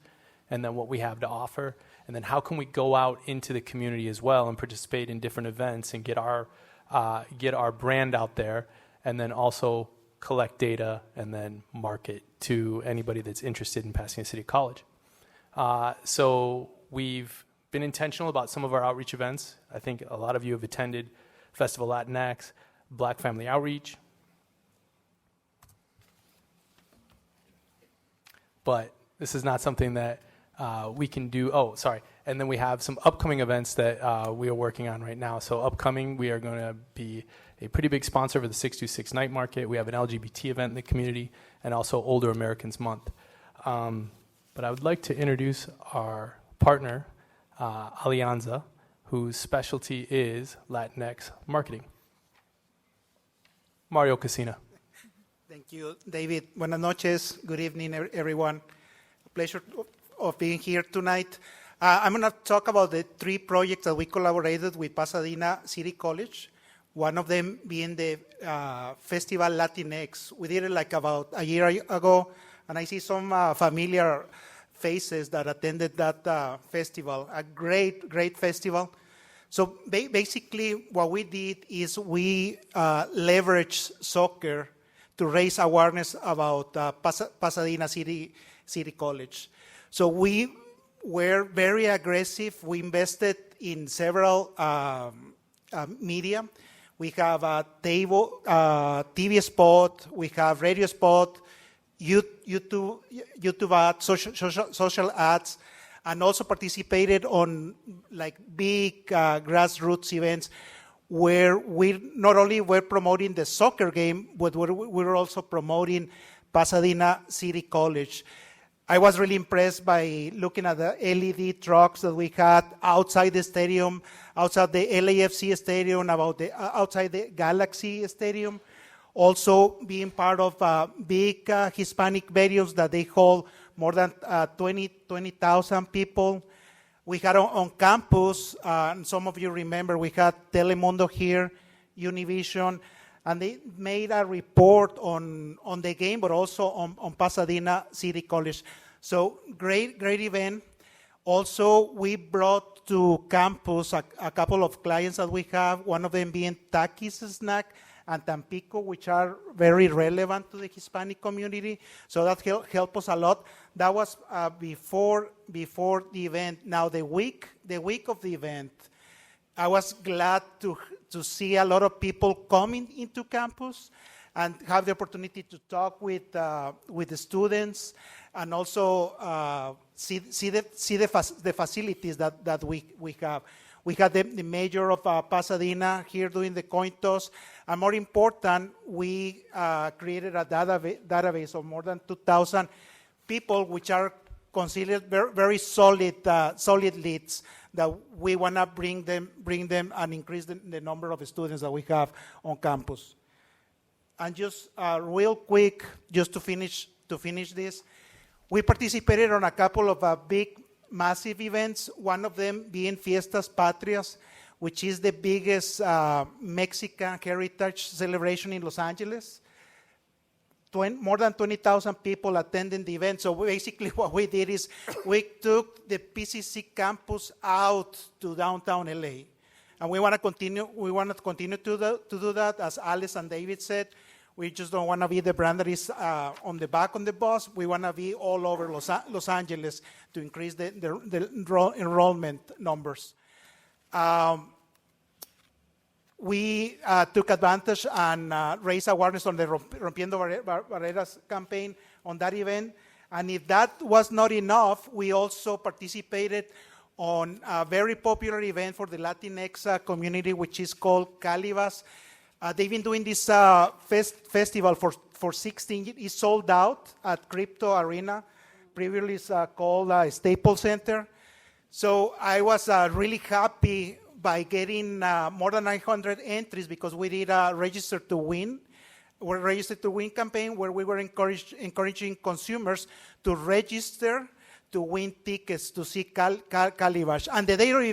and then what we have to offer? And then how can we go out into the community as well and participate in different events and get our brand out there, and then also collect data and then market to anybody that's interested in Pasadena City College. So we've been intentional about some of our outreach events. I think a lot of you have attended Festival Latinx, Black Family Outreach. But this is not something that we can do. Oh, sorry. And then we have some upcoming events that we are working on right now. So upcoming, we are going to be a pretty big sponsor for the 626 Night Market. We have an LGBT event in the community and also Older Americans Month. But I would like to introduce our partner, Alianza, whose specialty is Latinx marketing. Mario Casina. Thank you, David. Buenas noches. Good evening, everyone. Pleasure of being here tonight. I'm going to talk about the 3 projects that we collaborated with Pasadena City College, one of them being the Festival Latinx. We did it like about a year ago, and I see some familiar faces that attended that festival, a great festival. So basically what we did is we leveraged soccer to raise awareness about Pasadena City College. So we were very aggressive. We invested in several media. We have a TV spot, we have radio spot, YouTube ads, social ads, and also participated on like big grassroots events where we not only were promoting the soccer game, but we were also promoting Pasadena City College. I was really impressed by looking at the LED trucks that we had outside the stadium, outside the LAFC stadium, outside the Galaxy Stadium. Also being part of big Hispanic venues that they hold more than 20,000 people. We had on campus, and some of you remember, we had Telemundo here, Univision, and they made a report on the game, but also on Pasadena City College. So great event. Also, we brought to campus a couple of clients that we have, one of them being Takis Snack and Tampico, which are very relevant to the Hispanic community. So that helped us a lot. That was before the event. Now the week of the event, I was glad to see a lot of people coming into campus and have the opportunity to talk with the students and also see the facilities that we have. We had the mayor of Pasadena here doing the coin toss. And more important, we created a database of more than 2,000 people, which are considered very solid leads that we want to bring them and increase the number of students that we have on campus. And just real quick, just to finish this, we participated on a couple of big, massive events, one of them being Fiestas Patrias, which is the biggest Mexican heritage celebration in Los Angeles. More than 20,000 people attending the event. So basically what we did is we took the PCC campus out to downtown LA. And we want to continue to do that, as Alice and David said. We just don't want to be the brand that is on the back on the bus. We want to be all over Los Angeles to increase the enrollment numbers. we took advantage and raised awareness on the Rompiendo Barreras campaign on that event. And if that was not enough, we also participated on a very popular event for the Latinx community, which is called Calibas. They've been doing this festival for 16 years. It's sold out at Crypto Arena. Previously it's called Staples Center. So I was really happy by getting more than 900 entries because we did a Register to Win. We're Register to Win campaign where we were encouraging consumers to register to win tickets to see Calibash. And the day of the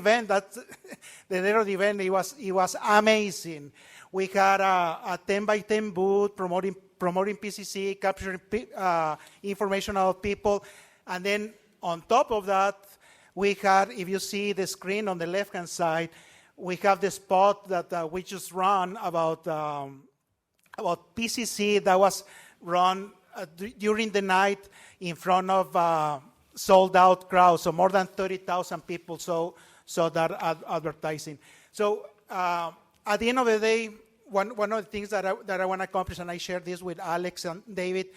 event, it was amazing. We had a 10x10 booth promoting PCC, capturing information about people. And then on top of that, we had, if you see the screen on the left-hand side, we have the spot that we just ran about PCC that was run during the night in front of sold-out crowds. So more than 30,000 people saw that advertising. So at the end of the day, one of the things that I want to accomplish, and I share this with Alex and David,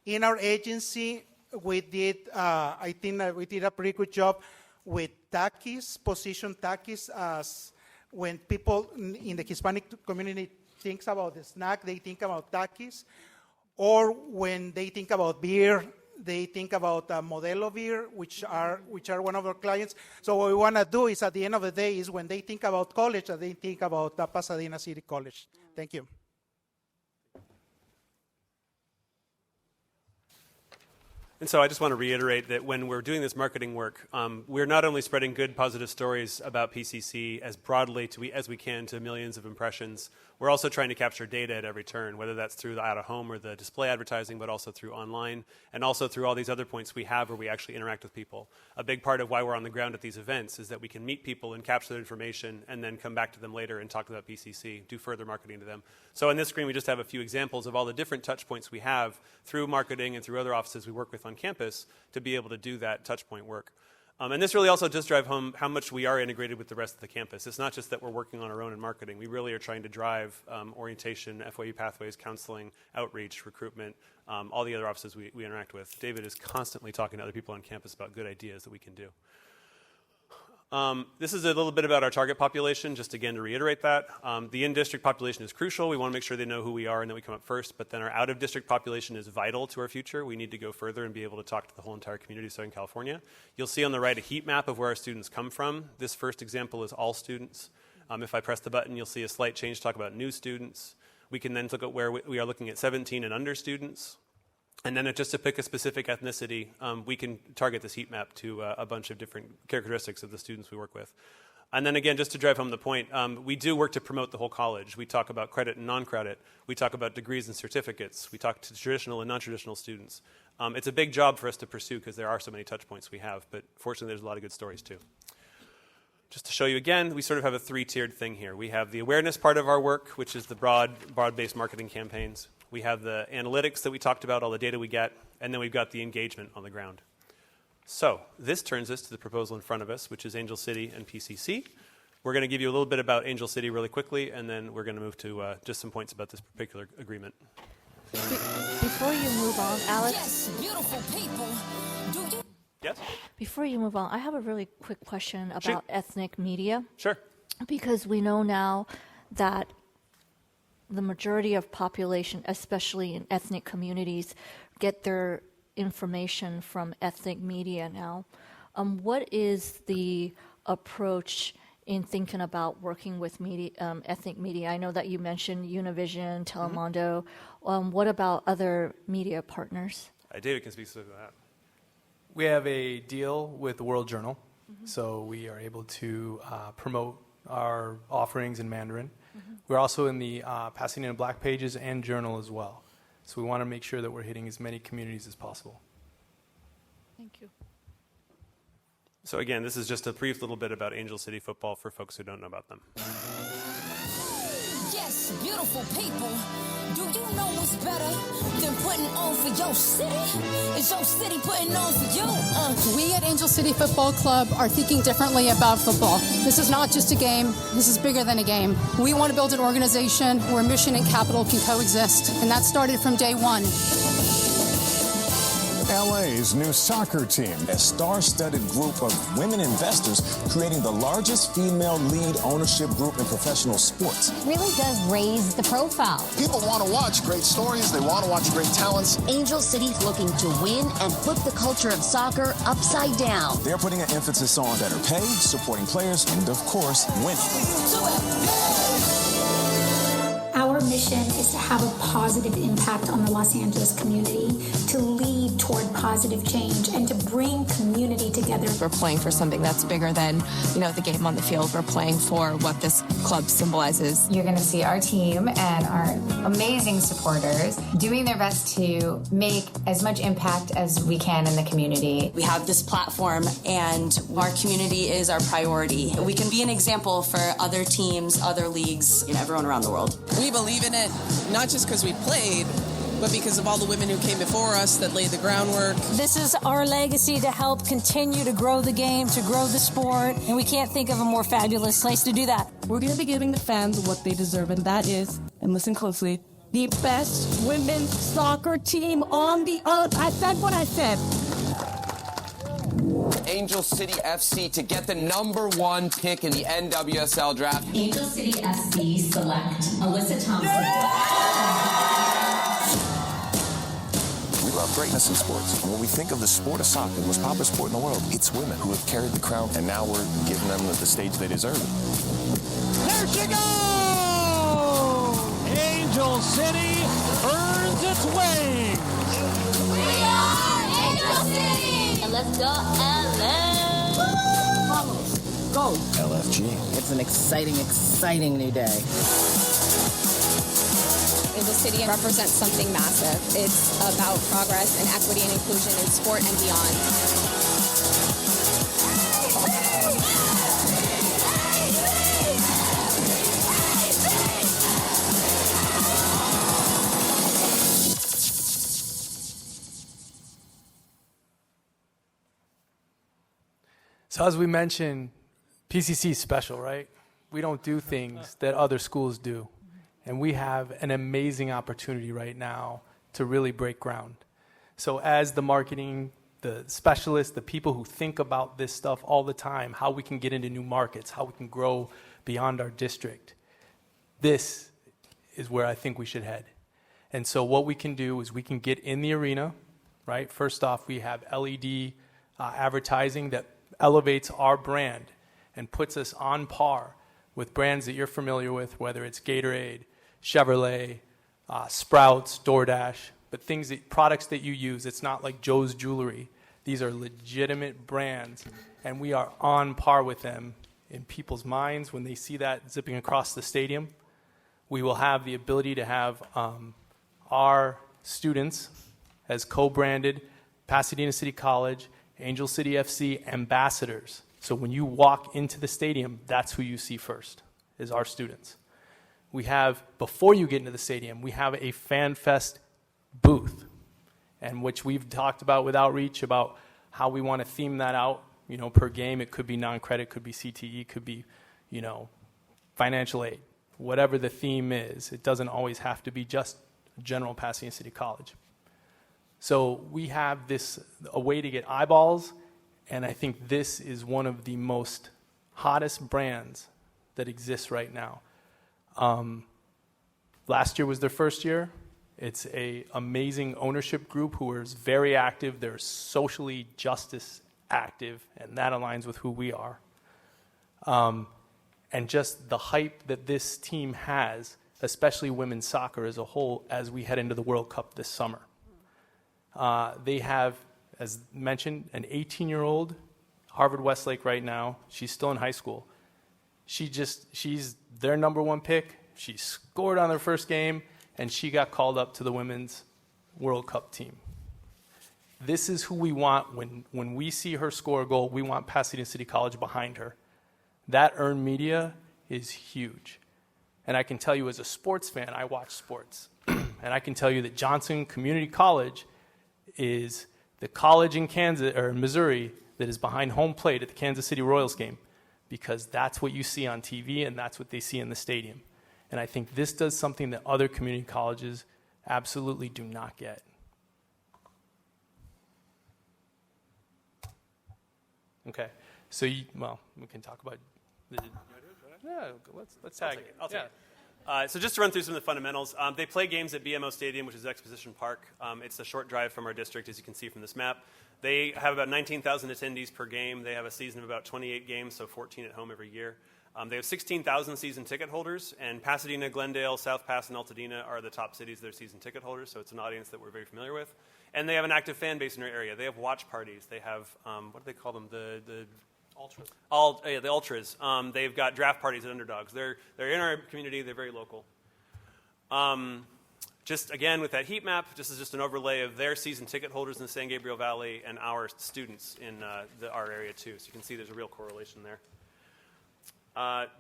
in our agency, we did, I think we did a pretty good job with Takis, position Takis, as when people in the Hispanic community thinks about the snack, they think about Takis, or when they think about beer, they think about Modelo beer, which are one of our clients. So what we want to do is, at the end of the day, is when they think about college, they think about Pasadena City College. Thank you. And so I just want to reiterate that when we're doing this marketing work, we're not only spreading good, positive stories about PCC as broadly as we can to millions of impressions, we're also trying to capture data at every turn, whether that's through the out-of-home or the display advertising, but also through online, and also through all these other points we have where we actually interact with people. A big part of why we're on the ground at these events is that we can meet people and capture their information and then come back to them later and talk about PCC, do further marketing to them. So on this screen, we just have a few examples of all the different touch points we have through marketing and through other offices we work with on campus to be able to do that touch point work. And this really also does drive home how much we are integrated with the rest of the campus. It's not just that we're working on our own in marketing. We really are trying to drive orientation, FYU pathways, counseling, outreach, recruitment, all the other offices we interact with. David is constantly talking to other people on campus about good ideas that we can do. This is a little bit about our target population, just again to reiterate that. The in-district population is crucial. We want to make sure they know who we are and that we come up first, but then our out-of-district population is vital to our future. We need to go further and be able to talk to the whole entire community of Southern California. You'll see on the right a heat map of where our students come from. This first example is all students. If I press the button, you'll see a slight change to talk about new students. We can then look at where we are looking at 17 and under students. And then just to pick a specific ethnicity, we can target this heat map to a bunch of different characteristics of the students we work with. And then again, just to drive home the point, we do work to promote the whole college. We talk about credit and non-credit. We talk about degrees and certificates. We talk to traditional and non-traditional students. It's a big job for us to pursue because there are so many touch points we have, but fortunately there's a lot of good stories too. Just to show you again, we sort of have a three-tiered thing here. We have the awareness part of our work, which is the broad-based marketing campaigns. We have the analytics that we talked about, all the data we get, and then we've got the engagement on the ground. So this turns us to the proposal in front of us, which is Angel City and PCC. We're going to give you a little bit about Angel City really quickly, and then we're going to move to just some points about this particular agreement. Before you move on, Alex. Yes, beautiful people. Do you? Yes? Before you move on, I have a really quick question about Shoot. ethnic media. Sure. Because we know now that the majority of population, especially in ethnic communities, get their information from ethnic media now. What is the approach in thinking about working with media, ethnic media? I know that you mentioned Univision, Telemundo. What about other media partners? David can speak to that. We have a deal with the World Journal, so we are able to promote our offerings in Mandarin. We're also in the Pasadena Black Pages and Journal as well. So we want to make sure that we're hitting as many communities as possible. Thank you. So again, this is just a brief little bit about Angel City football for folks who don't know about them. Yes, Yes, beautiful people. Do you know what's better than putting on for your city? Is your city putting on for you? We at Angel City Football Club are thinking differently about football. This is not just a game. This is bigger than a game. We want to build an organization where mission and capital can coexist, and that started from day one. LA's new soccer team, a star-studded group of women investors creating the largest female lead ownership group in professional sports. Really does raise the profile. People want to watch great stories. They want to watch great talents. Angel City's looking to win and flip the culture of soccer upside down. They're putting an emphasis on better pay, supporting players, and of course, winning. Our mission is to have a positive impact on the Los Angeles community, to lead toward positive change, and to bring community together. We're playing for something that's bigger than, the game on the field. We're playing for what this club symbolizes. You're going to see our team and our amazing supporters doing their best to make as much impact as we can in the community. We have this platform, and our community is our priority. We can be an example for other teams, other leagues, and everyone around the world. We believe in it, not just because we played, but because of all the women who came before us that laid the groundwork. This is our legacy to help continue to grow the game, to grow the sport, and we can't think of a more fabulous place to do that. We're going to be giving the fans what they deserve, and that is, and listen closely, the best women's soccer team on the earth. I said what I said. Angel City FC to get the #1 pick in the NWSL draft. Angel City FC select Alyssa Thompson. We love greatness in sports. And when we think of the sport of soccer, the most popular sport in the world, it's women who have carried the crown, and now we're giving them the stage they deserve. There she goes! Angel City earns its wings. We are Angel City! And let's go, LA! Go! LFG. It's an exciting new day. Angel City represents something massive. It's about progress and equity and inclusion in sport and beyond. So as we mentioned, PCC is special, right? We don't do things that other schools do. And we have an amazing opportunity right now to really break ground. So as the marketing, the specialists, the people who think about this stuff all the time, how we can get into new markets, how we can grow beyond our district, this is where I think we should head. And so what we can do is we can get in the arena, right? First off, we have LED advertising that elevates our brand and puts us on par with brands that you're familiar with, whether it's Gatorade, Chevrolet, Sprouts, DoorDash, but products that you use. It's not like Joe's Jewelry. These are legitimate brands, and we are on par with them in people's minds when they see that zipping across the stadium. We will have the ability to have our students as co-branded Pasadena City College, Angel City FC ambassadors. So when you walk into the stadium, that's who you see first, is our students. We have, before you get into the stadium, we have a Fan Fest booth, and which we've talked about with outreach about how we want to theme that out, per game. It could be non-credit, could be CTE, could be, financial aid. Whatever the theme is, it doesn't always have to be just general Pasadena City College. So we have a way to get eyeballs, and I think this is one of the most hottest brands that exists right now. Last year was their first year. It's an amazing ownership group who is very active. They're socially justice active, and that aligns with who we are. And just the hype that this team has, especially women's soccer as a whole, as we head into the World Cup this summer. They have, as mentioned, an 18-year-old, Harvard Westlake right now. She's still in high school. She's their #1 pick. She scored on their first game, and she got called up to the Women's World Cup team. This is who we want. When we see her score a goal, we want Pasadena City College behind her. That earned media is huge. And I can tell you as a sports fan, I watch sports. And I can tell you that Johnson Community College is the college in Kansas or Missouri that is behind home plate at the Kansas City Royals game, because that's what you see on TV and that's what they see in the stadium. And I think this does something that other community colleges absolutely do not get. Okay, so we can talk about let's tag it. I'll take it. So just to run through some of the fundamentals, they play games at BMO Stadium, which is Exposition Park. It's a short drive from our district, as you can see from this map. They have about 19,000 attendees per game. They have a season of about 28 games, so 14 at home every year. They have 16,000 season ticket holders, and Pasadena, Glendale, South Pass, and Altadena are the top cities that are season ticket holders, so it's an audience that we're very familiar with. And they have an active fan base in our area. They have watch parties. They have, what do they call them? The Ultras. The Ultras. They've got draft parties at Underdogs. They're in our community. They're very local. Just again, with that heat map, this is just an overlay of their season ticket holders in the San Gabriel Valley and our students in our area too. So you can see there's a real correlation there.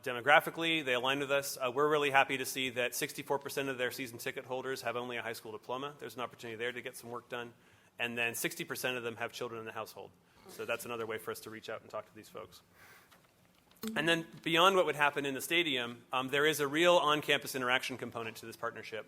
Demographically, they align with us. We're really happy to see that 64% of their season ticket holders have only a high school diploma. There's an opportunity there to get some work done. And then 60% of them have children in the household. So that's another way for us to reach out and talk to these folks. And then beyond what would happen in the stadium, there is a real on-campus interaction component to this partnership.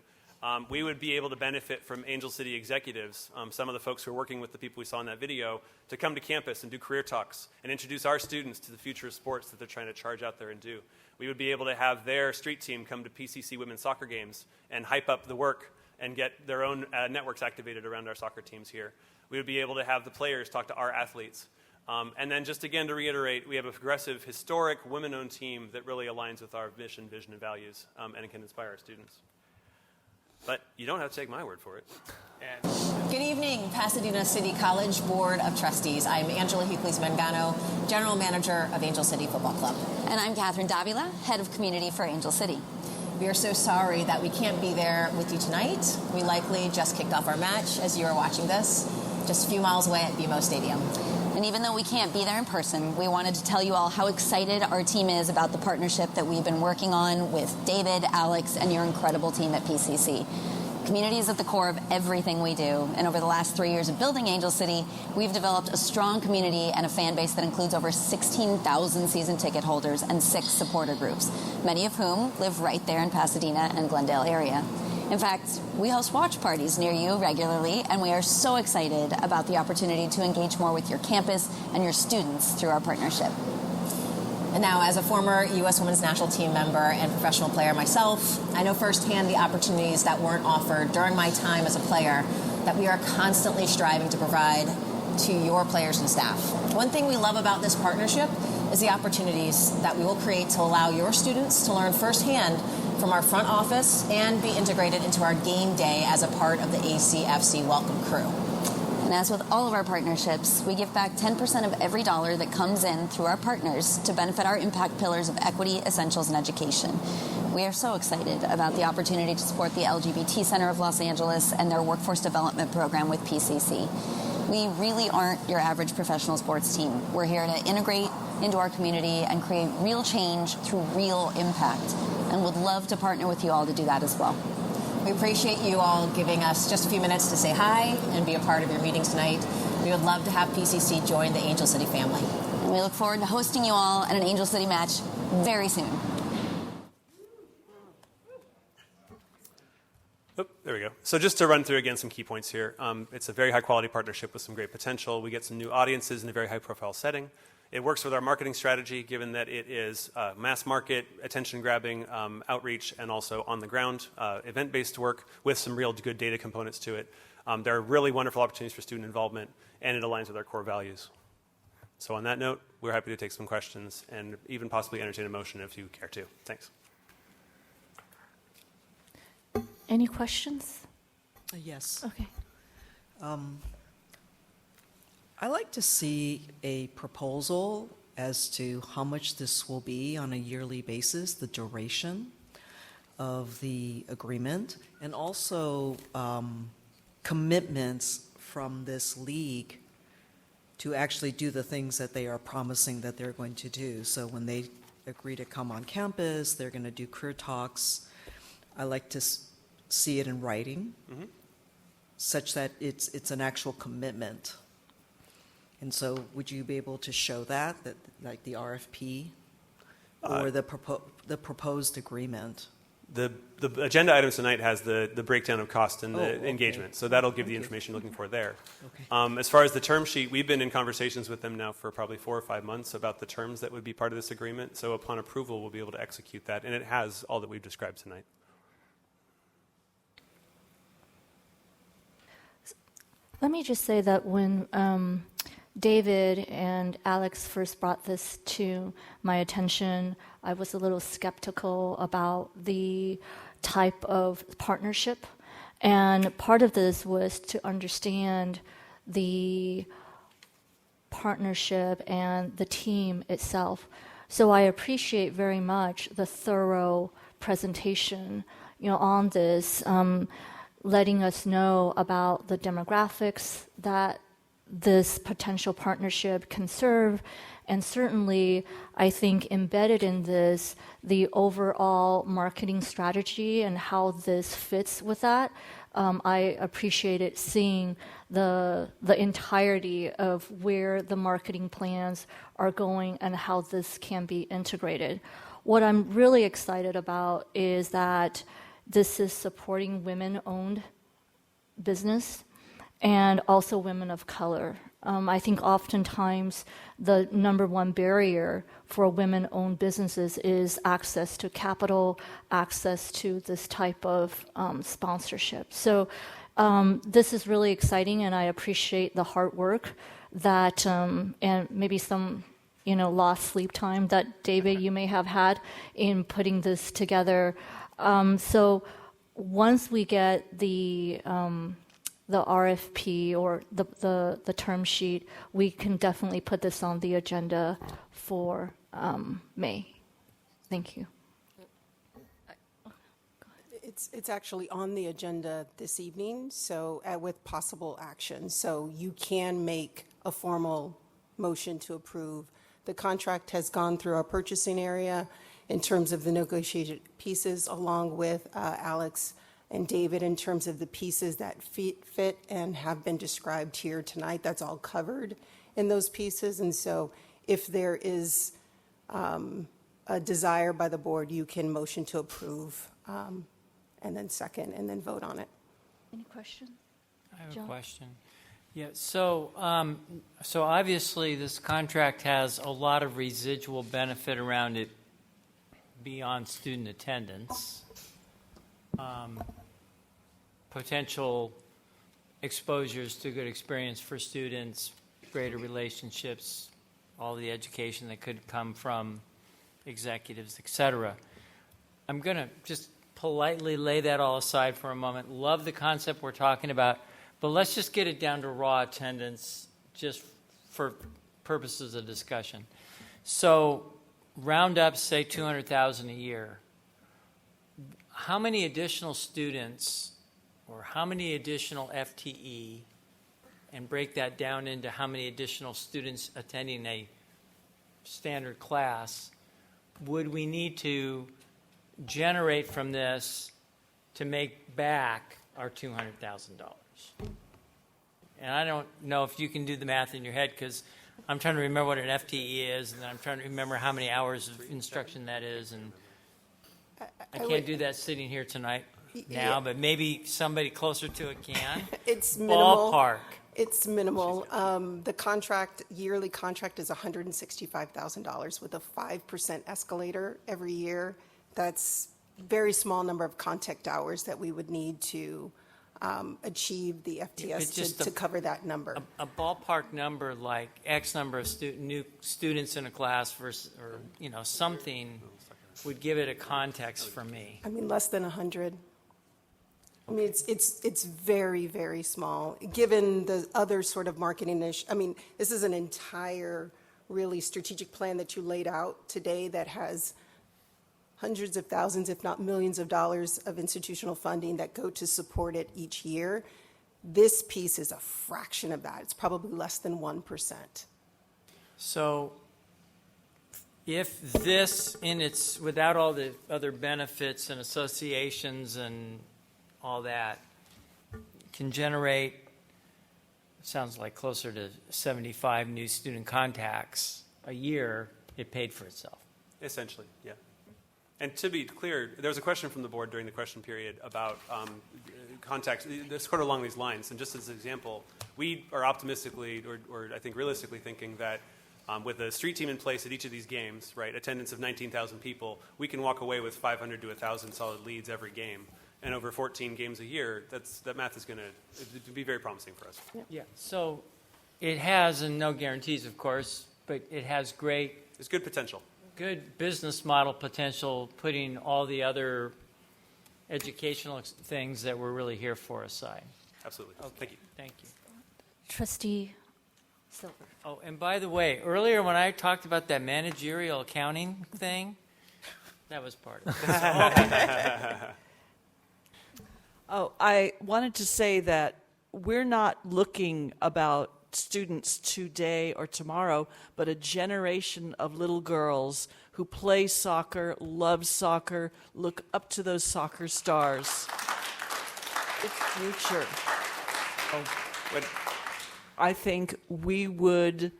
We would be able to benefit from Angel City executives, some of the folks who are working with the people we saw in that video, to come to campus and do career talks and introduce our students to the future of sports that they're trying to charge out there and do. We would be able to have their street team come to PCC women's soccer games and hype up the work and get their own networks activated around our soccer teams here. We would be able to have the players talk to our athletes. And then just again to reiterate, we have a progressive, historic, women-owned team that really aligns with our mission, vision, and values and can inspire our students. But you don't have to take my word for it. Good evening, Pasadena City College Board of Trustees. I'm Angela Heathleys-Mangano, General Manager of Angel City Football Club. And I'm Catherine Davila, Head of Community for Angel City. We are so sorry that we can't be there with you tonight. We likely just kicked off our match as you are watching this, just a few miles away at BMO Stadium. And even though we can't be there in person, we wanted to tell you all how excited our team is about the partnership that we've been working on with David, Alex, and your incredible team at PCC. Community is at the core of everything we do, and over the last 3 years of building Angel City, we've developed a strong community and a fan base that includes over 16,000 season ticket holders and 6 supporter groups, many of whom live right there in Pasadena and Glendale area. In fact, we host watch parties near you regularly, and we are so excited about the opportunity to engage more with your campus and your students through our partnership. And now, as a former U.S. Women's National Team member and professional player myself, I know firsthand the opportunities that weren't offered during my time as a player that we are constantly striving to provide to your players and staff. One thing we love about this partnership is the opportunities that we will create to allow your students to learn firsthand from our front office and be integrated into our game day as a part of the ACFC Welcome Crew. And as with all of our partnerships, we give back 10% of every dollar that comes in through our partners to benefit our impact pillars of equity, essentials, and education. We are so excited about the opportunity to support the LGBT Center of Los Angeles and their workforce development program with PCC. We really aren't your average professional sports team. We're here to integrate into our community and create real change through real impact, and would love to partner with you all to do that as well. We appreciate you all giving us just a few minutes to say hi and be a part of your meeting tonight. We would love to have PCC join the Angel City family. And we look forward to hosting you all at an Angel City match very soon. Oh, there we go. So just to run through again some key points here. It's a very high quality partnership with some great potential. We get some new audiences in a very high profile setting. It works with our marketing strategy, given that it is mass market, attention-grabbing outreach, and also on-the-ground event-based work with some real good data components to it. There are really wonderful opportunities for student involvement, and it aligns with our core values. So on that note, we're happy to take some questions and even possibly entertain a motion if you care to. Thanks. Any questions? Yes. Okay. I like to see a proposal as to how much this will be on a yearly basis, the duration of the agreement, and also commitments from this league to actually do the things that they are promising that they're going to do. So when they agree to come on campus. They're going to do career talks. I like to see it in writing, such that it's an actual commitment. And so, would you be able to show that like the RFP or the proposed agreement? The agenda items tonight has the breakdown of cost and the engagement, so that'll give the information you're looking for there. Okay. As far as the term sheet, we've been in conversations with them now for probably 4 or 5 months about the terms that would be part of this agreement. So upon approval, we'll be able to execute that, and it has all that we've described tonight. Let me just say that when David and Alex first brought this to my attention, I was a little skeptical about the type of partnership. And part of this was to understand the partnership and the team itself. So I appreciate very much the thorough presentation, on this, letting us know about the demographics that this potential partnership can serve, and certainly, I think embedded in this, the overall marketing strategy and how this fits with that. I appreciated seeing the entirety of where the marketing plans are going and how this can be integrated. What I'm really excited about is that this is supporting women-owned business and also women of color. I think oftentimes the number one barrier for women-owned businesses is access to capital, access to this type of sponsorship. So this is really exciting, and I appreciate the hard work that, and maybe some, lost sleep time that, David, you may have had in putting this together. So once we get the RFP or the term sheet, we can definitely put this on the agenda for May. Thank you. It's actually on the agenda this evening, so with possible action. So you can make a formal motion to approve. The contract has gone through our purchasing area in terms of the negotiated pieces, along with Alex and David in terms of the pieces that fit and have been described here tonight. That's all covered in those pieces. And so if there is a desire by the board, you can motion to approve and then second and then vote on it. Any questions? I have John? a question. Yeah, so obviously this contract has a lot of residual benefit around it beyond student attendance. Potential exposures to good experience for students, greater relationships, all the education that could come from executives, et cetera. I'm going to just politely lay that all aside for a moment. Love the concept we're talking about, but let's just get it down to raw attendance just for purposes of discussion. So round up, say 200,000 a year. How many additional students or how many additional FTE, and break that down into how many additional students attending a standard class, would we need to generate from this to make back our $200,000? And I don't know if you can do the math in your head, because I'm trying to remember what an FTE is, and then I'm trying to remember how many hours of instruction that is, and I can't do that sitting here tonight now, but maybe somebody closer to it can. It's minimal. Ballpark. It's minimal. The yearly contract is $165,000 with a 5% escalator every year. That's a very small number of contact hours that we would need to achieve the FTS to cover that number. A ballpark number like X number of new students in a class versus, or something would give it a context for me. I mean, less than 100. I mean, it's very, very small, given the other sort of marketing issue. I mean, this is an entire really strategic plan that you laid out today that has hundreds of thousands, if not millions of dollars of institutional funding that go to support it each year. This piece is a fraction of that. It's probably less than 1%. So if this without all the other benefits and associations and all that, can generate, sounds like closer to 75 new student contacts a year, it paid for itself. Essentially, yeah. And to be clear, there was a question from the board during the question period about contacts. It's sort of along these lines. And just as an example, we are optimistically, or I think realistically thinking that with a street team in place at each of these games, right, attendance of 19,000 people, we can walk away with 500 to 1,000 solid leads every game. And over 14 games a year, that math is going to be very promising for us. Yeah. So it has, and no guarantees, of course, but it has There's good potential. Good business model potential, putting all the other educational things that we're really here for aside. Absolutely. Okay. Thank you. Thank you. Trustee Silver. Oh, and by the way, earlier when I talked about that managerial accounting thing, that was part of it. Oh, I wanted to say that we're not looking about students today or tomorrow, but a generation of little girls who play soccer, love soccer, look up to those soccer stars. It's future. I think we would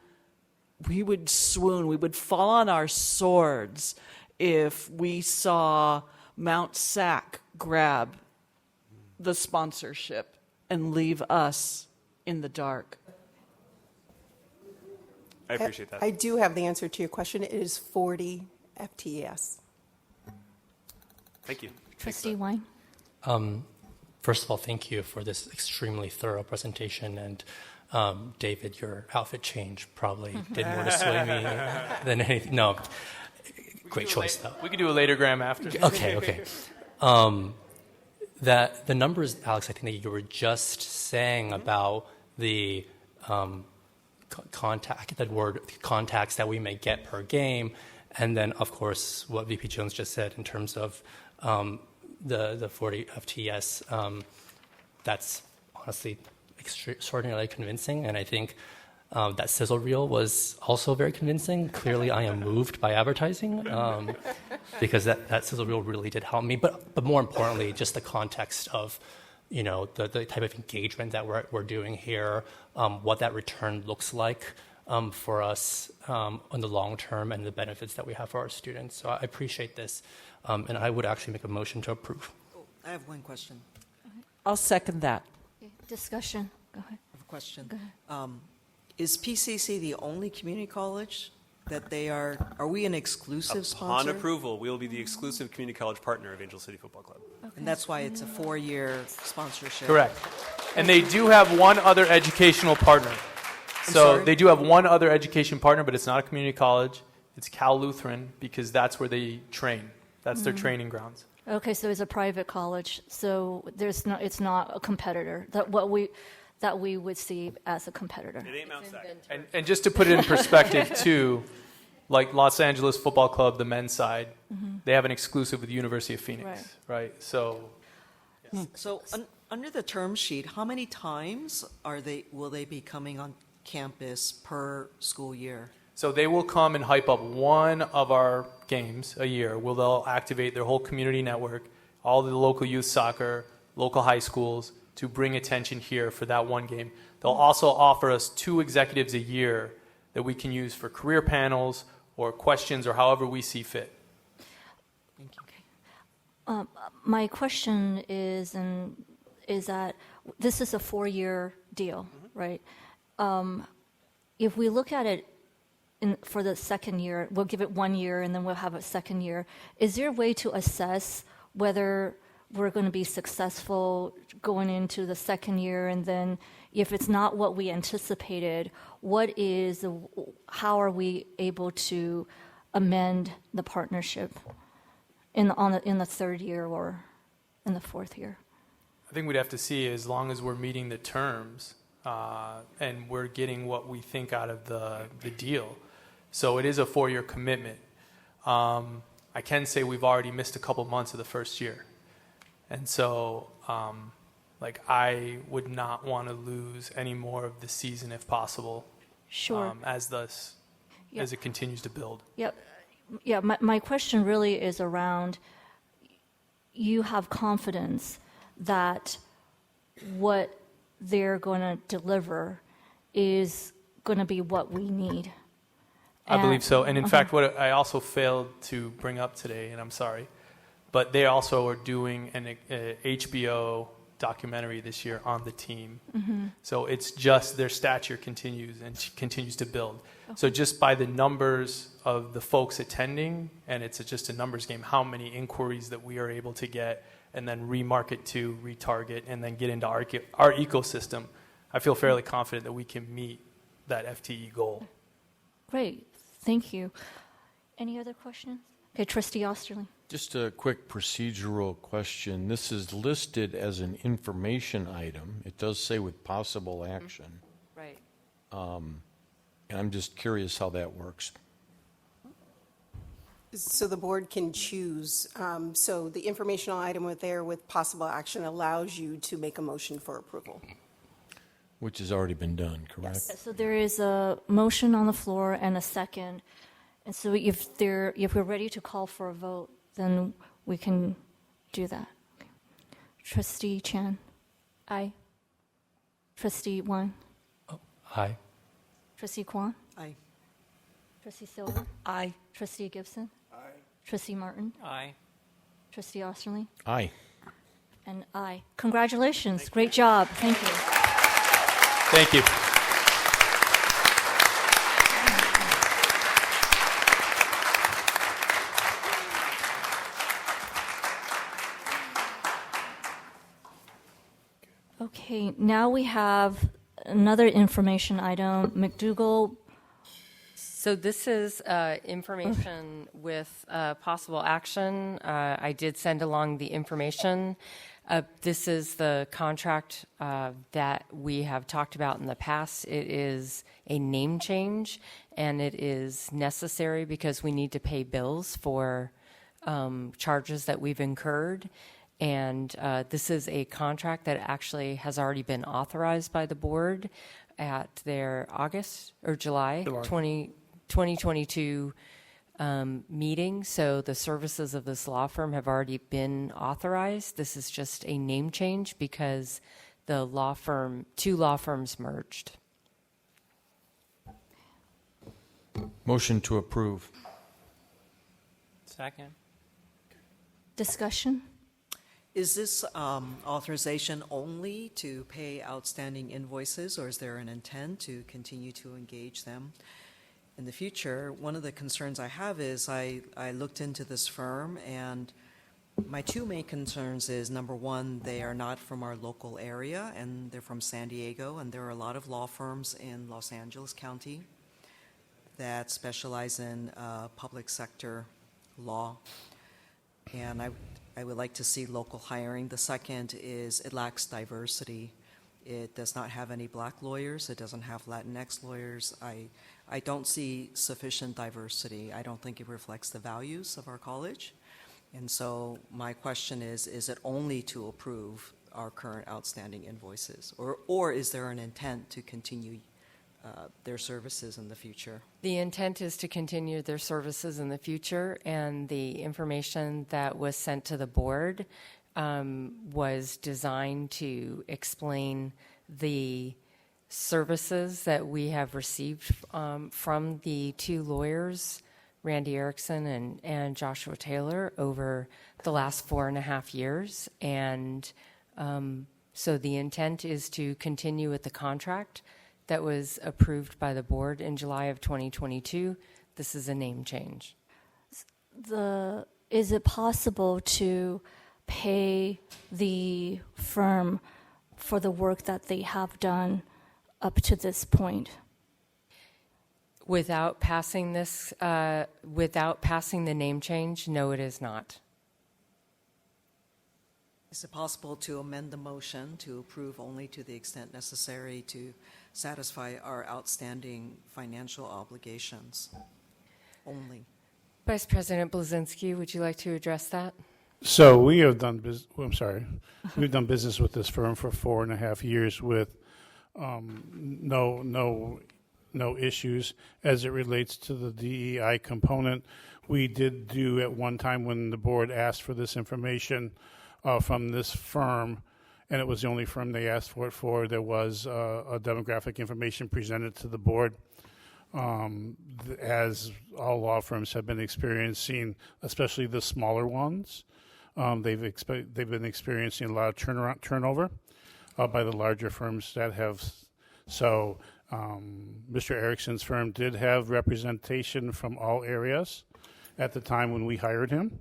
swoon, we would fall on our swords if we saw Mount Sac grab the sponsorship and leave us in the dark. I appreciate that. I do have the answer to your question. It is 40 FTES. Thank you. Trustee Wine. First of all, thank you for this extremely thorough presentation. And David, your outfit change probably did more to sway me than anything. No, great choice, though. We could do a later gram after. Okay. That the numbers, Alex, I think that you were just saying about the contacts that we may get per game, and then of course what VP Jones just said in terms of the 40 FTS, that's honestly extraordinarily convincing, and I think that sizzle reel was also very convincing. Clearly, I am moved by advertising because that sizzle reel really did help me. But more importantly, just the context of, you know, the type of engagement that we're doing here, what that return looks like for us on the long term, and the benefits that we have for our students. So I appreciate this, and I would actually make a motion to approve. I have one question. I'll second that. Okay. Discussion. Go ahead. I have a question. Go ahead. Is PCC the only community college that they are we an exclusive sponsor? Upon approval, we will be the exclusive community college partner of Angel City Football Club. Okay. And that's why it's a 4-year sponsorship. Correct. And they do have one other educational partner. They do have one other education partner, but it's not a community college. It's Cal Lutheran, because that's where they train. That's their training grounds. Okay, so it's a private college. So it's not a competitor. That we would see as a competitor. It ain't Mount Sac. And just to put it in perspective, too, like Los Angeles Football Club, the men's side, they have an exclusive with the University of Phoenix, right? So, yes. So under the term sheet, how many times will they be coming on campus per school year? So they will come and hype up one of our games a year, where they'll activate their whole community network, all the local youth soccer, local high schools, to bring attention here for that one game. They'll also offer us 2 executives a year that we can use for career panels or questions or however we see fit. Thank you. Okay. My question is that this is a 4-year deal, right? If we look at it for the second year, we'll give it 1 year and then we'll have a second year. Is there a way to assess whether we're going to be successful going into the second year, and then if it's not what we anticipated, how are we able to amend the partnership in the third year or in the fourth year? I think we'd have to see, as long as we're meeting the terms and we're getting what we think out of the deal. So it is a 4-year commitment. I can say we've already missed a couple months of the first year. And so, I would not want to lose any more of the season if possible. Sure. As it continues to build. Yep. Yeah, my question really is around, you have confidence that what they're going to deliver is going to be what we need. I believe so. And in fact, what I also failed to bring up today, and I'm sorry, but they also are doing an HBO documentary this year on the team. Mm-hmm. So it's just their stature continues and continues to build. So just by the numbers of the folks attending, and it's just a numbers game, how many inquiries that we are able to get and then remarket to, retarget, and then get into our ecosystem, I feel fairly confident that we can meet that FTE goal. Great. Thank you. Any other questions? Okay, Trustee Osterling. Just a quick procedural question. This is listed as an information item. It does say with possible action. Right. And I'm just curious how that works. So the board can choose. So the informational item there with possible action allows you to make a motion for approval. Which has already been done, correct? Yes. So there is a motion on the floor and a second. And so if we're ready to call for a vote, then we can do that. Okay. Trustee Chan? Aye. Trustee Wan? Aye. Trustee Kwan? Aye. Trustee Silver? Aye. Trustee Gibson? Aye. Trustee Martin? Aye. Trustee Osterling? Aye. And aye. Congratulations. Great job. Thank you. Thank you. Okay, now we have another information item. McDougall. So this is information with possible action. I did send along the information. This is the contract that we have talked about in the past. It is a name change, and it is necessary because we need to pay bills for charges that we've incurred. And this is a contract that actually has already been authorized by the board at their August or July 2022 meeting. So the services of this law firm have already been authorized. This is just a name change because the two law firms merged. Motion to approve. Second. Discussion? Is this authorization only to pay outstanding invoices, or is there an intent to continue to engage them in the future? One of the concerns I have is I looked into this firm, and my two main concerns is, number one, they are not from our local area, and they're from San Diego, and there are a lot of law firms in Los Angeles County that specialize in public sector law, and I would like to see local hiring. The second is it lacks diversity. It does not have any black lawyers. It doesn't have Latinx lawyers. I don't see sufficient diversity. I don't think it reflects the values of our college. And so my question is it only to approve our current outstanding invoices? Or is there an intent to continue their services in the future? The intent is to continue their services in the future, and the information that was sent to the board was designed to explain the services that we have received from the two lawyers, Randy Erickson and Joshua Taylor, over the last 4.5 years. And so the intent is to continue with the contract that was approved by the board in July of 2022. This is a name change. Is it possible to pay the firm for the work that they have done up to this point? Without passing the name change, no, it is not. Is it possible to amend the motion to approve only to the extent necessary to satisfy our outstanding financial obligations only? Vice President Blazinski, would you like to address that? So we have done we've done business with this firm for 4.5 years with no no issues as it relates to the DEI component. We did do at one time when the board asked for this information from this firm, and it was the only firm they asked for it for, there was a demographic information presented to the board. As all law firms have been experiencing, especially the smaller ones, they've been experiencing a lot of turnover by the larger firms that have. So Mr. Erickson's firm did have representation from all areas at the time when we hired him.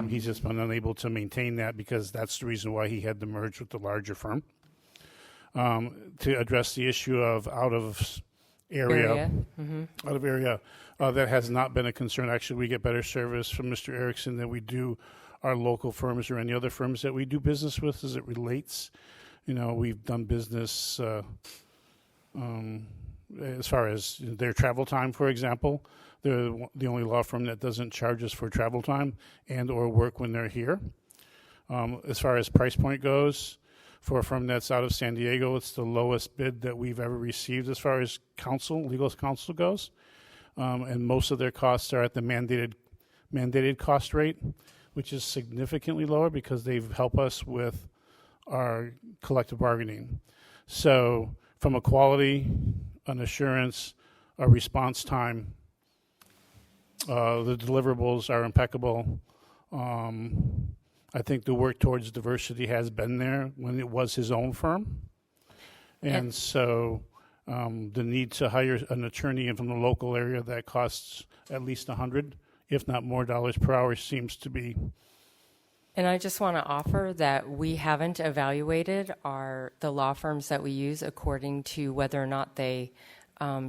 He's just been unable to maintain that because that's the reason why he had to merge with the larger firm. To address the issue of out of area. That has not been a concern. Actually, we get better service from Mr. Erickson than we do our local firms or any other firms that we do business with as it relates. We've done business as far as their travel time, for example. They're the only law firm that doesn't charge us for travel time and or work when they're here. As far as price point goes, for a firm that's out of San Diego, it's the lowest bid that we've ever received as far as legal counsel goes. And most of their costs are at the mandated cost rate, which is significantly lower because they've helped us with our collective bargaining. So from a quality, an assurance, a response time, the deliverables are impeccable. I think the work towards diversity has been there when it was his own firm. And so the need to hire an attorney from the local area that costs at least $100, if not more dollars per hour seems to be. And I just want to offer that we haven't evaluated the law firms that we use according to whether or not they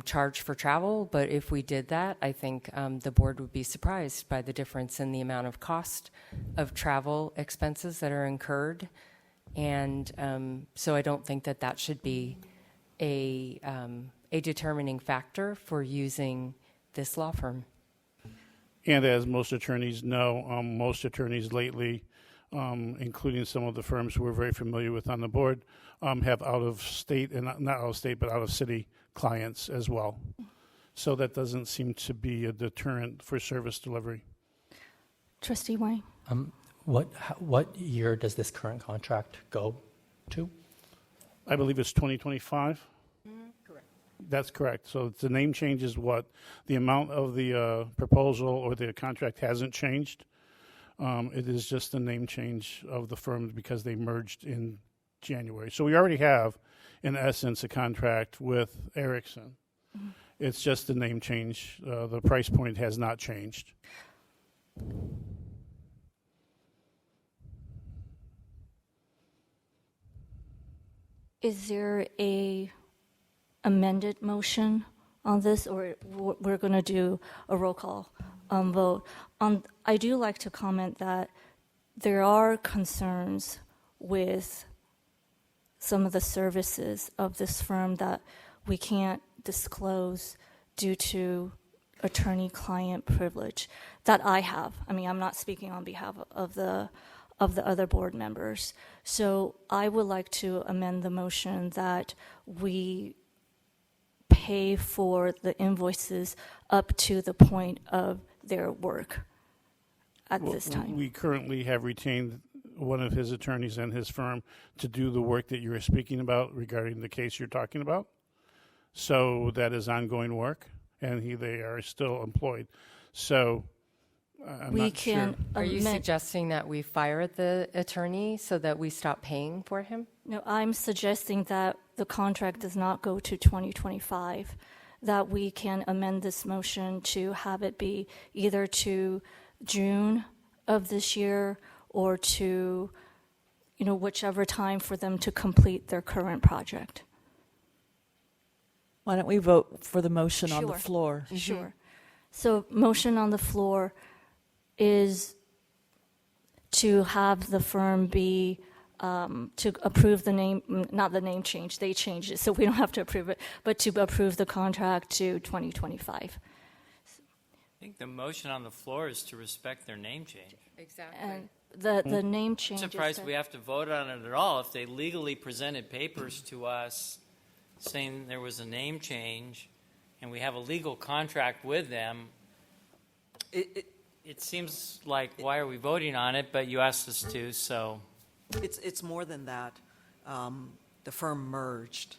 charge for travel. But if we did that, I think the board would be surprised by the difference in the amount of cost of travel expenses that are incurred. And so I don't think that should be a determining factor for using this law firm. And as most attorneys know, most attorneys lately, including some of the firms we're very familiar with on the board, have out-of-state, and not out-of-state, but out-of-city clients as well. So that doesn't seem to be a deterrent for service delivery. Trustee Wang. What year does this current contract go to? I believe it's 2025. Correct. That's correct. So the name change is what? The amount of the proposal or the contract hasn't changed. It is just the name change of the firm because they merged in January. So we already have, in essence, a contract with Erickson. Mm-hmm. It's just the name change. The price point has not changed. Is there a amended motion on this, or we're going to do a roll call vote? I do like to comment that there are concerns with some of the services of this firm that we can't disclose due to attorney-client privilege that I have. I mean, I'm not speaking on behalf of the other board members. So I would like to amend the motion that we pay for the invoices up to the point of their work at this time. We currently have retained one of his attorneys and his firm to do the work that you were speaking about regarding the case you're talking about. So that is ongoing work, and they are still employed. So I'm not sure. Are you suggesting that we fire the attorney so that we stop paying for him? No, I'm suggesting that the contract does not go to 2025, that we can amend this motion to have it be either to June of this year or to, whichever time for them to complete their current project. Why don't we vote for the motion on the Sure. floor? Mm-hmm. Sure. So motion on the floor is to have the firm be, to approve the name, not the name change, they changed it, so we don't have to approve it, but to approve the contract to 2025. I think the motion on the floor is to respect their name change. Exactly. And the name change. I'm surprised we have to vote on it at all. If they legally presented papers to us saying there was a name change, and we have a legal contract with them. It seems like, why are we voting on it? But you asked us to, so. It's more than that. The firm merged.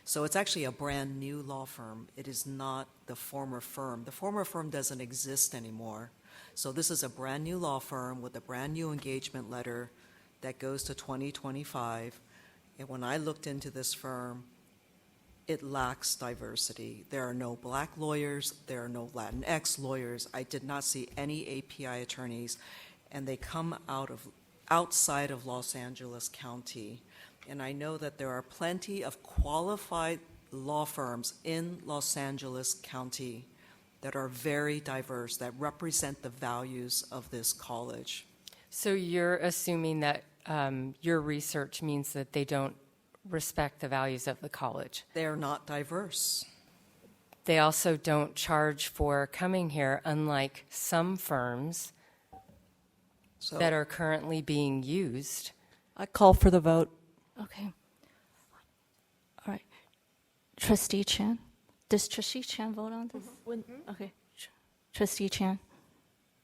So it's actually a brand new law firm. It is not the former firm. The former firm doesn't exist anymore. So this is a brand new law firm with a brand new engagement letter that goes to 2025. And when I looked into this firm, it lacks diversity. There are no black lawyers. There are no Latinx lawyers. I did not see any API attorneys. And they come outside of Los Angeles County. And I know that there are plenty of qualified law firms in Los Angeles County that are very diverse, that represent the values of this college. So you're assuming that your research means that they don't respect the values of the college? They're not diverse. They also don't charge for coming here, unlike some firms that are currently being used. I call for the vote. Okay. All right. Trustee Chan. Does Trustee Chan vote on this? Okay. Trustee Chan.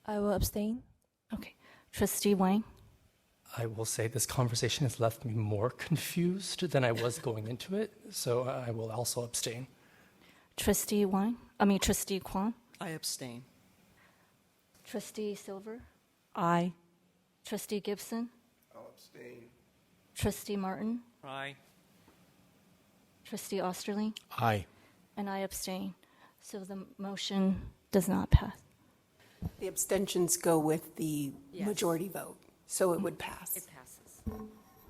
I will abstain. Okay. Trustee Wang. I will say this conversation has left me more confused than I was going into it, so I will also abstain. Trustee Kwan. I abstain. Trustee Silver. Aye. Trustee Gibson. I'll abstain. Trustee Martin. Aye. Trustee Osterling. Aye. And I abstain. So the motion does not pass. The abstentions go with the majority vote, so it would pass. It passes.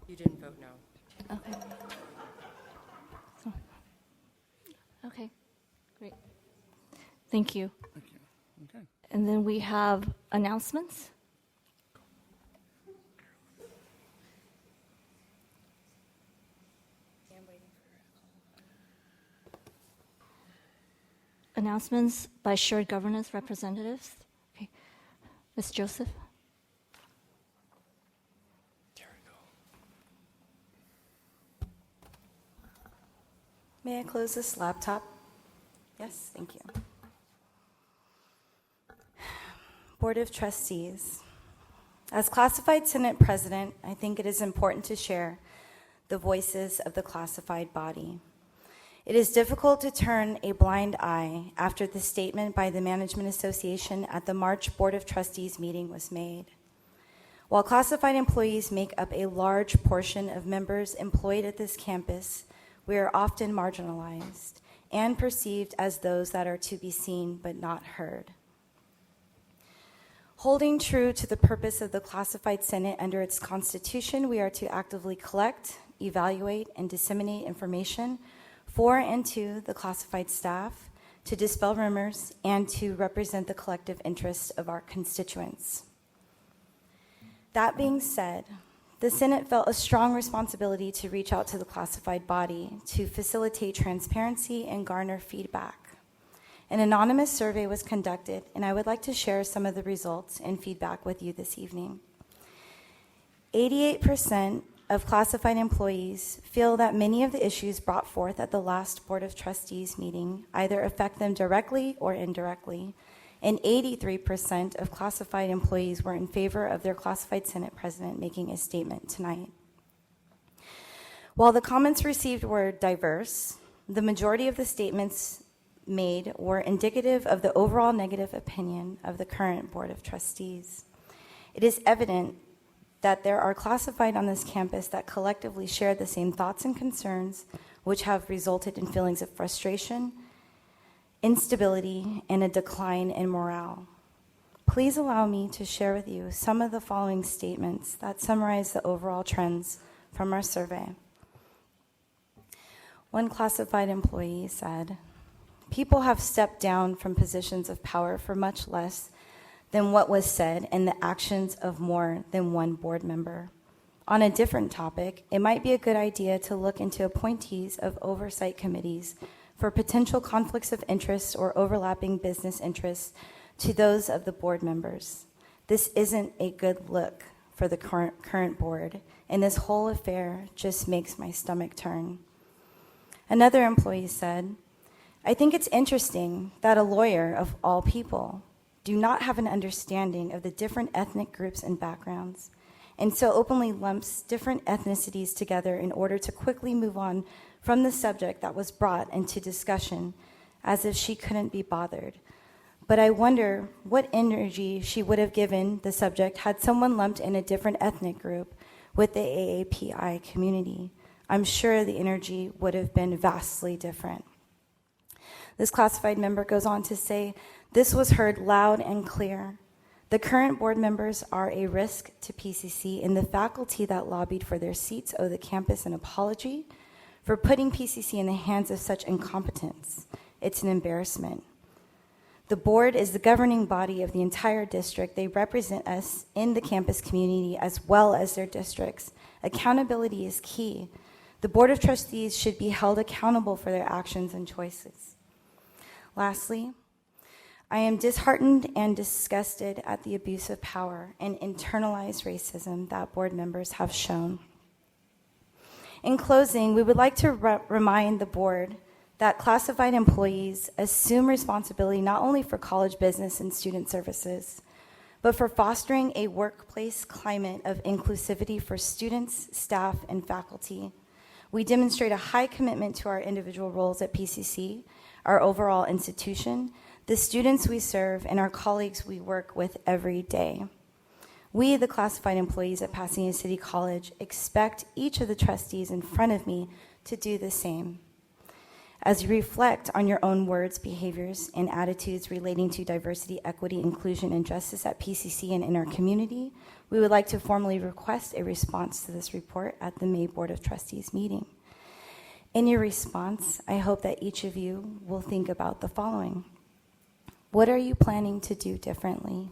You didn't vote no. Okay. Okay, great. Thank you. Thank you. Okay. And then we have announcements. Announcements by shared governance representatives. Okay. Ms. Joseph. May I close this laptop? Yes, thank you. Board of Trustees. As classified Senate President, I think it is important to share the voices of the classified body. It is difficult to turn a blind eye after the statement by the Management Association at the March Board of Trustees meeting was made. While classified employees make up a large portion of members employed at this campus, we are often marginalized and perceived as those that are to be seen but not heard. Holding true to the purpose of the Classified Senate under its Constitution, we are to actively collect, evaluate, and disseminate information for and to the classified staff, to dispel rumors, and to represent the collective interests of our constituents. That being said, the Senate felt a strong responsibility to reach out to the classified body to facilitate transparency and garner feedback. An anonymous survey was conducted, and I would like to share some of the results and feedback with you this evening. 88% of classified employees feel that many of the issues brought forth at the last Board of Trustees meeting either affect them directly or indirectly, and 83% of classified employees were in favor of their classified Senate President making a statement tonight. While the comments received were diverse, the majority of the statements made were indicative of the overall negative opinion of the current Board of Trustees. It is evident that there are classified on this campus that collectively share the same thoughts and concerns, which have resulted in feelings of frustration, instability, and a decline in morale. Please allow me to share with you some of the following statements that summarize the overall trends from our survey. One classified employee said, "People have stepped down from positions of power for much less than what was said and the actions of more than one board member. On a different topic, it might be a good idea to look into appointees of oversight committees for potential conflicts of interest or overlapping business interests to those of the board members. This isn't a good look for the current board, and this whole affair just makes my stomach turn." Another employee said, "I think it's interesting that a lawyer, of all people, do not have an understanding of the different ethnic groups and backgrounds, and so openly lumps different ethnicities together in order to quickly move on from the subject that was brought into discussion, as if she couldn't be bothered. But I wonder what energy she would have given the subject had someone lumped in a different ethnic group with the AAPI community. I'm sure the energy would have been vastly different." This classified member goes on to say, "This was heard loud and clear. The current board members are a risk to PCC, and the faculty that lobbied for their seats owe the campus an apology for putting PCC in the hands of such incompetence. It's an embarrassment. The board is the governing body of the entire district. They represent us in the campus community as well as their districts. Accountability is key. The Board of Trustees should be held accountable for their actions and choices. Lastly, I am disheartened and disgusted at the abuse of power and internalized racism that board members have shown. In closing, we would like to remind the board that classified employees assume responsibility not only for college business and student services, but for fostering a workplace climate of inclusivity for students, staff, and faculty. We demonstrate a high commitment to our individual roles at PCC, our overall institution, the students we serve, and our colleagues we work with every day. We, the classified employees at Pasadena City College, expect each of the trustees in front of me to do the same. As you reflect on your own words, behaviors, and attitudes relating to diversity, equity, inclusion, and justice at PCC and in our community, we would like to formally request a response to this report at the May Board of Trustees meeting. In your response, I hope that each of you will think about the following. What are you planning to do differently?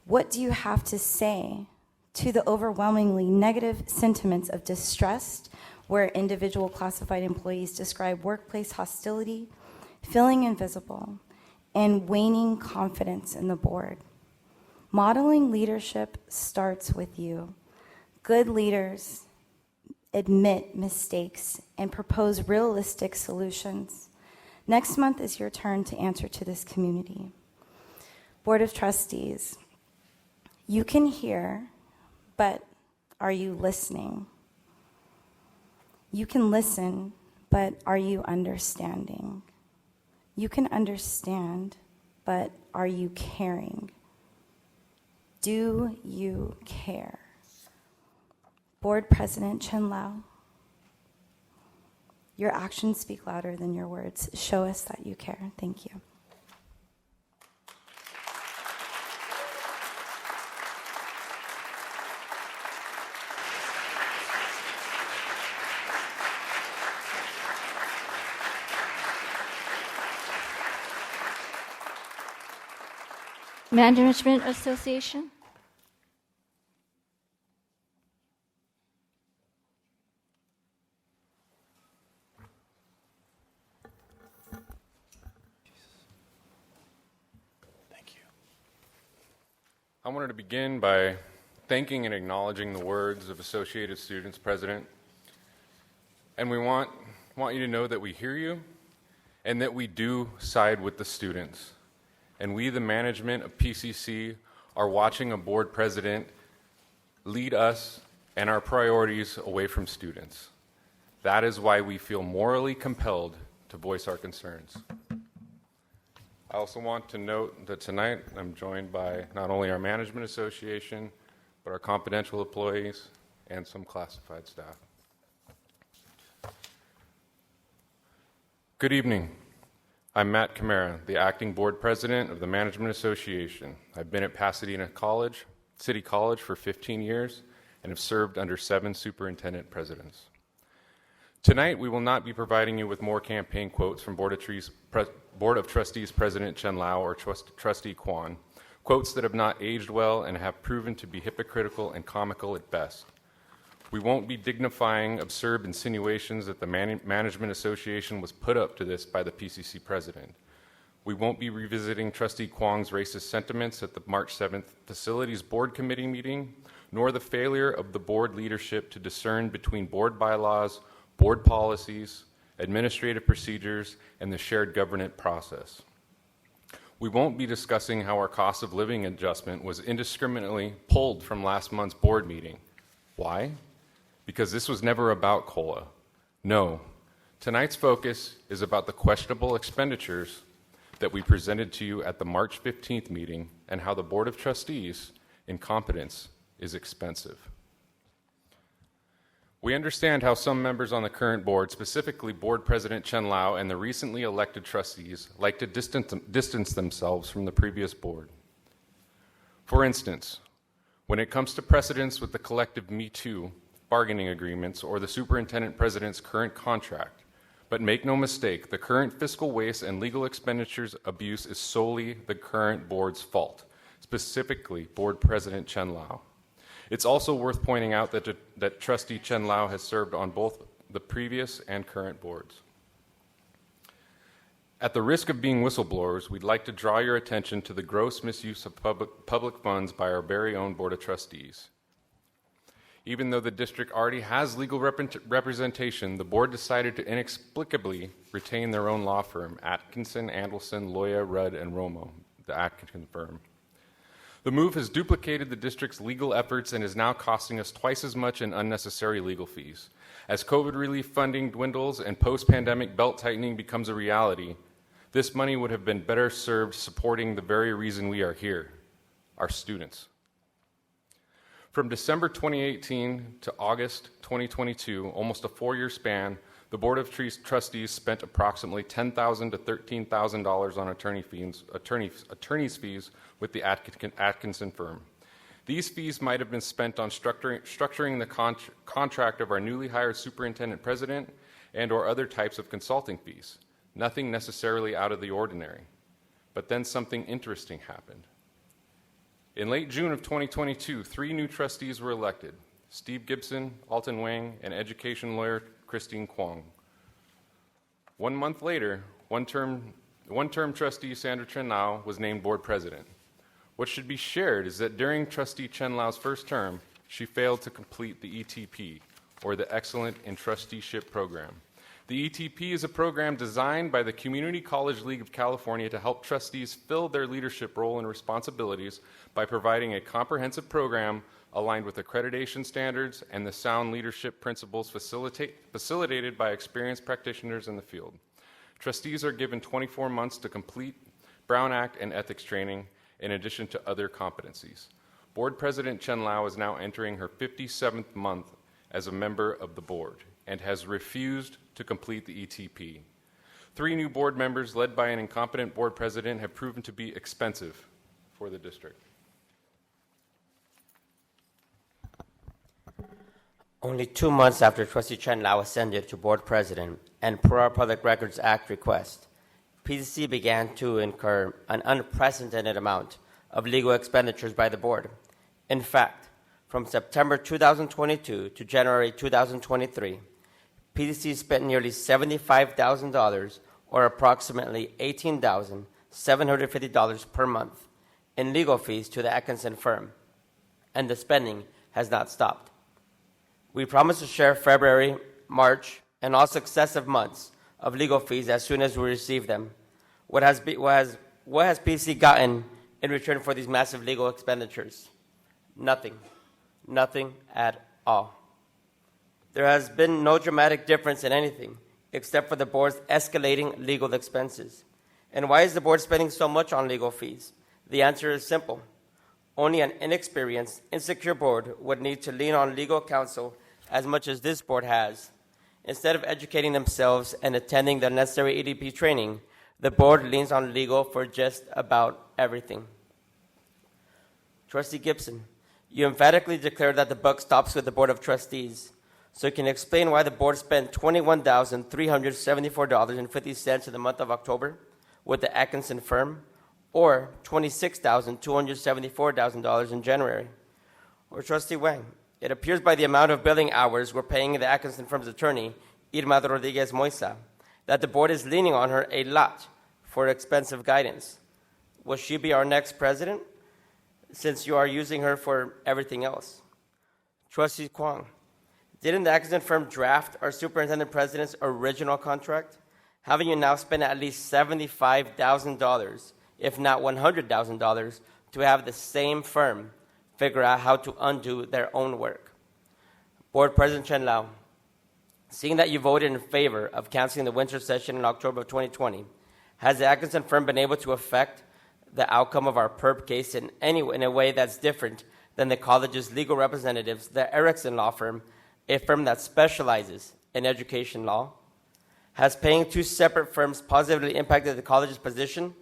What do you have to say to the overwhelmingly negative sentiments of distrust where individual classified employees describe workplace hostility, feeling invisible, and waning confidence in the board? Modeling leadership starts with you. Good leaders admit mistakes and propose realistic solutions. Next month is your turn to answer to this community. Board of Trustees, you can hear, but are you listening? You can listen, but are you understanding? You can understand, but are you caring? Do you care? Board President Chen Lao, your actions speak louder than your words. Show us that you care. Thank you. Management Association. I wanted to begin by thanking and acknowledging the words of Associated Students President. And we want you to know that we hear you and that we do side with the students. And we, the management of PCC, are watching a board president lead us and our priorities away from students. That is why we feel morally compelled to voice our concerns. I also want to note that tonight I'm joined by not only our Management Association, but our confidential employees and some classified staff. Good evening. I'm Matt Camara, the acting board president of the Management Association. I've been at Pasadena City College for 15 years and have served under 7 superintendent presidents. Tonight, we will not be providing you with more campaign quotes from Board of Trustees President Chen Lao or Trustee Kwan, quotes that have not aged well and have proven to be hypocritical and comical at best. We won't be dignifying absurd insinuations that the Management Association was put up to this by the PCC president. We won't be revisiting Trustee Kwong's racist sentiments at the March 7th Facilities Board Committee meeting, nor the failure of the board leadership to discern between board bylaws, board policies, administrative procedures, and the shared governance process. We won't be discussing how our cost of living adjustment was indiscriminately pulled from last month's board meeting. Why? Because this was never about COLA. No, tonight's focus is about the questionable expenditures that we presented to you at the March 15th meeting and how the Board of Trustees' incompetence is expensive. We understand how some members on the current board, specifically Board President Chen Lao and the recently elected trustees, like to distance themselves from the previous board. For instance, when it comes to precedents with the collective Me Too bargaining agreements or the superintendent president's current contract, but make no mistake, the current fiscal waste and legal expenditures abuse is solely the current board's fault, specifically Board President Chen Lao. It's also worth pointing out that Trustee Chen Lao has served on both the previous and current boards. At the risk of being whistleblowers, we'd like to draw your attention to the gross misuse of public funds by our very own Board of Trustees. Even though the district already has legal representation, the board decided to inexplicably retain their own law firm, Atkinson, Andelson, Loya, Rudd, and Romo, the Atkinson firm. The move has duplicated the district's legal efforts and is now costing us twice as much in unnecessary legal fees. As COVID relief funding dwindles and post-pandemic belt tightening becomes a reality, this money would have been better served supporting the very reason we are here, our students. From December 2018 to August 2022, almost a 4-year span, the Board of Trustees spent approximately $10,000 to $13,000 on attorney's fees with the Atkinson firm. These fees might have been spent on structuring the contract of our newly hired superintendent president and or other types of consulting fees. Nothing necessarily out of the ordinary. But then something interesting happened. In late June of 2022, 3 new trustees were elected: Steve Gibson, Alton Wang, and education lawyer Christine Kwong. 1 month later, one-term trustee Sandra Chen Lao was named board president. What should be shared is that during Trustee Chen Lao's first term, she failed to complete the ETP, or the Excellent in Trusteeship Program. The ETP is a program designed by the Community College League of California to help trustees fill their leadership role and responsibilities by providing a comprehensive program aligned with accreditation standards and the sound leadership principles facilitated by experienced practitioners in the field. Trustees are given 24 months to complete Brown Act and ethics training, in addition to other competencies. Board President Chen Lao is now entering her 57th month as a member of the board and has refused to complete the ETP. 3 new board members, led by an incompetent board president, have proven to be expensive for the district. Only 2 months after Trustee Chen Lao ascended to board president, and per our Public Records Act request, PCC began to incur an unprecedented amount of legal expenditures by the board. In fact, from September 2022 to January 2023, PCC spent nearly $75,000, or approximately $18,750 per month, in legal fees to the Atkinson firm, and the spending has not stopped. We promise to share February, March, and all successive months of legal fees as soon as we receive them. What has PCC gotten in return for these massive legal expenditures? Nothing. Nothing at all. There has been no dramatic difference in anything except for the board's escalating legal expenses. And why is the board spending so much on legal fees? The answer is simple. Only an inexperienced, insecure board would need to lean on legal counsel as much as this board has. Instead of educating themselves and attending the necessary EDP training, the board leans on legal for just about everything. Trustee Gibson, you emphatically declared that the buck stops with the Board of Trustees. So can you explain why the board spent $21,374.50 in the month of October with the Atkinson firm, or $26,274 in January? Or Trustee Wang, it appears by the amount of billing hours we're paying the Atkinson firm's attorney, Irma Rodriguez Moisa, that the board is leaning on her a lot for expensive guidance. Will she be our next president, since you are using her for everything else? Trustee Kwong, Didn't the Atkinson firm draft our superintendent president's original contract? Haven't you now spent at least $75,000, if not $100,000, to have the same firm figure out how to undo their own work? Board President Chen Lao, seeing that you voted in favor of canceling the winter session in October of 2020, has the Atkinson firm been able to affect the outcome of our PERB case in a way that's different than the college's legal representatives, the Erickson Law Firm, a firm that specializes in education law? Has paying two separate firms positively impacted the college's position?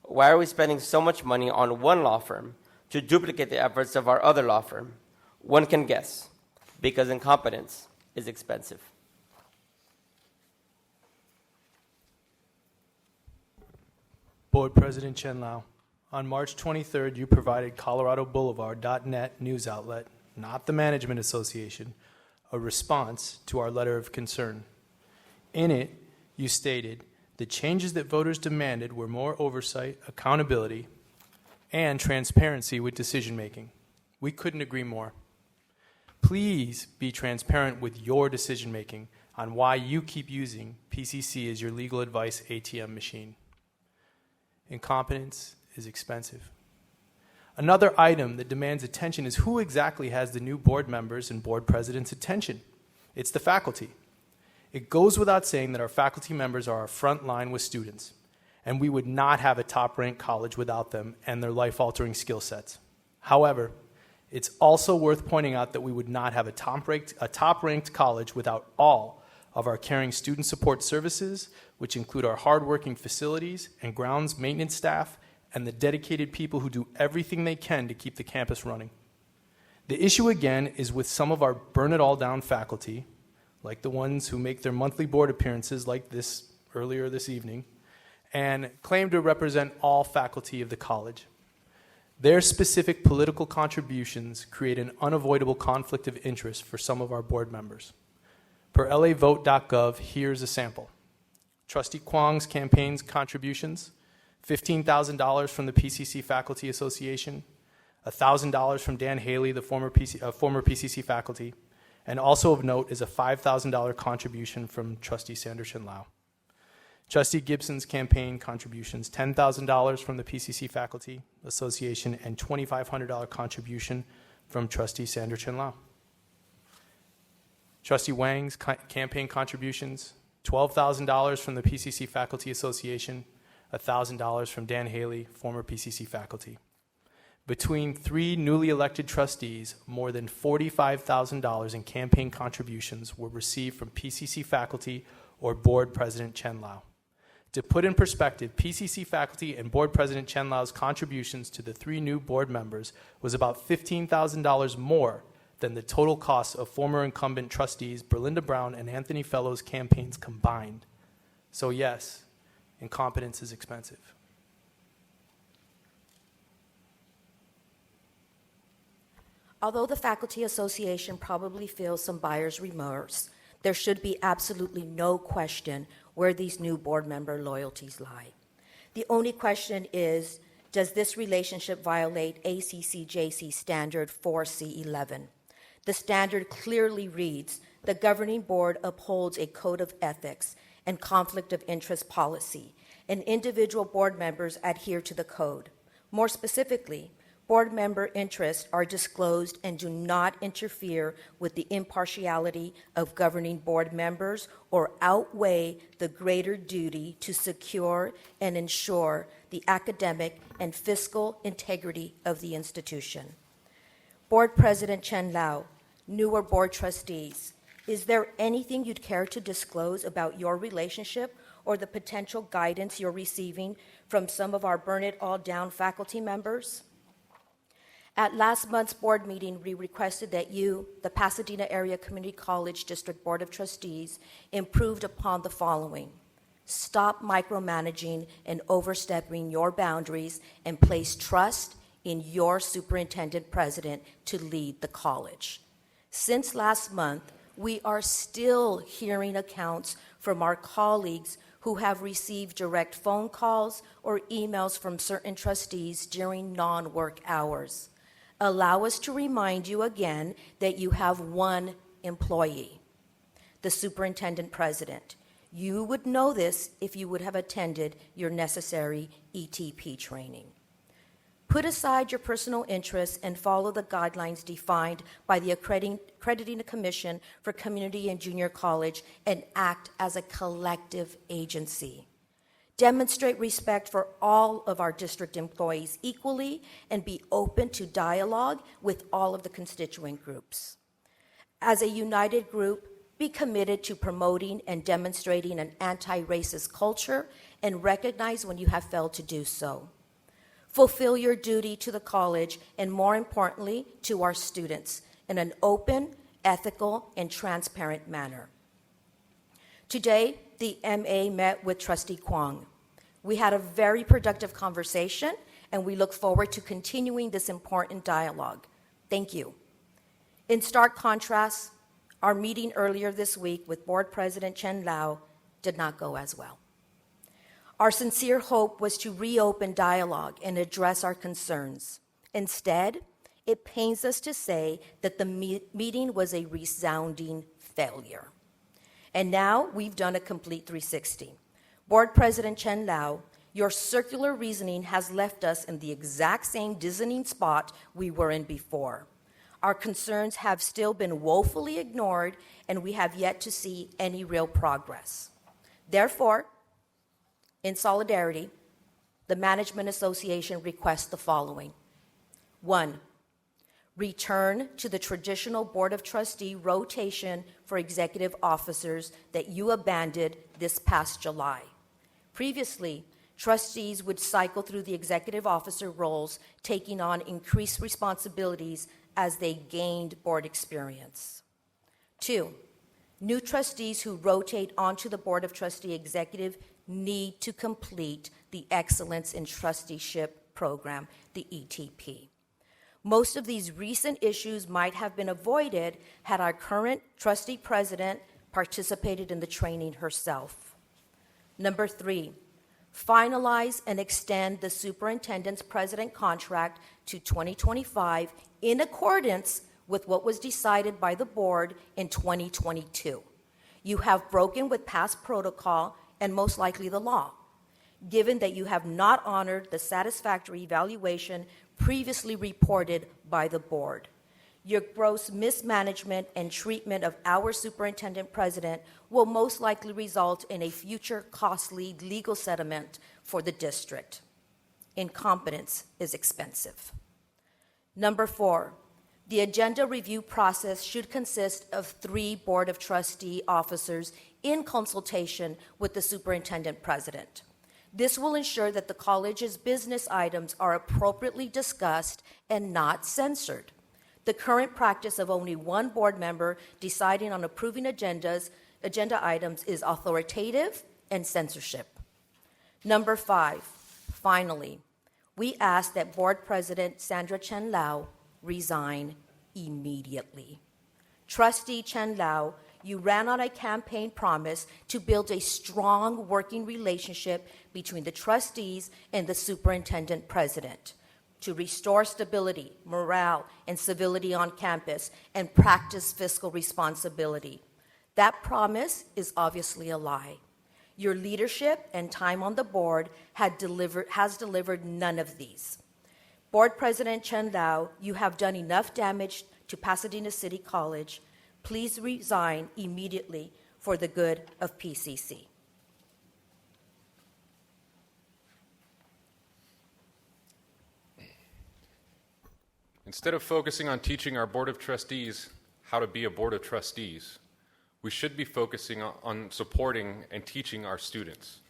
Why are we spending so much money on one law firm to duplicate the efforts of our other law firm? One can guess, because incompetence is expensive. Board President Chen Lao, on March 23rd, you provided ColoradoBoulevard.net news outlet, not the Management Association, a response to our letter of concern. In it, you stated, the changes that voters demanded were more oversight, accountability, and transparency with decision-making. We couldn't agree more. Please be transparent with your decision-making on why you keep using PCC as your legal advice ATM machine. Incompetence is expensive. Another item that demands attention is who exactly has the new board members and board president's attention. It's the faculty. It goes without saying that our faculty members are our front line with students, and we would not have a top-ranked college without them and their life-altering skill sets. However, it's also worth pointing out that we would not have a top-ranked college without all of our caring student support services, which include our hardworking facilities and grounds maintenance staff and the dedicated people who do everything they can to keep the campus running. The issue again is with some of our burn-it-all-down faculty, like the ones who make their monthly board appearances like this earlier this evening, and claim to represent all faculty of the college. Their specific political contributions create an unavoidable conflict of interest for some of our board members. Per lavote.gov, here's a sample. Trustee Kwong's campaign's contributions, $15,000 from the PCC Faculty Association, $1,000 from Dan Haley, the former PCC faculty, and also of note is a $5,000 contribution from Trustee Sanderson Lau. Trustee Gibson's campaign contributions, $10,000 from the PCC Faculty Association and $2,500 contribution from Trustee Sanderson Lau. Trustee Wang's campaign contributions, $12,000 from the PCC Faculty Association, $1,000 from Dan Haley, former PCC faculty. Between three newly elected trustees, more than $45,000 in campaign contributions were received from PCC faculty or Board President Chen Lao. To put in perspective, PCC faculty and Board President Chen Lao's contributions to the three new board members was about $15,000 more than the total cost of former incumbent trustees Berlinda Brown and Anthony Fellows' campaigns combined. So yes, incompetence is expensive. Although the Faculty Association probably feels some buyer's remorse, there should be absolutely no question where these new board member loyalties lie. The only question is, does this relationship violate ACCJC Standard 4C11? The standard clearly reads, the governing board upholds a code of ethics and conflict of interest policy, and individual board members adhere to the code. More specifically, board member interests are disclosed and do not interfere with the impartiality of governing board members or outweigh the greater duty to secure and ensure the academic and fiscal integrity of the institution. Board President Chen Lao, newer board trustees, is there anything you'd care to disclose about your relationship or the potential guidance you're receiving from some of our burn-it-all-down faculty members? At last month's board meeting, we requested that you, the Pasadena Area Community College District Board of Trustees, improved upon the following. Stop micromanaging and overstepping your boundaries and place trust in your superintendent president to lead the college. Since last month, we are still hearing accounts from our colleagues who have received direct phone calls or emails from certain trustees during non-work hours. Allow us to remind you again that you have one employee, the superintendent president. You would know this if you would have attended your necessary ETP training. Put aside your personal interests and follow the guidelines defined by the Accrediting Commission for Community and Junior College and act as a collective agency. Demonstrate respect for all of our district employees equally and be open to dialogue with all of the constituent groups. As a united group, be committed to promoting and demonstrating an anti-racist culture and recognize when you have failed to do so. Fulfill your duty to the college and, more importantly, to our students in an open, ethical, and transparent manner. Today, the MA met with Trustee Kwong. We had a very productive conversation, and we look forward to continuing this important dialogue. Thank you. In stark contrast, our meeting earlier this week with Board President Chen Lau did not go as well. Our sincere hope was to reopen dialogue and address our concerns. Instead, it pains us to say that the meeting was a resounding failure. And now we've done a complete 360. Board President Chen Lau, your circular reasoning has left us in the exact same dizzying spot we were in before. Our concerns have still been woefully ignored, and we have yet to see any real progress. Therefore, in solidarity, the Management Association requests the following. 1, return to the traditional Board of Trustees rotation for executive officers that you abandoned this past July. Previously, trustees would cycle through the executive officer roles, taking on increased responsibilities as they gained board experience. 2, new trustees who rotate onto the Board of Trustees executive need to complete the Excellence in Trusteeship program, the ETP. Most of these recent issues might have been avoided had our current trustee president participated in the training herself. Number 3, finalize and extend the superintendent's president contract to 2025 in accordance with what was decided by the board in 2022. You have broken with past protocol and most likely the law, given that you have not honored the satisfactory evaluation previously reported by the board. Your gross mismanagement and treatment of our superintendent president will most likely result in a future costly legal settlement for the district. Incompetence is expensive. Number 4, the agenda review process should consist of 3 Board of Trustee officers in consultation with the superintendent president. This will ensure that the college's business items are appropriately discussed and not censored. The current practice of only 1 board member deciding on approving agenda items is authoritative and censorship. Number 5, finally, we ask that Board President Sandra Chen Lau resign immediately. Trustee Chen Lau, you ran on a campaign promise to build a strong working relationship between the trustees and the superintendent president to restore stability, morale, and civility on campus and practice fiscal responsibility. That promise is obviously a lie. Your leadership and time on the board has delivered none of these. Board President Chen Lau, you have done enough damage to Pasadena City College. Please resign immediately for the good of PCC. Instead of focusing on teaching our Board of Trustees how to be a Board of Trustees, we should be focusing on supporting and teaching our students,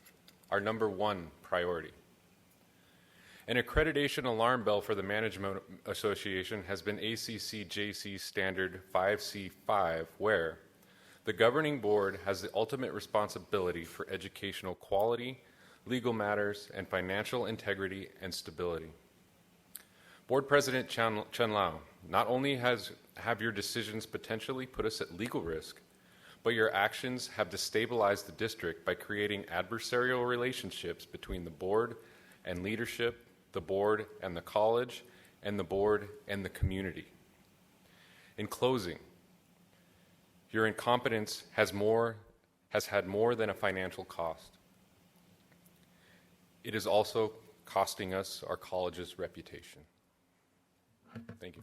our number 1 priority. An accreditation alarm bell for the Management Association has been ACC-JC Standard 5C5, where the governing board has the ultimate responsibility for educational quality, legal matters, and financial integrity and stability. Board President Chen Lau, not only have your decisions potentially put us at legal risk, but your actions have destabilized the district by creating adversarial relationships between the board and leadership, the board and the college, and the board and the community. In closing, Your incompetence has had more than a financial cost. It is also costing us our college's reputation. Thank you.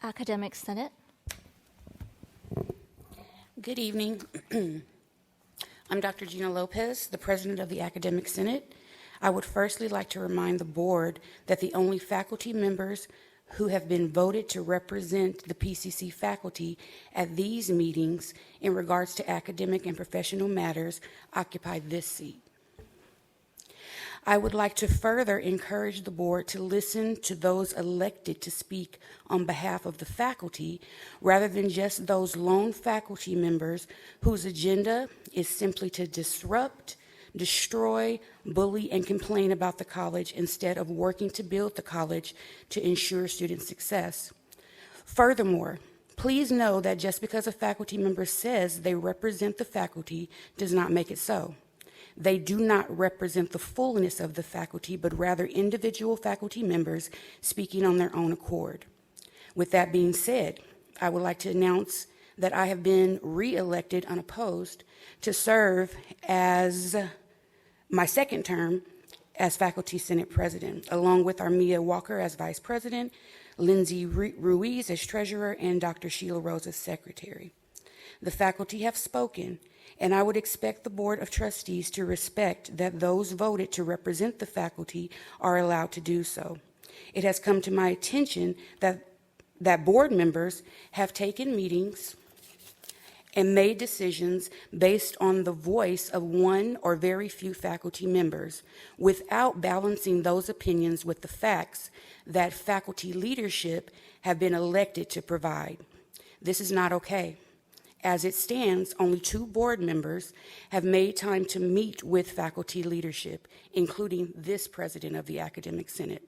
Academic Senate. Good evening. I'm Dr. Gina Lopez, the President of the Academic Senate. I would firstly like to remind the board that the only faculty members who have been voted to represent the PCC faculty at these meetings in regards to academic and professional matters occupy this seat. I would like to further encourage the board to listen to those elected to speak on behalf of the faculty rather than just those lone faculty members whose agenda is simply to disrupt, destroy, bully, and complain about the college instead of working to build the college to ensure student success. Furthermore, please know that just because a faculty member says they represent the faculty does not make it so. They do not represent the fullness of the faculty, but rather individual faculty members speaking on their own accord. With that being said, I would like to announce that I have been re-elected unopposed to serve as my second term as Faculty Senate President, along with Armia Walker as Vice President, Lindsay Ruiz as Treasurer, and Dr. Sheila Rose as Secretary. The faculty have spoken, and I would expect the Board of Trustees to respect that those voted to represent the faculty are allowed to do so. It has come to my attention that board members have taken meetings and made decisions based on the voice of one or very few faculty members without balancing those opinions with the facts that faculty leadership have been elected to provide. This is not okay. As it stands, only 2 board members have made time to meet with faculty leadership, including this president of the Academic Senate.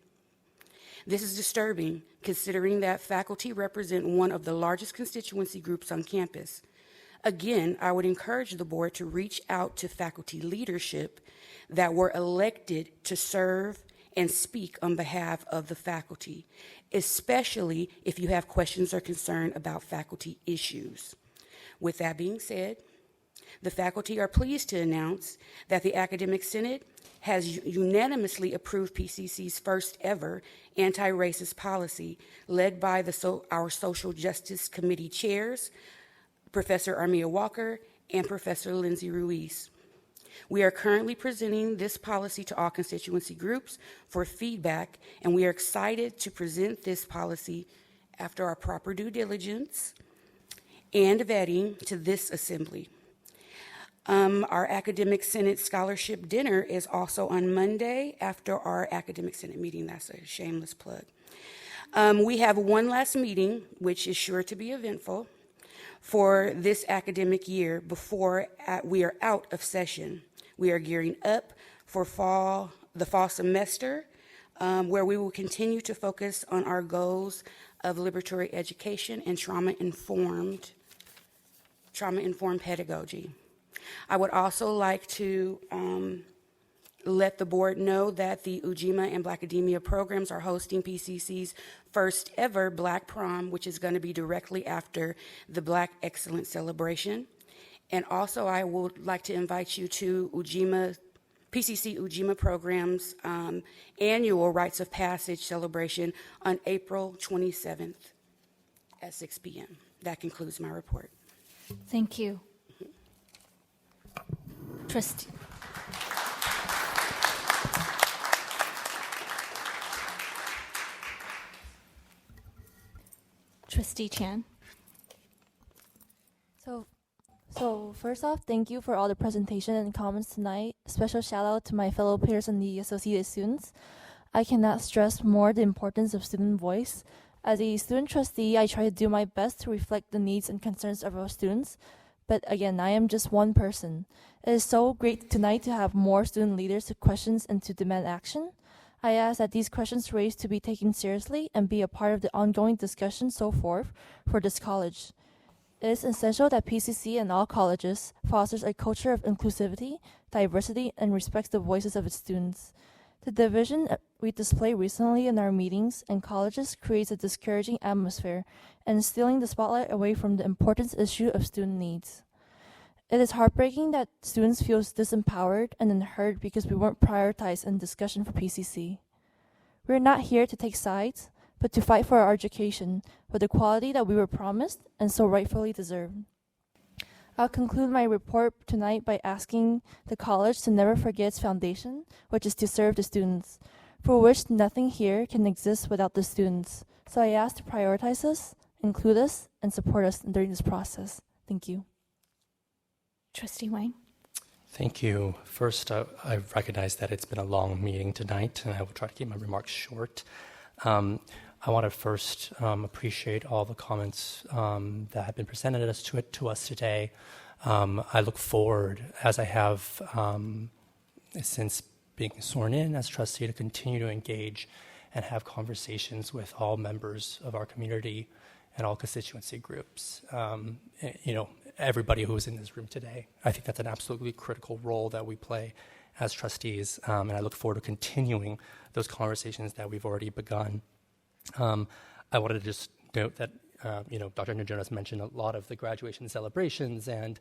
This is disturbing, considering that faculty represent one of the largest constituency groups on campus. Again, I would encourage the board to reach out to faculty leadership that were elected to serve and speak on behalf of the faculty, especially if you have questions or concern about faculty issues. With that being said, the faculty are pleased to announce that the Academic Senate has unanimously approved PCC's first ever anti-racist policy led by our Social Justice Committee chairs, Professor Armia Walker and Professor Lindsay Ruiz. We are currently presenting this policy to all constituency groups for feedback, and we are excited to present this policy after our proper due diligence and vetting to this assembly. Our Academic Senate Scholarship Dinner is also on Monday after our Academic Senate meeting. That's a shameless plug. We have one last meeting, which is sure to be eventful, for this academic year before we are out of session. We are gearing up for the fall semester, where we will continue to focus on our goals of liberatory education and trauma-informed pedagogy. I would also like to let the board know that the Ujima and Blackademia programs are hosting PCC's first ever Black Prom, which is going to be directly after the Black Excellence Celebration. And also I would like to invite you to PCC Ujima Program's annual Rites of Passage celebration on April 27th at 6 p.m. That concludes my report. Thank you. Trustee. Trustee Chan. So first off, thank you for all the presentation and comments tonight. Special shout out to my fellow peers and the associated students. I cannot stress more the importance of student voice. As a student trustee, I try to do my best to reflect the needs and concerns of our students. But again, I am just one person. It is so great tonight to have more student leaders to question and to demand action. I ask that these questions raised to be taken seriously and be a part of the ongoing discussion so forth for this college. It is essential that PCC and all colleges fosters a culture of inclusivity, diversity, and respects the voices of its students. The division we display recently in our meetings and colleges creates a discouraging atmosphere and stealing the spotlight away from the important issue of student needs. It is heartbreaking that students feel disempowered and unheard because we weren't prioritized in discussion for PCC. We're not here to take sides, but to fight for our education with the quality that we were promised and so rightfully deserve. I'll conclude my report tonight by asking the college to never forget its foundation, which is to serve the students, for which nothing here can exist without the students. So I ask to prioritize us, include us, and support us during this process. Thank you. Trustee Wang. Thank you. First, I recognize that it's been a long meeting tonight, and I will try to keep my remarks short. I want to first appreciate all the comments that have been presented to us today. I look forward, as I have since being sworn in as trustee, to continue to engage and have conversations with all members of our community and all constituency groups. Everybody who is in this room today. I think that's an absolutely critical role that we play as trustees, and I look forward to continuing those conversations that we've already begun. I wanted to just note that Dr. Najonas mentioned a lot of the graduation celebrations and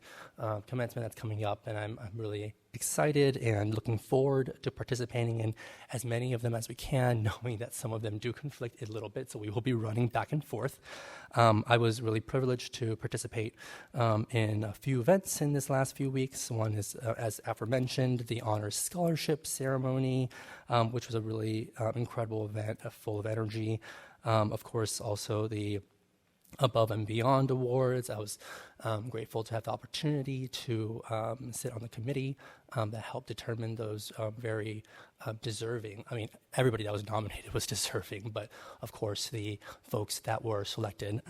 commencement that's coming up, and I'm really excited and looking forward to participating in as many of them as we can, knowing that some of them do conflict a little bit, so we will be running back and forth. I was really privileged to participate in a few events in this last few weeks. One is, as aforementioned, the Honors Scholarship Ceremony, which was a really incredible event, full of energy. Of course, also the Above and Beyond Awards. I was grateful to have the opportunity to sit on the committee that helped determine those very deserving. I mean, everybody that was nominated was deserving, but of course the folks that were selected,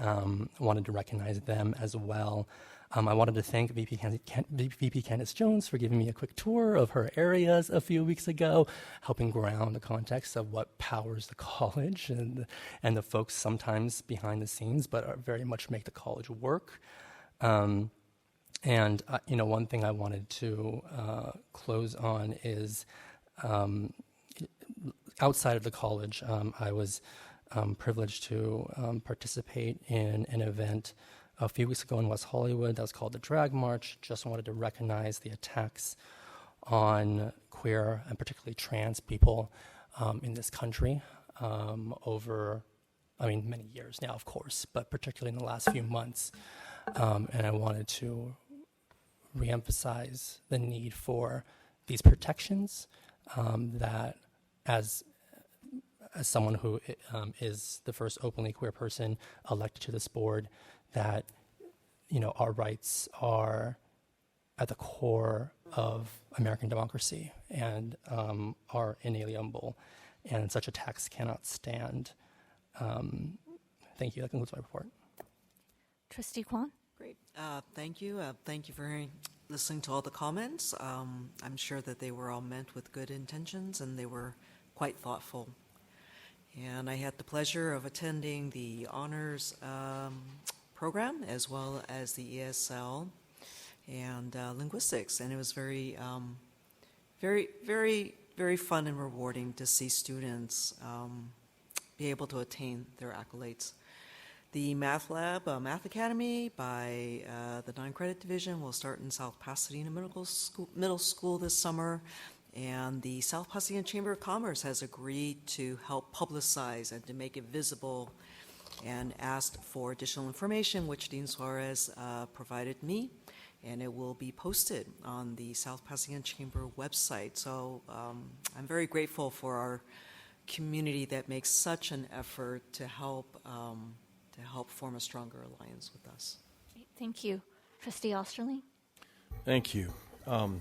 wanted to recognize them as well. I wanted to thank VP Candace Jones for giving me a quick tour of her areas a few weeks ago, helping ground the context of what powers the college and the folks sometimes behind the scenes, but very much make the college work. One thing I wanted to close on is outside of the college, I was privileged to participate in an event a few weeks ago in West Hollywood that was called the Drag March. Just wanted to recognize the attacks on queer and particularly trans people in this country over, many years now, of course, but particularly in the last few months. And I wanted to reemphasize the need for these protections that as someone who is the first openly queer person elected to this board, that our rights are at the core of American democracy and are inalienable, and such attacks cannot stand. Thank you. That concludes my report. Trustee Kwan. Great. Thank you. Thank you for listening to all the comments. I'm sure that they were all meant with good intentions, and they were quite thoughtful. And I had the pleasure of attending the honors program as well as the ESL and linguistics, and it was very, very fun and rewarding to see students be able to attain their accolades. The Math Lab, Math Academy by the 9-credit division will start in South Pasadena Middle School this summer, and the South Pasadena Chamber of Commerce has agreed to help publicize and to make it visible, and asked for additional information, which Dean Suarez provided me, and it will be posted on the South Pasadena Chamber website. So I'm very grateful for our community that makes such an effort to help form a stronger alliance with us. Thank you. Trustee Osterling. Thank you.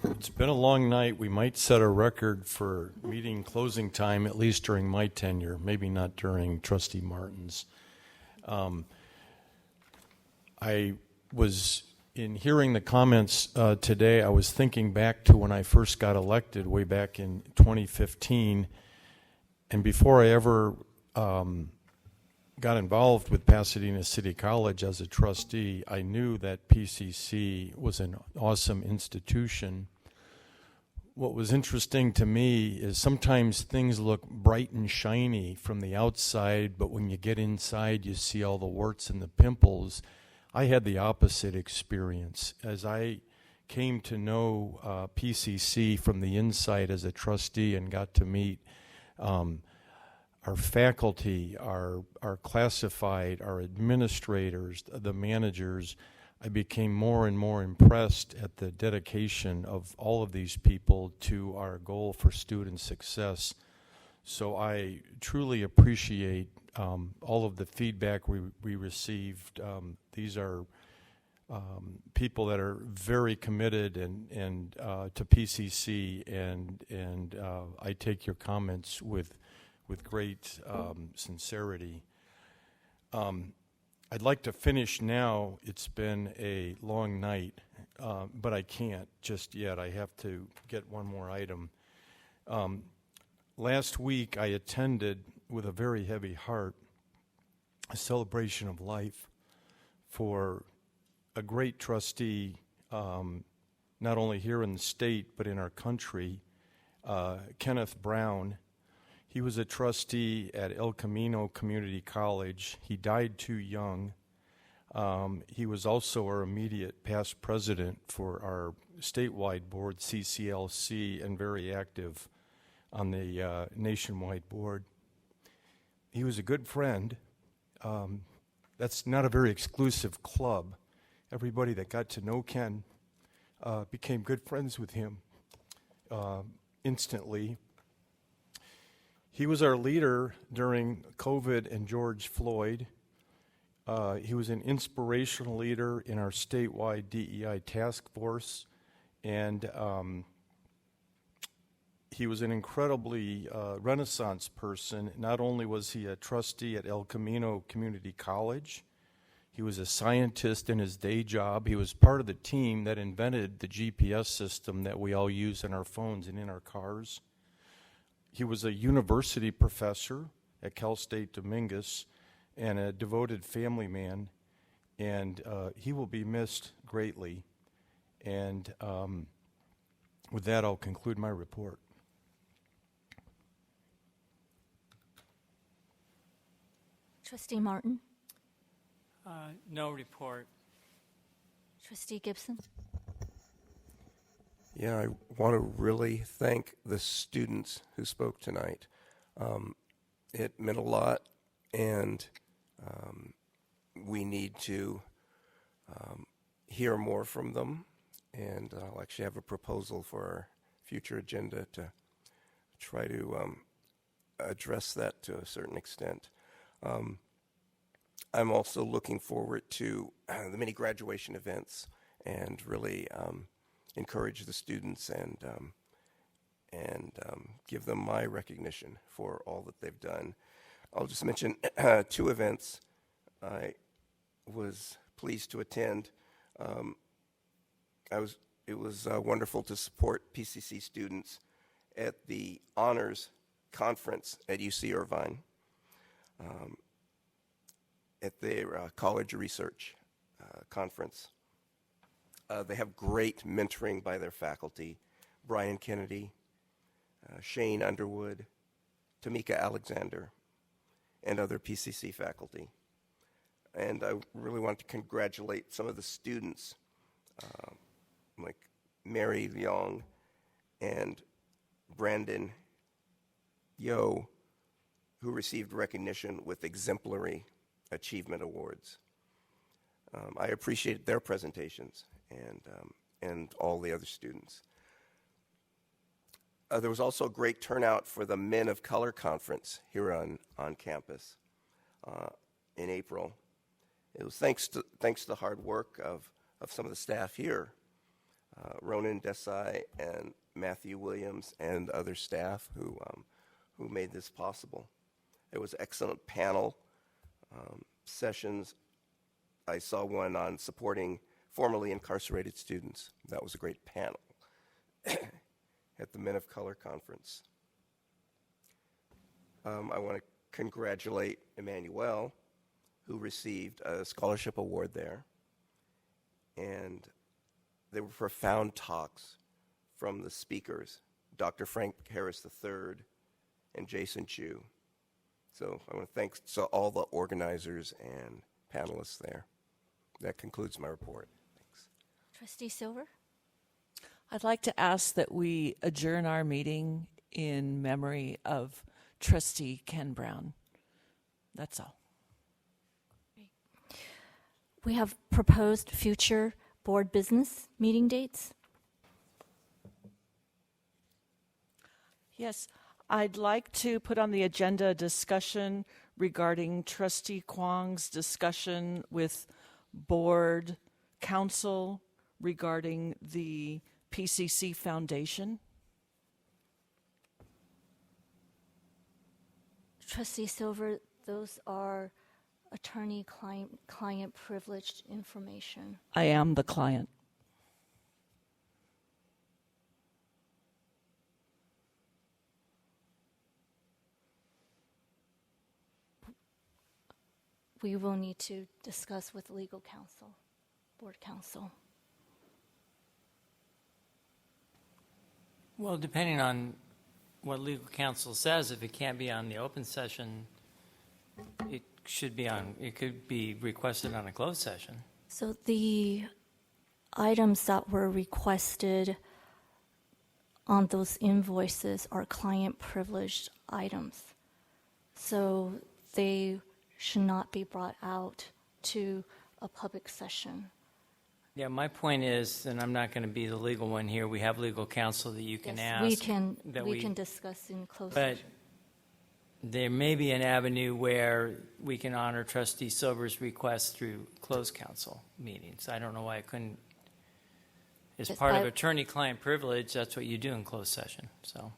It's been a long night. We might set a record for meeting closing time, at least during my tenure, maybe not during Trustee Martin's. I was, in hearing the comments today, I was thinking back to when I first got elected way back in 2015, and before I ever got involved with Pasadena City College as a trustee, I knew that PCC was an awesome institution what was interesting to me is sometimes things look bright and shiny from the outside, but when you get inside, you see all the warts and the pimples. I had the opposite experience. As I came to know PCC from the inside as a trustee and got to meet our faculty, our classified, our administrators, the managers, I became more and more impressed at the dedication of all of these people to our goal for student success. So I truly appreciate all of the feedback we received. These are people that are very committed and to PCC, and I take your comments with great sincerity. I'd like to finish now. It's been a long night, but I can't just yet. I have to get one more item. Last week, I attended, with a very heavy heart, a celebration of life for a great trustee, not only here in the state, but in our country, Kenneth Brown. He was a trustee at El Camino Community College. He died too young. He was also our immediate past president for our statewide board, CCLC, and very active on the nationwide board. He was a good friend. That's not a very exclusive club. Everybody that got to know Ken became good friends with him instantly. He was our leader during COVID and George Floyd. He was an inspirational leader in our statewide DEI task force, and he was an incredibly Renaissance person. Not only was he a trustee at El Camino Community College, he was a scientist in his day job. He was part of the team that invented the GPS system that we all use in our phones and in our cars. He was a university professor at Cal State Dominguez and a devoted family man, and he will be missed greatly. And with that, I'll conclude my report. Trustee Martin? No report. Trustee Gibson? Yeah, I want to really thank the students who spoke tonight. It meant a lot, and we need to hear more from them. And I'll actually have a proposal for our future agenda to try to address that to a certain extent. I'm also looking forward to the many graduation events and really encourage the students and give them my recognition for all that they've done. I'll just mention two events I was pleased to attend. It was wonderful to support PCC students at the Honors Conference at UC Irvine, at their College Research Conference. They have great mentoring by their faculty, Brian Kennedy, Shane Underwood, Tamika Alexander, and other PCC faculty. And I really want to congratulate some of the students, like Mary Leong and Brandon Yo, who received recognition with exemplary achievement awards. I appreciated their presentations and all the other students. There was also a great turnout for the Men of Color Conference here on campus in April. It was thanks to the hard work of some of the staff here, Ronan Desai and Matthew Williams and other staff who made this possible. It was excellent panel sessions. I saw one on supporting formerly incarcerated students. That was a great panel at the Men of Color Conference. I want to congratulate Emmanuel, who received a scholarship award there. And there were profound talks from the speakers Dr. Frank Harris III, and Jason Chu. So I want to thank all the organizers and panelists there. That concludes my report. Thanks. Trustee Silver? I'd like to ask that we adjourn our meeting in memory of Trustee Ken Brown. That's all. We have proposed future board business meeting dates. Yes, I'd like to put on the agenda a discussion regarding Trustee Kwong's discussion with board council regarding the PCC Foundation. Trustee Silver, those are attorney-client privileged information. I am the client. We will need to discuss with legal counsel, board counsel. Well, depending on what legal counsel says, if it can't be on the open session, it could be requested on a closed session. So the items that were requested on those invoices are client privileged items. So they should not be brought out to a public session. Yeah, my point is, and I'm not going to be the legal one here, we have legal counsel that you can ask. We can discuss in closed But session. there may be an avenue where we can honor Trustee Silver's request through closed counsel meetings. I don't know why I couldn't. As Yes, part of attorney-client privilege, that's what you do in closed session, so.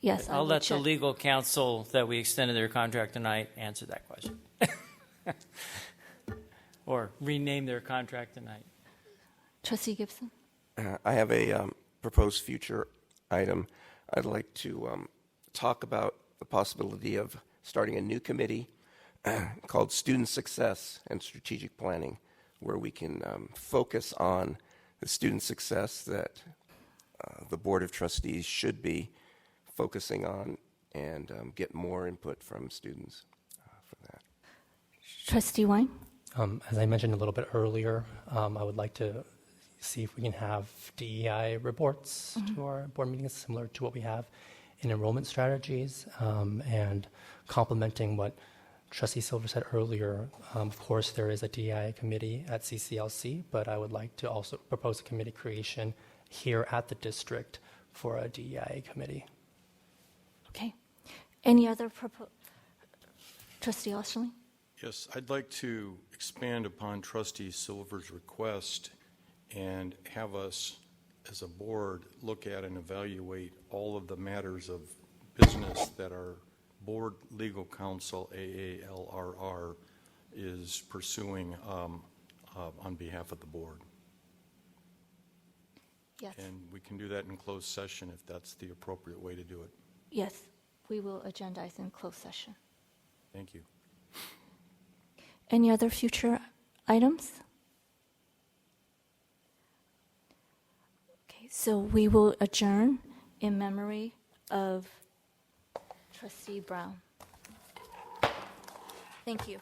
Yes, I'll let the legal counsel that we extended their contract tonight answer that question. Or rename their contract tonight. Trustee Gibson? I have a proposed future item. I'd like to talk about the possibility of starting a new committee called Student Success and Strategic Planning, where we can focus on the student success that the Board of Trustees should be focusing on and get more input from students for that. Trustee Wine? As I mentioned a little bit earlier, I would like to see if we can have DEI reports to our board meetings, similar to what we have in enrollment strategies, and complementing what Trustee Silver said earlier. Of course, there is a DEI committee at CCLC, but I would like to also propose a committee creation here at the district for a DEI committee. Okay. Any other Trustee Osterling? Yes, I'd like to expand upon Trustee Silver's request and have us as a board look at and evaluate all of the matters of business that our board legal counsel, AALRR, is pursuing on behalf of the board. Yes. And we can do that in closed session if that's the appropriate way to do it. Yes, we will agendize in closed session. Thank you. Any other future items? Okay, so we will adjourn in memory of Trustee Brown. Thank you.